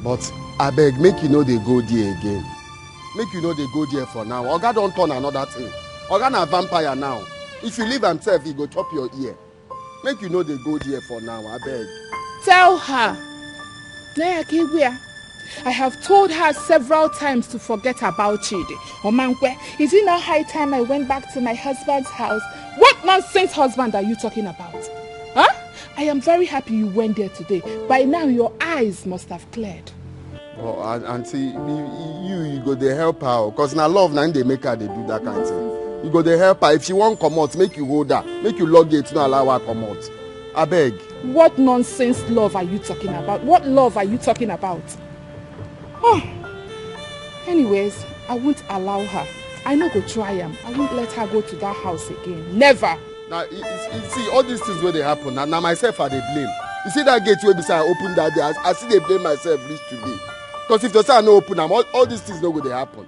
but I beg, make you know they go there again. Make you know they go there for now. Oga don't turn another thing. Oga na vampire now. If you leave himself, he go chop your ear. Make you know they go there for now. I beg. Tell her. I have told her several times to forget about Chidi. Omankwe, is it not high time I went back to my husband's house? What nonsense husband are you talking about? Huh? I am very happy you went there today. By now your eyes must have cleared. Oh, auntie, you go there help her. Because now love now they make her they do that kind of thing. You go there help her. If she won't come out, make you hold her. Make you log it, not allow her come out. I beg. What nonsense love are you talking about? What love are you talking about? Oh. Anyways, I won't allow her. I know go try am. I won't let her go to that house again. Never. Now, you see, all these things where they happen, now myself are they blame. You see that gate where beside I open that day, I see they blame myself reach today. Because if the say I no open them, all these things no go they happen.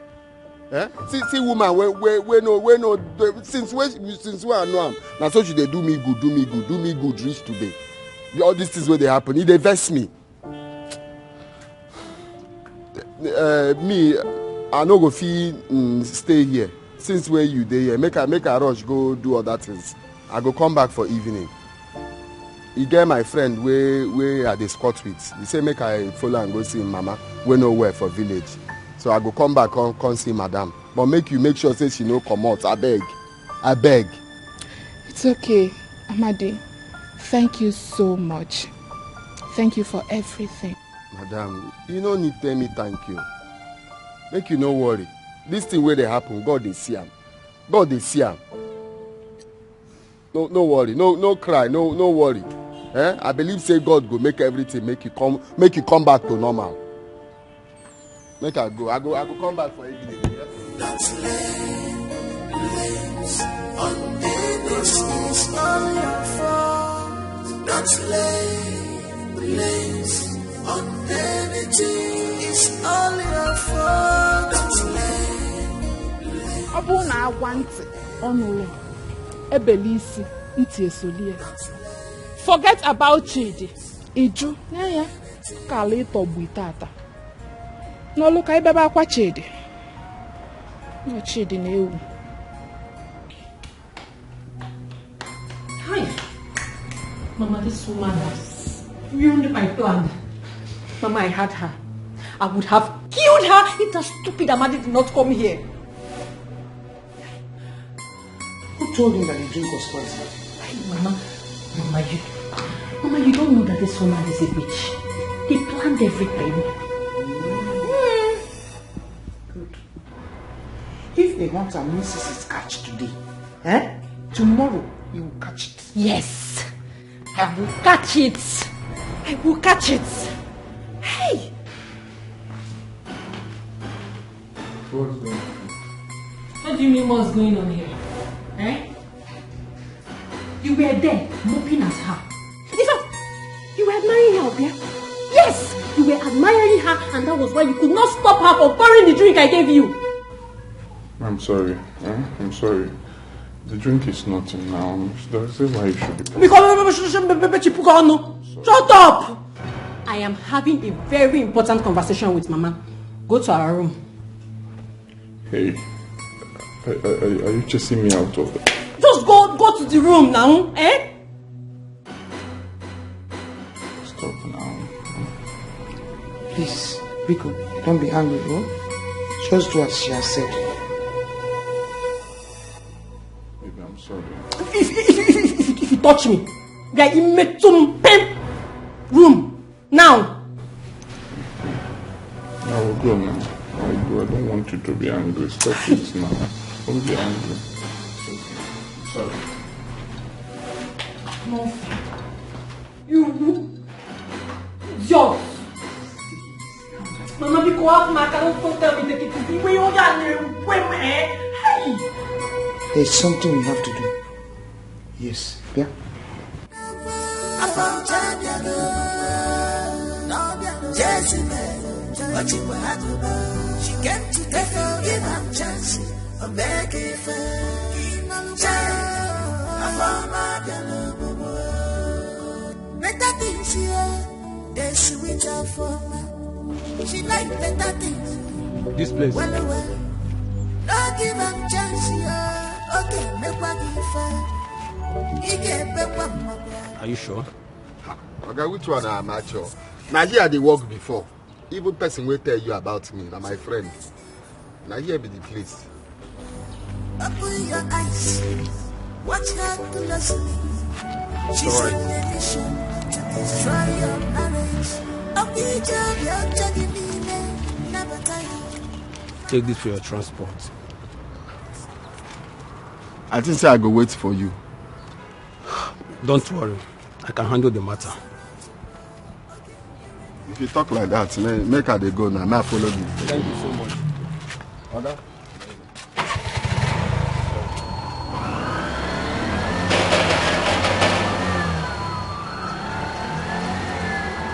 Eh? See woman, we no, since when I know am, now so she they do me good reach today. All these things where they happen, they vex me. Me, I no go feel stay here. Since where you dey here, make a rush go do other things. I go come back for evening. He get my friend where I dey squat with. He say make I follow and go see mama. We nowhere for village. So I go come back come see madam. But make sure say she no come out. I beg. It's okay, Amadi. Thank you so much. Thank you for everything. Madam, you no need tell me thank you. Make you no worry. This thing where they happen, God they see am. God they see am. No worry, no cry, no worry. Eh? I believe say God go make everything make you come back to normal. Make I go. I go come back for evening. Yes? That's lace on this is all your fault. That's lace on anything is all your fault. That's Ọ bụrụ na agwa ntị ọnụ ụlọ ebelisi ntị esolie. Forget about Chidi. Iju ya ka ala ịtọgbu itata. N'olu ka ibebe akwa Chidi. No Chidi na-ewu. Hi. Mama, this woman has ruined my plan. Mama, I had her. I would have killed her if that stupid Amadi did not come here. Who told him that the drink was poison? Mama, you don't know that this woman is a witch. They planned everything. If a hunter misses his catch today, tomorrow he will catch it. Yes, I will catch it. I will catch it. Hey! What's going on? What do you mean what's going on here? You were there, moping at her. In fact, you were admiring her, Obia. Yes, you were admiring her, and that was why you could not stop her from pouring the drink I gave you. I'm sorry. I'm sorry. The drink is nothing now. That's why you should be. Shut up! I am having a very important conversation with Mama. Go to our room. Hey, are you chasing me out of it? Just go to the room now, Stop now. Please, Biko, don't be angry, no? Just do as she has said. Baby, I'm sorry. If you touch me, we are in Metum Pen room now. I will go now. I don't want you to be angry. Stop it now. Don't be angry. Sorry. No. You idiot. Mama, be quiet, ma. Don't tell me take it easy. Where you are, hey. There's something we have to do. Yes, yeah? She came to take her in a chance of making better things here, they switch out for her. She like better things. This place. Well, don't give them chance here. Okay, make what you find. Are you sure? Okay, which one am I sure? Now here they work before. Even person will tell you about me, now my friend. Now here be the place. Open your eyes, watch her closely. She's on a mission to destroy your marriage. Take this for your transport. I think so I go wait for you. Don't worry, I can handle the matter. If you talk like that, make her they go now. May I follow you? Thank you so much. Order?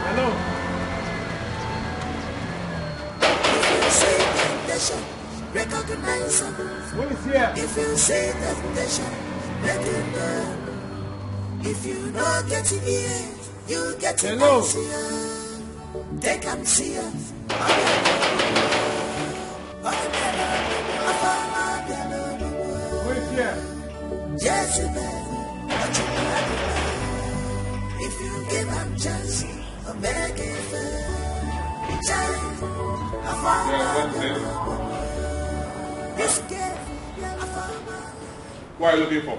Hello. Recognize who is here? If you say temptation, let it know. If you don't get it here, you get it. Hello. They can see us. Who is here? Yes, you if you give them chance of making fair. What are you looking for?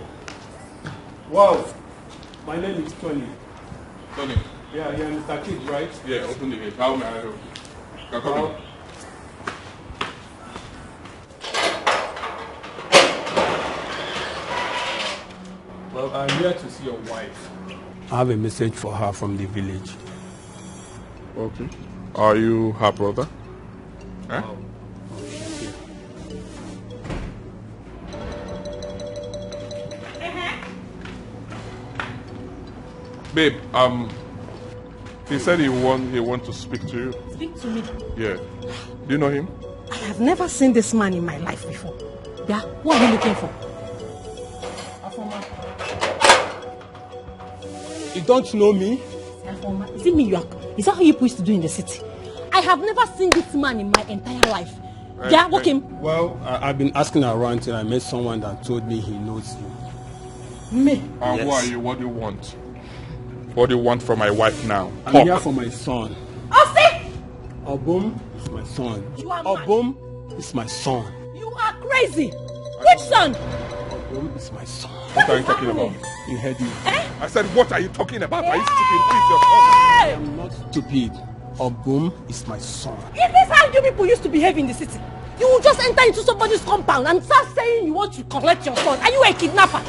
Wow. My name is Tony. Tony? Yeah, you're Mr. Kid, right? Yeah, open the gate. How may I help you? Come in. Well, I'm here to see your wife. I have a message for her from the village. Okay. Are you her brother? Huh? Wow. Babe, he said he want to speak to you. Speak to me. Yeah. Do you know him? I have never seen this man in my life before. Yeah, what are you looking for? You don't know me? Is it me you are? Is that how you used to do in the city? I have never seen this man in my entire life. Yeah, walk him. Well, I've been asking around till I met someone that told me he knows you. Me? Yes. Who are you? What do you want? What do you want from my wife now? I'm here for my son. Osi! Obum is my son. You are Obum is my son. You are crazy. Which son? Obum is my son. What are you talking about? You heard me. I said, what are you talking about? Are you stupid? Please, your I am not stupid. Obum is my son. Is this how you people used to behave in the city? You will just enter into somebody's compound and start saying you want to collect your son. Are you a kidnapper?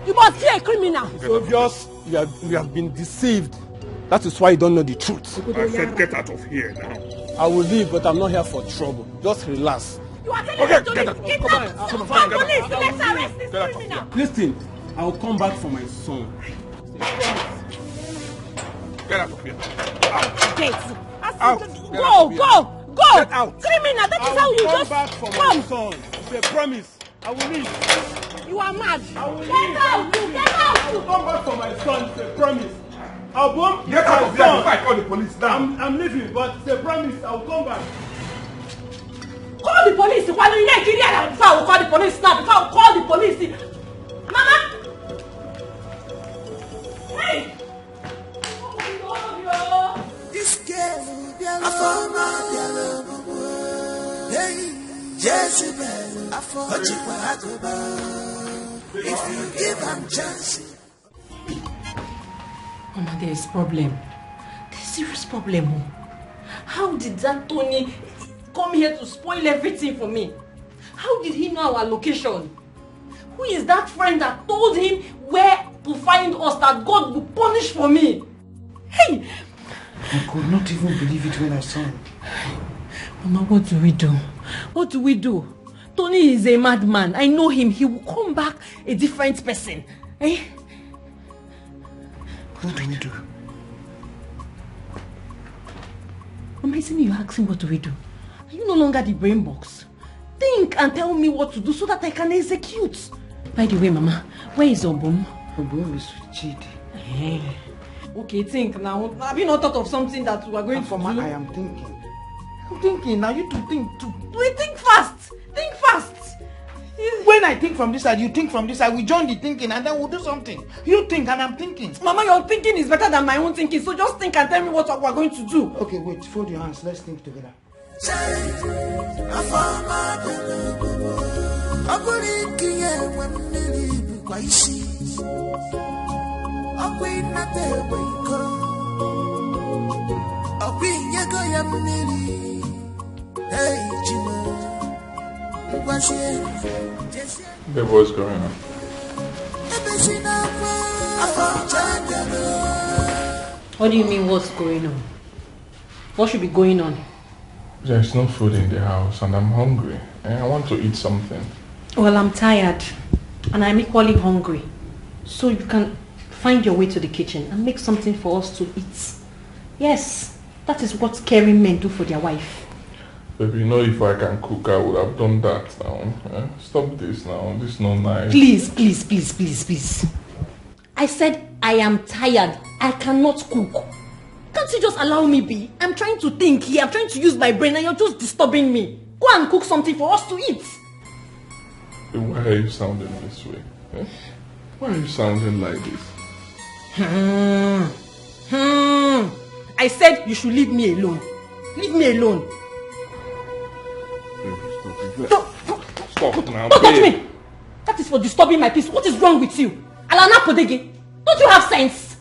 You must be a criminal. It's obvious you have been deceived. That is why you don't know the truth. I said get out of here now. I will leave, but I'm not here for trouble. Just relax. You are telling me to leave. Call police. Let's arrest this criminal. Listen, I will come back for my son. Get out of here. Out. Go. Get out. Criminal, that is how you just come back for my son. It's a promise. I will leave. You are mad. I will Get leave. out. I will come back for my son. It's a promise. I'll bomb. Get out of here before I call the police now. I'm leaving, but it's a promise. I'll come back. Call the police. While in Nigeria, before I will call the police now. Before I will call the police. Mama. Hey. This girl, I found my hey, Jezebel, I found you. If you give them chance. Mama, there is problem. There's serious problem. How did that Tony come here to spoil everything for me? How did he know our location? Who is that friend that told him where to find us, that God will punish for me? Hey! I could not even believe it when I saw him. Mama, what do we do? What do we do? Tony is a madman. I know him. He will come back a different person. Eh? What do we do? Mama, isn't you're asking what do we do? Are you no longer the brain box? Think and tell me what to do so that I can execute. By the way, Mama, where is Obum? Obum is with Chidi. Hey. Okay, think now. Have you not thought of something that we are going to do? I am thinking. I'm thinking. Now you to think too. We think fast. Think fast. When I think from this side, you think from this side. We join the thinking and then we'll do something. You think and I'm thinking. Mama, your thinking is better than my own thinking. So just think and tell me what we're going to do. Okay, wait. Fold your hands. Let's think together. Babe, what's going on? What do you mean what's going on? What should be going on? There's no food in the house and I'm hungry and I want to eat something. Well, I'm tired and I'm equally hungry. So you can find your way to the kitchen and make something for us to eat. Yes, that is what caring men do for their wife. Baby, you know if I can cook, I would have done that now. Eh? Stop this now. This is not nice. Please. I said I am tired. I cannot cook. Can't you just allow me be? I'm trying to think here. I'm trying to use my brain and you're just disturbing me. Go and cook something for us to eat. Why are you sounding this way? Eh? Why are you sounding like this? I said you should leave me alone. Leave me alone. Stop now. Don't touch me. That is for disturbing my peace. What is wrong with you? Alana Podege, don't you have sense?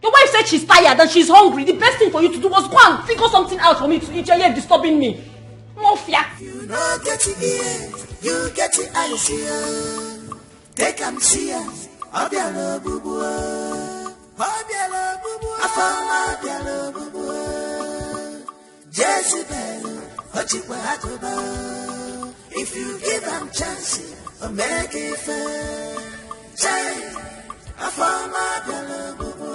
Your wife said she's tired and she's hungry. The best thing for you to do was go and figure something out for me to eat. You're here disturbing me. More fear. You know, get your ears, you get your eyes here. Take and see us. Obiala bubu. Obiala bubu. Afama obiala bubu. Jezebel, Ochiwa Atoba. If you give them chances, or make it fair. Say, Afama obiala bubu.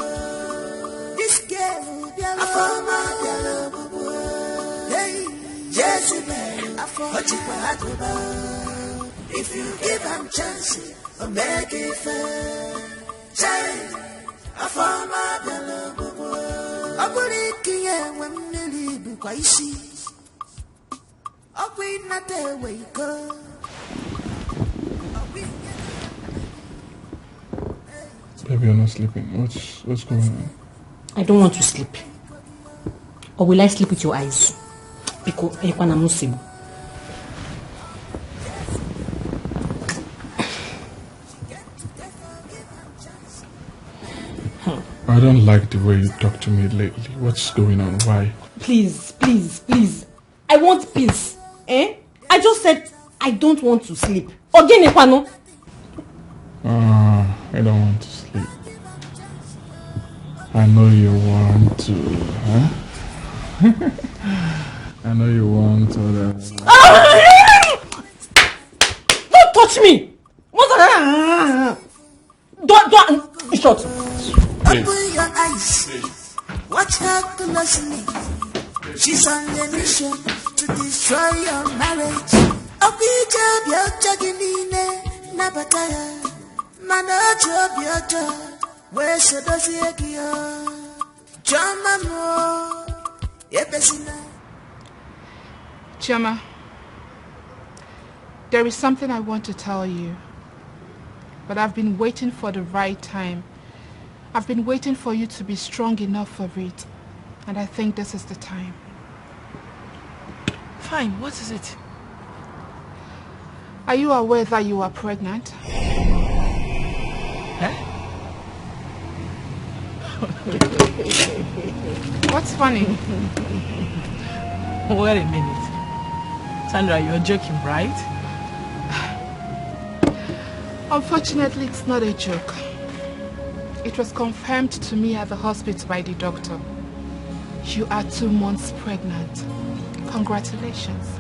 This girl, Afama obiala bubu. Hey, Jezebel, Ochiwa Atoba. If you give them chances, or make it fair. Say, Afama obiala bubu. Aburikiye wemneli bukwaisi. Akwi nate weiko. Baby, you're not sleeping. What's going on? I don't want to sleep. Or will I sleep with your eyes? Because I'm not sleeping. I don't like the way you talk to me lately. What's going on? Why? Please. I want peace. Eh? I just said I don't want to sleep. Again, Ekwano. I don't want to sleep. I know you want to, huh? I know you want to. Don't touch me! Don't, shut. Open your eyes. Watch her closely. She's on the mission to destroy your marriage. Obija biocha ginine nabataya. Manojo biocha. Where should I see a gear? Jamamo. Chioma, there is something I want to tell you, but I've been waiting for the right time. I've been waiting for you to be strong enough for it, and I think this is the time. Fine, what is it? Are you aware that you are pregnant? Huh? What's funny? Wait a minute. Sandra, you're joking, right? Unfortunately, it's not a joke. It was confirmed to me at the hospital by the doctor. You are 2 months pregnant. Congratulations.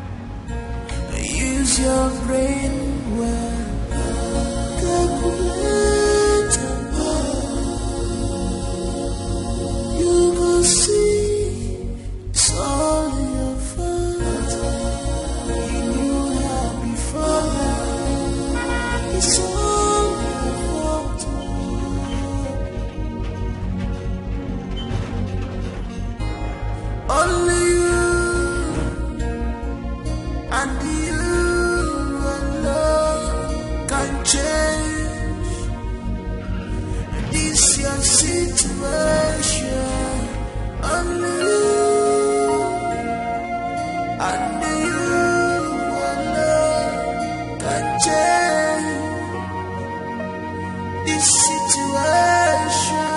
Use your brain well. You will see it's all your fault. You knew her before now. It's all your fault. Only you and you alone can change this your situation. Only you and you alone can change this situation.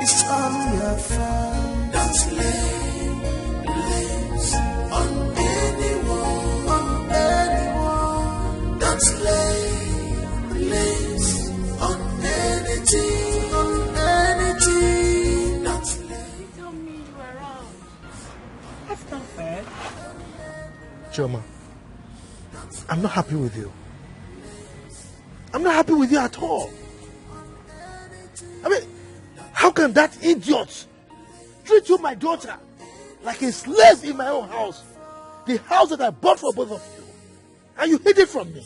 It's all your fault. Don't lay blames on anyone, Don't lay blames on anything, Don't lay. Tell me you were wrong. That's not fair. Chioma, I'm not happy with you. I'm not happy with you at all. I mean, how can that idiot treat you, my daughter, like a slave in my own house? The house that I bought for both of you. And you hid it from me.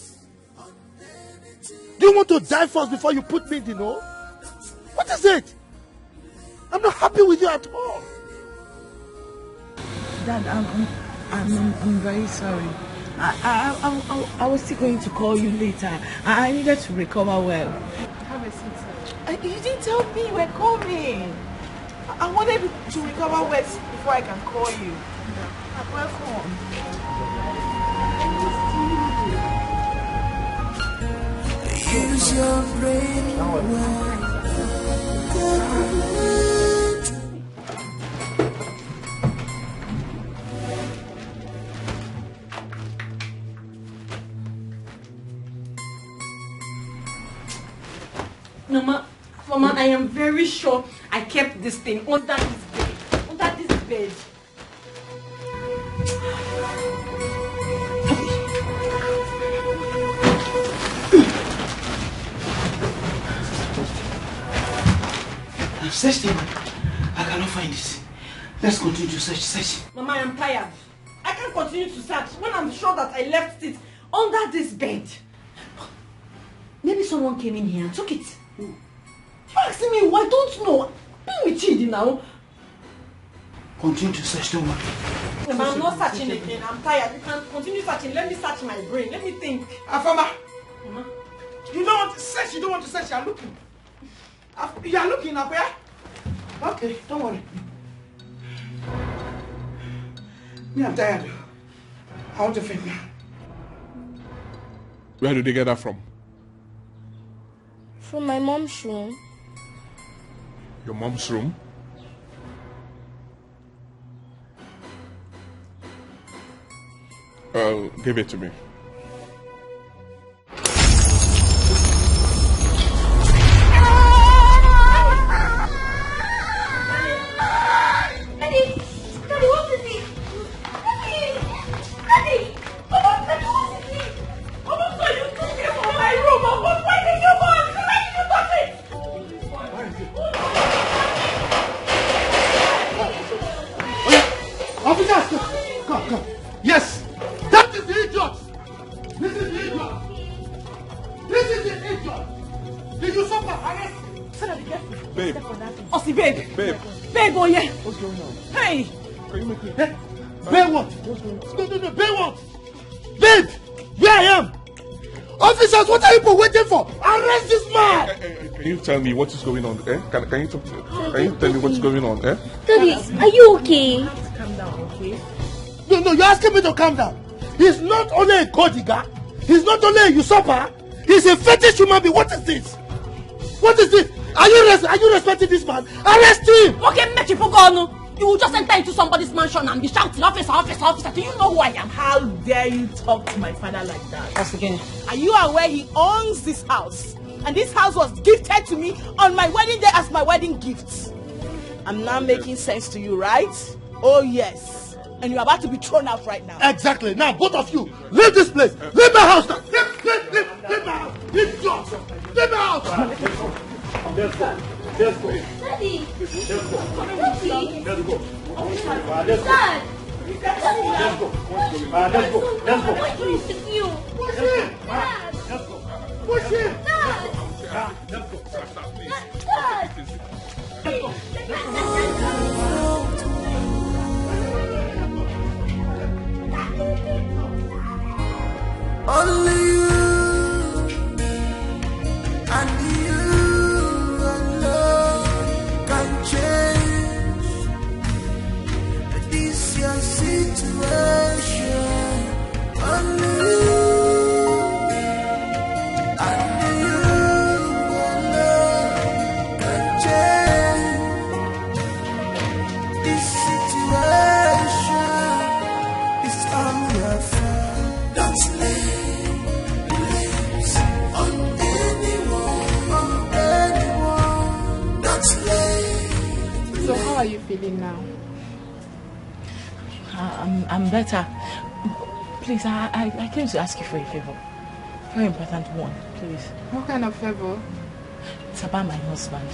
Do you want to die first before you put me in the know? What is it? I'm not happy with you at all. Dad, I'm very sorry. I was still going to call you later. I needed to recover well. Have a seat, sir. You didn't tell me you were coming. I wanted to recover well before I can call you. Welcome. Use your brain well. Mama, I am very sure I kept this thing under this bed. Under this bed. I've searched him. I cannot find it. Let's continue to search. Mama, I am tired. I can't continue to search when I'm sure that I left it under this bed. Maybe someone came in here and took it. You asking me why? Don't know. Be with Chidi now. Continue to search, don't worry. Mama, I'm not searching again. I'm tired. You can continue searching. Let me search my brain. Let me think. Afama! Mama. You don't want to search. You don't want to search. You are looking. You are looking up where? Okay, don't worry. Me, I'm tired. I want to faint now. Where did they get that from? From my mom's room. Your mom's room? Give it to me. Officers, come. Yes, that is the idiot. This is the idiot. This is the idiot. Did you suffer? Arrest him. Babe. Osi, babe. Babe. Babe, oh yeah. What's going on? Hey. Can you make it? Babe what? No, babe what? Babe, where I am. Officers, what are you waiting for? Arrest this man. Can you tell me what is going on? Can you talk to me? Can you tell me what's going on? Daddy, are you okay? Calm down, okay? No, you're asking me to calm down. He's not only a gold digger, he's not only a usurper, he's a fetish human being. What is this? What is this? Are you respecting this man? Arrest him! Okay, make you forget. You will just enter into somebody's mansion and be shouting, officer, officer, officer. Do you know who I am? How dare you talk to my father like that? Once again. Are you aware he owns this house? And this house was gifted to me on my wedding day as my wedding gift. I'm now making sense to you, right? Oh yes. And you're about to be thrown out right now. Exactly. Now, both of you, leave this place. Leave my house now. Leave my house. Leave yours. Leave my house. Let's go. Daddy. Let's go. Daddy. Let's go. Dad. Let's go. What is you? Push him. Dad. Let's go. Push him. Dad. Let's go. Only you and you alone can change this your situation. Only you and you alone can change this situation. It's on your phone. Don't let So how are you feeling now? I'm better. Please, I came to ask you for a favor. Very important one, please. What kind of favor? It's about my husband.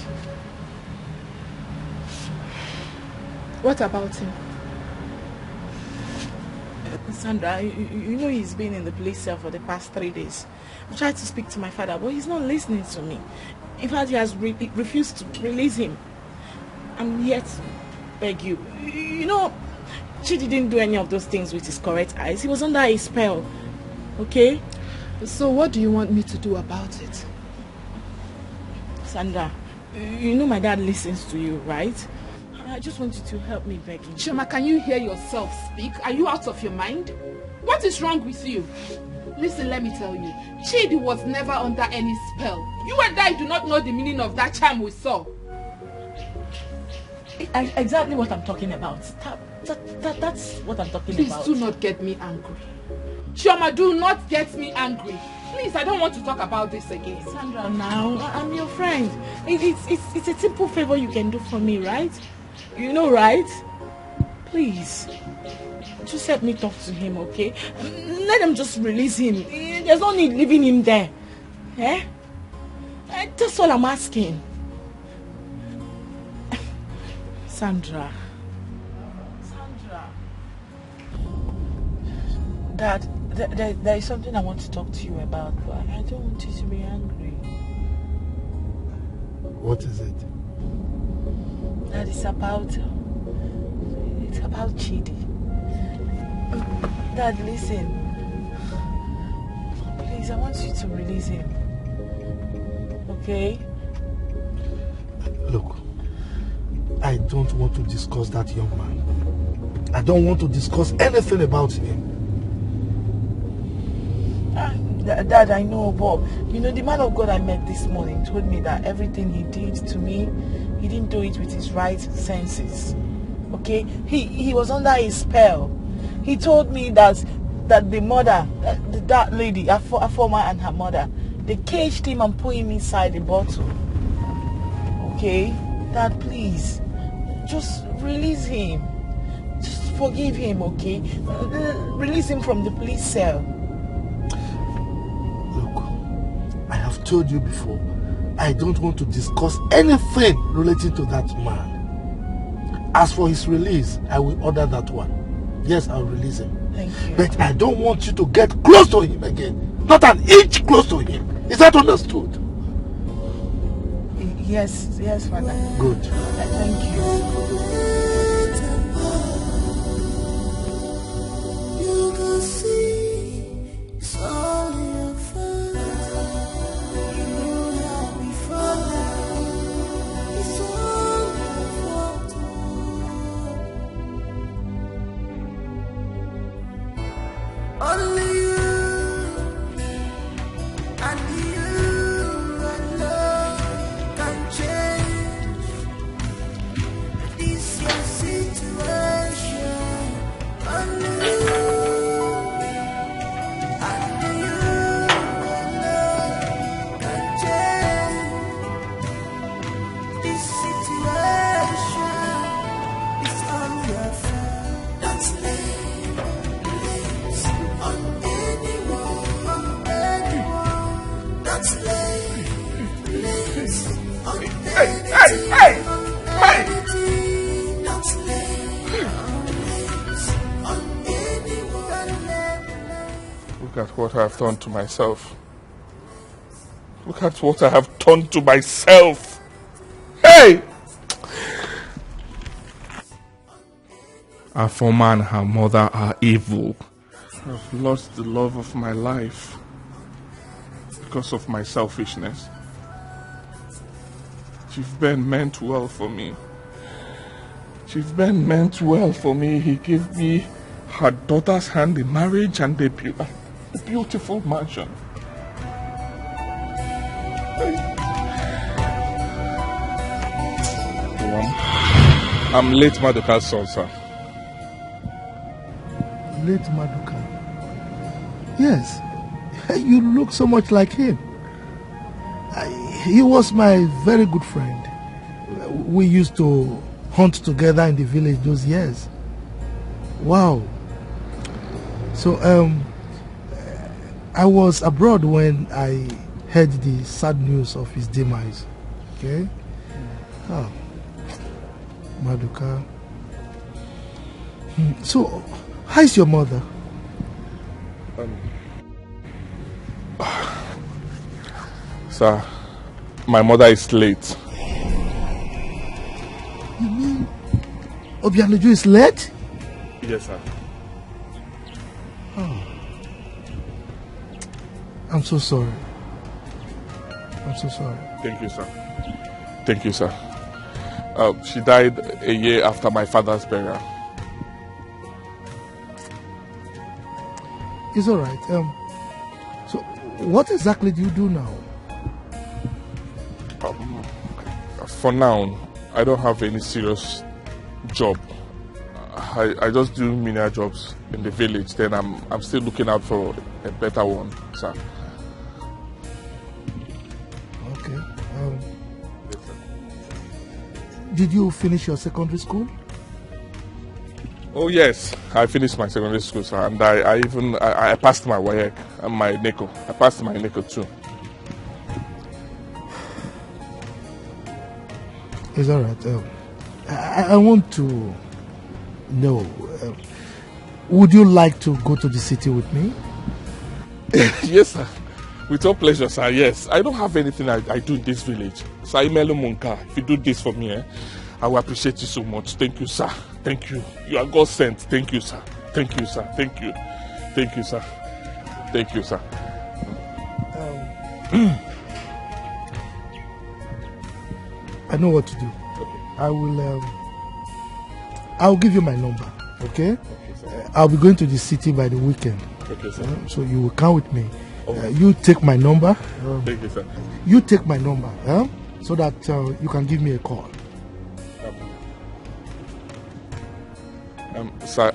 What about him? Sandra, you know he's been in the police cell for the past 3 days. I tried to speak to my father, but he's not listening to me. In fact, he has refused to release him. And yet, beg you, you know, she didn't do any of those things with his correct eyes. He was under a spell, okay? So what do you want me to do about it? Sandra, you know my dad listens to you, right? I just want you to help me, begging. Chima, can you hear yourself speak? Are you out of your mind? What is wrong with you? Listen, let me tell you. Chidi was never under any spell. You and I do not know the meaning of that charm we saw. Exactly what I'm talking about. That's what I'm talking about. Please do not get me angry. Chioma, do not get me angry. Please, I don't want to talk about this again. Sandra, now, I'm your friend. It's a simple favor you can do for me, right? You know, right? Please. Just help me talk to him, okay? Let him just release him. There's no need leaving him there. Eh? That's all I'm asking. Sandra. Dad, there is something I want to talk to you about, but I don't want you to be angry. What is it? Dad, it's about Chidi. Dad, listen. Please, I want you to release him. Okay? Look, I don't want to discuss that young man. I don't want to discuss anything about him. Dad, I know, but you know, the man of God I met this morning told me that everything he did to me, he didn't do it with his right senses. Okay? He was under a spell. He told me that that the mother, that lady, a former and her mother, they caged him and put him inside the bottle. Okay? Dad, please, just release him. Just forgive him, okay? Release him from the police cell. Look, I have told you before, I don't want to discuss anything relating to that man. As for his release, I will order that one. Yes, I'll release him. Thank you. But I don't want you to get close to him again. Not an inch close to him. Is that understood? Yes, Father. Good. Thank you. You can see it's all in your face. You know that before now. It's all your fault. Only you and you alone can change this your situation. Only you and you alone can change this situation. It's all your fault. That's late on anyone. That's late on anyone. That's late on anyone. Look at what I have done to myself. Look at what I have done to myself. Hey! Our former and her mother are evil. I've lost the love of my life because of my selfishness. Chief Ben meant well for me. Chief Ben meant well for me. He gave me her daughter's hand in marriage and a beautiful mansion. I'm late Maduka's son, sir. Late Maduka. Yes, you look so much like him. He was my very good friend. We used to hunt together in the village those years. Wow. So, I was abroad when I heard the sad news of his demise. Okay? Oh, Maduka. So, how is your mother? Sir, my mother is late. You mean Obianoju is late? Yes, sir. Oh. I'm so sorry. I'm so sorry. Thank you, sir. Thank you, sir. She died a year after my father's burial. It's all right. So, what exactly do you do now? For now, I don't have any serious job. I just do menial jobs in the village. Then I'm still looking out for a better one, sir. Okay. Did you finish your secondary school? Oh yes, I finished my secondary school, sir, and I passed my WAEC and my NECO. I passed my NECO too. It's all right. I want to know, would you like to go to the city with me? Yes, sir. With all pleasure, sir. Yes, I don't have anything I do in this village. Sir, Imelu Munka, if you do this for me, I will appreciate you so much. Thank you, sir. Thank you. You are God sent. Thank you, sir. Thank you, sir. Thank you. Thank you, sir. Thank you, sir. I know what to do. Okay. I'll give you my number. Okay? Okay, I'll be going to the city by the weekend. Okay, sir. So you will come with me. You take my number. Thank you, sir. You take my number, so that you can give me a call. Sir,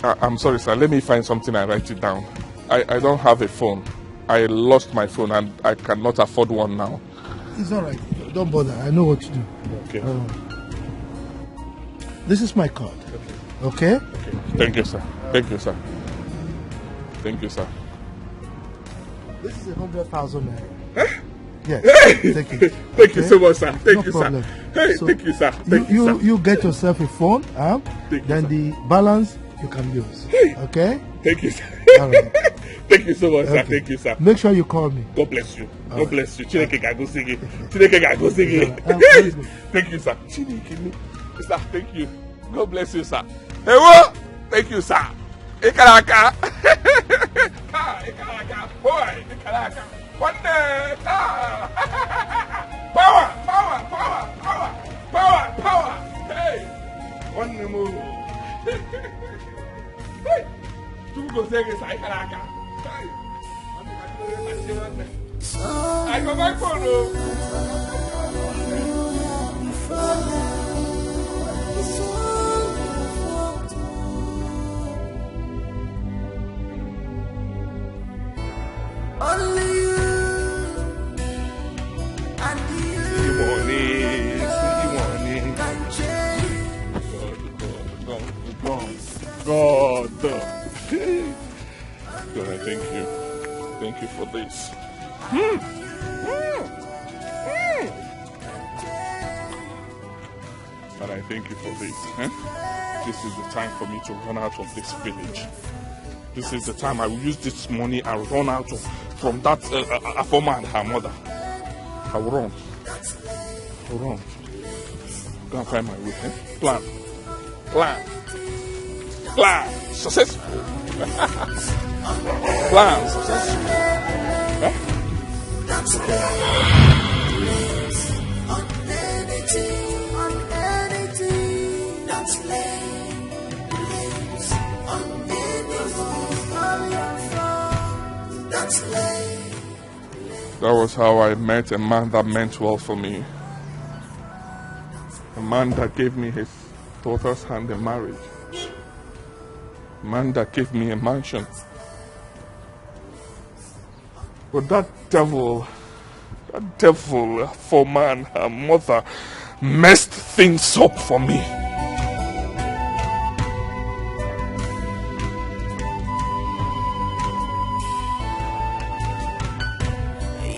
I'm sorry, sir. Let me find something and write it down. I don't have a phone. I lost my phone and I cannot afford one now. It's all right. Don't bother. I know what to do. Okay. This is my card. Okay? Thank you, sir. Thank you, sir. Thank you, sir. This is 100,000 naira. Huh? Yes. Hey! Take it. Thank you so much, sir. Thank No you, problem. sir. Hey, So thank you, sir. Thank you, sir. You get yourself a phone, then the balance you can use. Okay? Thank you, sir. All right. Thank you so much, sir. Okay. Thank you, sir. Make sure you call me. God bless you. All God bless you. Chineke ga-go sigi. Chineke ga-go sigi. Thank you, sir. Chineke, sir, thank you. God bless you, sir. Hey, what? Thank you, sir. Ikaraka. Ikaraka. Boy, Ikaraka. One day. Power, power, power, power, power, power. Hey. One move. Hey. Tu go say Ikaraka. Hey. I go back for no. Only you and you can change. God. God, I thank you. Thank you for this. And I thank you for this. This is the time for me to run out of this village. This is the time I will use this money and run out from that Afoma and her mother. I will run. I will run. Go and find my way. Plan. Plan. Plan. Successful. Plan. Successful. That's on anything. That's on anything. That's That was how I met a man that meant well for me. A man that gave me his daughter's hand in marriage. A man that gave me a mansion. But that devil, for man, her mother, messed things up for me.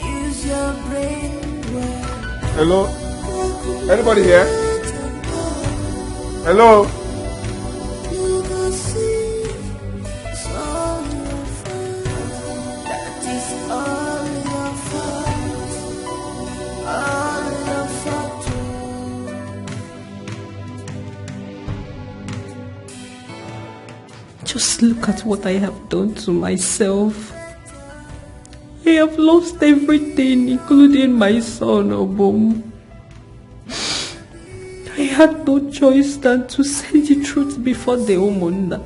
Use your brain well. Hello? Anybody here? Hello? You can see it's all your fault. That is all your fault. All your fault. Just look at what I have done to myself. I have lost everything, including my son, Obom. I had no choice than to say the truth before the Omunda.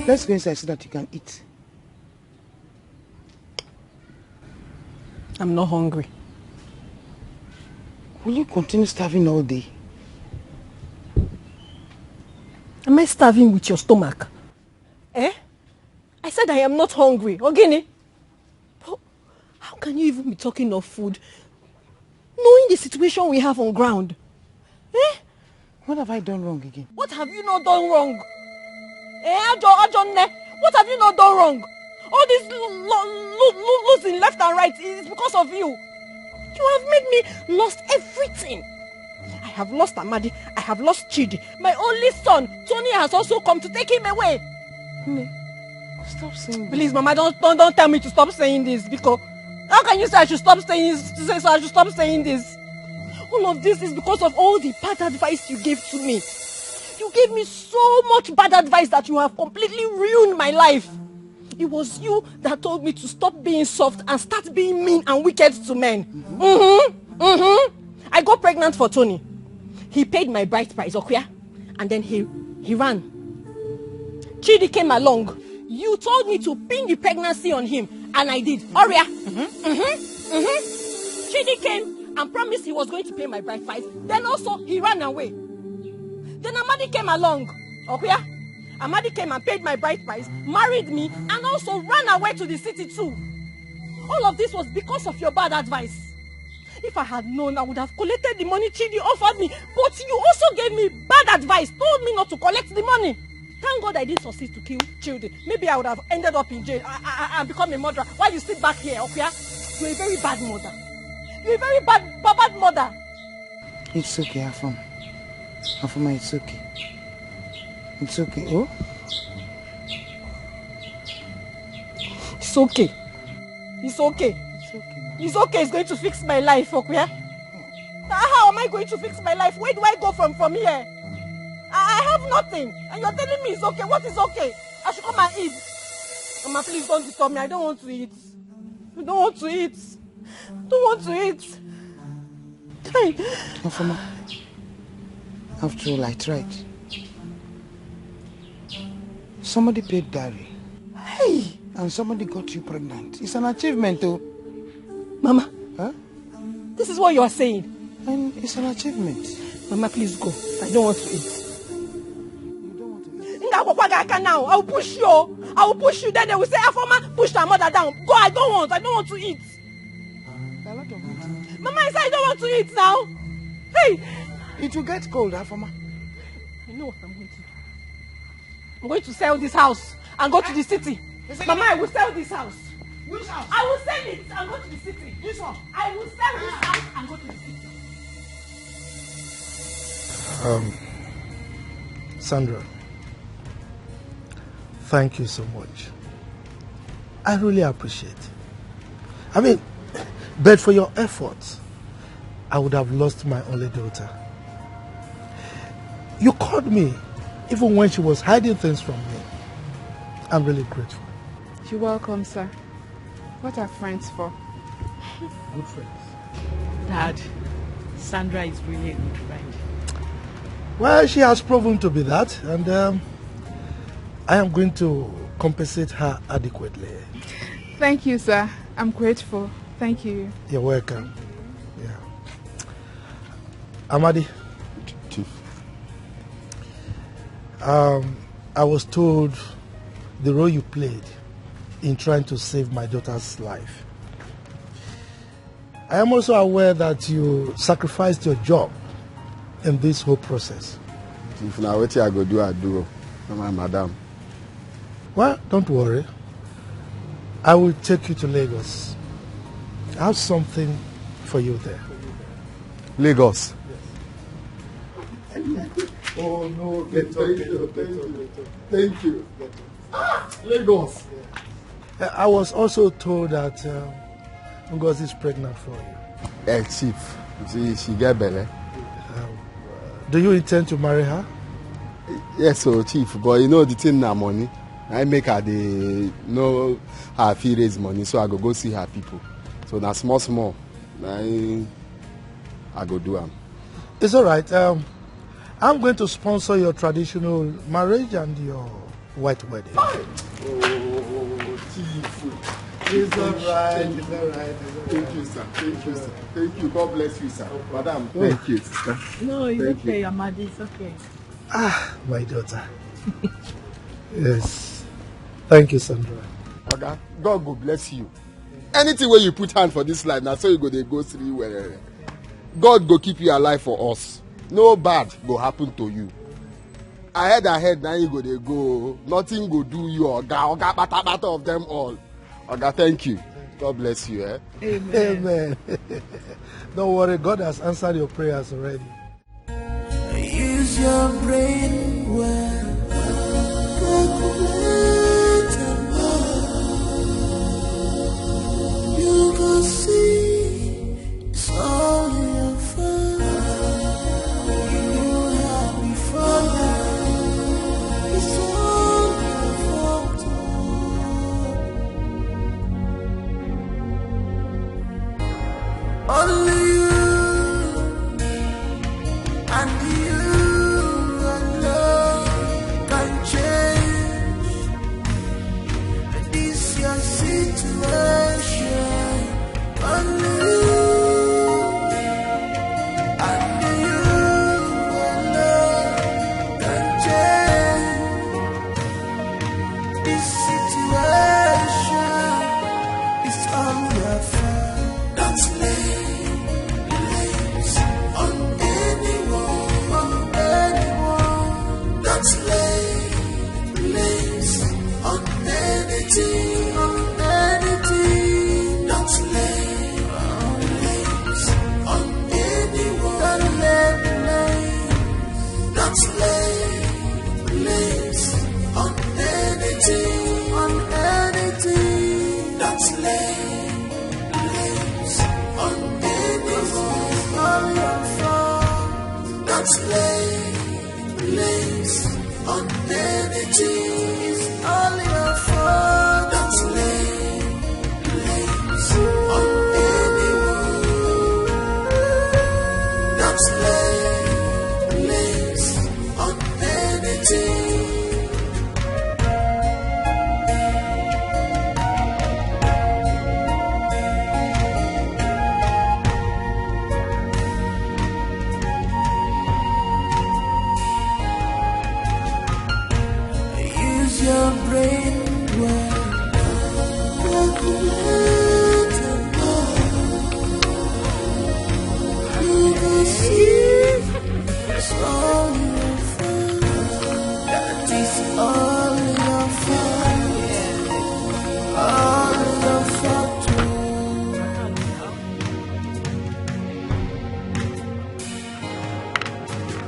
Let's go inside so that you can eat. I'm not hungry. Will you continue starving all day? Am I starving with your stomach? Eh? I said I am not hungry. Ogini? But how can you even be talking of food knowing the situation we have on ground? Eh? What have I done wrong again? What have you not done wrong? Eh, what have you not done wrong? All this losing left and right is because of you. You have made me lost everything. I have lost Amadi. I have lost Chidi. My only son, Tony, has also come to take him away. Stop saying this. Please, Mama, don't tell me to stop saying this, because how can you say I should stop saying this? I should stop saying this. All of this is because of all the bad advice you gave to me. You gave me so much bad advice that you have completely ruined my life. It was you that told me to stop being soft and start being mean and wicked to men. I got pregnant for Tony. He paid my bride price, okay? And then he ran. Chidi came along. You told me to pin the pregnancy on him, and I did. Oria. Chidi came and promised he was going to pay my bride price. Then also he ran away. Then Amadi came along. Okay? Amadi came and paid my bride price, married me, and also ran away to the city too. All of this was because of your bad advice. If I had known, I would have collected the money Chidi offered me. But you also gave me bad advice, told me not to collect the money. Thank God I didn't succeed to kill children. Maybe I would have ended up in jail and become a murderer while you sit back here, okay? You're a very bad mother. You're a very bad mother. It's okay, Afam. Afama, it's okay. It's okay. Oh? It's okay. It's okay. It's okay. It's going to fix my life, okay? How am I going to fix my life? Where do I go from here? I have nothing. And you're telling me it's okay. What is okay? I should come and eat. Mama, please don't disturb me. I don't want to eat. I don't want to eat. I don't want to eat. Hey. Afama, after all, I tried. Somebody paid dowry. Hey. And somebody got you pregnant. It's an achievement, though. Mama. Huh? This is what you are saying. And it's an achievement. Mama, please go. I don't want to eat. Now. I will push you. I will push you. Then they will say, Afoma, push her mother down. Go, I don't want to eat. Mama, I said I don't want to eat now. Hey. It will get cold, Afoma. I know what I'm going to do. I'm going to sell this house and go to the city. Mama, I will sell this house. Which house? I will sell it and go to the city. This one? I will sell this house and go to the city. Sandra, thank you so much. I really appreciate it. I mean, but for your efforts, I would have lost my only daughter. You called me even when she was hiding things from me. I'm really grateful. You're welcome, sir. What are friends for? Good friends. Dad, Sandra is really a good friend. Well, she has proven to be that, and I am going to compensate her adequately. Thank you, sir. I'm grateful. Thank you. You're welcome. Yeah. Amadi. Chief. I was told the role you played in trying to save my daughter's life. I am also aware that you sacrificed your job in this whole process. If now what I go do, I do. My madam. Well, don't worry. I will take you to Lagos. I have something for you there. Lagos? Oh no, Thank you. Lagos. I was also told that Ngozi is pregnant for you. Chief, she get belly. Do you intend to marry her? Yes, so Chief, but you know the thing now money. I make her know her fee raise money, so I go see her people. So now small, I go do them. It's all right. I'm going to sponsor your traditional marriage and your white wedding. Oh, Chief. It's all right. Thank you, sir. Thank you. God bless you, sir. Madam, thank you, sister. No, it's okay, Amadi. It's okay. Ah, my daughter. Yes. Thank you, Sandra. Okay. God go bless you. Anything where you put hand for this life, now so you go through where God go keep you alive for us. No bad go happen to you. Ahead, now you go. Nothing go do you, Oga, bata of them all. Oga, thank you. God bless you, eh? Amen. Don't worry, God has answered your prayers already. Use your brain well. You can see it's all in your fun. You have before now. It's all your fault. Only you and you alone can change situation. Only you and you alone can change this situation. It's all your fault. Don't lay blames on anyone, Don't lay blames on anything, Don't lay blames on anyone, Don't lay blames on anything, Don't lay blames on anyone. All your fault. Don't lay blames on anything. It's all your fault. Don't lay blames on anyone. Don't lay blames on anything. Use your brain well. It's all your fault. That is all your fault. All your fault.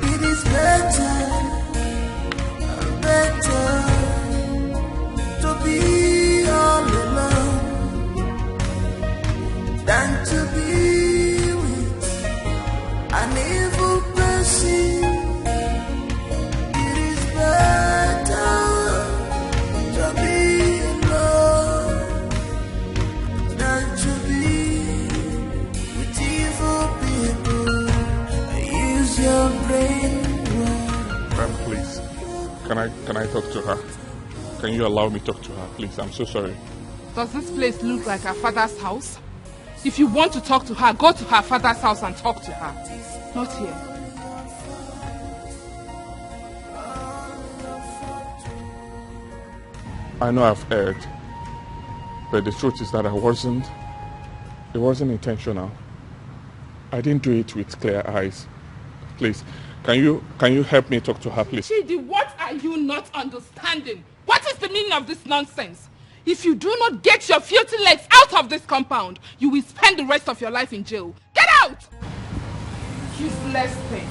It is better to be all alone than to be with an evil person. It is better to be alone than to be with evil people. Use your brain well. Please, can I talk to her? Can you allow me to talk to her, please? I'm so sorry. Does this place look like her father's house? If you want to talk to her, go to her father's house and talk to her. Not here. I know I've erred, but the truth is that it wasn't intentional. I didn't do it with clear eyes. Please, can you help me talk to her, please? Chidi, what are you not understanding? What is the meaning of this nonsense? If you do not get your filthy legs out of this compound, you will spend the rest of your life in jail. Get out! Useless thing.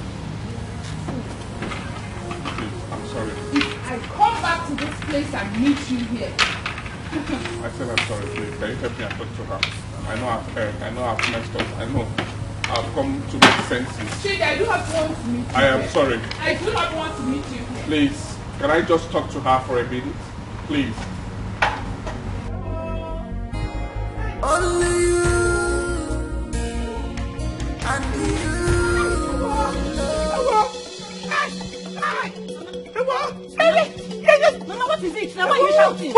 I'm sorry. If I come back to this place and meet you here. I said I'm sorry, please. Can you help me and talk to her? I know I've erred. I know I've messed up. I know I've come to make senses. Chidi, I do not want to meet you. I am sorry. I do not want to meet you here. Please, can I just talk to her for a minute? Please. Only you and you. Mama, what is it? Now why are you shouting?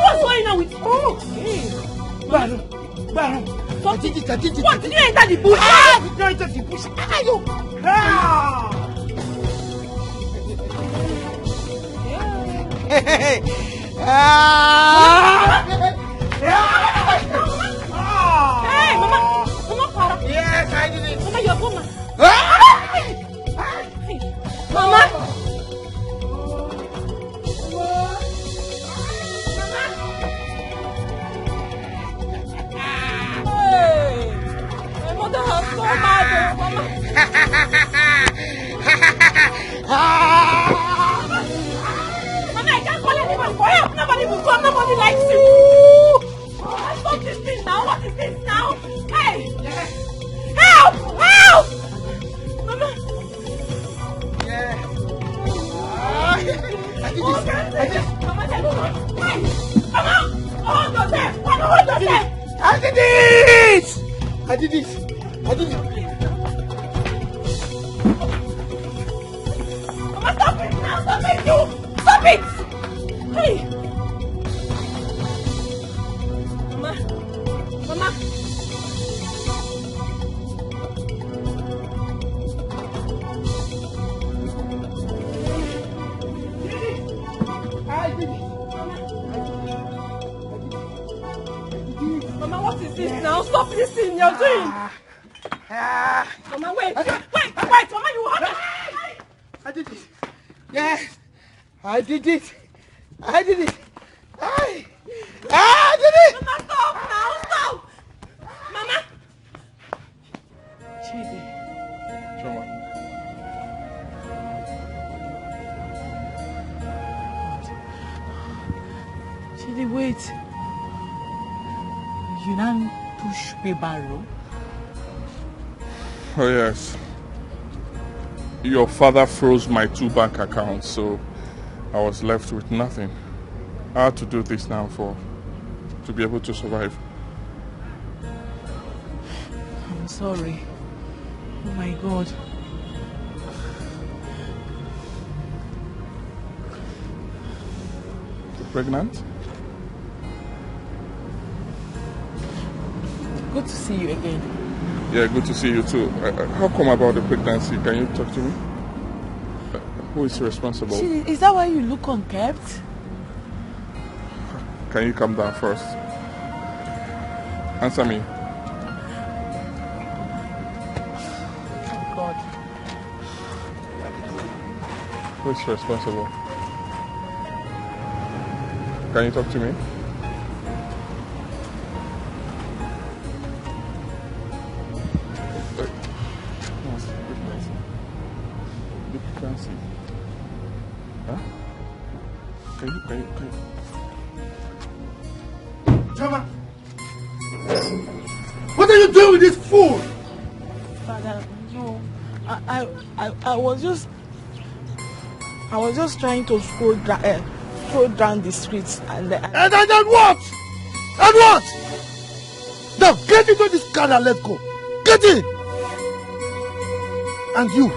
What's going on with you? Baron. What? Did you enter the bush? Did you enter the bush? Hey, Mama, para. Yes, I did it. Mama, you're gone. Mama. My mother has so mad, Mama. Mama, I can't call anyone for help. Nobody will come. Nobody likes you. Stop this thing now. What is this now? Hey! Help! Help! Mama. Yeah. I did this. Mama, tell me what. Hey! Mama! Hold yourself! Mama, hold yourself! I did it! I did it. Mama, stop it now! Stop it, you! Stop it! Hey! stop this thing you're doing. Mama, wait. Mama, you hold it. I did it. Yes, I did it. I did it. I did it. Mama, stop now. Stop. Mama. Chidi. Choma. Chidi, wait. You now push me barrel. Oh yes. Your father froze my 2 bank accounts, so I was left with nothing. I had to do this now to be able to survive. I'm sorry. Oh my God. You're pregnant? Good to see you again. Yeah, good to see you too. How come about the pregnancy? Can you talk to me? Who is responsible? Chidi, is that why you look unkempt? Can you calm down first? Answer me. Oh God. Who is responsible? Can you talk to me? Huh? Can you? Choma! What are you doing with this fool? Father, no. I was just trying to scroll down the streets and then what? And what? Now get into this car and let's go. Get in! And you,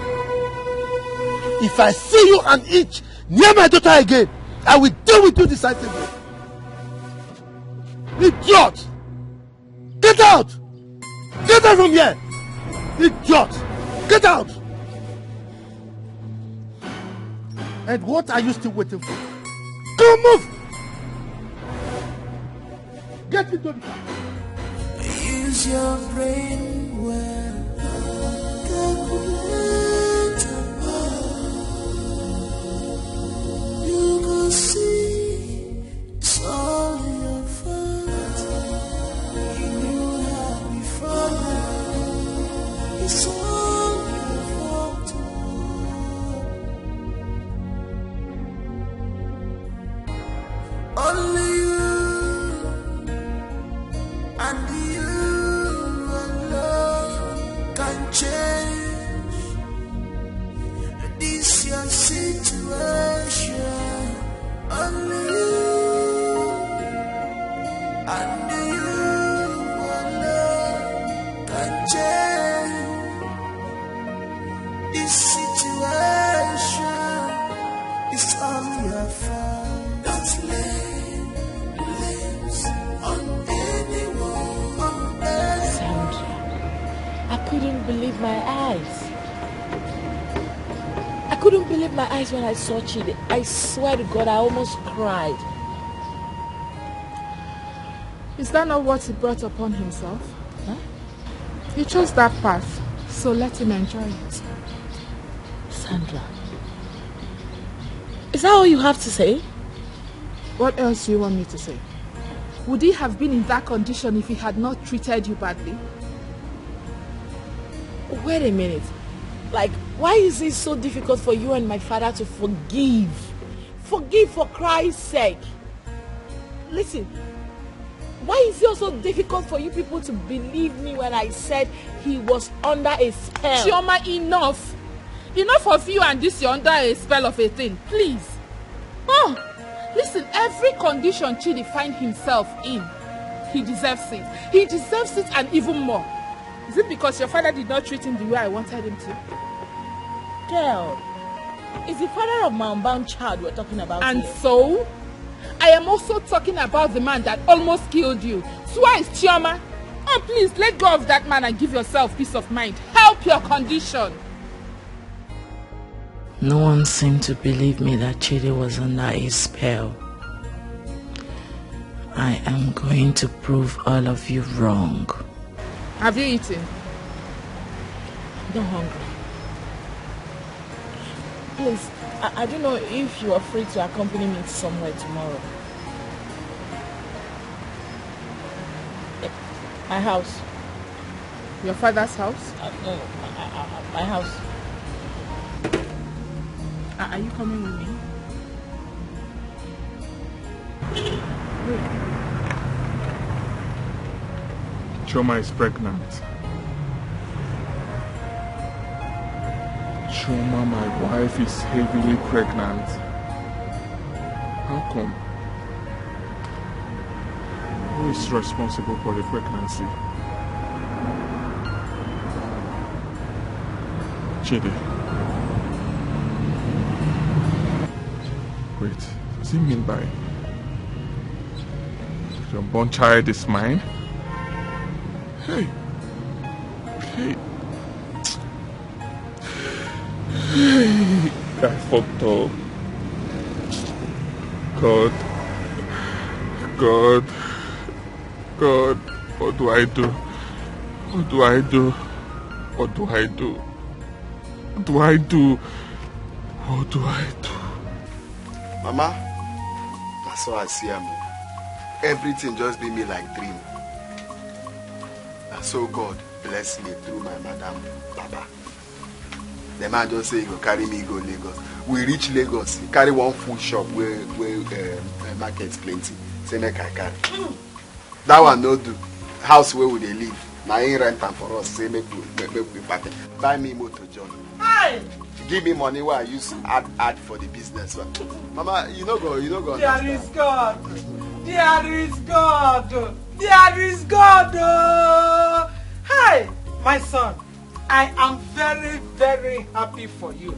if I see you and each near my daughter again, I will deal with you decisively. Idiot! Get out! Get out from here! Idiot! Get out! And what are you still waiting for? Come, move! Get into the car. Use your brain well. You can see it's all your fault. You knew how before now. It's all your fault. Only you and you alone can change this your situation. Only you and you alone can change this situation. It's all your fault. Don't lay blames on anyone. Sandra, I couldn't believe my eyes. I couldn't believe my eyes when I saw Chidi. I swear to God, I almost cried. Is that not what he brought upon himself? Huh? He chose that path, so let him enjoy it. Sandra, is that all you have to say? What else do you want me to say? Would he have been in that condition if he had not treated you badly? Wait a minute. Like, why is it so difficult for you and my father to forgive? Forgive for Christ's sake. Listen, why is it also difficult for you people to believe me when I said he was under a spell? Chioma, enough. Enough of you and this you're under a spell of a thing. Please. Oh, listen, every condition Chidi finds himself in, he deserves it. He deserves it and even more. Is it because your father did not treat him the way I wanted him to? Girl, it's the father of my unbound child we're talking about. And here. so, I am also talking about the man that almost killed you. Twice, Chioma. Oh, please, let go of that man and give yourself peace of mind. Help your condition. No one seemed to believe me that Chidi was under a spell. I am going to prove all of you wrong. Have you eaten? I'm not hungry. Please, I don't know if you are free to accompany me somewhere tomorrow. My house. Your father's house? No, my house. Are you coming with me? Choma is pregnant. Choma, my wife, is heavily pregnant. How come? Who is responsible for the pregnancy? Chidi. Wait, does he mean by your unborn child is mine? Hey. Hey. Hey. I fucked up. God. What do I do? What do I do? What do I do? What do I do? What do I do? Mama, that's how I see him. Everything just be me like dream. And so God bless me through my madam, Baba. The man just say he go carry me go Lagos. We reach Lagos, he carry one food shop where market's plenty. Say make I carry. That one no do. House where would they live? Now he rent am for us. Say make we party. Buy me motor John. Hi. Give me money where I use add for the business. Mama, you know go. There is God. There is God. There is God. Hi, my son. I am very, very happy for you.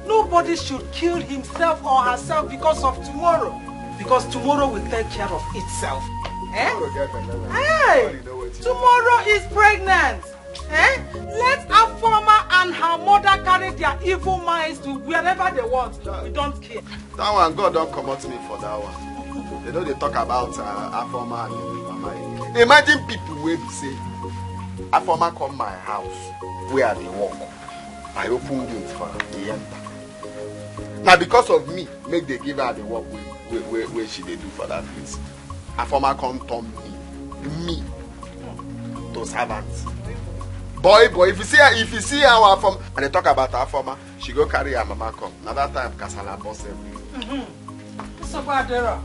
Nobody should kill himself or herself because of tomorrow. Because tomorrow will take care of itself. Hey, tomorrow is pregnant. Let Afoma and her mother carry their evil minds to wherever they want. We don't care. That one, God don't come at me for that one. They know they talk about Afoma and Mama. Imagine people will say, Afoma come my house where they walk. I open gate for her. They enter. Now because of me, make they give her the work where she they do for that place. Afoma come turn me to servants. Boy, if you see our Afoma and they talk about Afoma, she go carry her mama come. Now that time Kasala boss everywhere. So Badera,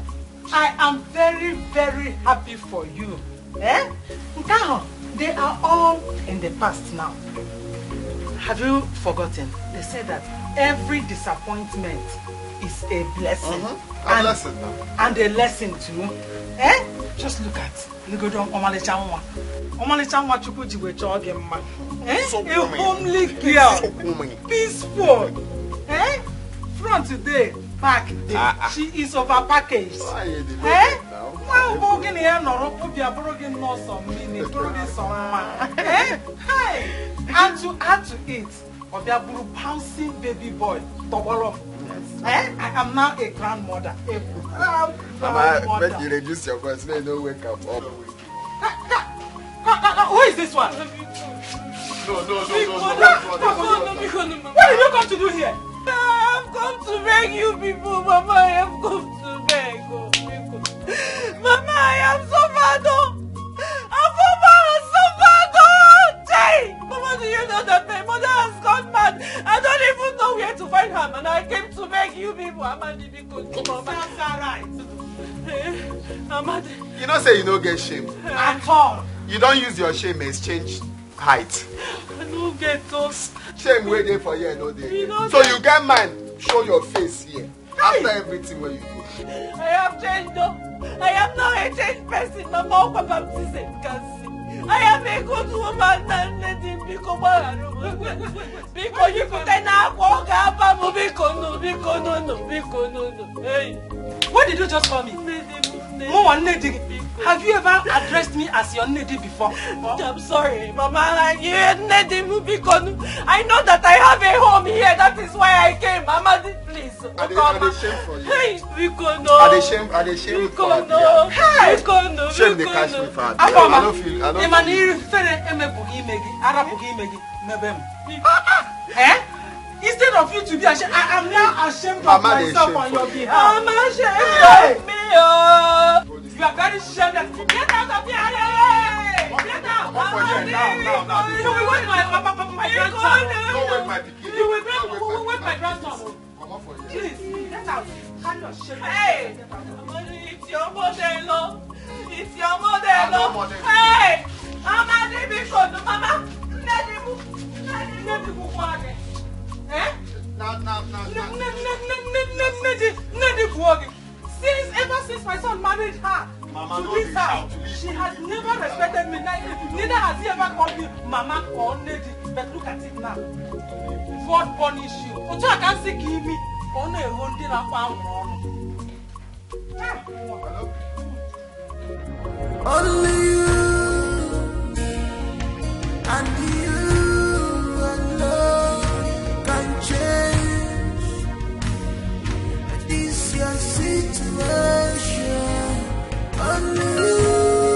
I am very, very happy for you. Now, they are all in the past now. Have you forgotten? They say that every disappointment is a blessing. A blessing now. And a lesson too. Just look at Omalechanwa. Omalechanwa Chukwujiwe Chogema. A homely girl. Peaceful. From today, back day. She is overpackaged. And to add to it, Obiaburu bouncing baby boy, Tobolo. I am now a grandmother. A proud grandmother. Mama, you reduce your voice, may no wake up. Who is this one? No. What did you come to do here? I have come to beg you people, Mama. I have come to beg. Mama, I am so bad. Mama, do you know that my mother has gone mad? I don't even know where to find her, and I came to beg you people. Amadi, because Mama. Amadi. You know, say you don't get shame at all. You don't use your shame exchange height. I don't get those. Shame waiting for you, no day. So you get mine. Show your face here. After everything where you do. I have changed though. I am now a changed person. Mama, Papa, can see. I am a good woman and let him become because you could not walk up and no. Hey. What did you just call me? Have you ever addressed me as your lady before? I'm sorry, Mama. I know that I have a home here. That is why I came. Mama, please. Are they shame for you? Hey, Bikono. Are they shame for you? Hey, Bikono. Shame they catch me for I don't feel. Instead of you to be ashamed, I am now ashamed of myself on your behalf. I'm ashamed of me. You are very shameless. Get out of here! Get out! You will wake my grandson. You will wake my grandson. Please, get out. Kind of shame. Hey! It's your mother-in-law. It's your mother-in-law. Hey! Mama, Mama, Ever since my son married her to this house, she has never respected me. Neither has he ever called me Mama or Lady. But look at it now. God punish you. Until I can see me, only a one thing I found. Only you and you alone can change this your situation. Only you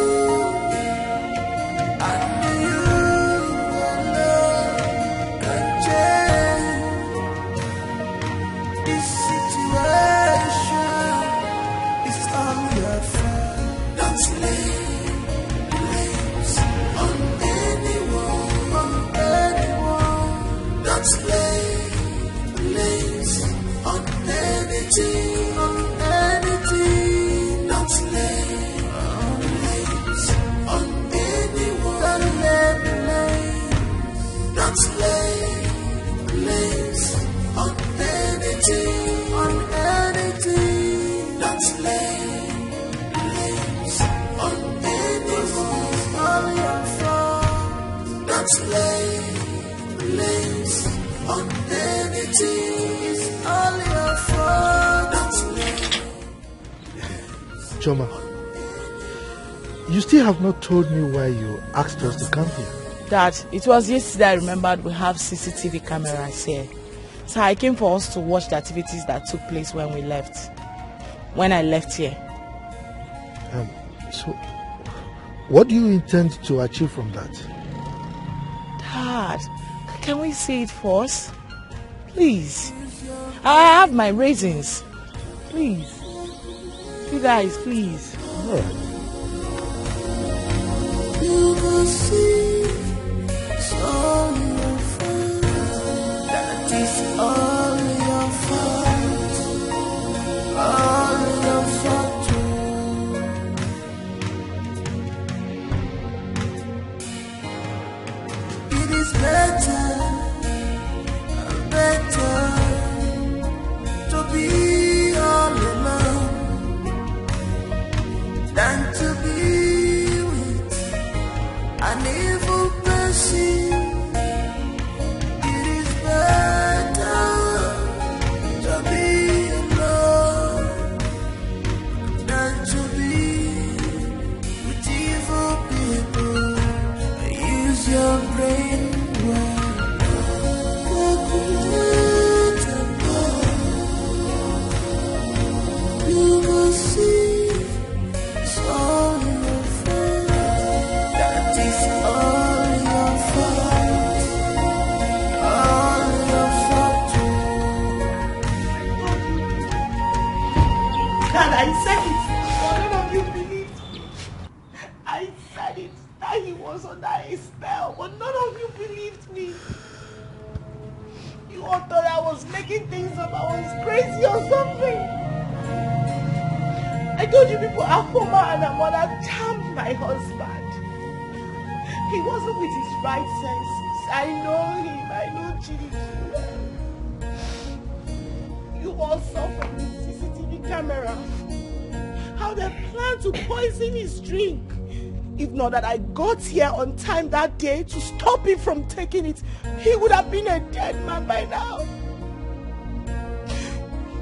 and you alone can change this situation. It's all your fault. Don't lay blames on anyone. Don't lay blames on anything. Don't lay blames on anyone. Don't lay blames on anything. Don't lay blames on anyone. All your fault. Don't lay blames on anything. It's all your fault. Don't lay. Choma, you still have not told me why you asked us to come here. Dad, it was yesterday I remembered we have CCTV cameras here. So I came for us to watch the activities that took place when we left. When I left here. So, what do you intend to achieve from that? Dad, can we see it first? Please. I have my reasons. Please. You guys, please. All right. You will see it's all your fault. That is all your fault. All your fault. It is better to be all alone than to be with an evil person. It is better to be alone than to be with evil people. Use your brain well. You will see it's all your fault. That is all your fault. All your fault. Dad, I said it. But none of you believed me. I said it. That he was under a spell. But none of you believed me. You all thought I was making things up. I was crazy or something. I told you people Akoma and Amona charmed my husband. He wasn't with his right senses. I know him. I know Chidi. You all saw from the CCTV camera how they planned to poison his drink. If not that I got here on time that day to stop him from taking it, he would have been a dead man by now.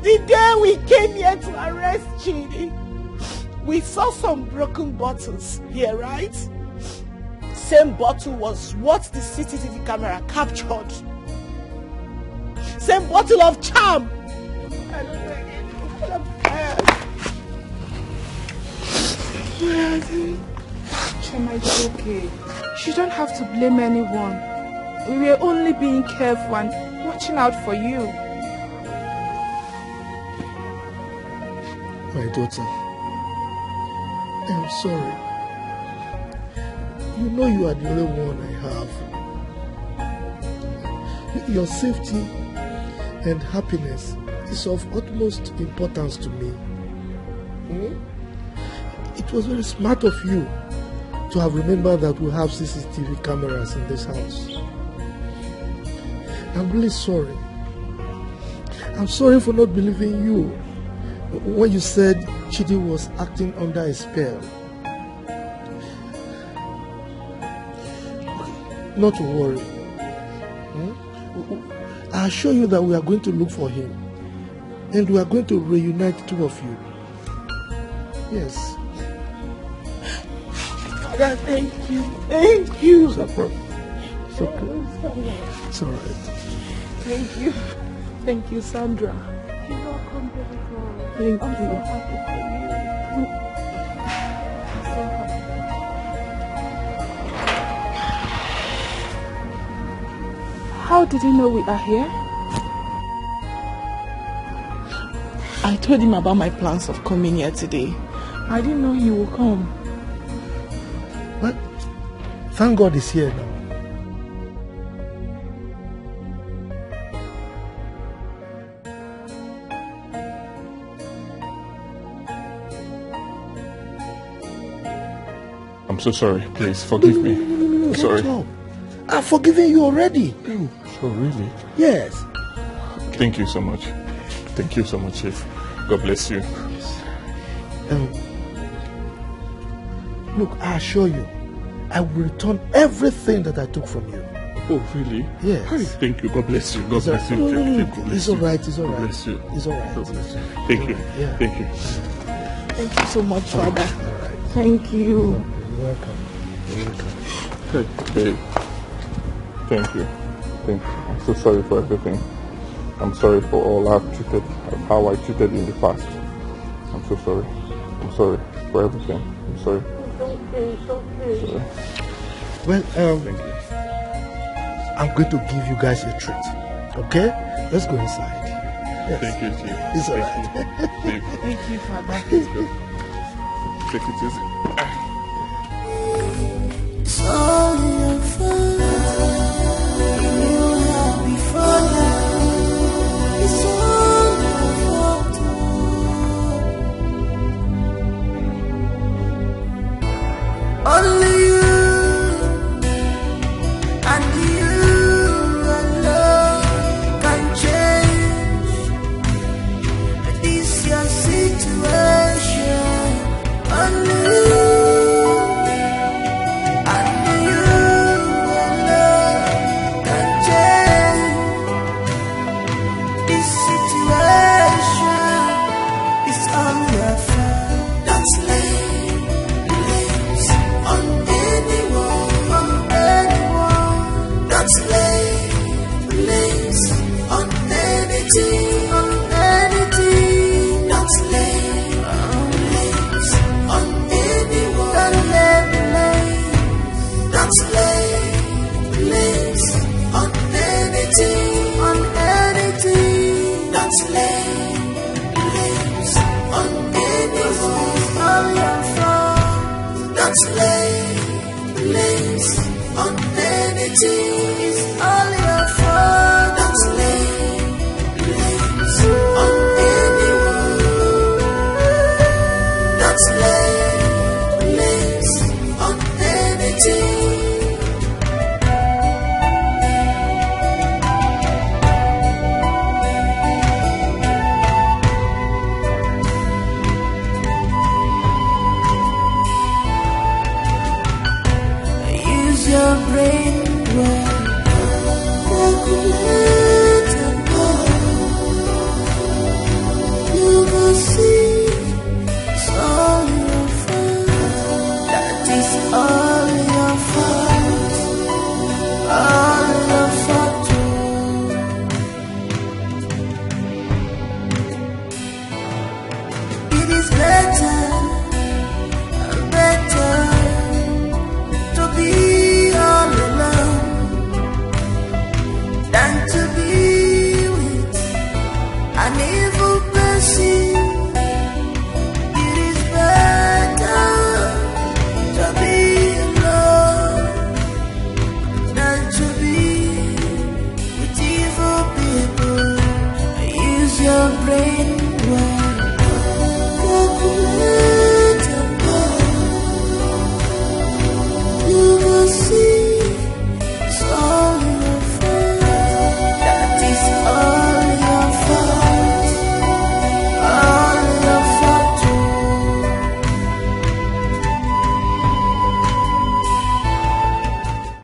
The day we came here to arrest Chidi, We saw some broken bottles here, right? Same bottle was what the CCTV camera captured. Same bottle of charm. I don't know anything. I'm tired. Chema, it's okay. You don't have to blame anyone. We were only being careful and watching out for you. My daughter, I'm sorry. You know you are the only one I have. Your safety and happiness is of utmost importance to me. It was very smart of you to have remembered that we have CCTV cameras in this house. I'm really sorry. I'm sorry for not believing you when you said Chidi was acting under a spell. Not to worry. I assure you that we are going to look for him. And we are going to reunite the two of you. Yes. Father, thank you. Thank you. It's okay. It's all right. Thank you. Thank you, Sandra. You're welcome, baby girl. Thank I'm you. so happy for you. I'm so happy. How did you know we are here? I told him about my plans of coming here today. I didn't know he would come. Well, thank God he's here now. I'm so sorry. Please forgive me. No, Sorry. stop. I've forgiven you already. Oh, really? Yes. Thank you so much. Thank you so much, Chief. God bless you. Look, I assure you, I will return everything that I took from you. Oh, really? Yes. Thank you. God bless you. God bless you. No, no, no. God bless It's you. all right. It's all God right. bless you. It's all right. God bless you. Thank you. Yeah. Thank you. Thank you so much, Father. Thank you. You're welcome. You're welcome. Hey, babe. Thank you. Thank you. I'm so sorry for everything. I'm sorry for all how I treated you in the past. I'm so sorry. I'm sorry for everything. I'm sorry. It's okay. Sorry. Well, Thank you. I'm going to give you guys a treat. Okay? Let's go inside. Yes. Thank you, Chief. It's all Thank right. you. Babe. Thank you, Father. Let's go. Take it easy. It's all your fault. You have before now. It's all your fault. Only you and you alone can change this your situation. Only you. Let's lay, on anything is all